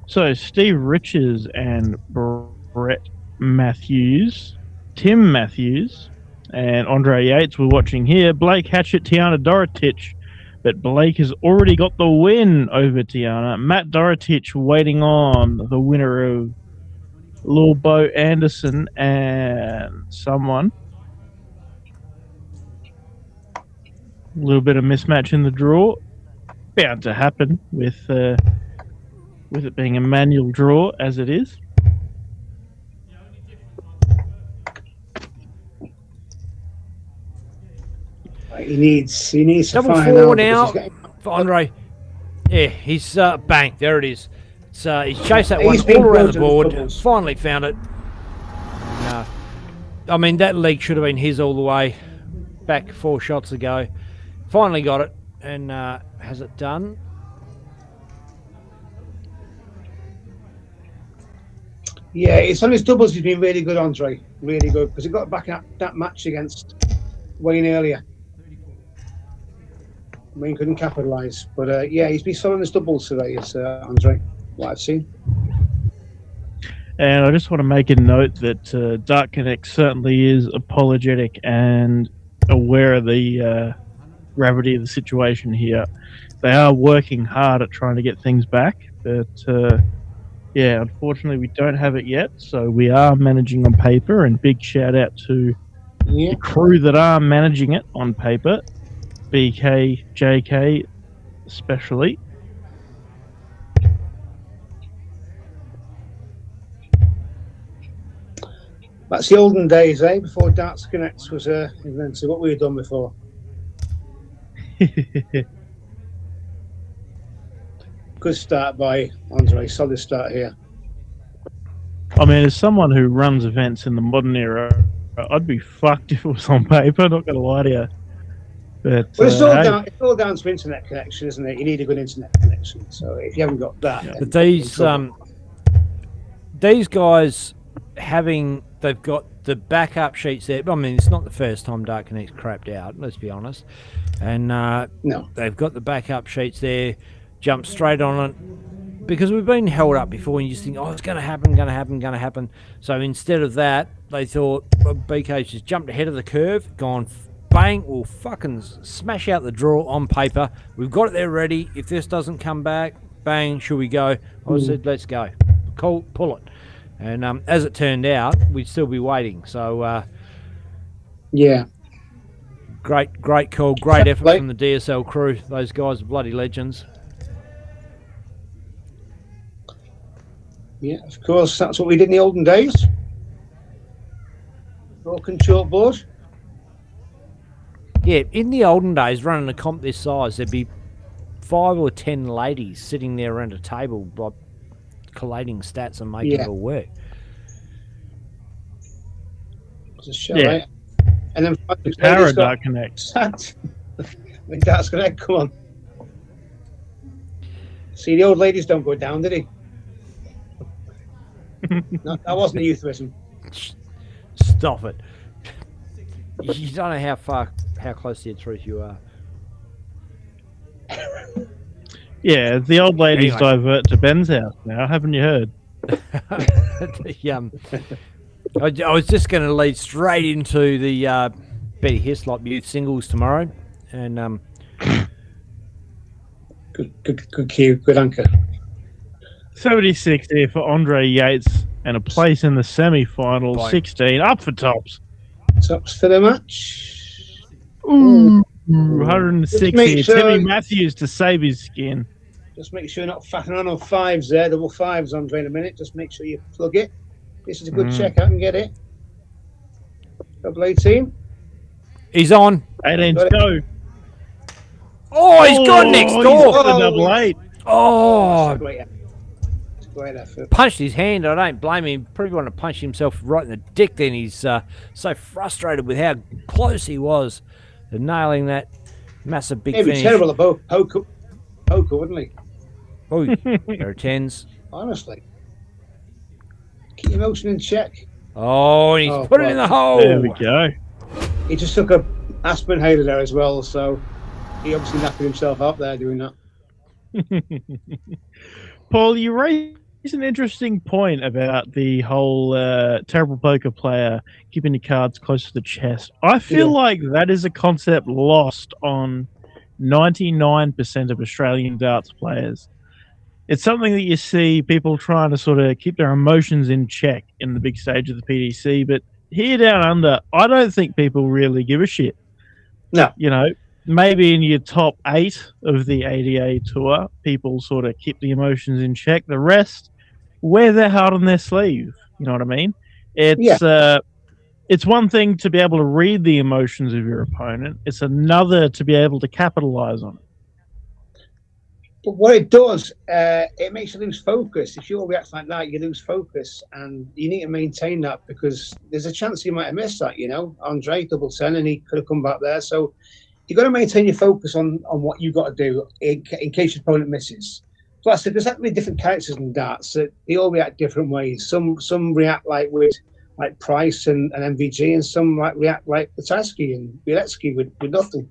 [SPEAKER 5] So Steve Riches and Brett Matthews, Tim Matthews, and Andre Yates were watching here. Blake Hatchett, Tiana Dorotich, but Blake has already got the win over Tiana. Matt Dorotich waiting on the winner of Lil Bo Anderson and someone. A little bit of mismatch in the draw. Bound to happen with it being a manual draw as it is.
[SPEAKER 10] He needs to
[SPEAKER 4] Double
[SPEAKER 10] find
[SPEAKER 4] four
[SPEAKER 10] out
[SPEAKER 4] now
[SPEAKER 10] because
[SPEAKER 4] for Andre. Yeah, he's bang. There it is. So he's chased that one
[SPEAKER 10] He's been
[SPEAKER 4] all around the
[SPEAKER 10] good in
[SPEAKER 4] board.
[SPEAKER 10] doubles.
[SPEAKER 4] Finally found it. No, I mean that leg should have been his all the way back 4 shots ago. Finally got it and has it done.
[SPEAKER 10] Yeah, it's on his doubles. He's been really good, Andre. Really good because he got back at that match against Wayne earlier. Wayne couldn't capitalise. But yeah, he's been selling his doubles today, Andre, what I've seen.
[SPEAKER 5] And I just want to make a note that Dark Connect certainly is apologetic and aware of the gravity of the situation here. They are working hard at trying to get things back, but yeah, unfortunately we don't have it yet, so we are managing on paper, and big shout out to the crew that are managing it on paper, BK, JK especially.
[SPEAKER 10] That's the olden days, eh? Before Darts Connect was invented. What we had done before. Good start by Andre. Solid start here.
[SPEAKER 5] I mean, as someone who runs events in the modern era, I'd be fucked if it was on paper, not going to lie to you. But
[SPEAKER 10] well, it's all down to internet connection, isn't it? You need a good internet connection. So if you haven't got that...
[SPEAKER 4] But these guys they've got the backup sheets there. I mean, it's not the first time Dark Connect's crapped out, let's be honest. And
[SPEAKER 10] no,
[SPEAKER 4] they've got the backup sheets there, jump straight on it, because we've been held up before and you just think, oh, it's going to happen. So instead of that, they thought, well, BK's just jumped ahead of the curve, gone, bang, we'll fucking smash out the draw on paper. We've got it there ready. If this doesn't come back, bang, should we go? I said, let's go. Pull it. And as it turned out, we'd still be waiting. So,
[SPEAKER 10] yeah.
[SPEAKER 4] Great call, great effort from the DSL crew. Those guys are bloody legends.
[SPEAKER 10] Yeah, of course, that's what we did in the olden days. Broken chalkboard.
[SPEAKER 4] Yeah, in the olden days, running a comp this size, there'd be 5 or 10 ladies sitting there around a table, like, collating stats and making it all work.
[SPEAKER 10] It's a show, right? And then
[SPEAKER 5] the power of Dark Connect.
[SPEAKER 10] When Dark Connect, come on. See, the old ladies don't go down, did he? No, that wasn't a euphemism.
[SPEAKER 4] Stop it. You don't know how close to the truth you are.
[SPEAKER 5] Yeah, the old ladies divert to Ben's house now, haven't you heard?
[SPEAKER 4] I was just going to lead straight into the Betty Hislop Youth Singles tomorrow. And
[SPEAKER 10] good cue, good anchor.
[SPEAKER 5] 76 here for Andre Yates and a place in the semi-final. 16 up for tops.
[SPEAKER 10] Tops for the match.
[SPEAKER 5] Ooh. 106 here. Sure, Timmy Matthews to save his skin.
[SPEAKER 10] Just make sure you're not fattening on fives there, double fives, Andre, in a minute. Just make sure you plug it. This is a good check out and get it. Double 18.
[SPEAKER 4] He's on.
[SPEAKER 5] 18 to go.
[SPEAKER 4] Oh, he's gone next door.
[SPEAKER 5] He's double 8.
[SPEAKER 4] Oh.
[SPEAKER 10] Great effort.
[SPEAKER 4] Punched his hand. I don't blame him. Probably want to punch himself right in the dick then. He's so frustrated with how close he was to nailing that massive big finish.
[SPEAKER 10] He'd be terrible at poker, wouldn't he?
[SPEAKER 4] Oh, there are 10s.
[SPEAKER 10] Honestly. Keep your emotion in check.
[SPEAKER 4] Oh, and he's put it in the hole.
[SPEAKER 5] There we go.
[SPEAKER 10] He just took a Aspen Hater there as well, so he obviously knackered himself up there doing that.
[SPEAKER 5] Paul, you raised an interesting point about the whole terrible poker player keeping your cards close to the chest. I feel like that is a concept lost on 99% of Australian darts players. It's something that you see people trying to sort of keep their emotions in check in the big stage of the PDC, but here down under, I don't think people really give a shit.
[SPEAKER 10] No.
[SPEAKER 5] You know, maybe in your top 8 of the ADA tour, people sort of keep the emotions in check. The rest wear their heart on their sleeve. You know what I mean? It's one thing to be able to read the emotions of your opponent. It's another to be able to capitalize on it.
[SPEAKER 10] But what it does, it makes you lose focus. If you all react like that, you lose focus, and you need to maintain that because there's a chance you might have missed that. You know, Andre double 10, and he could have come back there. So you've got to maintain your focus on what you've got to do in case your opponent misses. Plus, there's that many different characters in darts that they all react different ways. Some react like Price and MVG, and some react like Pataski and Bieletsky with nothing.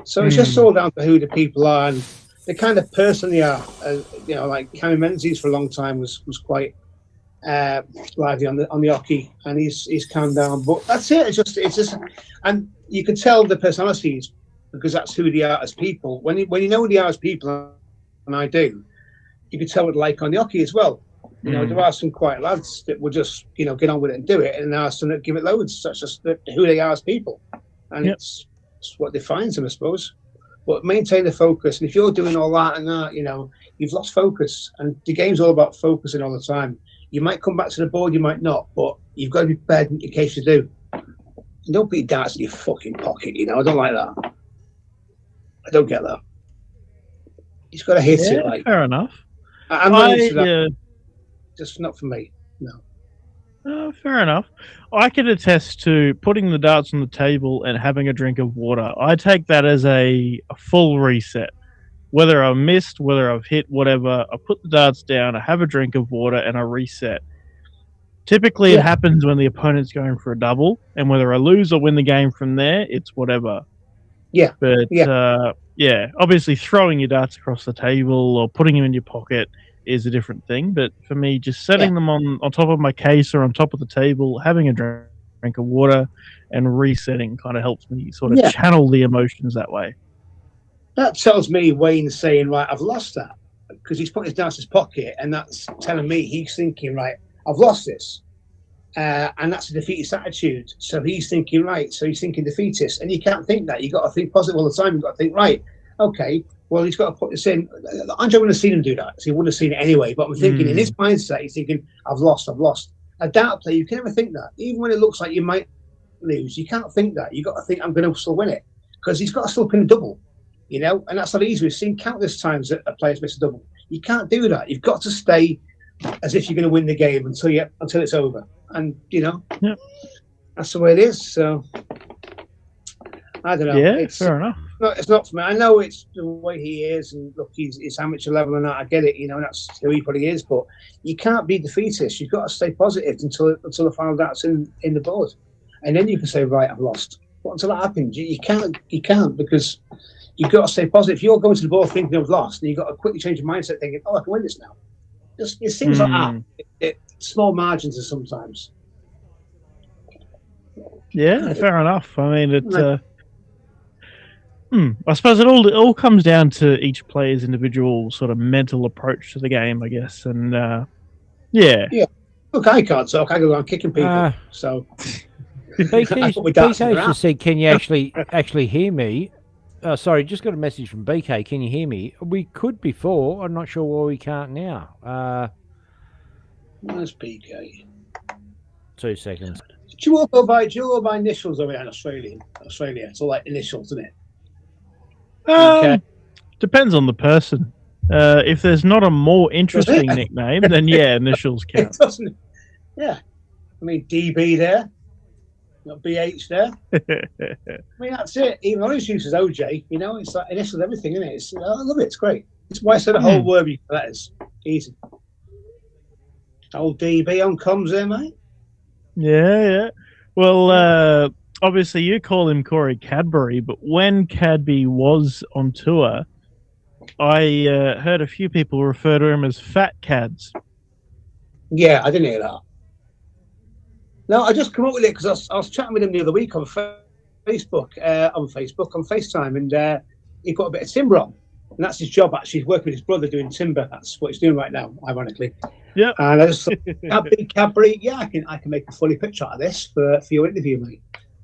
[SPEAKER 10] So it's just all down to who the people are and the kind of person they are. You know, like Cammy Menzies for a long time was quite lively on the hockey, and he's calmed down. But that's it. It's just, and you can tell the personalities because that's who they are as people. When you know who they are as people, and I do, you can tell what they're like on the hockey as well. You know, there are some quiet lads that will just, you know, get on with it and do it, and there are some that give it loads. That's just who they are as people, and it's what defines them, I suppose. But maintain the focus, and if you're doing all that and that, you know, you've lost focus. And the game's all about focusing all the time. You might come back to the board, you might not, but you've got to be prepared in case you do. And don't put your darts in your fucking pocket, you know. I don't like that. I don't get that. You've got to hit it. Like,
[SPEAKER 5] fair enough.
[SPEAKER 10] I'm not into that. Just not for me. No.
[SPEAKER 5] Fair enough. I can attest to putting the darts on the table and having a drink of water. I take that as a full reset. Whether I've missed, whether I've hit, whatever, I put the darts down, I have a drink of water, and I reset. Typically, it happens when the opponent's going for a double, and whether I lose or win the game from there, it's whatever.
[SPEAKER 10] Yeah.
[SPEAKER 5] But, obviously throwing your darts across the table or putting them in your pocket is a different thing. But for me, just setting them on top of my case or on top of the table, having a drink of water and resetting kind of helps me sort of channel the emotions that way.
[SPEAKER 10] That tells me Wayne's saying, right, I've lost that. Because he's putting his darts in his pocket, and that's telling me he's thinking, right, I've lost this. And that's a defeatist attitude. So he's thinking, right, so he's thinking defeatist. And you can't think that. You've got to think positive all the time. You've got to think, right, okay, well, he's got to put this in. Andre wouldn't have seen him do that, so he wouldn't have seen it anyway. But I'm thinking in his mindset, he's thinking, I've lost. A dart player, you can never think that. Even when it looks like you might lose, you can't think that. You've got to think, I'm going to still win it. Because he's got to still pin a double, you know? And that's not easy. We've seen countless times that a player's missed a double. You can't do that. You've got to stay as if you're going to win the game until it's over. And, you know, that's the way it is. So, I don't know.
[SPEAKER 5] Yeah, fair enough.
[SPEAKER 10] It's not for me. I know it's the way he is, and look, he's amateur level and that. I get it, you know, that's who he probably is. But you can't be defeatist. You've got to stay positive until the final dart's in the board, and then you can say, right, I've lost. But until that happens, you can't because you've got to stay positive. If you're going to the board thinking I've lost, then you've got to quickly change your mindset, thinking, oh, I can win this now. Just it seems like that. Small margins are sometimes.
[SPEAKER 5] Yeah, fair enough. I mean, I suppose it all comes down to each player's individual sort of mental approach to the game, I guess. And yeah.
[SPEAKER 10] Look, I can't talk. I go around kicking people. So
[SPEAKER 4] BK just said, "Can you actually hear me?" Sorry, just got a message from BK. Can you hear me? We could before. I'm not sure why we can't now.
[SPEAKER 10] Where's BK?
[SPEAKER 4] 2 seconds.
[SPEAKER 10] Do you all go by initials over there in Australia? It's all like initials, isn't it?
[SPEAKER 5] Depends on the person. If there's not a more interesting nickname, then initials count.
[SPEAKER 10] It doesn't. Yeah. I mean, DB there. Got BH there. I mean, that's it. Even Orange uses OJ, you know, it's like initials everything, isn't it? I love it. It's great. It's why I said the whole word with letters. Easy. Old DB on comms there, mate.
[SPEAKER 5] Yeah. Well, obviously you call him Corey Cadbury, but when Cadby was on tour, I heard a few people refer to him as Fat Cads.
[SPEAKER 10] Yeah, I didn't hear that. No, I just come up with it because I was chatting with him the other week on Facebook, on FaceTime, and he got a bit of timber on. And that's his job, actually. He's working with his brother doing timber. That's what he's doing right now, ironically.
[SPEAKER 5] Yeah.
[SPEAKER 10] And I just thought, Cadbury, I can make a funny picture out of this for your interview, mate.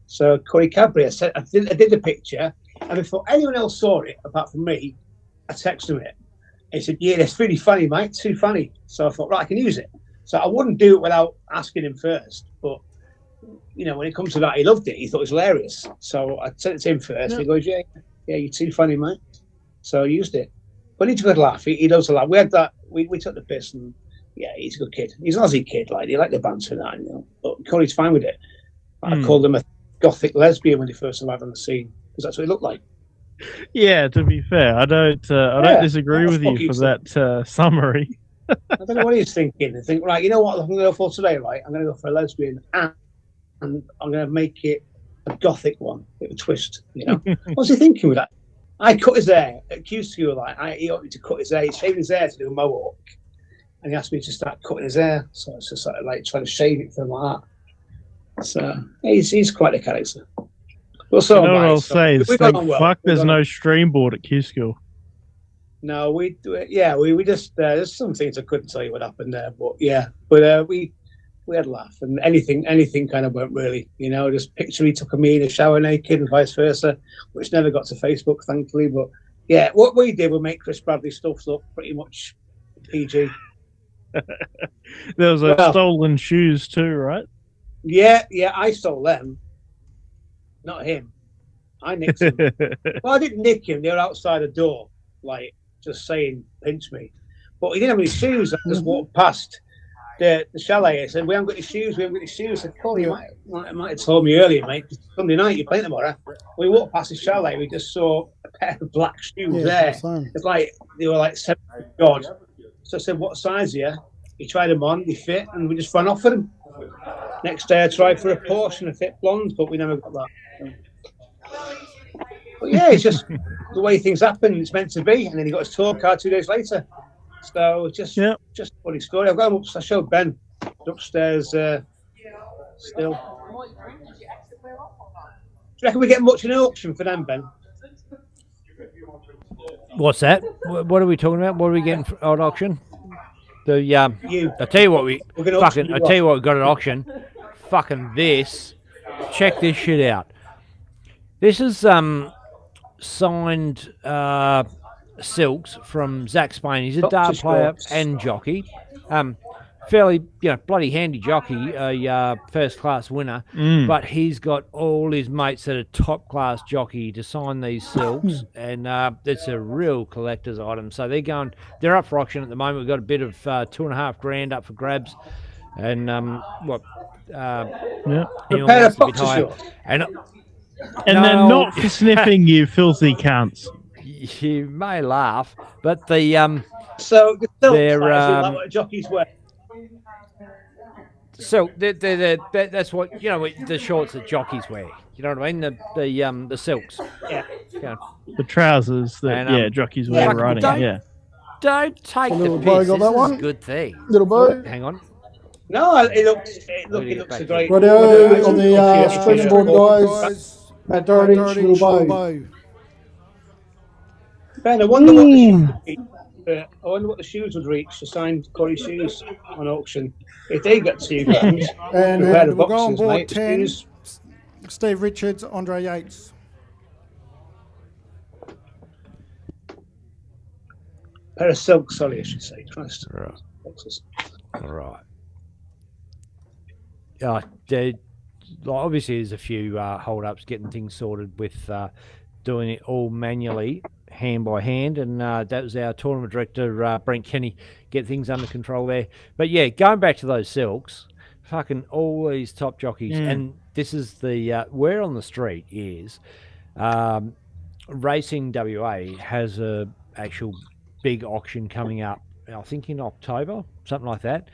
[SPEAKER 10] So Corey Cadbury, I did the picture, and before anyone else saw it, apart from me, I texted him it. He said, "Yeah, that's really funny, mate. Too funny." So I thought, right, I can use it. So I wouldn't do it without asking him first. But you know, when it comes to that, he loved it. He thought it was hilarious. So I sent it to him first. Yeah. He goes, "Yeah, you're too funny, mate." So I used it. But he's a good laugh. He loves a laugh. We had that. We took the piss, and he's a good kid. He's an Aussie kid, like he liked the banter and that, you know. But Corey's fine with it. I called him a gothic lesbian when he first arrived on the scene because that's what he looked like.
[SPEAKER 5] Yeah, to be fair, I don't disagree with you for that summary.
[SPEAKER 10] I don't know what he's thinking. I think, right, you know what I'm going to go for today, right? I'm going to go for a lesbian and I'm going to make it a gothic one, a twist, you know? What's he thinking with that? I cut his hair at Q school. He wanted me to cut his hair. He shaved his hair to do a mohawk, and he asked me to start cutting his hair. So it's just like trying to shave it for him like that. So he's quite a character. But so
[SPEAKER 5] you know what I'll
[SPEAKER 10] so
[SPEAKER 5] say is,
[SPEAKER 10] we've
[SPEAKER 5] thank
[SPEAKER 10] gone well.
[SPEAKER 5] fuck
[SPEAKER 10] We've
[SPEAKER 5] there's
[SPEAKER 10] gone-
[SPEAKER 5] no stream board at Q School.
[SPEAKER 10] No, we do it. Yeah, we just there's some things I couldn't tell you what happened there, but yeah, but we had a laugh, and anything kind of went really, just picture he took me in a shower naked and vice versa, which never got to Facebook, thankfully. But yeah, what we did was make Chris Bradley stuff look pretty much PG.
[SPEAKER 5] There was stolen shoes too, right?
[SPEAKER 10] Yeah, I stole them, not him. I nicked them. Well, I didn't nick him; they were outside the door, like just saying "pinch me," but he didn't have any shoes. I just walked past the chalet. I said, "We haven't got any shoes. We haven't got any shoes." I said, "Call you might have told me earlier, mate. Sunday night you're playing tomorrow." We walked past the chalet. We just saw a pair of black shoes there. It's like they were like $7 odd. So I said, "What size are you?" He tried them on. They fit, and we just ran off with them. Next day I tried for a Porsche and a fit blonde, but we never got that. But yeah, it's just the way things happen. It's meant to be. And then he got his tour card 2 days later. So just a funny story. I've got him I showed Ben upstairs still. Do you reckon we get much in an auction for them, Ben?
[SPEAKER 4] What's that? What are we talking about? What are we getting at auction? I tell you what we got at auction. Fucking this. Check this shit out. This is signed silks from Zach Spain. He's a dart player and jockey. Fairly, bloody handy jockey, a first class winner. But he's got all his mates that are top class jockey to sign these silks, and it's a real collector's item. So they're up for auction at the moment. We've got a bit of $2.5 grand up for grabs, and
[SPEAKER 10] A pair of boxer shorts.
[SPEAKER 5] And they're not for sniffing, you filthy cunts.
[SPEAKER 4] You may laugh, but the
[SPEAKER 10] so
[SPEAKER 4] they're
[SPEAKER 10] like what jockeys wear.
[SPEAKER 4] So that's what the shorts that jockeys wear. You know what I mean? The silks.
[SPEAKER 10] Yeah.
[SPEAKER 5] The trousers that jockeys wear riding.
[SPEAKER 4] Don't take the
[SPEAKER 6] little
[SPEAKER 4] piss.
[SPEAKER 6] boy
[SPEAKER 4] This
[SPEAKER 6] got that
[SPEAKER 4] is
[SPEAKER 6] one?
[SPEAKER 4] a good thing.
[SPEAKER 6] Little boy.
[SPEAKER 4] Hang on.
[SPEAKER 10] No, it looks a great.
[SPEAKER 6] Radio on the stream board, guys. Matt Doherty, little bow.
[SPEAKER 10] Ben, I wonder what the shoes would reach to sign Corey shoes on auction. If they got $2 grand,
[SPEAKER 6] And
[SPEAKER 10] a pair of
[SPEAKER 6] we'll go on
[SPEAKER 10] boxers,
[SPEAKER 6] board
[SPEAKER 10] mate,
[SPEAKER 6] 10.
[SPEAKER 10] shoes.
[SPEAKER 6] Steve Richards, Andre Yates.
[SPEAKER 10] Pair of silks, sorry, I should say. Christ.
[SPEAKER 4] Right.
[SPEAKER 10] Boxers.
[SPEAKER 4] All right. Obviously, there's a few hold-ups getting things sorted with doing it all manually, hand by hand, and that was our tournament director, Brent Kenny, get things under control there. But yeah, going back to those silks, fucking all these top jockeys, and this is the where on the street is Racing WA has a actual big auction coming up, I think in October, something like that.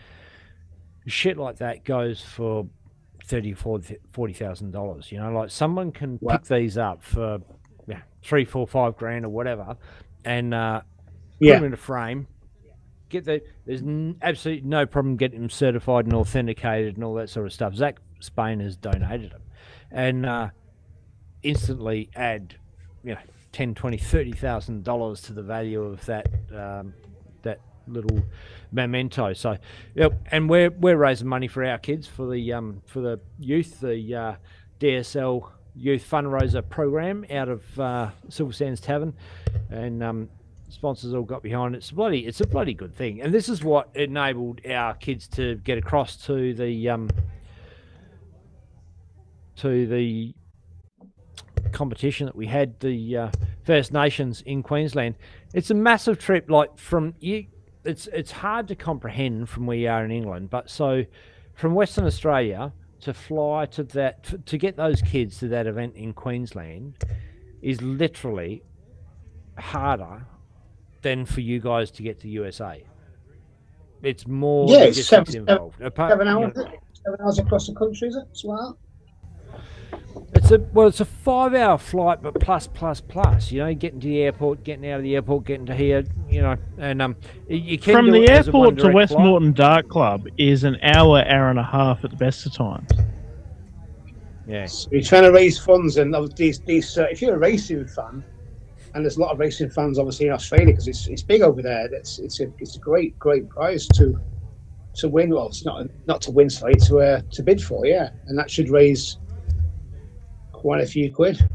[SPEAKER 4] Shit like that goes for $30,000, $40,000. Like someone can pick these up for $3, $4, $5 grand or whatever, and put them in a frame. There's absolutely no problem getting them certified and authenticated and all that sort of stuff. Zach Spain has donated them, and instantly add $10,000, $20,000, $30,000 to the value of that that little memento. So and we're raising money for our kids for the youth, the DSL youth fundraiser program out of Silver Sands Tavern, and sponsors all got behind it. It's a bloody good thing, and this is what enabled our kids to get across to the competition that we had, the First Nations in Queensland. It's a massive trip, like from you. It's hard to comprehend from where you are in England, but so from Western Australia to fly to that, to get those kids to that event in Queensland is literally harder than for you guys to get to USA. It's more
[SPEAKER 10] it's
[SPEAKER 4] logistics involved.
[SPEAKER 10] 7 hours. 7 hours across the country, is it?
[SPEAKER 4] It's a 5-hour flight, but plus. You know, getting to the airport, getting out of the airport, getting to here. You know, and you can
[SPEAKER 5] From
[SPEAKER 4] do
[SPEAKER 5] the
[SPEAKER 4] it as a one
[SPEAKER 5] airport to
[SPEAKER 4] direct flight.
[SPEAKER 5] Westmorton Dart Club is an hour and a half at the best of times.
[SPEAKER 4] Yeah.
[SPEAKER 10] So you're trying to raise funds, and these if you're a racing fan, and there's a lot of racing fans obviously in Australia because it's big over there. It's a great prize to win. Well, it's not to win, sorry, to bid for, yeah, and that should raise quite a few quid.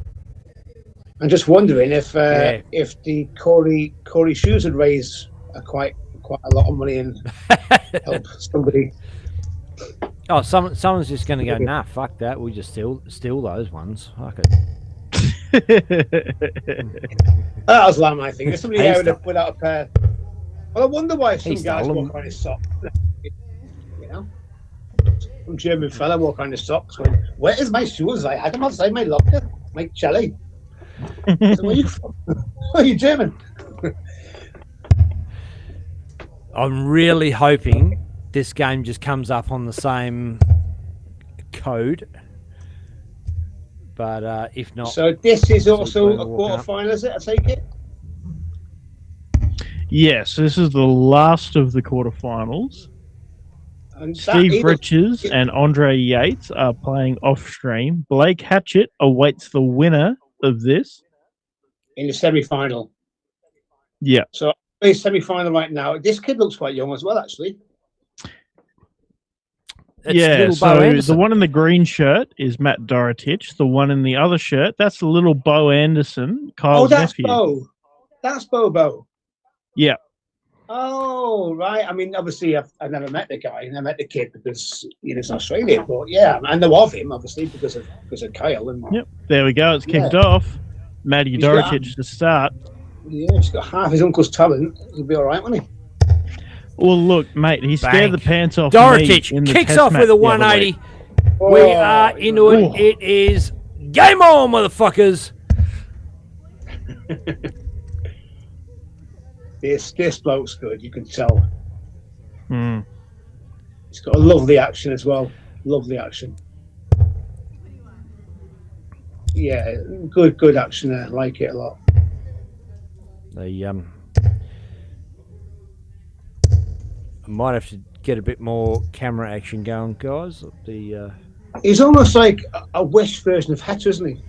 [SPEAKER 10] I'm just wondering if the Corey shoes would raise quite a lot of money and help somebody.
[SPEAKER 4] Oh, someone's just going to go, nah, fuck that. We'll just steal those ones. Fuck it.
[SPEAKER 10] That was like my thing. If somebody
[SPEAKER 4] Hey,
[SPEAKER 10] there
[SPEAKER 4] stop.
[SPEAKER 10] without a pair. Well, I wonder why some
[SPEAKER 4] Hey,
[SPEAKER 10] guys
[SPEAKER 4] stole 'em.
[SPEAKER 10] walk around in socks. You know, some German fella walk around in socks. Going, where is my shoes? I had them outside my locker, my celly. So, where are you from? Are you German?
[SPEAKER 4] I'm really hoping this game just comes up on the same code. But if not...
[SPEAKER 10] So this is also
[SPEAKER 4] we're
[SPEAKER 10] a
[SPEAKER 4] gonna walk
[SPEAKER 10] quarter
[SPEAKER 4] out.
[SPEAKER 10] final, is it? I take it.
[SPEAKER 5] Yes, this is the last of the quarterfinals.
[SPEAKER 10] And that
[SPEAKER 5] Steve
[SPEAKER 10] either-
[SPEAKER 5] Riches and Andre Yates are playing off stream. Blake Hatchett awaits the winner of this.
[SPEAKER 10] in the semi-final.
[SPEAKER 5] Yeah.
[SPEAKER 10] So he's semi-final right now. This kid looks quite young as well, actually.
[SPEAKER 5] Yeah, so the one in the green shirt is Matt Dorotich. The one in the other shirt, that's the little Bo Anderson, Kyle's
[SPEAKER 10] that's
[SPEAKER 5] nephew.
[SPEAKER 10] Bo. That's Bobo.
[SPEAKER 5] Yeah.
[SPEAKER 10] Oh, right. I mean, obviously, I've never met the guy. I never met the kid because he's in Australia. But yeah, I know of him, obviously, because of Kyle. And
[SPEAKER 5] Yep. There we go. It's kicked
[SPEAKER 10] Yeah.
[SPEAKER 5] off. Matty
[SPEAKER 10] He's got-
[SPEAKER 5] Dorotich to start.
[SPEAKER 10] yeah, he's got half his uncle's talent. He'll be all right, won't he?
[SPEAKER 5] Well, look, mate, he scared the pants off me
[SPEAKER 4] Dorotich
[SPEAKER 5] in the
[SPEAKER 4] kicks
[SPEAKER 5] test
[SPEAKER 4] off
[SPEAKER 5] match
[SPEAKER 4] with a
[SPEAKER 5] the other
[SPEAKER 4] 180.
[SPEAKER 5] week.
[SPEAKER 4] We are into it. It is game on, motherfuckers.
[SPEAKER 10] This bloke's good. You can tell.
[SPEAKER 5] Hmm.
[SPEAKER 10] He's got a lovely action as well. Lovely action. Yeah, good action there. Like it a lot.
[SPEAKER 4] I might have to get a bit more camera action going, guys.
[SPEAKER 10] He's almost like a Wish version of Hatcher, isn't he?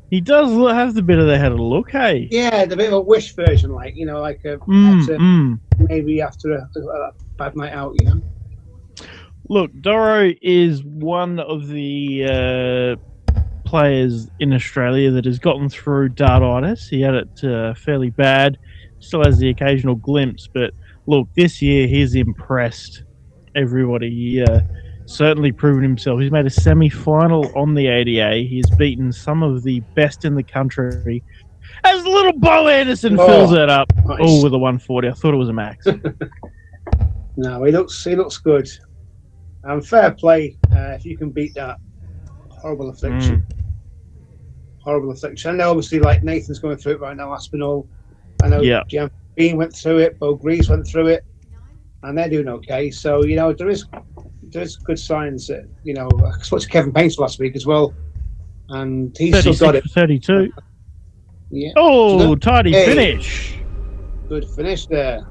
[SPEAKER 5] He does have the bit of the head of the look, hey?
[SPEAKER 10] Yeah, the bit of a Wish version, like like a Hatcher, maybe after a bad night out,
[SPEAKER 5] Look, Doro is one of the players in Australia that has gotten through dartitis. He had it fairly bad. Still has the occasional glimpse, but look, this year he's impressed everybody. He certainly proven himself. He's made a semi-final on the ADA. He's beaten some of the best in the country. As little Bo Anderson fills it up.
[SPEAKER 10] Nice.
[SPEAKER 5] Oh, with a 140. I thought it was a max.
[SPEAKER 10] No, he looks good. And fair play if you can beat that horrible affliction. Horrible affliction. I know, obviously, like Nathan's going through it right now. Aspinall. I know Jan Bean went through it. Bo Grease went through it, and they're doing okay. So there is good signs that I spoke to Kevin Painter last week as well, and he's still got it.
[SPEAKER 5] 32.
[SPEAKER 10] Yeah.
[SPEAKER 5] Oh, tidy
[SPEAKER 10] Hey.
[SPEAKER 5] finish.
[SPEAKER 10] Good finish there.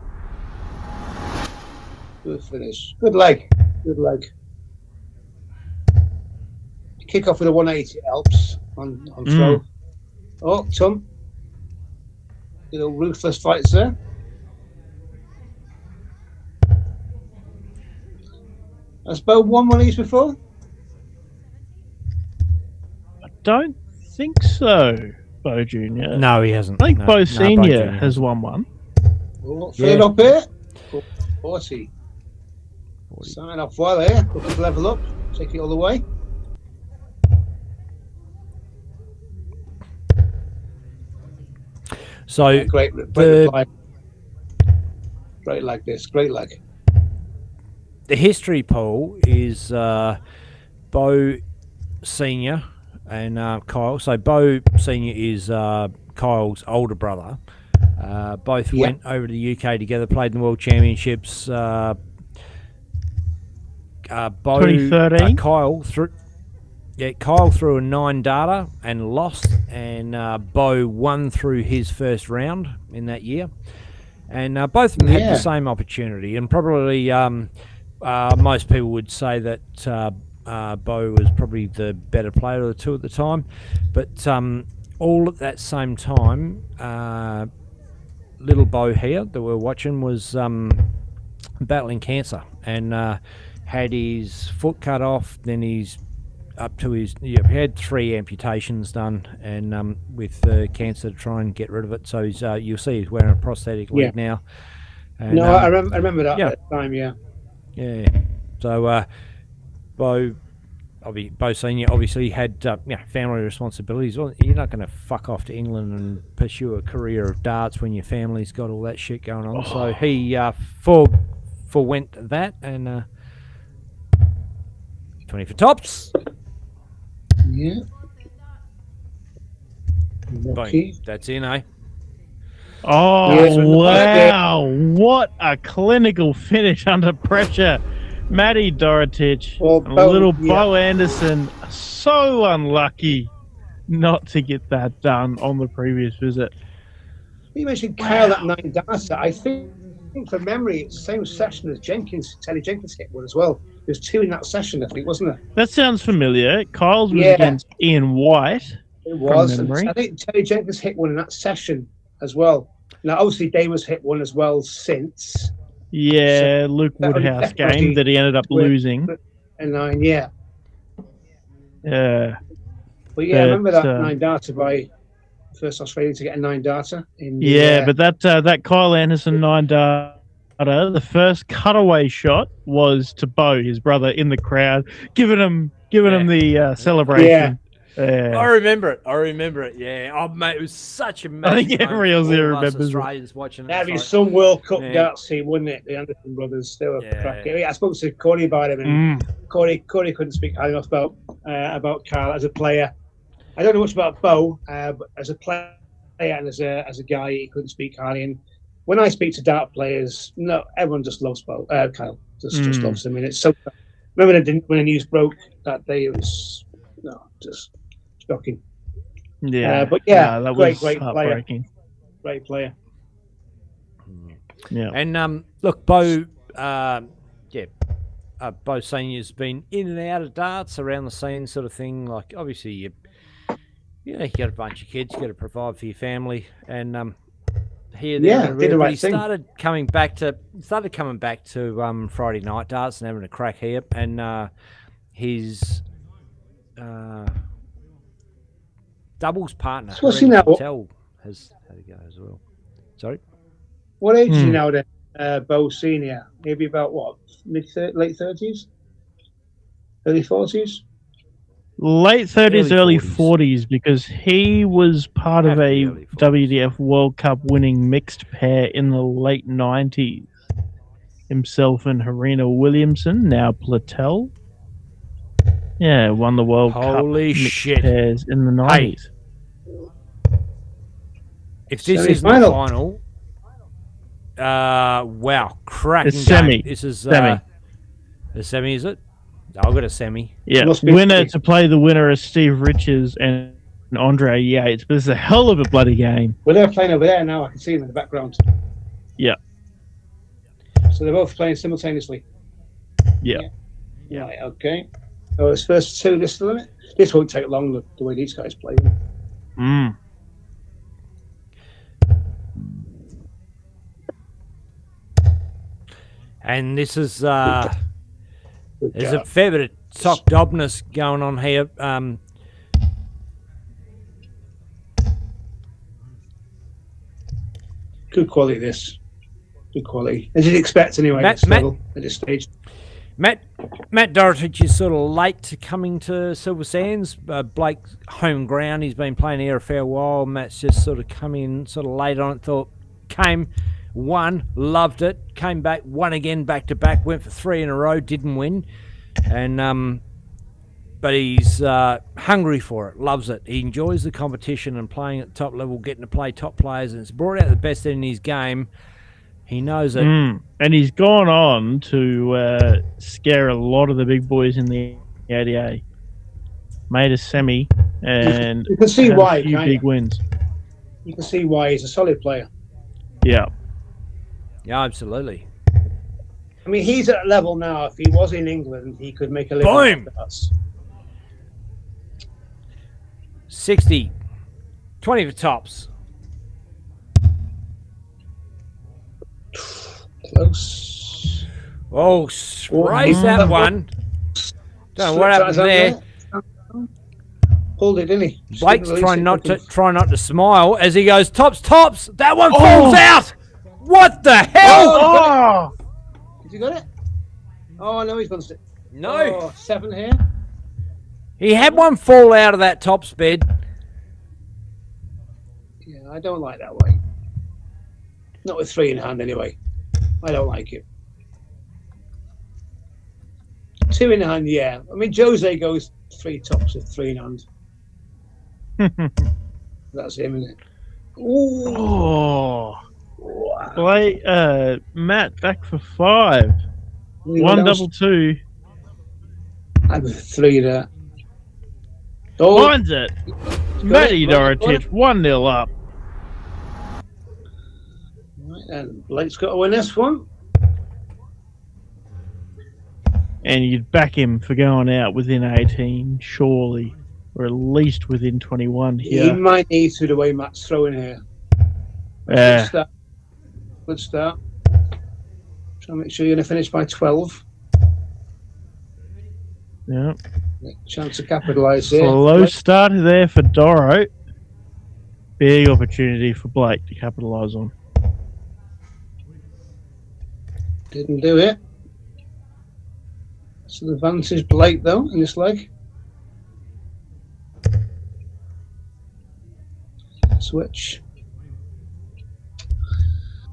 [SPEAKER 10] Good finish. Good leg. Good leg. Kick off with a 180 helps on throw. Oh, Tom. Little ruthless fights there. Has Bo won one of these before?
[SPEAKER 5] I don't think so, Bo Jr.
[SPEAKER 4] No, he hasn't.
[SPEAKER 5] I think
[SPEAKER 4] No,
[SPEAKER 5] Bo
[SPEAKER 4] no,
[SPEAKER 5] Senior
[SPEAKER 4] Bo Jr.
[SPEAKER 5] has won one.
[SPEAKER 10] Oh, fill it up here. 40. Sign up well there. Look, level up. Take it all the way.
[SPEAKER 4] So
[SPEAKER 10] Great reply. Great like this. Great like.
[SPEAKER 4] the history, Paul, is Bo Senior and Kyle. So Bo Senior is Kyle's older brother. Both went over to the UK together, played in the World Championships. Bo
[SPEAKER 5] 2013?
[SPEAKER 4] Kyle threw a 9 data and lost, and Bo won through his first round in that year. And both of them had the same opportunity, and probably most people would say that Bo was probably the better player of the two at the time. But all at that same time, little Bo here that we're watching was battling cancer and had his foot cut off, then he's up to his, he had 3 amputations done, and with cancer to try and get rid of it. So he's, you'll see he's wearing a prosthetic leg now. And,
[SPEAKER 10] I remember that at the time, yeah.
[SPEAKER 4] So Bo Senior obviously had family responsibilities. Well, you're not going to fuck off to England and pursue a career of darts when your family's got all that shit going on. So he forwent that, and 20 for tops.
[SPEAKER 10] Yeah.
[SPEAKER 4] Boom. That's in, eh?
[SPEAKER 5] Oh, wow. What a clinical finish under pressure. Matty Dorotich, little Bo Anderson, so unlucky not to get that done on the previous visit.
[SPEAKER 10] You mentioned Kyle at 9 data. I think from memory, it's the same session as Teddy Jenkins hit one as well. There's 2 in that session, I think, wasn't there?
[SPEAKER 5] That sounds familiar. Kyle's was against Ian White.
[SPEAKER 10] It was. And I think Teddy Jenkins hit one in that session as well. Now, obviously, Davis hit one as well since.
[SPEAKER 5] Yeah,
[SPEAKER 10] so
[SPEAKER 5] Luke Woodhouse game that he ended up losing.
[SPEAKER 10] And 9, yeah.
[SPEAKER 5] Yeah.
[SPEAKER 10] But yeah, I remember that 9 data by first Australian to get a 9 data.
[SPEAKER 5] But that Kyle Anderson 9 data, the first cutaway shot was to Bo, his brother, in the crowd, giving him the celebration. Yeah.
[SPEAKER 4] I remember it. Yeah. Oh, mate, it was such a
[SPEAKER 5] I think everyone else here remembers
[SPEAKER 4] Australians watching it.
[SPEAKER 10] That'd be some World Cup darts team, wouldn't it? The Anderson brothers. They were cracking. I spoke to Corey about him, and Corey couldn't speak highly enough about Carl as a player. I don't know much about Bo, but as a player and as a guy, he couldn't speak highly. And when I speak to dart players, no, everyone just loves Bo. Kyle just loves him. And it's so. Remember when the news broke that day? It was just shocking.
[SPEAKER 5] Yeah,
[SPEAKER 10] but
[SPEAKER 5] that
[SPEAKER 10] great
[SPEAKER 5] was
[SPEAKER 10] player. Great player.
[SPEAKER 5] Yeah,
[SPEAKER 4] and look, Bo, Bo Senior's been in and out of darts around the scene, sort of thing. Like obviously, you got a bunch of kids, you got to provide for your family, and here, there,
[SPEAKER 10] did the right thing.
[SPEAKER 4] Started coming back to Friday night darts and having a crack here, and his doubles partner,
[SPEAKER 10] so what's he now?
[SPEAKER 4] Patel, has had to go as well. Sorry,
[SPEAKER 10] what age is he now then? Bo Senior, maybe about what, late 30s, early 40s.
[SPEAKER 5] Late 30s, early 40s, because he was part of a WDF World Cup winning mixed pair in the late 90s. Himself and Harina Williamson, now Platel. Yeah, won the World Cup mixed pairs in the 90s.
[SPEAKER 4] If this is the final, wow, cracking game. This is a semi, is it? I've got a semi.
[SPEAKER 5] Yeah, winner to play the winner is Steve Richards and Andre Yates, but it's a hell of a bloody game.
[SPEAKER 10] Well, they're playing over there now. I can see them in the background.
[SPEAKER 5] Yeah.
[SPEAKER 10] So they're both playing simultaneously.
[SPEAKER 5] Yeah.
[SPEAKER 10] Right, okay. Oh, it's first 2, this is the limit. This won't take long, the way these guys play.
[SPEAKER 4] And this is there's a fair bit of sock dobness going on here.
[SPEAKER 10] Good quality, this. Good quality. As you'd expect, anyway, at this stage.
[SPEAKER 4] Matt Dorotich is sort of late to coming to Silver Sands. Blake's home ground. He's been playing here a fair while. Matt's just sort of come in sort of late on it. Won, loved it, came back, won again back to back, went for 3 in a row, didn't win. And but he's hungry for it, loves it. He enjoys the competition and playing at the top level, getting to play top players, and it's brought out the best in his game. He knows it.
[SPEAKER 5] And he's gone on to scare a lot of the big boys in the ADA. Made a semi and
[SPEAKER 10] You can see
[SPEAKER 5] had
[SPEAKER 10] why,
[SPEAKER 5] a few
[SPEAKER 10] can't
[SPEAKER 5] big
[SPEAKER 10] you?
[SPEAKER 5] wins.
[SPEAKER 10] You can see why he's a solid player.
[SPEAKER 5] Yeah.
[SPEAKER 4] Yeah, absolutely.
[SPEAKER 10] I mean, he's at a level now. If he was in England, he could make a living.
[SPEAKER 4] Boom!
[SPEAKER 10] Off us.
[SPEAKER 4] 60. 20 for tops.
[SPEAKER 10] Close.
[SPEAKER 4] Oh, sprays that one. Don't know what happened there.
[SPEAKER 10] Pulled it, didn't he?
[SPEAKER 4] Blake's
[SPEAKER 10] Didn't
[SPEAKER 4] trying
[SPEAKER 10] release it,
[SPEAKER 4] try not to smile as he goes tops. That one falls out. What the hell?
[SPEAKER 10] Oh! Did you got it? Oh no, he's gone.
[SPEAKER 4] No.
[SPEAKER 10] Oh, 7 here.
[SPEAKER 4] He had one fall out of that tops bed.
[SPEAKER 10] Yeah, I don't like that way. Not with 3 in hand, anyway. I don't like it. 2 in hand, yeah. I mean, Jose goes 3 tops with 3 in hand. That's him, isn't it? Ooh.
[SPEAKER 5] Oh.
[SPEAKER 10] Wow.
[SPEAKER 5] Play, Matt back for 5.
[SPEAKER 10] Anyone
[SPEAKER 5] 1
[SPEAKER 10] else?
[SPEAKER 5] double 2.
[SPEAKER 10] I'm with 3 there. Oh,
[SPEAKER 5] Finds it.
[SPEAKER 10] got
[SPEAKER 5] Matty
[SPEAKER 10] it, got it, got
[SPEAKER 5] Dorotich, 1-0 up.
[SPEAKER 10] right, and Blake's got to win this one.
[SPEAKER 5] And you'd back him for going out within 18, surely. Or at least within 21
[SPEAKER 10] He
[SPEAKER 5] here.
[SPEAKER 10] might need to the way Matt's throwing here. Good
[SPEAKER 5] Yeah.
[SPEAKER 10] start. Good start. Try and make sure you're going to finish by 12.
[SPEAKER 5] Yeah.
[SPEAKER 10] Chance to capitalise here.
[SPEAKER 5] Slow start there for Doro. Big opportunity for Blake to capitalise on.
[SPEAKER 10] Didn't do it. So the advantage Blake though in this leg. Switch.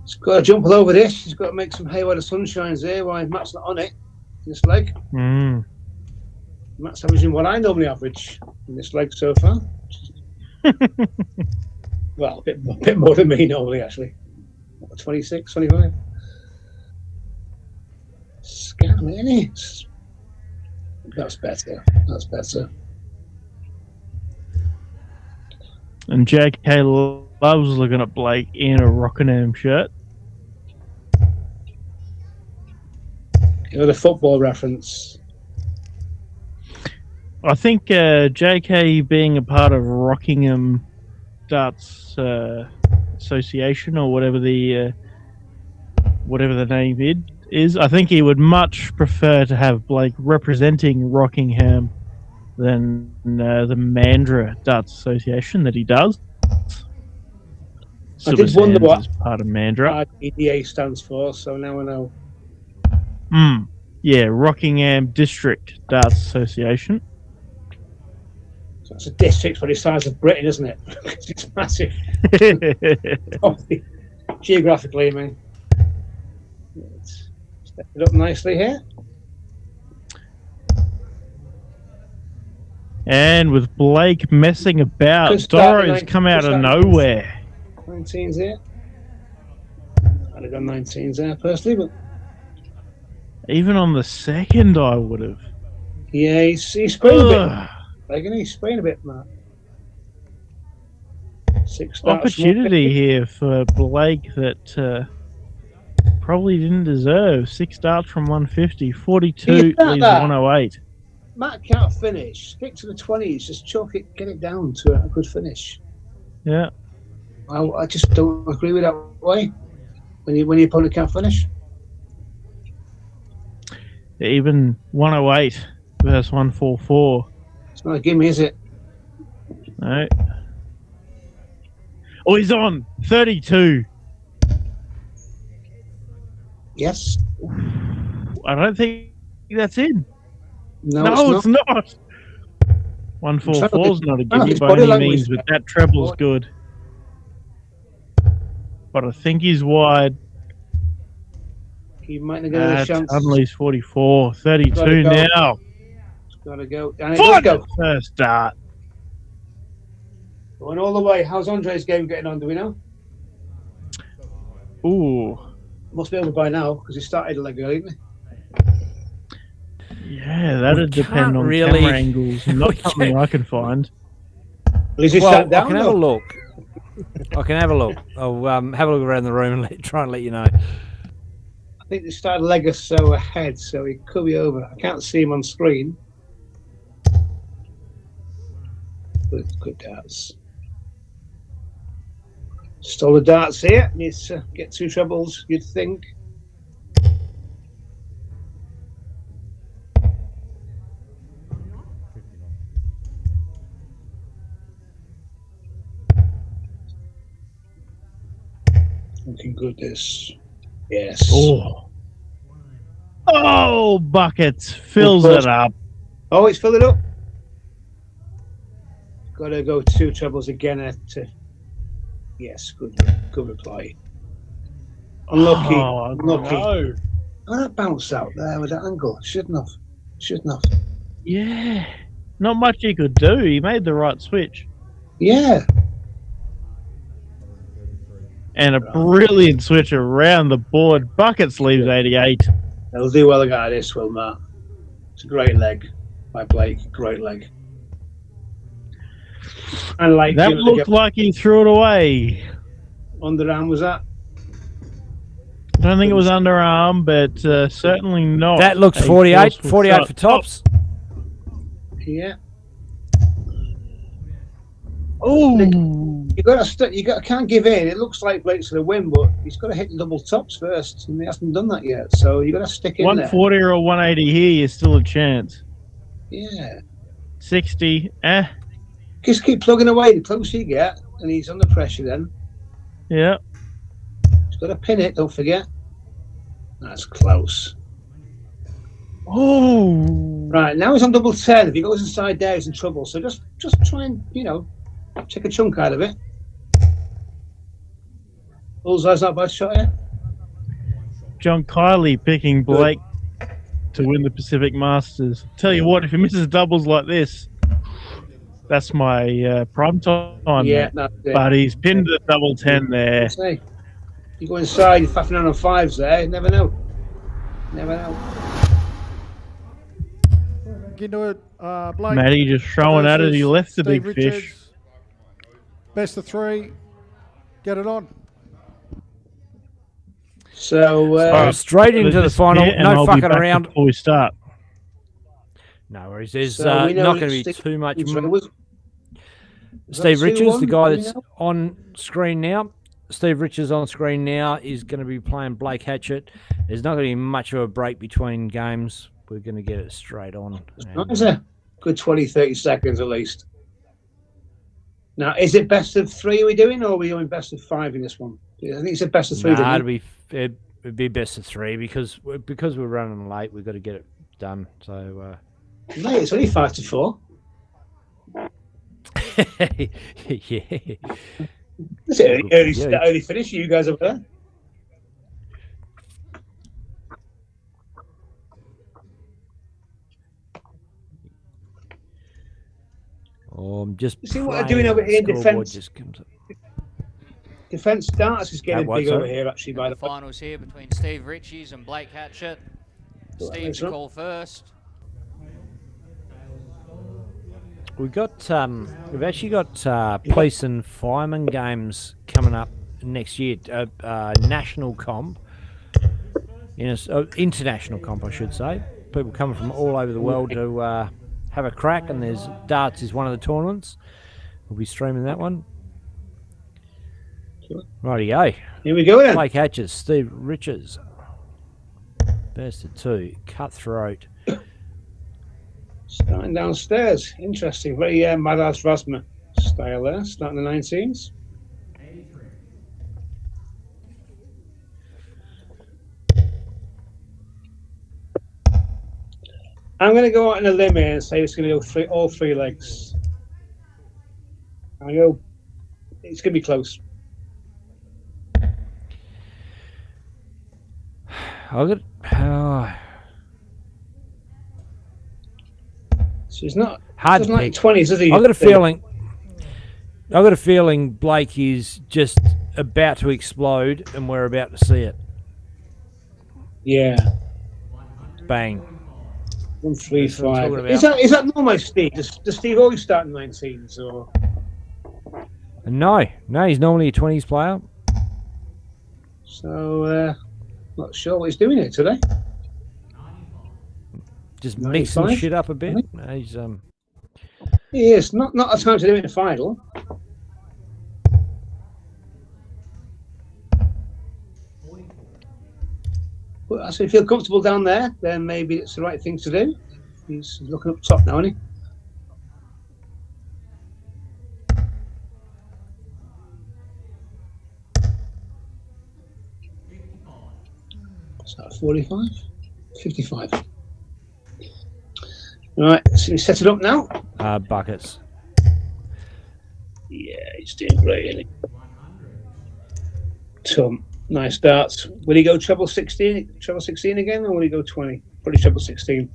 [SPEAKER 10] He's got to jump all over this. He's got to make some hay while the sun shines there. While Matt's not on it in this leg. Matt's averaging what I normally average in this leg so far. Well, a bit more than me normally, actually. 26, 25. Scam, isn't it? That's better. That's better.
[SPEAKER 5] And JK loves looking at Blake in a Rockingham shirt.
[SPEAKER 10] You know, the football reference.
[SPEAKER 5] I think JK being a part of Rockingham Darts Association or whatever the name is, I think he would much prefer to have Blake representing Rockingham than the Mandurah Darts Association that he does.
[SPEAKER 10] I did wonder what
[SPEAKER 5] is part of Mandurah.
[SPEAKER 10] RDA stands for, so now I know.
[SPEAKER 5] Yeah, Rockingham District Darts Association.
[SPEAKER 10] So it's a district for the size of Britain, isn't it? It's massive. Geographically, I mean. Let's step it up nicely here.
[SPEAKER 5] And with Blake messing about,
[SPEAKER 10] Good start,
[SPEAKER 5] Doro's
[SPEAKER 10] 19,
[SPEAKER 5] come out
[SPEAKER 10] good
[SPEAKER 5] of
[SPEAKER 10] start.
[SPEAKER 5] nowhere.
[SPEAKER 10] 19s here. I'd have gone 19s there personally, but
[SPEAKER 5] Even on the second, I would have.
[SPEAKER 10] yeah, he's spraying a bit. Like, he's spraying a bit, Matt. 6 starts.
[SPEAKER 5] Opportunity here for Blake that probably didn't deserve. 6 starts from 150, 42
[SPEAKER 10] Yeah,
[SPEAKER 5] leaves
[SPEAKER 10] that.
[SPEAKER 5] 108.
[SPEAKER 10] Matt can't finish. Stick to the 20s. Just chalk it, get it down to a good finish.
[SPEAKER 5] Yeah.
[SPEAKER 10] I just don't agree with that way. When your opponent can't finish.
[SPEAKER 5] Even 108 versus 144.
[SPEAKER 10] It's not a gimme, is it?
[SPEAKER 5] No. Oh, he's on 32.
[SPEAKER 10] Yes.
[SPEAKER 5] I don't think that's in.
[SPEAKER 10] No,
[SPEAKER 5] it's not. 144 is not a
[SPEAKER 10] I don't
[SPEAKER 5] gimme
[SPEAKER 10] think
[SPEAKER 5] by
[SPEAKER 10] body
[SPEAKER 5] any
[SPEAKER 10] language-
[SPEAKER 5] means, but that treble's good. But I think he's wide.
[SPEAKER 10] He might not get a chance.
[SPEAKER 5] Unleash 44, 32
[SPEAKER 10] Gotta go.
[SPEAKER 5] now.
[SPEAKER 10] Gotta go. And it
[SPEAKER 5] Fun!
[SPEAKER 10] does go.
[SPEAKER 5] First start.
[SPEAKER 10] Going all the way. How's Andre's game getting on? Do we know?
[SPEAKER 5] Ooh.
[SPEAKER 10] Must be over by now because he started a leg early, didn't he?
[SPEAKER 5] Yeah, that'd depend on
[SPEAKER 4] really-
[SPEAKER 5] camera angles. Not something I can find.
[SPEAKER 10] At least he
[SPEAKER 4] Well,
[SPEAKER 10] sat down.
[SPEAKER 4] I can have a look. I can have a look. I'll have a look around the room and try and let you know.
[SPEAKER 10] I think they started a leg or so ahead, so he could be over. I can't see him on screen. Good darts. Stole the darts here. Needs to get 2 trebles, you'd think. Looking good, this. Yes.
[SPEAKER 5] Oh, buckets. Fills it up.
[SPEAKER 10] Oh, it's filled it up. Got to go 2 trebles again to. Yes, good reply. Unlucky.
[SPEAKER 5] Oh,
[SPEAKER 10] Unlucky.
[SPEAKER 5] no.
[SPEAKER 10] Oh, that bounced out there with that angle. Shouldn't have.
[SPEAKER 5] Yeah. Not much he could do. He made the right switch.
[SPEAKER 10] Yeah.
[SPEAKER 5] And a brilliant switch around the board. Buckets leaves 88.
[SPEAKER 10] They'll do well against this, will Matt. It's a great leg by Blake. Great leg. And like
[SPEAKER 5] That looked like he threw it away.
[SPEAKER 10] underarm was that?
[SPEAKER 5] I don't think it was underarm, but certainly not.
[SPEAKER 4] That looks
[SPEAKER 5] a
[SPEAKER 4] 48.
[SPEAKER 5] forceful
[SPEAKER 4] 48
[SPEAKER 5] shot.
[SPEAKER 4] for tops.
[SPEAKER 10] Yeah.
[SPEAKER 5] Oh,
[SPEAKER 10] You got to can't give in. It looks like Blake's going to win, but he's got to hit the double tops first, and he hasn't done that yet. So you got to stick in
[SPEAKER 5] 140 or a 180 here, you're still a chance.
[SPEAKER 10] there. Yeah.
[SPEAKER 5] 60,
[SPEAKER 10] Just keep plugging away. The closer you get, and he's under pressure. Then
[SPEAKER 5] yeah.
[SPEAKER 10] he's got to pin it. Don't forget. That's close.
[SPEAKER 5] Oh,
[SPEAKER 10] Right now he's on double 10. If he goes inside there, he's in trouble. So just try and take a chunk out of it. Bullseye's not a bad shot here.
[SPEAKER 5] John Kiley picking Blake to win the Pacific Masters. Tell you what, if he misses doubles like this, that's my prime time.
[SPEAKER 10] Yeah, that's it.
[SPEAKER 5] But he's pinned the double 10 there.
[SPEAKER 10] Say, you go inside, you're faffing on 5s there. You never know. Never know.
[SPEAKER 6] Get into it, Blake.
[SPEAKER 5] Matty just throwing at it. He
[SPEAKER 6] versus
[SPEAKER 5] left the
[SPEAKER 6] Steve
[SPEAKER 5] big
[SPEAKER 6] Richards.
[SPEAKER 5] fish.
[SPEAKER 6] Best of 3. Get it on.
[SPEAKER 10] So
[SPEAKER 4] Straight into the final.
[SPEAKER 5] And
[SPEAKER 4] No
[SPEAKER 5] I'll be
[SPEAKER 4] fucking
[SPEAKER 5] back
[SPEAKER 4] around.
[SPEAKER 5] before we start.
[SPEAKER 4] No worries. There's
[SPEAKER 10] So we know
[SPEAKER 4] not going to be
[SPEAKER 10] Steve-
[SPEAKER 4] too much.
[SPEAKER 10] was
[SPEAKER 4] Steve
[SPEAKER 10] that
[SPEAKER 4] Richards, the
[SPEAKER 10] 2-1?
[SPEAKER 4] guy
[SPEAKER 10] Do we
[SPEAKER 4] that's
[SPEAKER 10] know?
[SPEAKER 4] on screen now. Steve Richards on screen now is going to be playing Blake Hatchett. There's not going to be much of a break between games. We're going to get it straight on. And
[SPEAKER 10] Is it? Good 20, 30 seconds at least. Now, is it best of 3 are we doing, or are we doing best of 5 in this one? I think it's a best of 3.
[SPEAKER 4] Nah,
[SPEAKER 10] didn't
[SPEAKER 4] it'd be best of 3 because we're running late. We've got to get it done. So
[SPEAKER 10] we? No, it's only 5 to 4.
[SPEAKER 4] yeah.
[SPEAKER 10] It's early,
[SPEAKER 4] Yeah.
[SPEAKER 10] early finish, you guys over there.
[SPEAKER 4] I'm just.
[SPEAKER 10] You see what they're
[SPEAKER 4] praying
[SPEAKER 10] doing over
[SPEAKER 4] that
[SPEAKER 10] here in
[SPEAKER 4] scoreboard
[SPEAKER 10] defence?
[SPEAKER 4] just comes up.
[SPEAKER 10] Defence starts is getting
[SPEAKER 4] That what,
[SPEAKER 10] big over
[SPEAKER 4] sorry?
[SPEAKER 10] here, actually, by the way.
[SPEAKER 14] Finals here between Steve Ritchie's and Blake Hatchett. Steve
[SPEAKER 10] thanks,
[SPEAKER 14] to
[SPEAKER 10] man.
[SPEAKER 14] call first.
[SPEAKER 4] We've actually got police and fireman games coming up next year. National comp, international comp, I should say. People coming from all over the world to have a crack, and there's darts is one of the tournaments. We'll be streaming that one. Rightio.
[SPEAKER 10] Here we go then.
[SPEAKER 4] Blake Hatches, Steve Richards. Best of 2. Cutthroat.
[SPEAKER 10] Starting downstairs. Interesting. Very Madass Rasma style there, starting the 19s. I'm going to go out on a limb here and say it's going to go all 3 legs. It's going to be close.
[SPEAKER 4] So
[SPEAKER 10] it's not
[SPEAKER 4] hard
[SPEAKER 10] it's
[SPEAKER 4] to
[SPEAKER 10] not
[SPEAKER 4] pick.
[SPEAKER 10] 20s, is he?
[SPEAKER 4] I've got a feeling Blake is just about to explode, and we're about to see it.
[SPEAKER 10] Yeah.
[SPEAKER 4] Bang.
[SPEAKER 10] 135.
[SPEAKER 4] That's what I'm
[SPEAKER 10] Is that normal, Steve? Does Steve always start in 19s or?
[SPEAKER 4] No, he's normally a 20s player.
[SPEAKER 10] So, not sure what he's doing here today.
[SPEAKER 4] Just mixing
[SPEAKER 10] 95?
[SPEAKER 4] shit up a bit. He's
[SPEAKER 10] He is not a time to do it in the final. Well, so if you feel comfortable down there, then maybe it's the right thing to do. He's looking up top now, isn't he? So 45, 55. Right, so we set it up now.
[SPEAKER 4] buckets.
[SPEAKER 10] Yeah, he's doing great, isn't he? Tom, nice darts. Will he go treble 16? Treble 16 again, or will he go 20? Probably treble 16.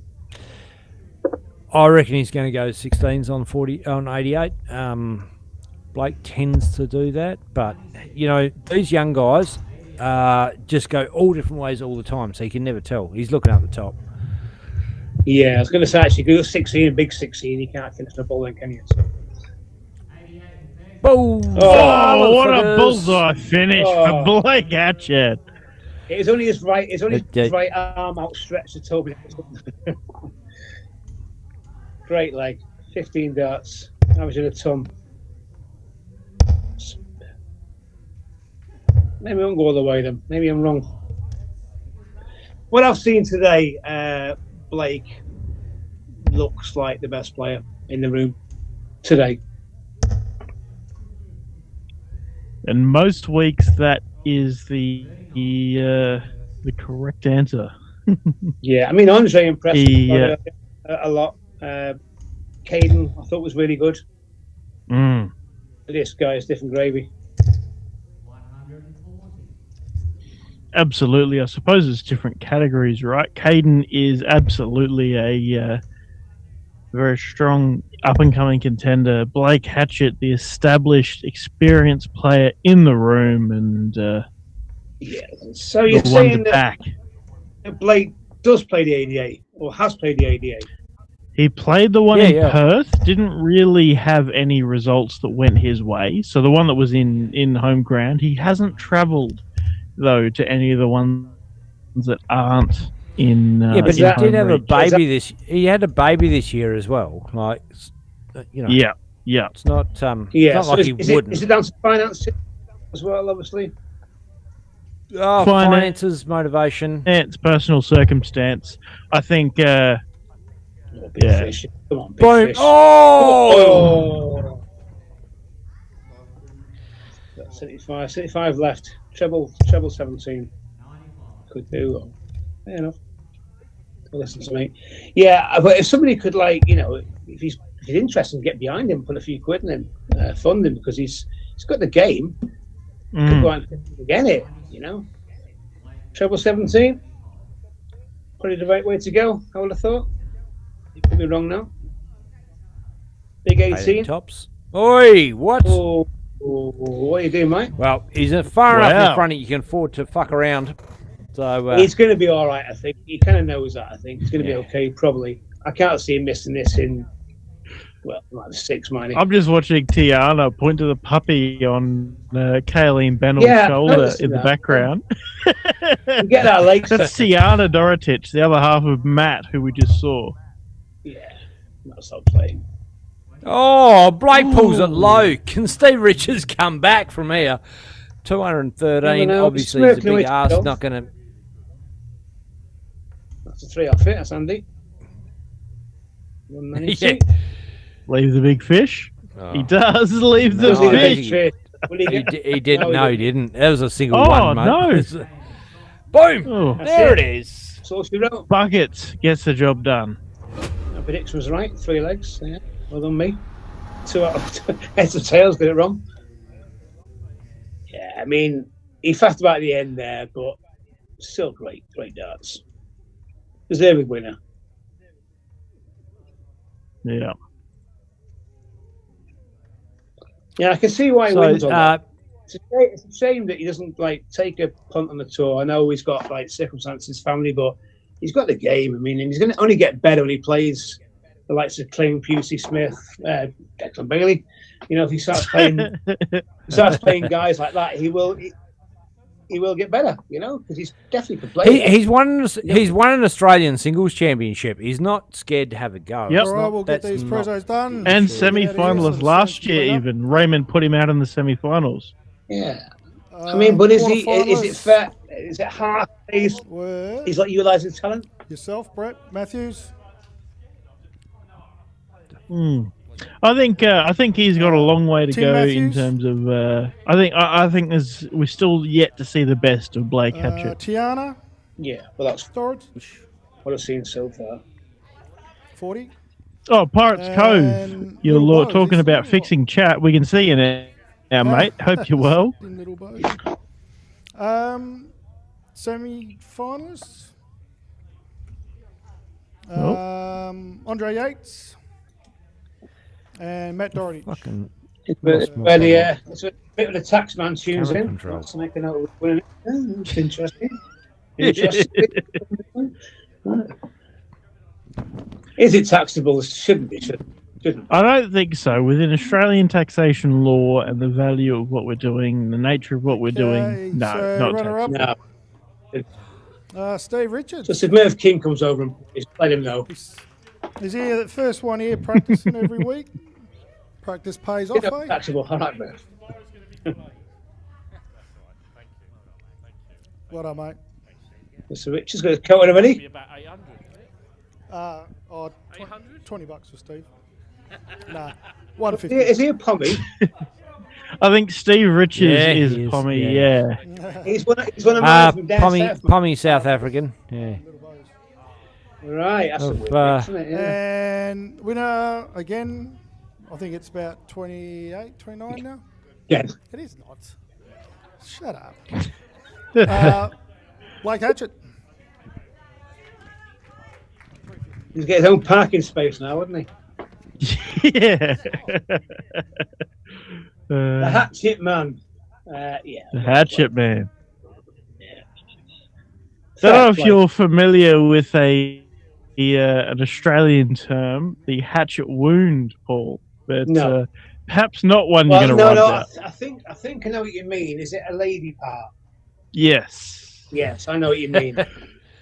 [SPEAKER 4] I reckon he's going to go 16s on 88. Blake tends to do that, but you know these young guys just go all different ways all the time, so you can never tell. He's looking up the top.
[SPEAKER 10] Yeah, I was going to say actually, go 16, big 16. You can't finish the ball then, can you? So.
[SPEAKER 4] Boom!
[SPEAKER 5] Oh, what a bullseye finish for Blake Hatchett.
[SPEAKER 10] It was only his right. It's only his right arm outstretched to Toby. Great leg. 15 darts. Averaging a ton. Maybe I won't go all the way then. Maybe I'm wrong. What I've seen today, Blake looks like the best player in the room today.
[SPEAKER 5] And most weeks that is the correct answer.
[SPEAKER 10] Yeah, I mean Andre impressed me a lot. Caden, I thought was really good. This guy is different gravy.
[SPEAKER 5] Absolutely, I suppose it's different categories, right? Caden is absolutely a very strong up-and-coming contender. Blake Hatchett, the established, experienced player in the room, and
[SPEAKER 10] yeah. So you're
[SPEAKER 5] the
[SPEAKER 10] saying
[SPEAKER 5] wonder back.
[SPEAKER 10] that Blake does play the 88 or has played the 88?
[SPEAKER 5] He played the one in Perth, didn't really have any results that went his way. So the one that was in home ground, he hasn't travelled though to any of the ones that aren't in.
[SPEAKER 4] But he
[SPEAKER 5] in
[SPEAKER 4] did have a
[SPEAKER 5] reach.
[SPEAKER 4] baby this. He had a baby this year as well. Like, you know.
[SPEAKER 5] Yeah.
[SPEAKER 4] It's not. It's not
[SPEAKER 10] So
[SPEAKER 4] like he
[SPEAKER 10] is
[SPEAKER 4] wouldn't.
[SPEAKER 10] it down to finances as well? Obviously.
[SPEAKER 4] Oh, finances, motivation,
[SPEAKER 5] it's personal circumstance. I think.
[SPEAKER 10] Big fish. Come on, big
[SPEAKER 4] Boom!
[SPEAKER 10] fish.
[SPEAKER 4] Oh!
[SPEAKER 10] 75 left. Treble 17. Could do. Fair enough. Listen to me. Yeah, but if somebody could, like, you know, if he's interested, get behind him, put a few quid in him, fund him, because he's got the game. Could go out and get it, you know. Treble 17. Probably the right way to go, I would have thought. You could be wrong now. Big 18.
[SPEAKER 4] Tops. Oi, what?
[SPEAKER 10] Oh, what are you doing, mate?
[SPEAKER 4] Well, he's far enough in front that you can afford to fuck around. So
[SPEAKER 10] he's going to be all right, I think. He kind of knows that, I think. He's going to be okay, probably. I can't see him missing this in, well, like 6 money.
[SPEAKER 5] I'm just watching Tiana point to the puppy on Kayleen Bennell's shoulder in the background.
[SPEAKER 10] Get that, Lakes.
[SPEAKER 5] That's Tiana Dorotich, the other half of Matt, who we just saw.
[SPEAKER 10] Yeah, that's not playing.
[SPEAKER 4] Oh, Blake pulls it low. Can Steve Richards come back from here? 213. Obviously, he's a big ass. Not going to.
[SPEAKER 10] That's a 3 off it. That's Andy. 190.
[SPEAKER 5] Yeah. Leave the big fish. He does leave the fish.
[SPEAKER 4] He didn't. No, he didn't. That was a single
[SPEAKER 5] one,
[SPEAKER 4] mate.
[SPEAKER 5] No.
[SPEAKER 4] Boom.
[SPEAKER 5] Oh,
[SPEAKER 4] there it is.
[SPEAKER 10] So she wrote.
[SPEAKER 5] Buckets gets the job done.
[SPEAKER 10] My prediction was right. 3 legs. Yeah. Well done, me. 2 out of heads and tails. Got it wrong. Yeah, I mean, he faffed about the end there, but still great darts. Deserving winner.
[SPEAKER 5] Yeah.
[SPEAKER 10] Yeah, I can see why he wins on that. It's a shame that he doesn't like take a punt on the tour. I know he's got like circumstances, family, but he's got the game. I mean, and he's going to only get better when he plays the likes of Kling, Pusey, Smith, Declan Bailey. You know, if he starts playing guys like that, he will get better. You know, because he's definitely could play.
[SPEAKER 4] He's won an Australian singles championship. He's not scared to have a go.
[SPEAKER 5] Yep.
[SPEAKER 6] All right, we'll get these prezos done.
[SPEAKER 5] And
[SPEAKER 6] Sure.
[SPEAKER 5] semi-finalist last year, even Raymond put him out in the semi-finals.
[SPEAKER 10] Yeah. I mean, but is it
[SPEAKER 6] quarterfinalists.
[SPEAKER 10] fair? Is it hard? He's like utilising talent.
[SPEAKER 6] Yourself, Brett Matthews.
[SPEAKER 5] I think he's got a long way to
[SPEAKER 6] Tim
[SPEAKER 5] go
[SPEAKER 6] Matthews?
[SPEAKER 5] in terms of. I think we're still yet to see the best of Blake Hatchett.
[SPEAKER 6] Tiana.
[SPEAKER 10] Yeah, well, that's
[SPEAKER 6] storage.
[SPEAKER 10] What I've seen so far.
[SPEAKER 6] 40.
[SPEAKER 5] Oh, Pirates Cove!
[SPEAKER 6] And
[SPEAKER 5] You're
[SPEAKER 6] Little Bows,
[SPEAKER 5] talking
[SPEAKER 6] isn't
[SPEAKER 5] about
[SPEAKER 6] it?
[SPEAKER 5] fixing chat. We can see you now, mate. Hope you're well.
[SPEAKER 6] In Little Bows. Semi-finalists. Andre Yates and Matt Doherty.
[SPEAKER 4] Fucking
[SPEAKER 10] It's where the bit of the taxman tunes
[SPEAKER 4] Camera
[SPEAKER 10] in.
[SPEAKER 4] control.
[SPEAKER 10] Let's make a note of winning. It's interesting. Interesting. Is it taxable? Shouldn't be. Shouldn't.
[SPEAKER 5] I don't think so. Within Australian taxation law and the value of what we're doing, the nature of what we're doing, no,
[SPEAKER 6] so
[SPEAKER 5] not
[SPEAKER 6] runner-up.
[SPEAKER 5] taxable.
[SPEAKER 10] No.
[SPEAKER 6] Steve Richards.
[SPEAKER 10] Just if Merv King comes over and let him know.
[SPEAKER 6] Is he the first one here practicing every week? Practice pays off, eh?
[SPEAKER 10] Taxable. All right, Merv.
[SPEAKER 6] What up, mate?
[SPEAKER 10] Mr. Richards got his coat on already.
[SPEAKER 6] $20 for Steve. Nah, 150.
[SPEAKER 10] Is he a pommy?
[SPEAKER 5] I think Steve Richards
[SPEAKER 4] Yeah,
[SPEAKER 5] is
[SPEAKER 4] he is,
[SPEAKER 5] Pommy,
[SPEAKER 4] yeah.
[SPEAKER 5] yeah.
[SPEAKER 10] He's one of mine from down south.
[SPEAKER 4] Pommy South African. Yeah.
[SPEAKER 10] Right, that's a
[SPEAKER 4] Of,
[SPEAKER 10] weird mix, isn't it? Yeah.
[SPEAKER 6] And winner again, I think it's about 28, 29 now.
[SPEAKER 10] Yeah.
[SPEAKER 6] It is not. Shut up. Blake Hatchett.
[SPEAKER 10] He's got his own parking space now, wouldn't he?
[SPEAKER 5] Yeah.
[SPEAKER 10] The Hatchet Man. Yeah.
[SPEAKER 5] The Hatchet Man. I don't know if you're familiar with an Australian term, the hatchet wound, Paul, but
[SPEAKER 10] No.
[SPEAKER 5] perhaps not one
[SPEAKER 10] Well,
[SPEAKER 5] you're going to
[SPEAKER 10] no,
[SPEAKER 5] run down.
[SPEAKER 10] I think I know what you mean. Is it a lady part?
[SPEAKER 5] Yes.
[SPEAKER 10] Yes, I know what you mean.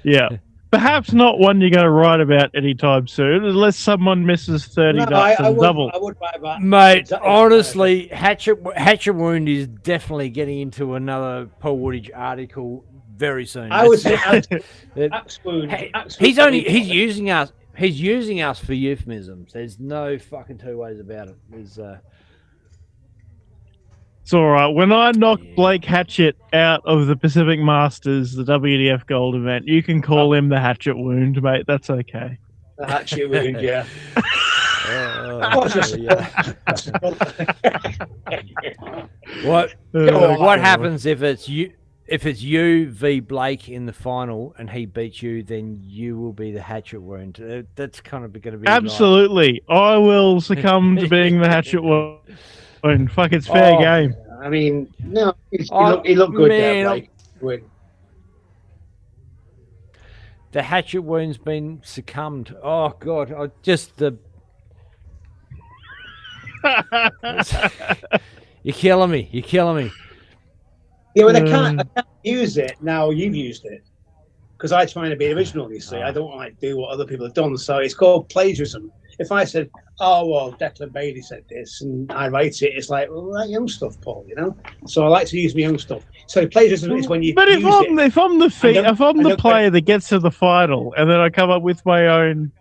[SPEAKER 5] Yeah. Perhaps not one you're going to write about anytime soon, unless someone misses 30
[SPEAKER 10] No,
[SPEAKER 5] ducks and double.
[SPEAKER 10] I would write that.
[SPEAKER 4] Mate, honestly, Hatchet Wound is definitely getting into another Paul Woodage article very soon.
[SPEAKER 10] I would say
[SPEAKER 4] That-
[SPEAKER 10] axe wound.
[SPEAKER 4] he's using us for euphemisms. There's no fucking two ways about it. There's
[SPEAKER 5] It's all right. When I knock Blake Hatchett out of the Pacific Masters, the WDF Gold event, you can call him the Hatchet Wound, mate. That's okay.
[SPEAKER 10] The Hatchet wound, yeah.
[SPEAKER 4] What happens if it's you? If it's you v Blake in the final and he beats you, then you will be the Hatchet Wound. That's kind of going to be
[SPEAKER 5] Absolutely. I will succumb to being the Hatchet Wound. Fuck, it's fair game.
[SPEAKER 10] I mean, no, he looked good there, Blake. Win.
[SPEAKER 4] The Hatchet Wound's been succumbed. Oh God! Just the. You're killing me. You're killing me.
[SPEAKER 10] Yeah, but I can't use it now. You've used it because I try to be original. You see, I don't like do what other people have done. So it's called plagiarism. If I said, "Oh well, Declan Bailey said this," and I write it, it's like, "Well, that young stuff, Paul," you know. So I like to use my own stuff. So plagiarism is when you.
[SPEAKER 5] But
[SPEAKER 10] if
[SPEAKER 5] I'm the player that gets to the final and then I come up with my own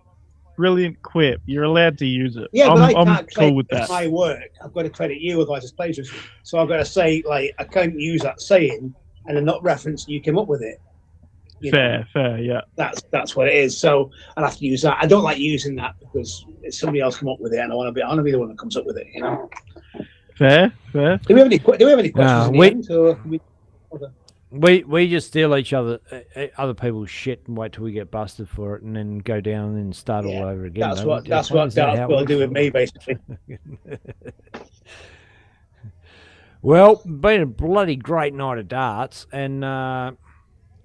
[SPEAKER 5] brilliant quip, you're allowed to use it.
[SPEAKER 10] Yeah, but
[SPEAKER 5] I'm
[SPEAKER 10] I can't
[SPEAKER 5] cool with
[SPEAKER 10] credit
[SPEAKER 5] that.
[SPEAKER 10] my work. I've got to credit you, otherwise it's plagiarism. So I've got to say, like, I can't use that saying and then not reference you came up with it. You know,
[SPEAKER 5] Fair, yeah.
[SPEAKER 10] That's what it is. So I'll have to use that. I don't like using that because it's somebody else come up with it, and I want to be the one that comes up with it. You know.
[SPEAKER 5] Fair.
[SPEAKER 10] Do we have any questions? In the end, or
[SPEAKER 4] We just steal other people's shit and wait till we get busted for it, and then go down and start all over again.
[SPEAKER 10] That's what Darth will do with me, basically.
[SPEAKER 4] Well, been a bloody great night of darts, and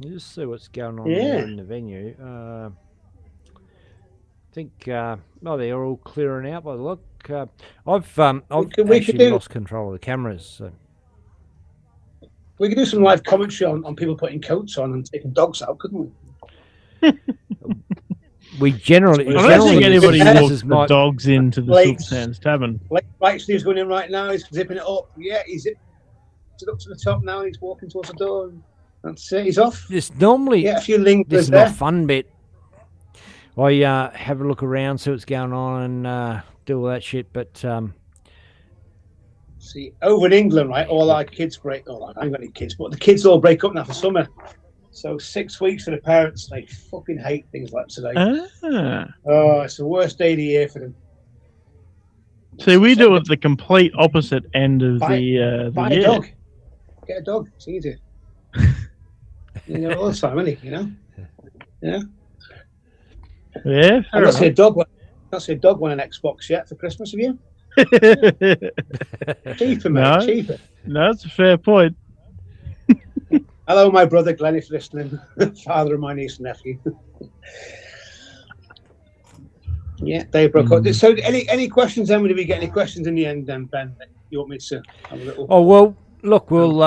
[SPEAKER 4] just see what's going on there in the venue. I think they're all clearing out by the look. I've actually lost control of the cameras. So.
[SPEAKER 10] We could do some live commentary on people putting coats on and taking dogs out, couldn't we?
[SPEAKER 4] We generally.
[SPEAKER 5] I don't think anybody walks the dogs into the Silver Sands Tavern.
[SPEAKER 10] Like Steve's going in right now. He's zipping it up. Yeah, he's zipping it up to the top now. And he's walking towards the door. And that's it. He's off.
[SPEAKER 4] This normally.
[SPEAKER 10] Yeah, a few lingers
[SPEAKER 4] This is
[SPEAKER 10] there.
[SPEAKER 4] my fun bit. I have a look around, see what's going on, and do all that shit. But
[SPEAKER 10] see, over in England, right, all our kids break. Oh, I haven't got any kids, but the kids all break up now for summer. So 6 weeks for the parents. They fucking hate things like today. Oh, it's the worst day of the year for them.
[SPEAKER 5] See, we do it the complete opposite end of the year.
[SPEAKER 10] Buy a dog. Get a dog. It's easy. All the time, isn't it? Yeah.
[SPEAKER 5] Yeah.
[SPEAKER 10] I've not seen a dog. Not seen a dog won an Xbox yet for Christmas. Have you? Cheaper, mate. Cheaper.
[SPEAKER 5] No, that's a fair point.
[SPEAKER 10] Hello, my brother Glenn, if listening. Father of my niece and nephew. Yeah, they broke up. So, any questions? Then, did we get any questions in the end? Then, Ben, you want me to have a little?
[SPEAKER 4] Oh well, look, we'll.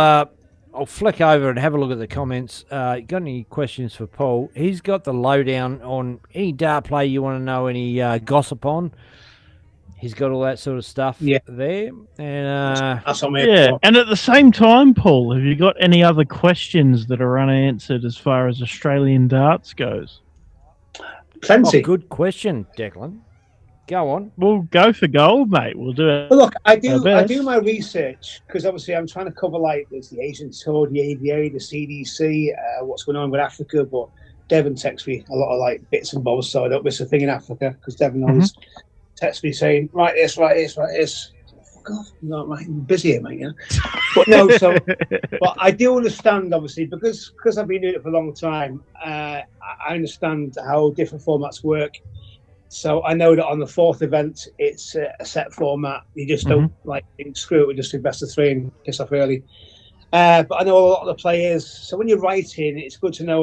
[SPEAKER 4] I'll flick over and have a look at the comments. You got any questions for Paul? He's got the lowdown on any dart player you want to know, any gossip on. He's got all that sort of stuff there. And
[SPEAKER 10] that's on
[SPEAKER 5] me. Yeah, and at the same time, Paul, have you got any other questions that are unanswered as far as Australian darts goes?
[SPEAKER 10] Plenty.
[SPEAKER 4] Oh, good question, Declan. Go on.
[SPEAKER 5] We'll go for gold, mate. We'll do it.
[SPEAKER 10] Well, look, I do my research because obviously I'm trying to cover there's the Asian tour, the ADA, the CDC, what's going on with Africa. But Devon texts me a lot of bits and bobs, so I don't miss a thing in Africa because Devon always texts me saying, "Write this, write this, write this." Fuck off, I'm busy here, mate. But no, but I do understand obviously because I've been doing it for a long time. I understand how different formats work. So I know that on the fourth event, it's a set format. You just don't screw it with just do best of three and piss off early. But I know a lot of the players. So when you're writing, it's good to know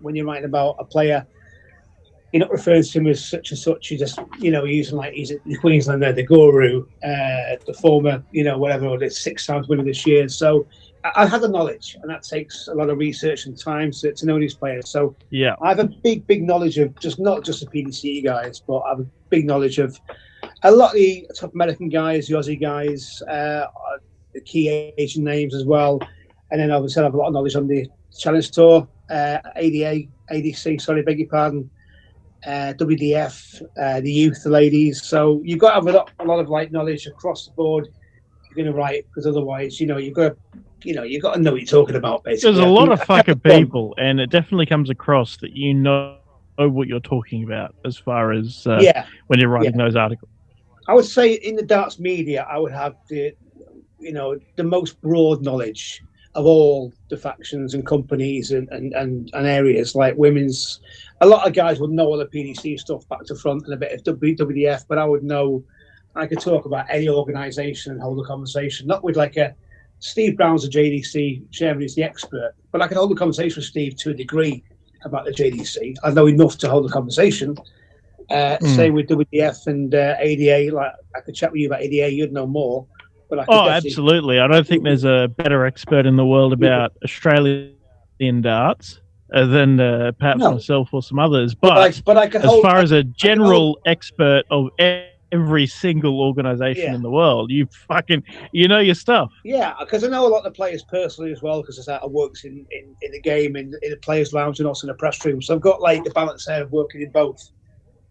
[SPEAKER 10] when you're writing about a player, you're not referring to him as such and such. You just using he's the Queenslander, the guru, the former whatever, or the 6 times winner this year. So I have the knowledge, and that takes a lot of research and time to know these players. So
[SPEAKER 5] yeah,
[SPEAKER 10] I have a big knowledge of not just the PDC guys, but I have a big knowledge of a lot of the top American guys, the Aussie guys, the key Asian names as well. And then obviously I have a lot of knowledge on the Challenge Tour, ADC, sorry, beg your pardon, WDF, the youth, the ladies. So you've got to have a lot of knowledge across the board. You're going to write, because otherwise, you've got to know what you're talking about, basically.
[SPEAKER 5] There's a lot of fucker people, and it definitely comes across that you know what you're talking about as far as when you're writing those articles.
[SPEAKER 10] I would say in the darts media, I would have the most broad knowledge of all the factions and companies and areas like women's. A lot of guys would know all the PDC stuff back to front and a bit of WWF, but I could talk about any organisation and hold a conversation, not with Steve Brown's a JDC chairman, he's the expert, but I could hold a conversation with Steve to a degree about the JDC. I know enough to hold a conversation. Same with WDF and ADA. I could chat with you about ADA, you'd know more. But
[SPEAKER 5] absolutely. I don't think there's a better expert in the world about Australian darts than perhaps myself or some others. But I could as far as a general expert of every single organisation in the world, you know your stuff.
[SPEAKER 10] Yeah, because I know a lot of the players personally as well, because I worked in the game, in the players' lounge and also in the press room. So I've got the balance there of working in both.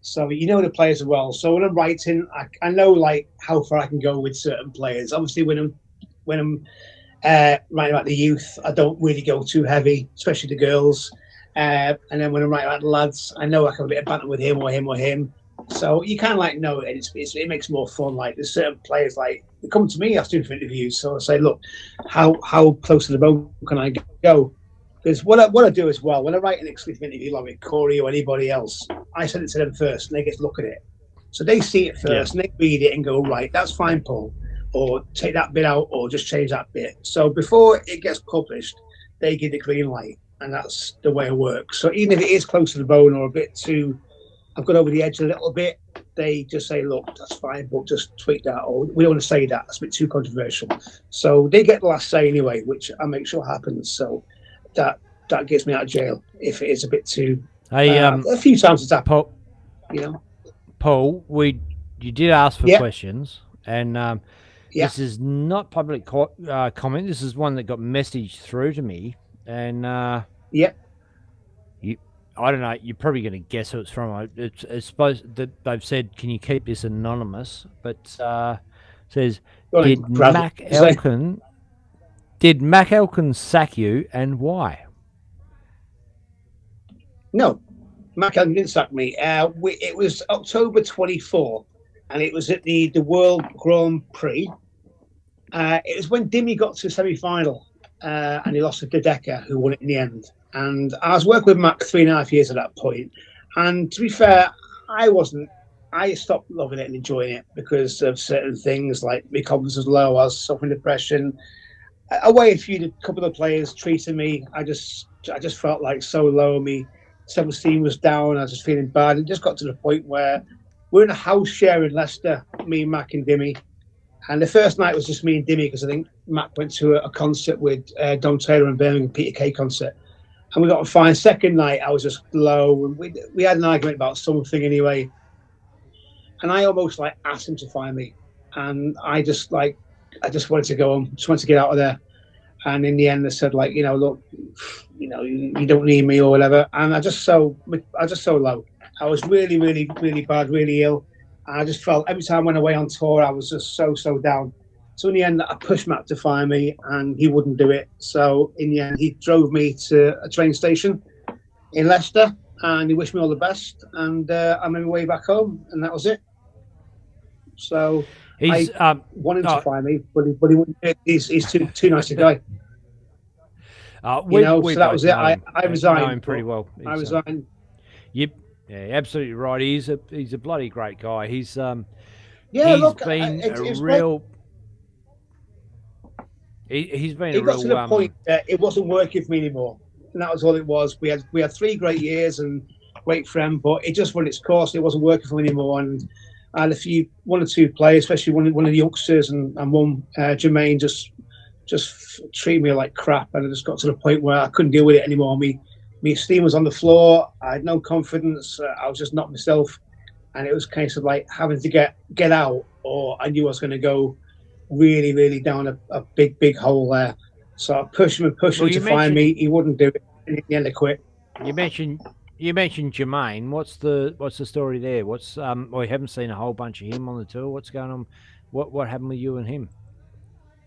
[SPEAKER 10] So you know the players as well. So when I'm writing, I know how far I can go with certain players. Obviously, when I'm writing about the youth, I don't really go too heavy, especially the girls. And then when I'm writing about the lads, I know I can have a bit of banter with him or him or him. So you kind of know it. It makes more fun. There's certain players they come to me after interviews. So I say, look, how close to the bone can I go? Because what I do as well, when I write an exclusive interview with Corey or anybody else, I send it to them first and they get to look at it. So they see it first and they read it and go, right, that's fine, Paul. or take that bit out, or just change that bit. So before it gets published, they give the green light, and that's the way it works. So even if it is close to the bone or a bit too, I've gone over the edge a little bit, they just say, look, that's fine, but just tweak that, or we don't want to say that, that's a bit too controversial. So they get the last say anyway, which I make sure happens. So that gets me out of jail if it is a bit too. A few times it's happened.
[SPEAKER 4] Paul,
[SPEAKER 10] you know,
[SPEAKER 4] Paul, you did ask for questions, and this is not public comment. This is one that got messaged through to me, and I don't know. You're probably going to guess who it's from. It's supposed that they've said, "Can you keep this anonymous?" But says, "Did Mac Elkin sack you, and why?"
[SPEAKER 10] No, Mac Elkin didn't sack me. It was October 24, and it was at the World Grand Prix. It was when Dimmy got to the semi-final, and he lost to Dedeker, who won it in the end. And I was working with Mac 3.5 years at that point. And to be fair, I stopped loving it and enjoying it because of certain things, like my confidence was low, I was suffering depression. A couple of players treated me, I just felt like so low. Me self-esteem was down, I was just feeling bad. It just got to the point where we're in a house share in Leicester, me, Mac and Dimmy. And the first night was just me and Dimmy, because I think Mac went to a concert with Don Taylor and Birmingham, Peter Kay concert. And we got fine. Second night, I was just low, and we had an argument about something anyway. And I almost asked him to find me, and I just wanted to go home, just wanted to get out of there. And in the end, they said look, you don't need me or whatever. And I just so low. I was really, really, really bad, really ill. And I just felt every time I went away on tour, I was just so down. So in the end, I pushed Matt to find me, and he wouldn't do it. So in the end, he drove me to a train station in Leicester, and he wished me all the best. And I'm on my way back home, and that was it. So I wanted to find me, but he wouldn't. He's too nice a guy.
[SPEAKER 4] So
[SPEAKER 10] that was it. I resigned.
[SPEAKER 4] Know him pretty well.
[SPEAKER 10] I resigned.
[SPEAKER 4] Yep. Yeah, absolutely right. He's a bloody great guy. He's been
[SPEAKER 10] it's
[SPEAKER 4] a real.
[SPEAKER 10] Great.
[SPEAKER 4] He's been
[SPEAKER 10] it
[SPEAKER 4] a
[SPEAKER 10] got
[SPEAKER 4] real.
[SPEAKER 10] To the point that it wasn't working for me anymore, and that was all it was. We had 3 great years and great friend, but it just run its course. It wasn't working for me anymore, and I had one or two players, especially one of the youngsters, and one Jermaine just treated me like crap, and I just got to the point where I couldn't deal with it anymore. My esteem was on the floor. I had no confidence. I was just not myself, and it was a case of having to get out, or I knew I was going to go really, really down a big hole there. So I pushed him to find me. He wouldn't do it. And in the end, I quit.
[SPEAKER 4] You mentioned Jermaine. What's the story there? We haven't seen a whole bunch of him on the tour. What's going on? What happened with you and him?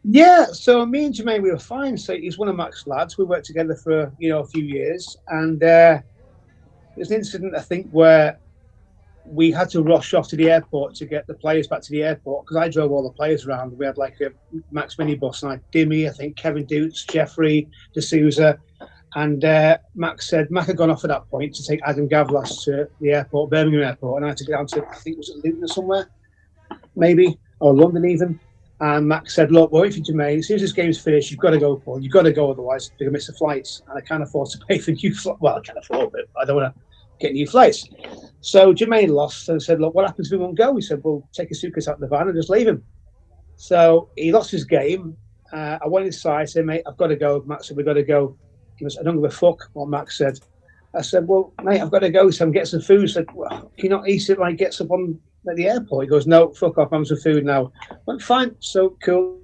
[SPEAKER 10] Yeah, so me and Jermaine, we were fine. So he's one of Mac's lads. We worked together for a few years, and there's an incident I think where we had to rush off to the airport to get the players back to the airport, because I drove all the players around. We had a Max minibus, and I had Dimmy, I think Kevin Dukes, Jeffrey, D'Souza, and Max had gone off at that point to take Adam Gavlas to the airport, Birmingham airport, and I had to get down to, I think it was Luton or somewhere, maybe, or London even. And Max said, look, we're waiting for Jermaine. As soon as this game's finished, you've got to go, Paul. You've got to go, otherwise you're going to miss the flights. And I can't afford to pay for new flights. Well, I can't afford it. I don't want to get new flights. So Jermaine lost and said, look, what happens if we won't go? We said, well, take a suitcase out of the van and just leave him. So he lost his game. I went inside, I said, mate, I've got to go. Max said, we've got to go. He was, I don't give a fuck what Max said. I said, well, mate, I've got to go. So I'm getting some food. I said, well, can you not eat it gets up on at the airport? He goes, no, fuck off, I'm some food now. I went, fine, so cool.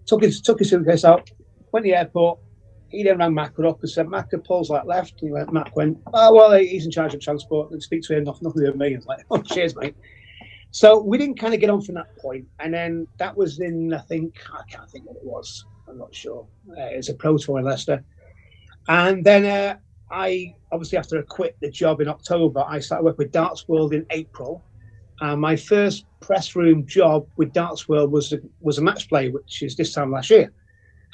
[SPEAKER 10] Took his suitcase out, went to the airport. He then rang Mac up and said, Mac, Paul's left. And Mac went, oh, well, he's in charge of transport. And speak to him, nothing to do with me. I was like, oh, cheers, mate. So we didn't kind of get on from that point. And then that was in, I can't think what it was. I'm not sure. It's a pro tour in Leicester. And then I, obviously, after I quit the job in October, I started working with Darts World in April. My first press room job with Darts World was a match play, which is this time last year.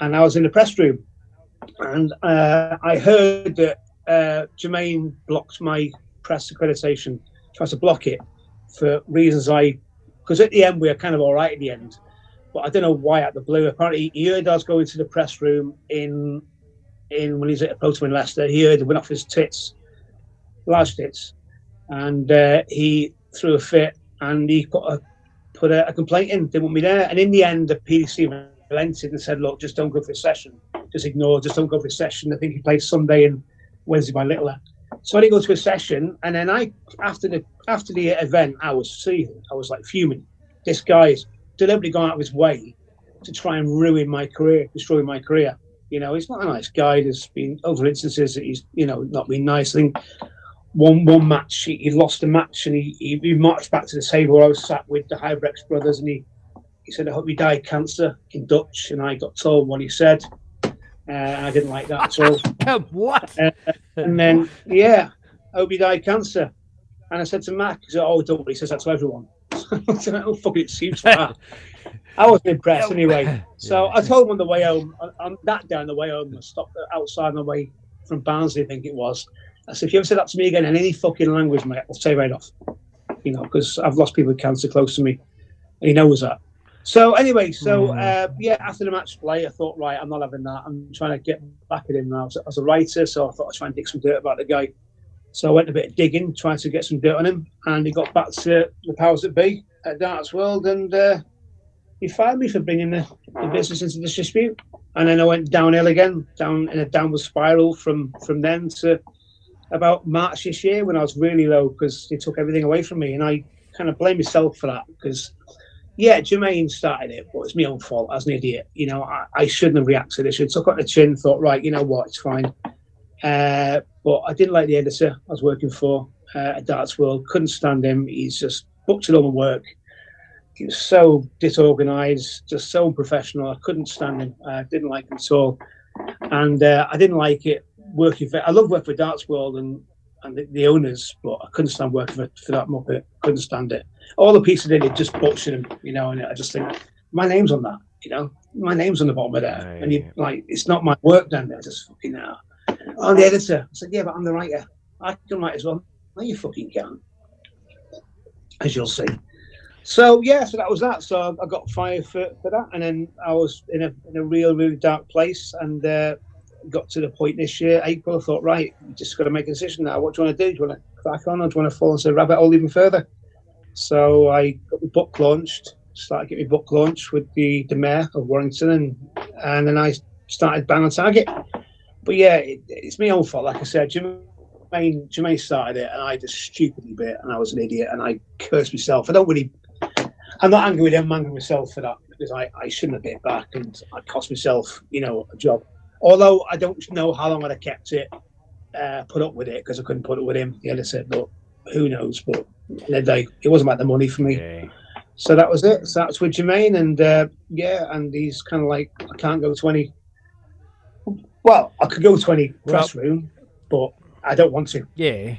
[SPEAKER 10] And I was in the press room. And I heard that Jermaine blocked my press accreditation, tried to block it for reasons because at the end we were kind of all right at the end. but I don't know why out the blue. Apparently, he heard I was going to the press room in when he's at a proto in Leicester. He heard it went off his tits, large tits, and he threw a fit and he put a complaint in. Didn't want me there, and in the end, the PDC relented and said, "Look, just don't go for a session. Just ignore. Just don't go for a session." I think he played Sunday and Wednesday by Littler. So I didn't go to a session, and then after the event, I was like fuming. This guy's deliberately gone out of his way to try and ruin my career, destroy my career. You know, he's not a nice guy. There's been other instances that he's, you know, not been nice. I think one match, he lost a match, and he marched back to the table where I was sat with the Hybrex brothers, and he said, "I hope you die of cancer," in Dutch, and I got told what he said. I didn't like that at all.
[SPEAKER 4] What?
[SPEAKER 10] And then, I hope you die of cancer. And I said to Mac, he said, "Oh, don't worry," he says that to everyone. I said, "Oh, fucking excuse for that." I wasn't impressed anyway. So I told him on the way home, on that day on the way home, I stopped outside on the way from Barnsley, I think it was. I said, "If you ever say that to me again in any fucking language, mate, I'll say right off." You know, because I've lost people with cancer close to me. And he knows that. So anyway, after the match play, I thought, right, I'm not having that. I'm trying to get back at him now as a writer, so I thought I'd try and dig some dirt about the guy. So I went a bit of digging, trying to get some dirt on him, and he got back to the powers that be at Darts World, and he fired me for bringing the business into this dispute. And then I went downhill again, down in a downward spiral from then to about March this year, when I was really low because they took everything away from me, and I kind of blame myself for that because. Yeah, Jermaine started it, but it's my own fault as an idiot. You know, I shouldn't have reacted. I should have took on the chin, thought, right, you know what, it's fine. But I didn't like the editor I was working for at Darts World. Couldn't stand him. He's just booked it all my work. He was so disorganised, just so unprofessional. I couldn't stand him. I didn't like him at all. And I didn't like it working for... I love working for Darts World and the owners, but I couldn't stand working for that Muppet. Couldn't stand it. All the pieces did it, just butchered him, you know, and I just think, my name's on that, you know, my name's on the bottom of there. Right. And you like, it's not my work then, I just fucking I'm the editor. I said, yeah, but I'm the writer. I can write as well. No, you fucking can't, as you'll see. So so that was that. So I got fired for that, and then I was in a really dark place, and got to the point this year, April. I thought, right, you just got to make a decision now. What do you want to do? Do you want to crack on, or do you want to fall into the rabbit hole even further? So I got the book launched, started getting my book launched with the mayor of Warrington, and then I started Bang on Target. But yeah, it's my own fault. Like I said, Jermaine started it, and I just stupidly bit, and I was an idiot, and I cursed myself. I'm not angry with him, I'm angry with myself for that, because I shouldn't have bit back, and I cost myself, you know, a job. Although I don't know how long I'd have kept it, put up with it, because I couldn't put it with him, the editor, but who knows. But it wasn't about the money for me. Okay. So that was it. So that's with Jermaine, and and he's kind of like, I can't go to any. Well, I could go to any press room, but I don't want to.
[SPEAKER 4] Yeah,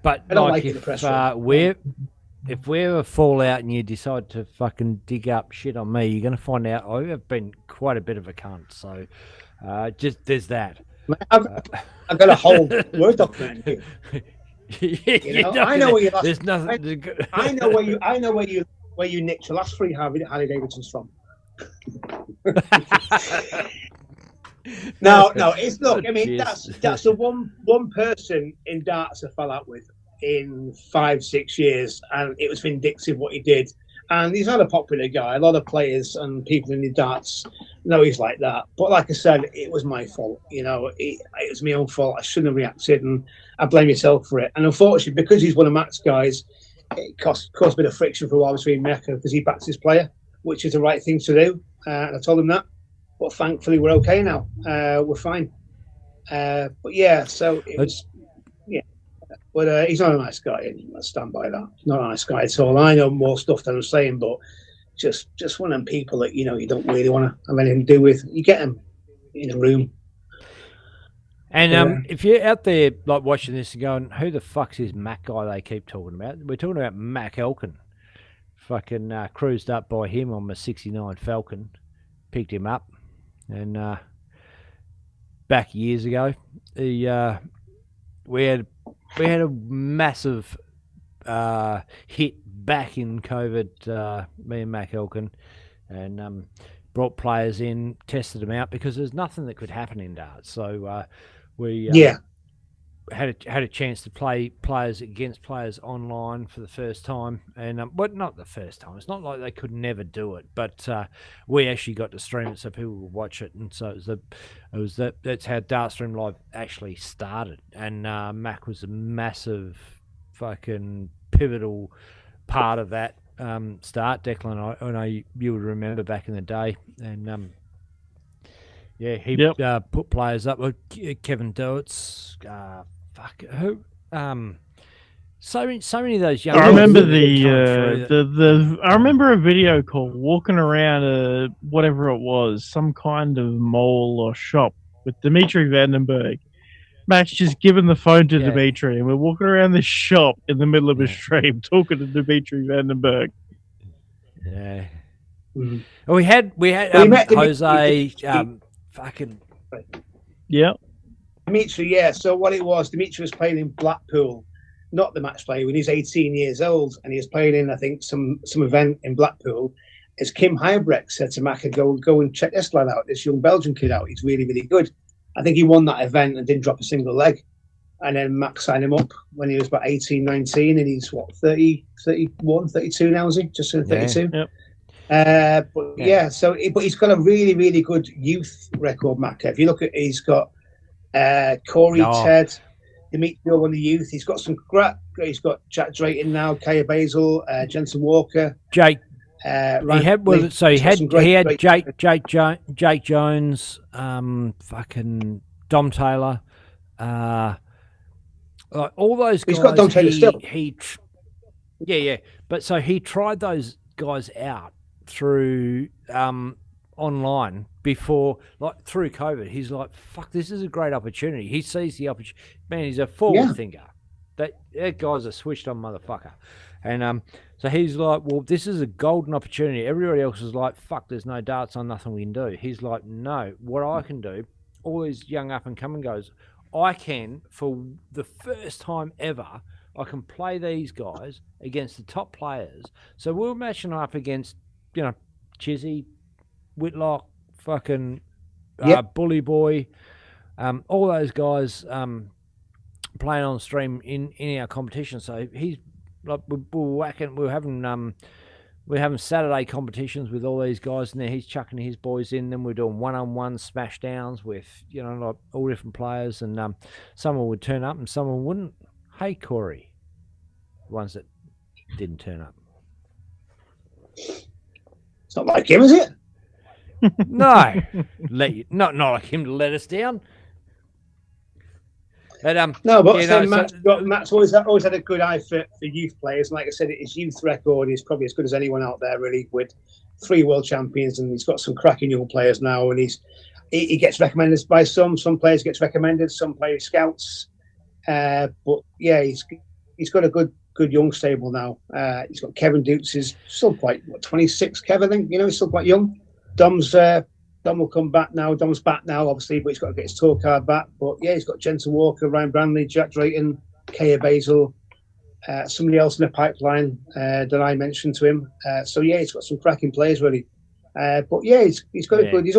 [SPEAKER 4] but
[SPEAKER 10] I don't like it in the press room.
[SPEAKER 4] If we ever fall out and you decide to fucking dig up shit on me, you're going to find out I have been quite a bit of a cunt. So just there's that.
[SPEAKER 10] I've got a whole Word document here. You know, I know where you lost.
[SPEAKER 4] There's nothing.
[SPEAKER 10] I know where you nicked your last 3 Harley Davidsons from. No. It's look. I mean, that's the one person in darts I fell out with in 5-6 years, and it was vindictive what he did. And he's not a popular guy. A lot of players and people in the darts know he's like that. But like I said, it was my fault. You know, it was my own fault. I shouldn't have reacted, and I blame myself for it. And unfortunately, because he's one of Mac's guys, it caused a bit of friction for a while between Mecca, because he backs his player, which is the right thing to do. And I told him that. But thankfully, we're okay now. We're fine. But yeah, so it was, yeah. But he's not a nice guy, and I stand by that. He's not a nice guy at all. I know more stuff than I'm saying, but just one of them people that, you know, you don't really want to have anything to do with. You get them in a room.
[SPEAKER 4] And if you're out there like watching this and going, who the fuck's this Mac guy they keep talking about? We're talking about Mac Elkin. Fucking cruised up by him on my 69 Falcon, picked him up, and back years ago, we had a massive hit back in COVID. Me and Mac Elkin, and brought players in, tested them out because there's nothing that could happen in darts. So we had a chance to play players against players online for the first time, and but not the first time. It's not like they could never do it, but we actually got to stream it so people would watch it, and so that's how Dartstream Live actually started. And Mac was a massive, fucking pivotal part of that start. Declan, I know you would remember back in the day, and he put players up. Kevin Doets, so many of those young.
[SPEAKER 5] I remember I remember a video called walking around whatever it was, some kind of mall or shop with Dimitri Vandenberg. Max just giving the phone to Dimitri, and we're walking around this shop in the middle of a stream talking to Dimitri Vandenberg.
[SPEAKER 4] Yeah. Mm-hmm. We had Jose. Fucking.
[SPEAKER 5] Yeah.
[SPEAKER 10] Dimitri, yeah. So what it was, Dimitri was playing in Blackpool, not the match play, when he was 18 years old, and he was playing in, I think, some event in Blackpool. As Kim Heibrecht said to Mac, go and check this lad out, this young Belgian kid out. He's really, really good. I think he won that event and didn't drop a single leg. And then Mac signed him up when he was about 18, 19, and he's, 30, 31, 32 now, is he? Just 32?
[SPEAKER 5] Yeah.
[SPEAKER 10] Yep. But he's got a really, really good youth record, Mac. If you look at, he's got Corey, Ted, Dimitri on the youth. He's got some great. He's got Jack Drayton now, Kaya Basil, Jensen Walker,
[SPEAKER 4] Jake. He had Jake Jones, fucking Dom Taylor, like all those guys.
[SPEAKER 10] He's got Dom Taylor still.
[SPEAKER 4] But so he tried those guys out through online before, like through COVID. He's like, fuck, this is a great opportunity. He sees the opportunity. Man, he's a forward thinker. That guy's a switched on motherfucker. And so he's like, well, this is a golden opportunity. Everybody else is like, fuck, there's no darts on, nothing we can do. He's like, no, what I can do, all these young up and coming guys, I can, for the first time ever, I can play these guys against the top players. So we're matching up against, Chizzy, Whitlock, fucking Bully Boy, all those guys playing on stream in our competition. So he's like, we're having Saturday competitions with all these guys, and then he's chucking his boys in. Then we're doing one-on-one smash downs with like all different players, and someone would turn up and someone wouldn't. Hey, Corey, the ones that didn't turn up.
[SPEAKER 10] It's not like him, is it?
[SPEAKER 4] No, not like him to let us down. But
[SPEAKER 10] Matt's always had a good eye for youth players. And like I said, his youth record is probably as good as anyone out there, really, with 3 world champions, and he's got some cracking young players now. And he gets recommended by some players gets recommended, some players scouts. But yeah, he's got a good young stable now. He's got Kevin Dukes, is still quite 26. Kevin, I think he's still quite young. Dom will come back now. Dom's back now, obviously, but he's got to get his tour card back. But yeah, he's got Jensen Walker, Ryan Brandley, Jack Drayton, Kaya Basil, somebody else in the pipeline that I mentioned to him. So yeah, he's got some cracking players, really. But yeah, he's got a good. He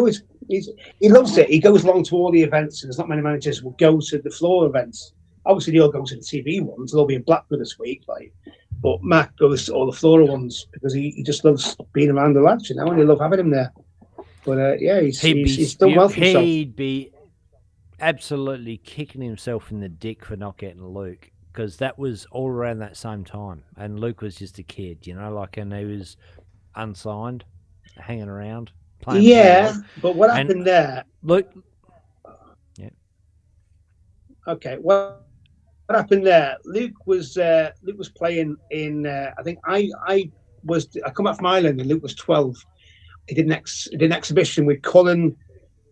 [SPEAKER 10] loves it. He goes along to all the events, and there's not many managers who will go to the floor events. Obviously, they'll go to the TV ones. They'll be in Blackpool this week, but Matt goes to all the floor ones because he just loves being around the lads, and they love having him there. But yeah, he's done well for himself.
[SPEAKER 4] He'd be absolutely kicking himself in the dick for not getting Luke, because that was all around that same time, and Luke was just a kid, and he was unsigned, hanging around. Playing
[SPEAKER 10] but what happened there?
[SPEAKER 4] Luke. Yeah.
[SPEAKER 10] Okay. What happened there? Luke was playing in. I think I come back from Ireland, and Luke was 12. He did an exhibition with Cullen,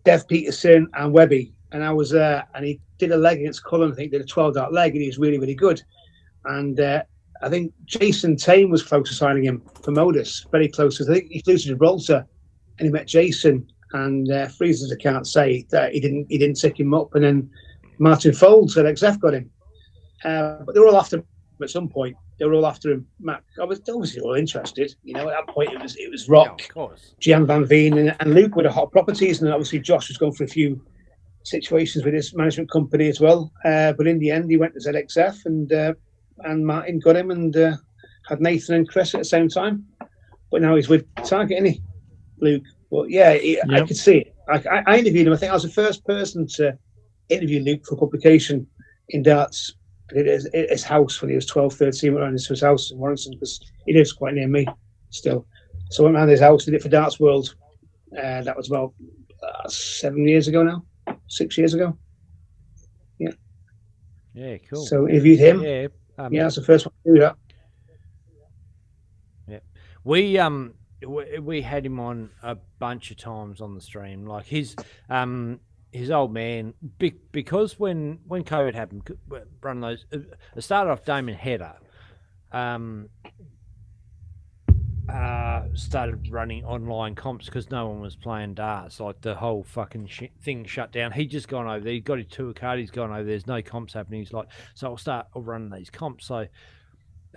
[SPEAKER 10] Dev Peterson, and Webby, and I was there. And he did a leg against Cullen. I think did a 12-dart leg, and he was really, really good. And I think Jason Tame was close to signing him for Modus, very close. I think he flew to Gibraltar, and he met Jason. And Freezer's account say that he didn't tick him up, and then Martin Folds at XF got him. But they were all after At some point, they were all after him. Matt, I was obviously all interested. You know, at that point, it was Rock,
[SPEAKER 4] of course.
[SPEAKER 10] Gian Van Veen, and Luke with the hot properties, and obviously Josh was going for a few situations with his management company as well. But in the end, he went to ZXF, and Martin got him, and had Nathan and Chris at the same time. But now he's with Target, isn't he, Luke? Well, yeah, I could see it. I interviewed him. I think I was the first person to interview Luke for publication in darts. At his house when he was 12, 13, went around to his house in Warrington, because he lives quite near me still. So I went around his house, did it for Darts World. That was about 7 years ago now, 6 years ago. Yeah.
[SPEAKER 4] Yeah, cool.
[SPEAKER 10] So interviewed him.
[SPEAKER 4] Yeah,
[SPEAKER 10] that's the first one to do that.
[SPEAKER 4] Yeah, we had him on a bunch of times on the stream. Like his old man, because when COVID happened, run those. It started off Damon Hedder, started running online comps because no one was playing darts. Like the whole fucking thing shut down. He just gone over there. He got his tour card. He's gone over. There's no comps happening. He's like, so I'll run these comps. So.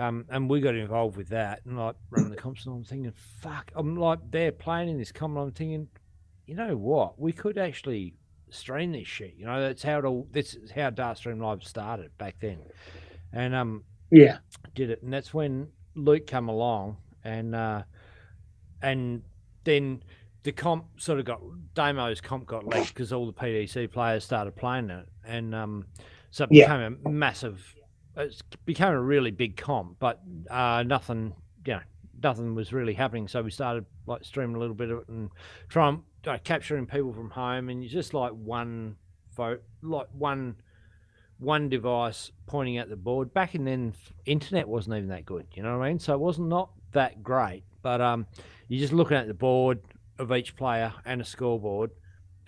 [SPEAKER 4] And we got involved with that and like running the comps, and I'm thinking, fuck, I'm like, they're playing in this comp, and I'm thinking, you know what, we could actually stream this shit. You know, this is how Dartstream Live started back then. And did it, and that's when Luke come along, and then the comp sort of got Damo's comp got leaked because all the PDC players started playing it, and so it became a massive. It became a really big comp, but nothing was really happening. So we started like streaming a little bit of it and trying capturing people from home, and you just like one device pointing at the board. Back in then, internet wasn't even that good. You know what I mean? So it wasn't not that great, but you're just looking at the board of each player and a scoreboard,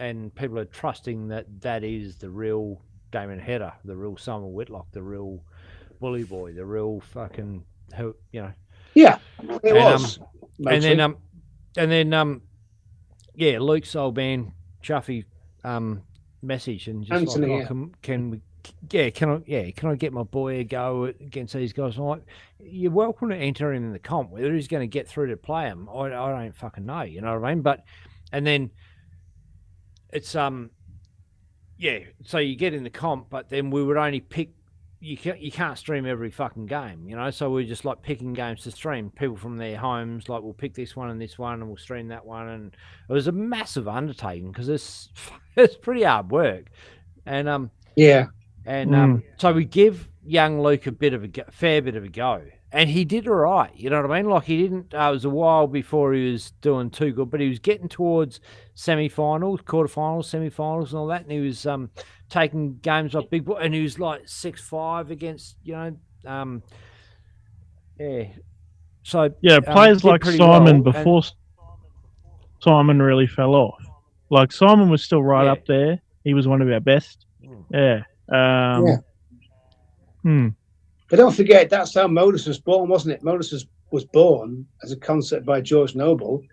[SPEAKER 4] and people are trusting that is the real Damon Hedder, the real Simon Whitlock, the real Bully Boy, the real fucking it
[SPEAKER 10] was.
[SPEAKER 4] And then Luke's old man Chuffy message and just
[SPEAKER 10] Anthony,
[SPEAKER 4] like, can I get my boy a go against these guys? I'm like, you're welcome to enter him in the comp. Whether he's going to get through to play him, I don't fucking know. You know what I mean? But and then it's so you get in the comp, but then we would only pick. You can't stream every fucking game, you know. So we're just like picking games to stream. People from their homes, like we'll pick this one, and we'll stream that one. And it was a massive undertaking because it's pretty hard work. And so we give young Luke a fair bit of a go, and he did all right. You know what I mean? Like he didn't. It was a while before he was doing too good, but he was getting towards semi-finals, quarterfinals, semi-finals, and all that. And he was taking games off big boy, and he was like 6-5 against So
[SPEAKER 5] players like Simon before Simon really fell off. Like Simon was still right up there. He was one of our best. But
[SPEAKER 10] don't forget, that's how Modus was born, wasn't it? Modus was born as a concept by George Noble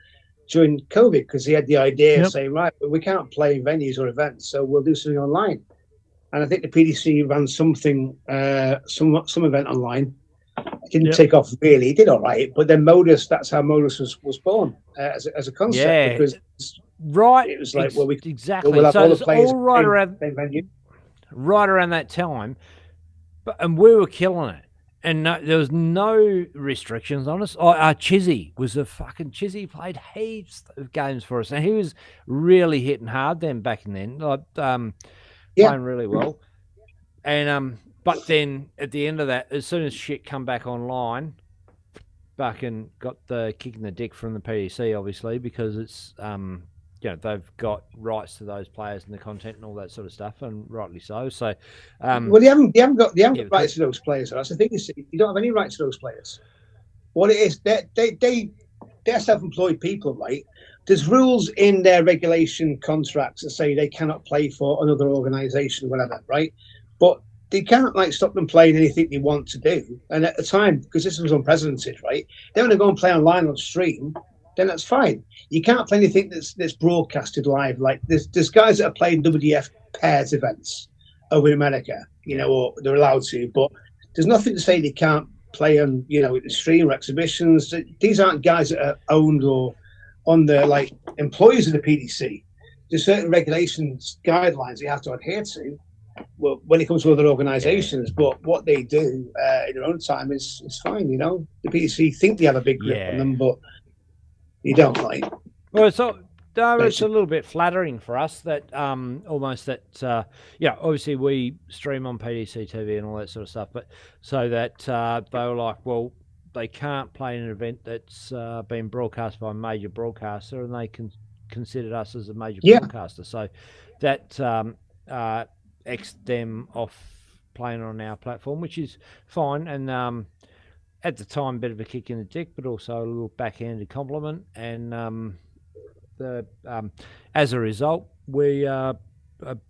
[SPEAKER 10] during COVID, because he had the idea of saying, right, we can't play in venues or events, so we'll do something online. And I think the PDC ran something, some event online. It didn't take off really. It did all right, but then Modus, that's how Modus was born as a concept.
[SPEAKER 4] Yeah,
[SPEAKER 10] because
[SPEAKER 4] it
[SPEAKER 10] was like,
[SPEAKER 4] exactly.
[SPEAKER 10] We'll have
[SPEAKER 4] so
[SPEAKER 10] all the
[SPEAKER 4] it's
[SPEAKER 10] players
[SPEAKER 4] all right around that time, and we were killing it. And there was no restrictions on us. Chizzy Chizzy played heaps of games for us, and he was really hitting hard back then, like playing really well. And but then at the end of that, as soon as shit come back online, fucking got the kick in the dick from the PDC, obviously, because it's they've got rights to those players and the content and all that sort of stuff, and rightly so. So,
[SPEAKER 10] well, they haven't got rights to those players. That's the thing. You don't have any rights to those players. What it is, they're self-employed people, right? There's rules in their regulation contracts that say they cannot play for another organisation, whatever, right? But they can't stop them playing anything they want to do. And at the time, because this was unprecedented, right? They want to go and play online on stream, then that's fine. You can't play anything that's broadcasted live. Like there's guys that are playing WDF pairs events over in America, or they're allowed to, but there's nothing to say they can't play on, stream or exhibitions. These aren't guys that are owned or on the like employees of the PDC. There's certain regulations, guidelines you have to adhere to. Well, when it comes to other organisations, but what they do in their own time is fine. The PDC think they have a big grip on them, but you don't like.
[SPEAKER 4] Well, it's a little bit flattering for us that almost that obviously we stream on PDC TV and all that sort of stuff, but so that they were like, well, they can't play in an event that's been broadcast by a major broadcaster, and they considered us as a major broadcaster, so that X'd them off playing on our platform, which is fine, and at the time, a bit of a kick in the dick, but also a little backhanded compliment, and as a result, we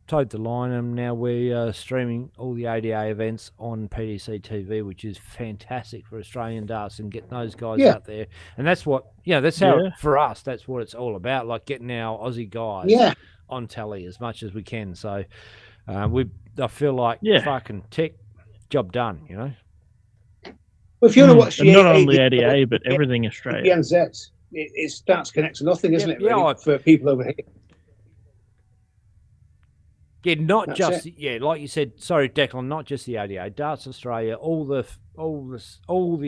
[SPEAKER 4] towed the line, and now we're streaming all the ADA events on PDC TV, which is fantastic for Australian darts and getting those guys out there. And that's what, that's how, for us, that's what it's all about, like getting our Aussie guys on telly as much as we can. So I feel like fucking tech, job done,
[SPEAKER 10] Well, if you want to watch
[SPEAKER 5] not only ADA, but everything Australia.
[SPEAKER 10] PNZ, it starts connected to nothing, isn't it? Really, for people over here.
[SPEAKER 4] Yeah, not that's just like you said. Sorry, Declan, not just the ADA, Darts Australia, all the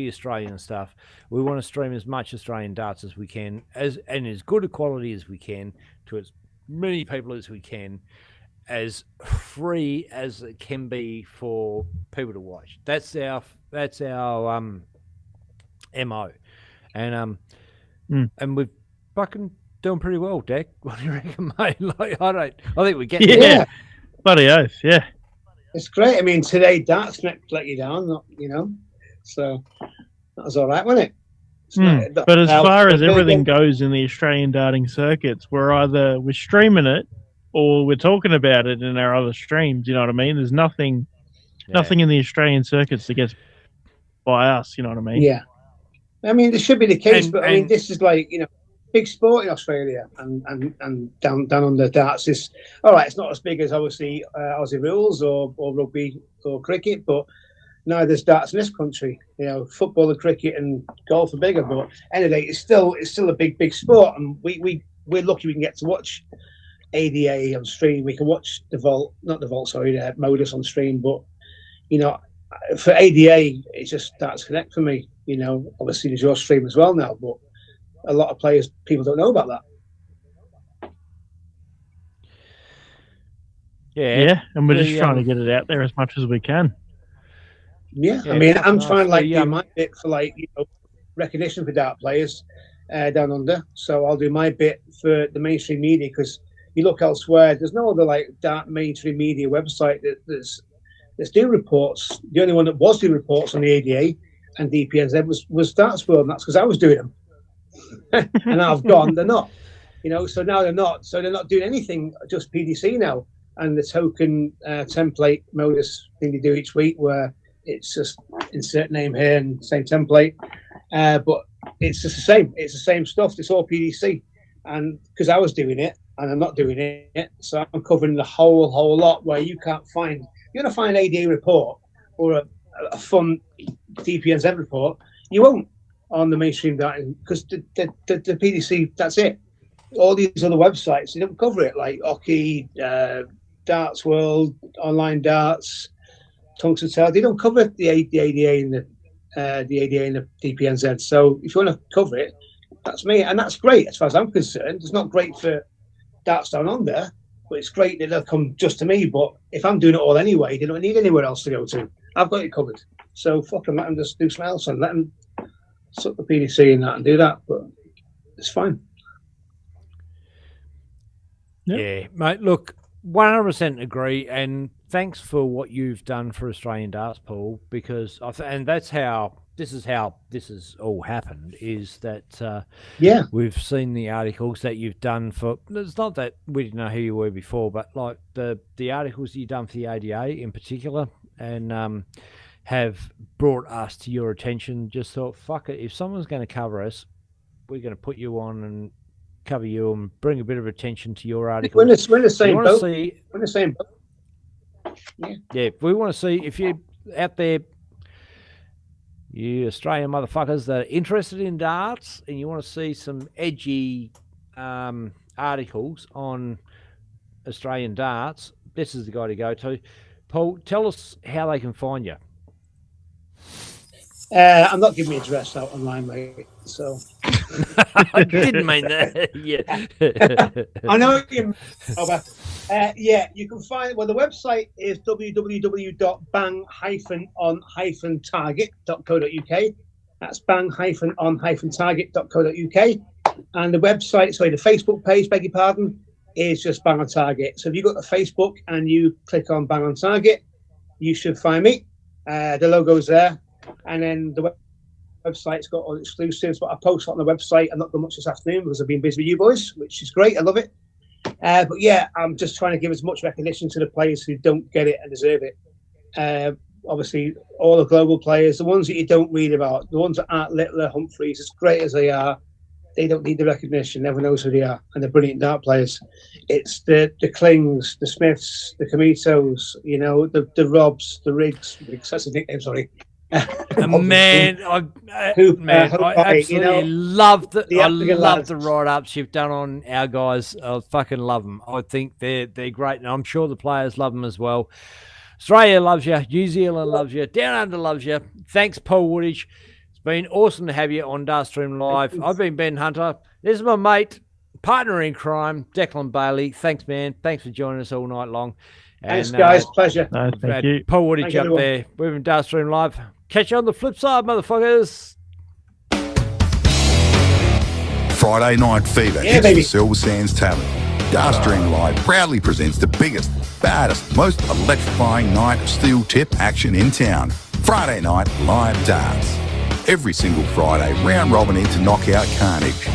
[SPEAKER 4] Australian stuff. We want to stream as much Australian darts as we can, and as good a quality as we can, to as many people as we can, as free as it can be for people to watch. That's our MO, and we're fucking doing pretty well, Deck. What do you reckon, mate? Like, I think we get
[SPEAKER 5] there. Bloody oath, yeah.
[SPEAKER 10] It's great. I mean, today darts let you down, so that was all right, wasn't it?
[SPEAKER 5] But as far as everything goes in the Australian darting circuits, we're streaming it or we're talking about it in our other streams. You know what I mean? There's nothing in the Australian circuits that gets by us. You know what I mean?
[SPEAKER 10] Yeah. I mean, this should be the case, but I mean, this is like big sport in Australia and down under darts is all right. It's not as big as obviously Aussie rules or rugby or cricket, but now there's darts in this country. Football and cricket and golf are bigger, but anyway, it's still a big sport, and we're lucky we can get to watch ADA on stream. We can watch Modus on stream, but for ADA, it's just Darts Connect for me. Obviously there's your stream as well now, but a lot of people don't know about that.
[SPEAKER 5] Yeah, and we're just trying to get it out there as much as we can.
[SPEAKER 10] Yeah, I mean, I'm trying to do my bit for recognition for dart players down under. So I'll do my bit for the mainstream media, because you look elsewhere, there's no other dart mainstream media website that's doing reports. The only one that was doing reports on the ADA and DPNZ was Darts World, and that's because I was doing them. And now I've gone, they're not. So now they're not. So they're not doing anything, just PDC now. And the token template modus thing they do each week, where it's just insert name here and same template. But it's just the same. It's the same stuff. It's all PDC. And because I was doing it and I'm not doing it, so I'm covering the whole lot where you can't find. You're going to find an ADA report or a fun DPNZ report. You won't on the mainstream darting, because the PDC, that's it. All these other websites, they don't cover it, like Hockey, Darts World, Online Darts, Tungsten Tail. They don't cover the ADA and the ADA and the DPNZ. So if you want to cover it, that's me, and that's great as far as I'm concerned. It's not great for Darts Down Under, but it's great that they'll come just to me. But if I'm doing it all anyway, they don't need anywhere else to go to. I've got it covered. So fuck them, let them just do something else and let them suck the PDC in that and do that. But it's fine.
[SPEAKER 4] Yeah, mate, look, 100% agree, and thanks for what you've done for Australian Darts, Paul, because and that's how this has all happened, is that we've seen the articles that you've done for. It's not that we didn't know who you were before, but like the articles that you've done for the ADA in particular, and have brought us to your attention. Just thought, fuck it, if someone's going to cover us, we're going to put you on and cover you and bring a bit of attention to your article.
[SPEAKER 10] We're in the same boat. We're in the same boat.
[SPEAKER 4] Yeah, we want to see if you're out there you Australian motherfuckers that are interested in darts and you want to see some edgy articles on Australian darts, this is the guy to go to. Paul, tell us how they can find you.
[SPEAKER 10] I'm not giving my address out online, mate. So
[SPEAKER 4] I didn't mean that. Yeah,
[SPEAKER 10] I know what you mean. Yeah, you can find. Well, the website is www.bang-on-target.co.uk. That's bang-on-target.co.uk. And the website, sorry, the Facebook page, beg your pardon, is just Bang on Target. So if you go to Facebook and you click on Bang on Target, you should find me. The logo's there. And then the website's got all exclusives, but I post on the website. I'm not done much this afternoon because I've been busy with you boys, which is great. I love it. But yeah, I'm just trying to give as much recognition to the players who don't get it and deserve it. Obviously, all the global players, the ones that you don't read about, the ones that aren't Littler, Humphreys, as great as they are, they don't need the recognition. Everyone knows who they are, and they're brilliant dart players. It's the Klings, the Smiths, the Kamitos, you know, the Robs, the Riggs. That's a nickname, sorry.
[SPEAKER 4] I absolutely love the write-ups you've done on our guys. I fucking love them. I think they're great, and I'm sure the players love them as well. Australia loves you. New Zealand loves you. Down Under loves you. Thanks, Paul Woodage. It's been awesome to have you on Dartstream Live. I've been Ben Hunter. This is my mate, partner in crime, Declan Bailey. Thanks, man. Thanks for joining us all night long.
[SPEAKER 10] Thanks, guys. Pleasure.
[SPEAKER 5] Thank you.
[SPEAKER 4] Paul Woodage up there. We're in Dartstream Live. Catch you on the flip side, motherfuckers.
[SPEAKER 1] Friday Night Fever hits the Silver Sands Tavern. Dartstream Live proudly presents the biggest, baddest, most electrifying night of steel tip action in town. Friday night live darts. Every single Friday, round robin into knockout carnage.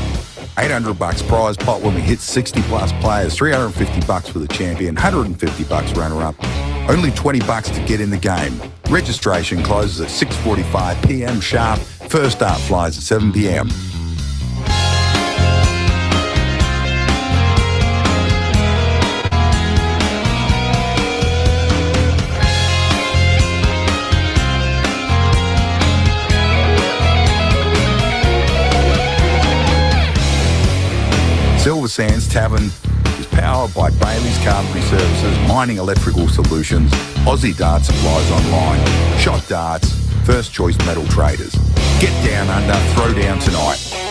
[SPEAKER 1] $800 prize pot when we hit 60 plus players, $350 for the champion, $150 runner up. Only $20 to get in the game. Registration closes at 6:45 p.m. sharp. First start flies at 7 p.m. Silver Sands Tavern is powered by Bailey's Carpentry Services, Mining Electrical Solutions, Aussie Dart Supplies Online, Shot Darts, First Choice Metal Traders. Get down under, throw down tonight.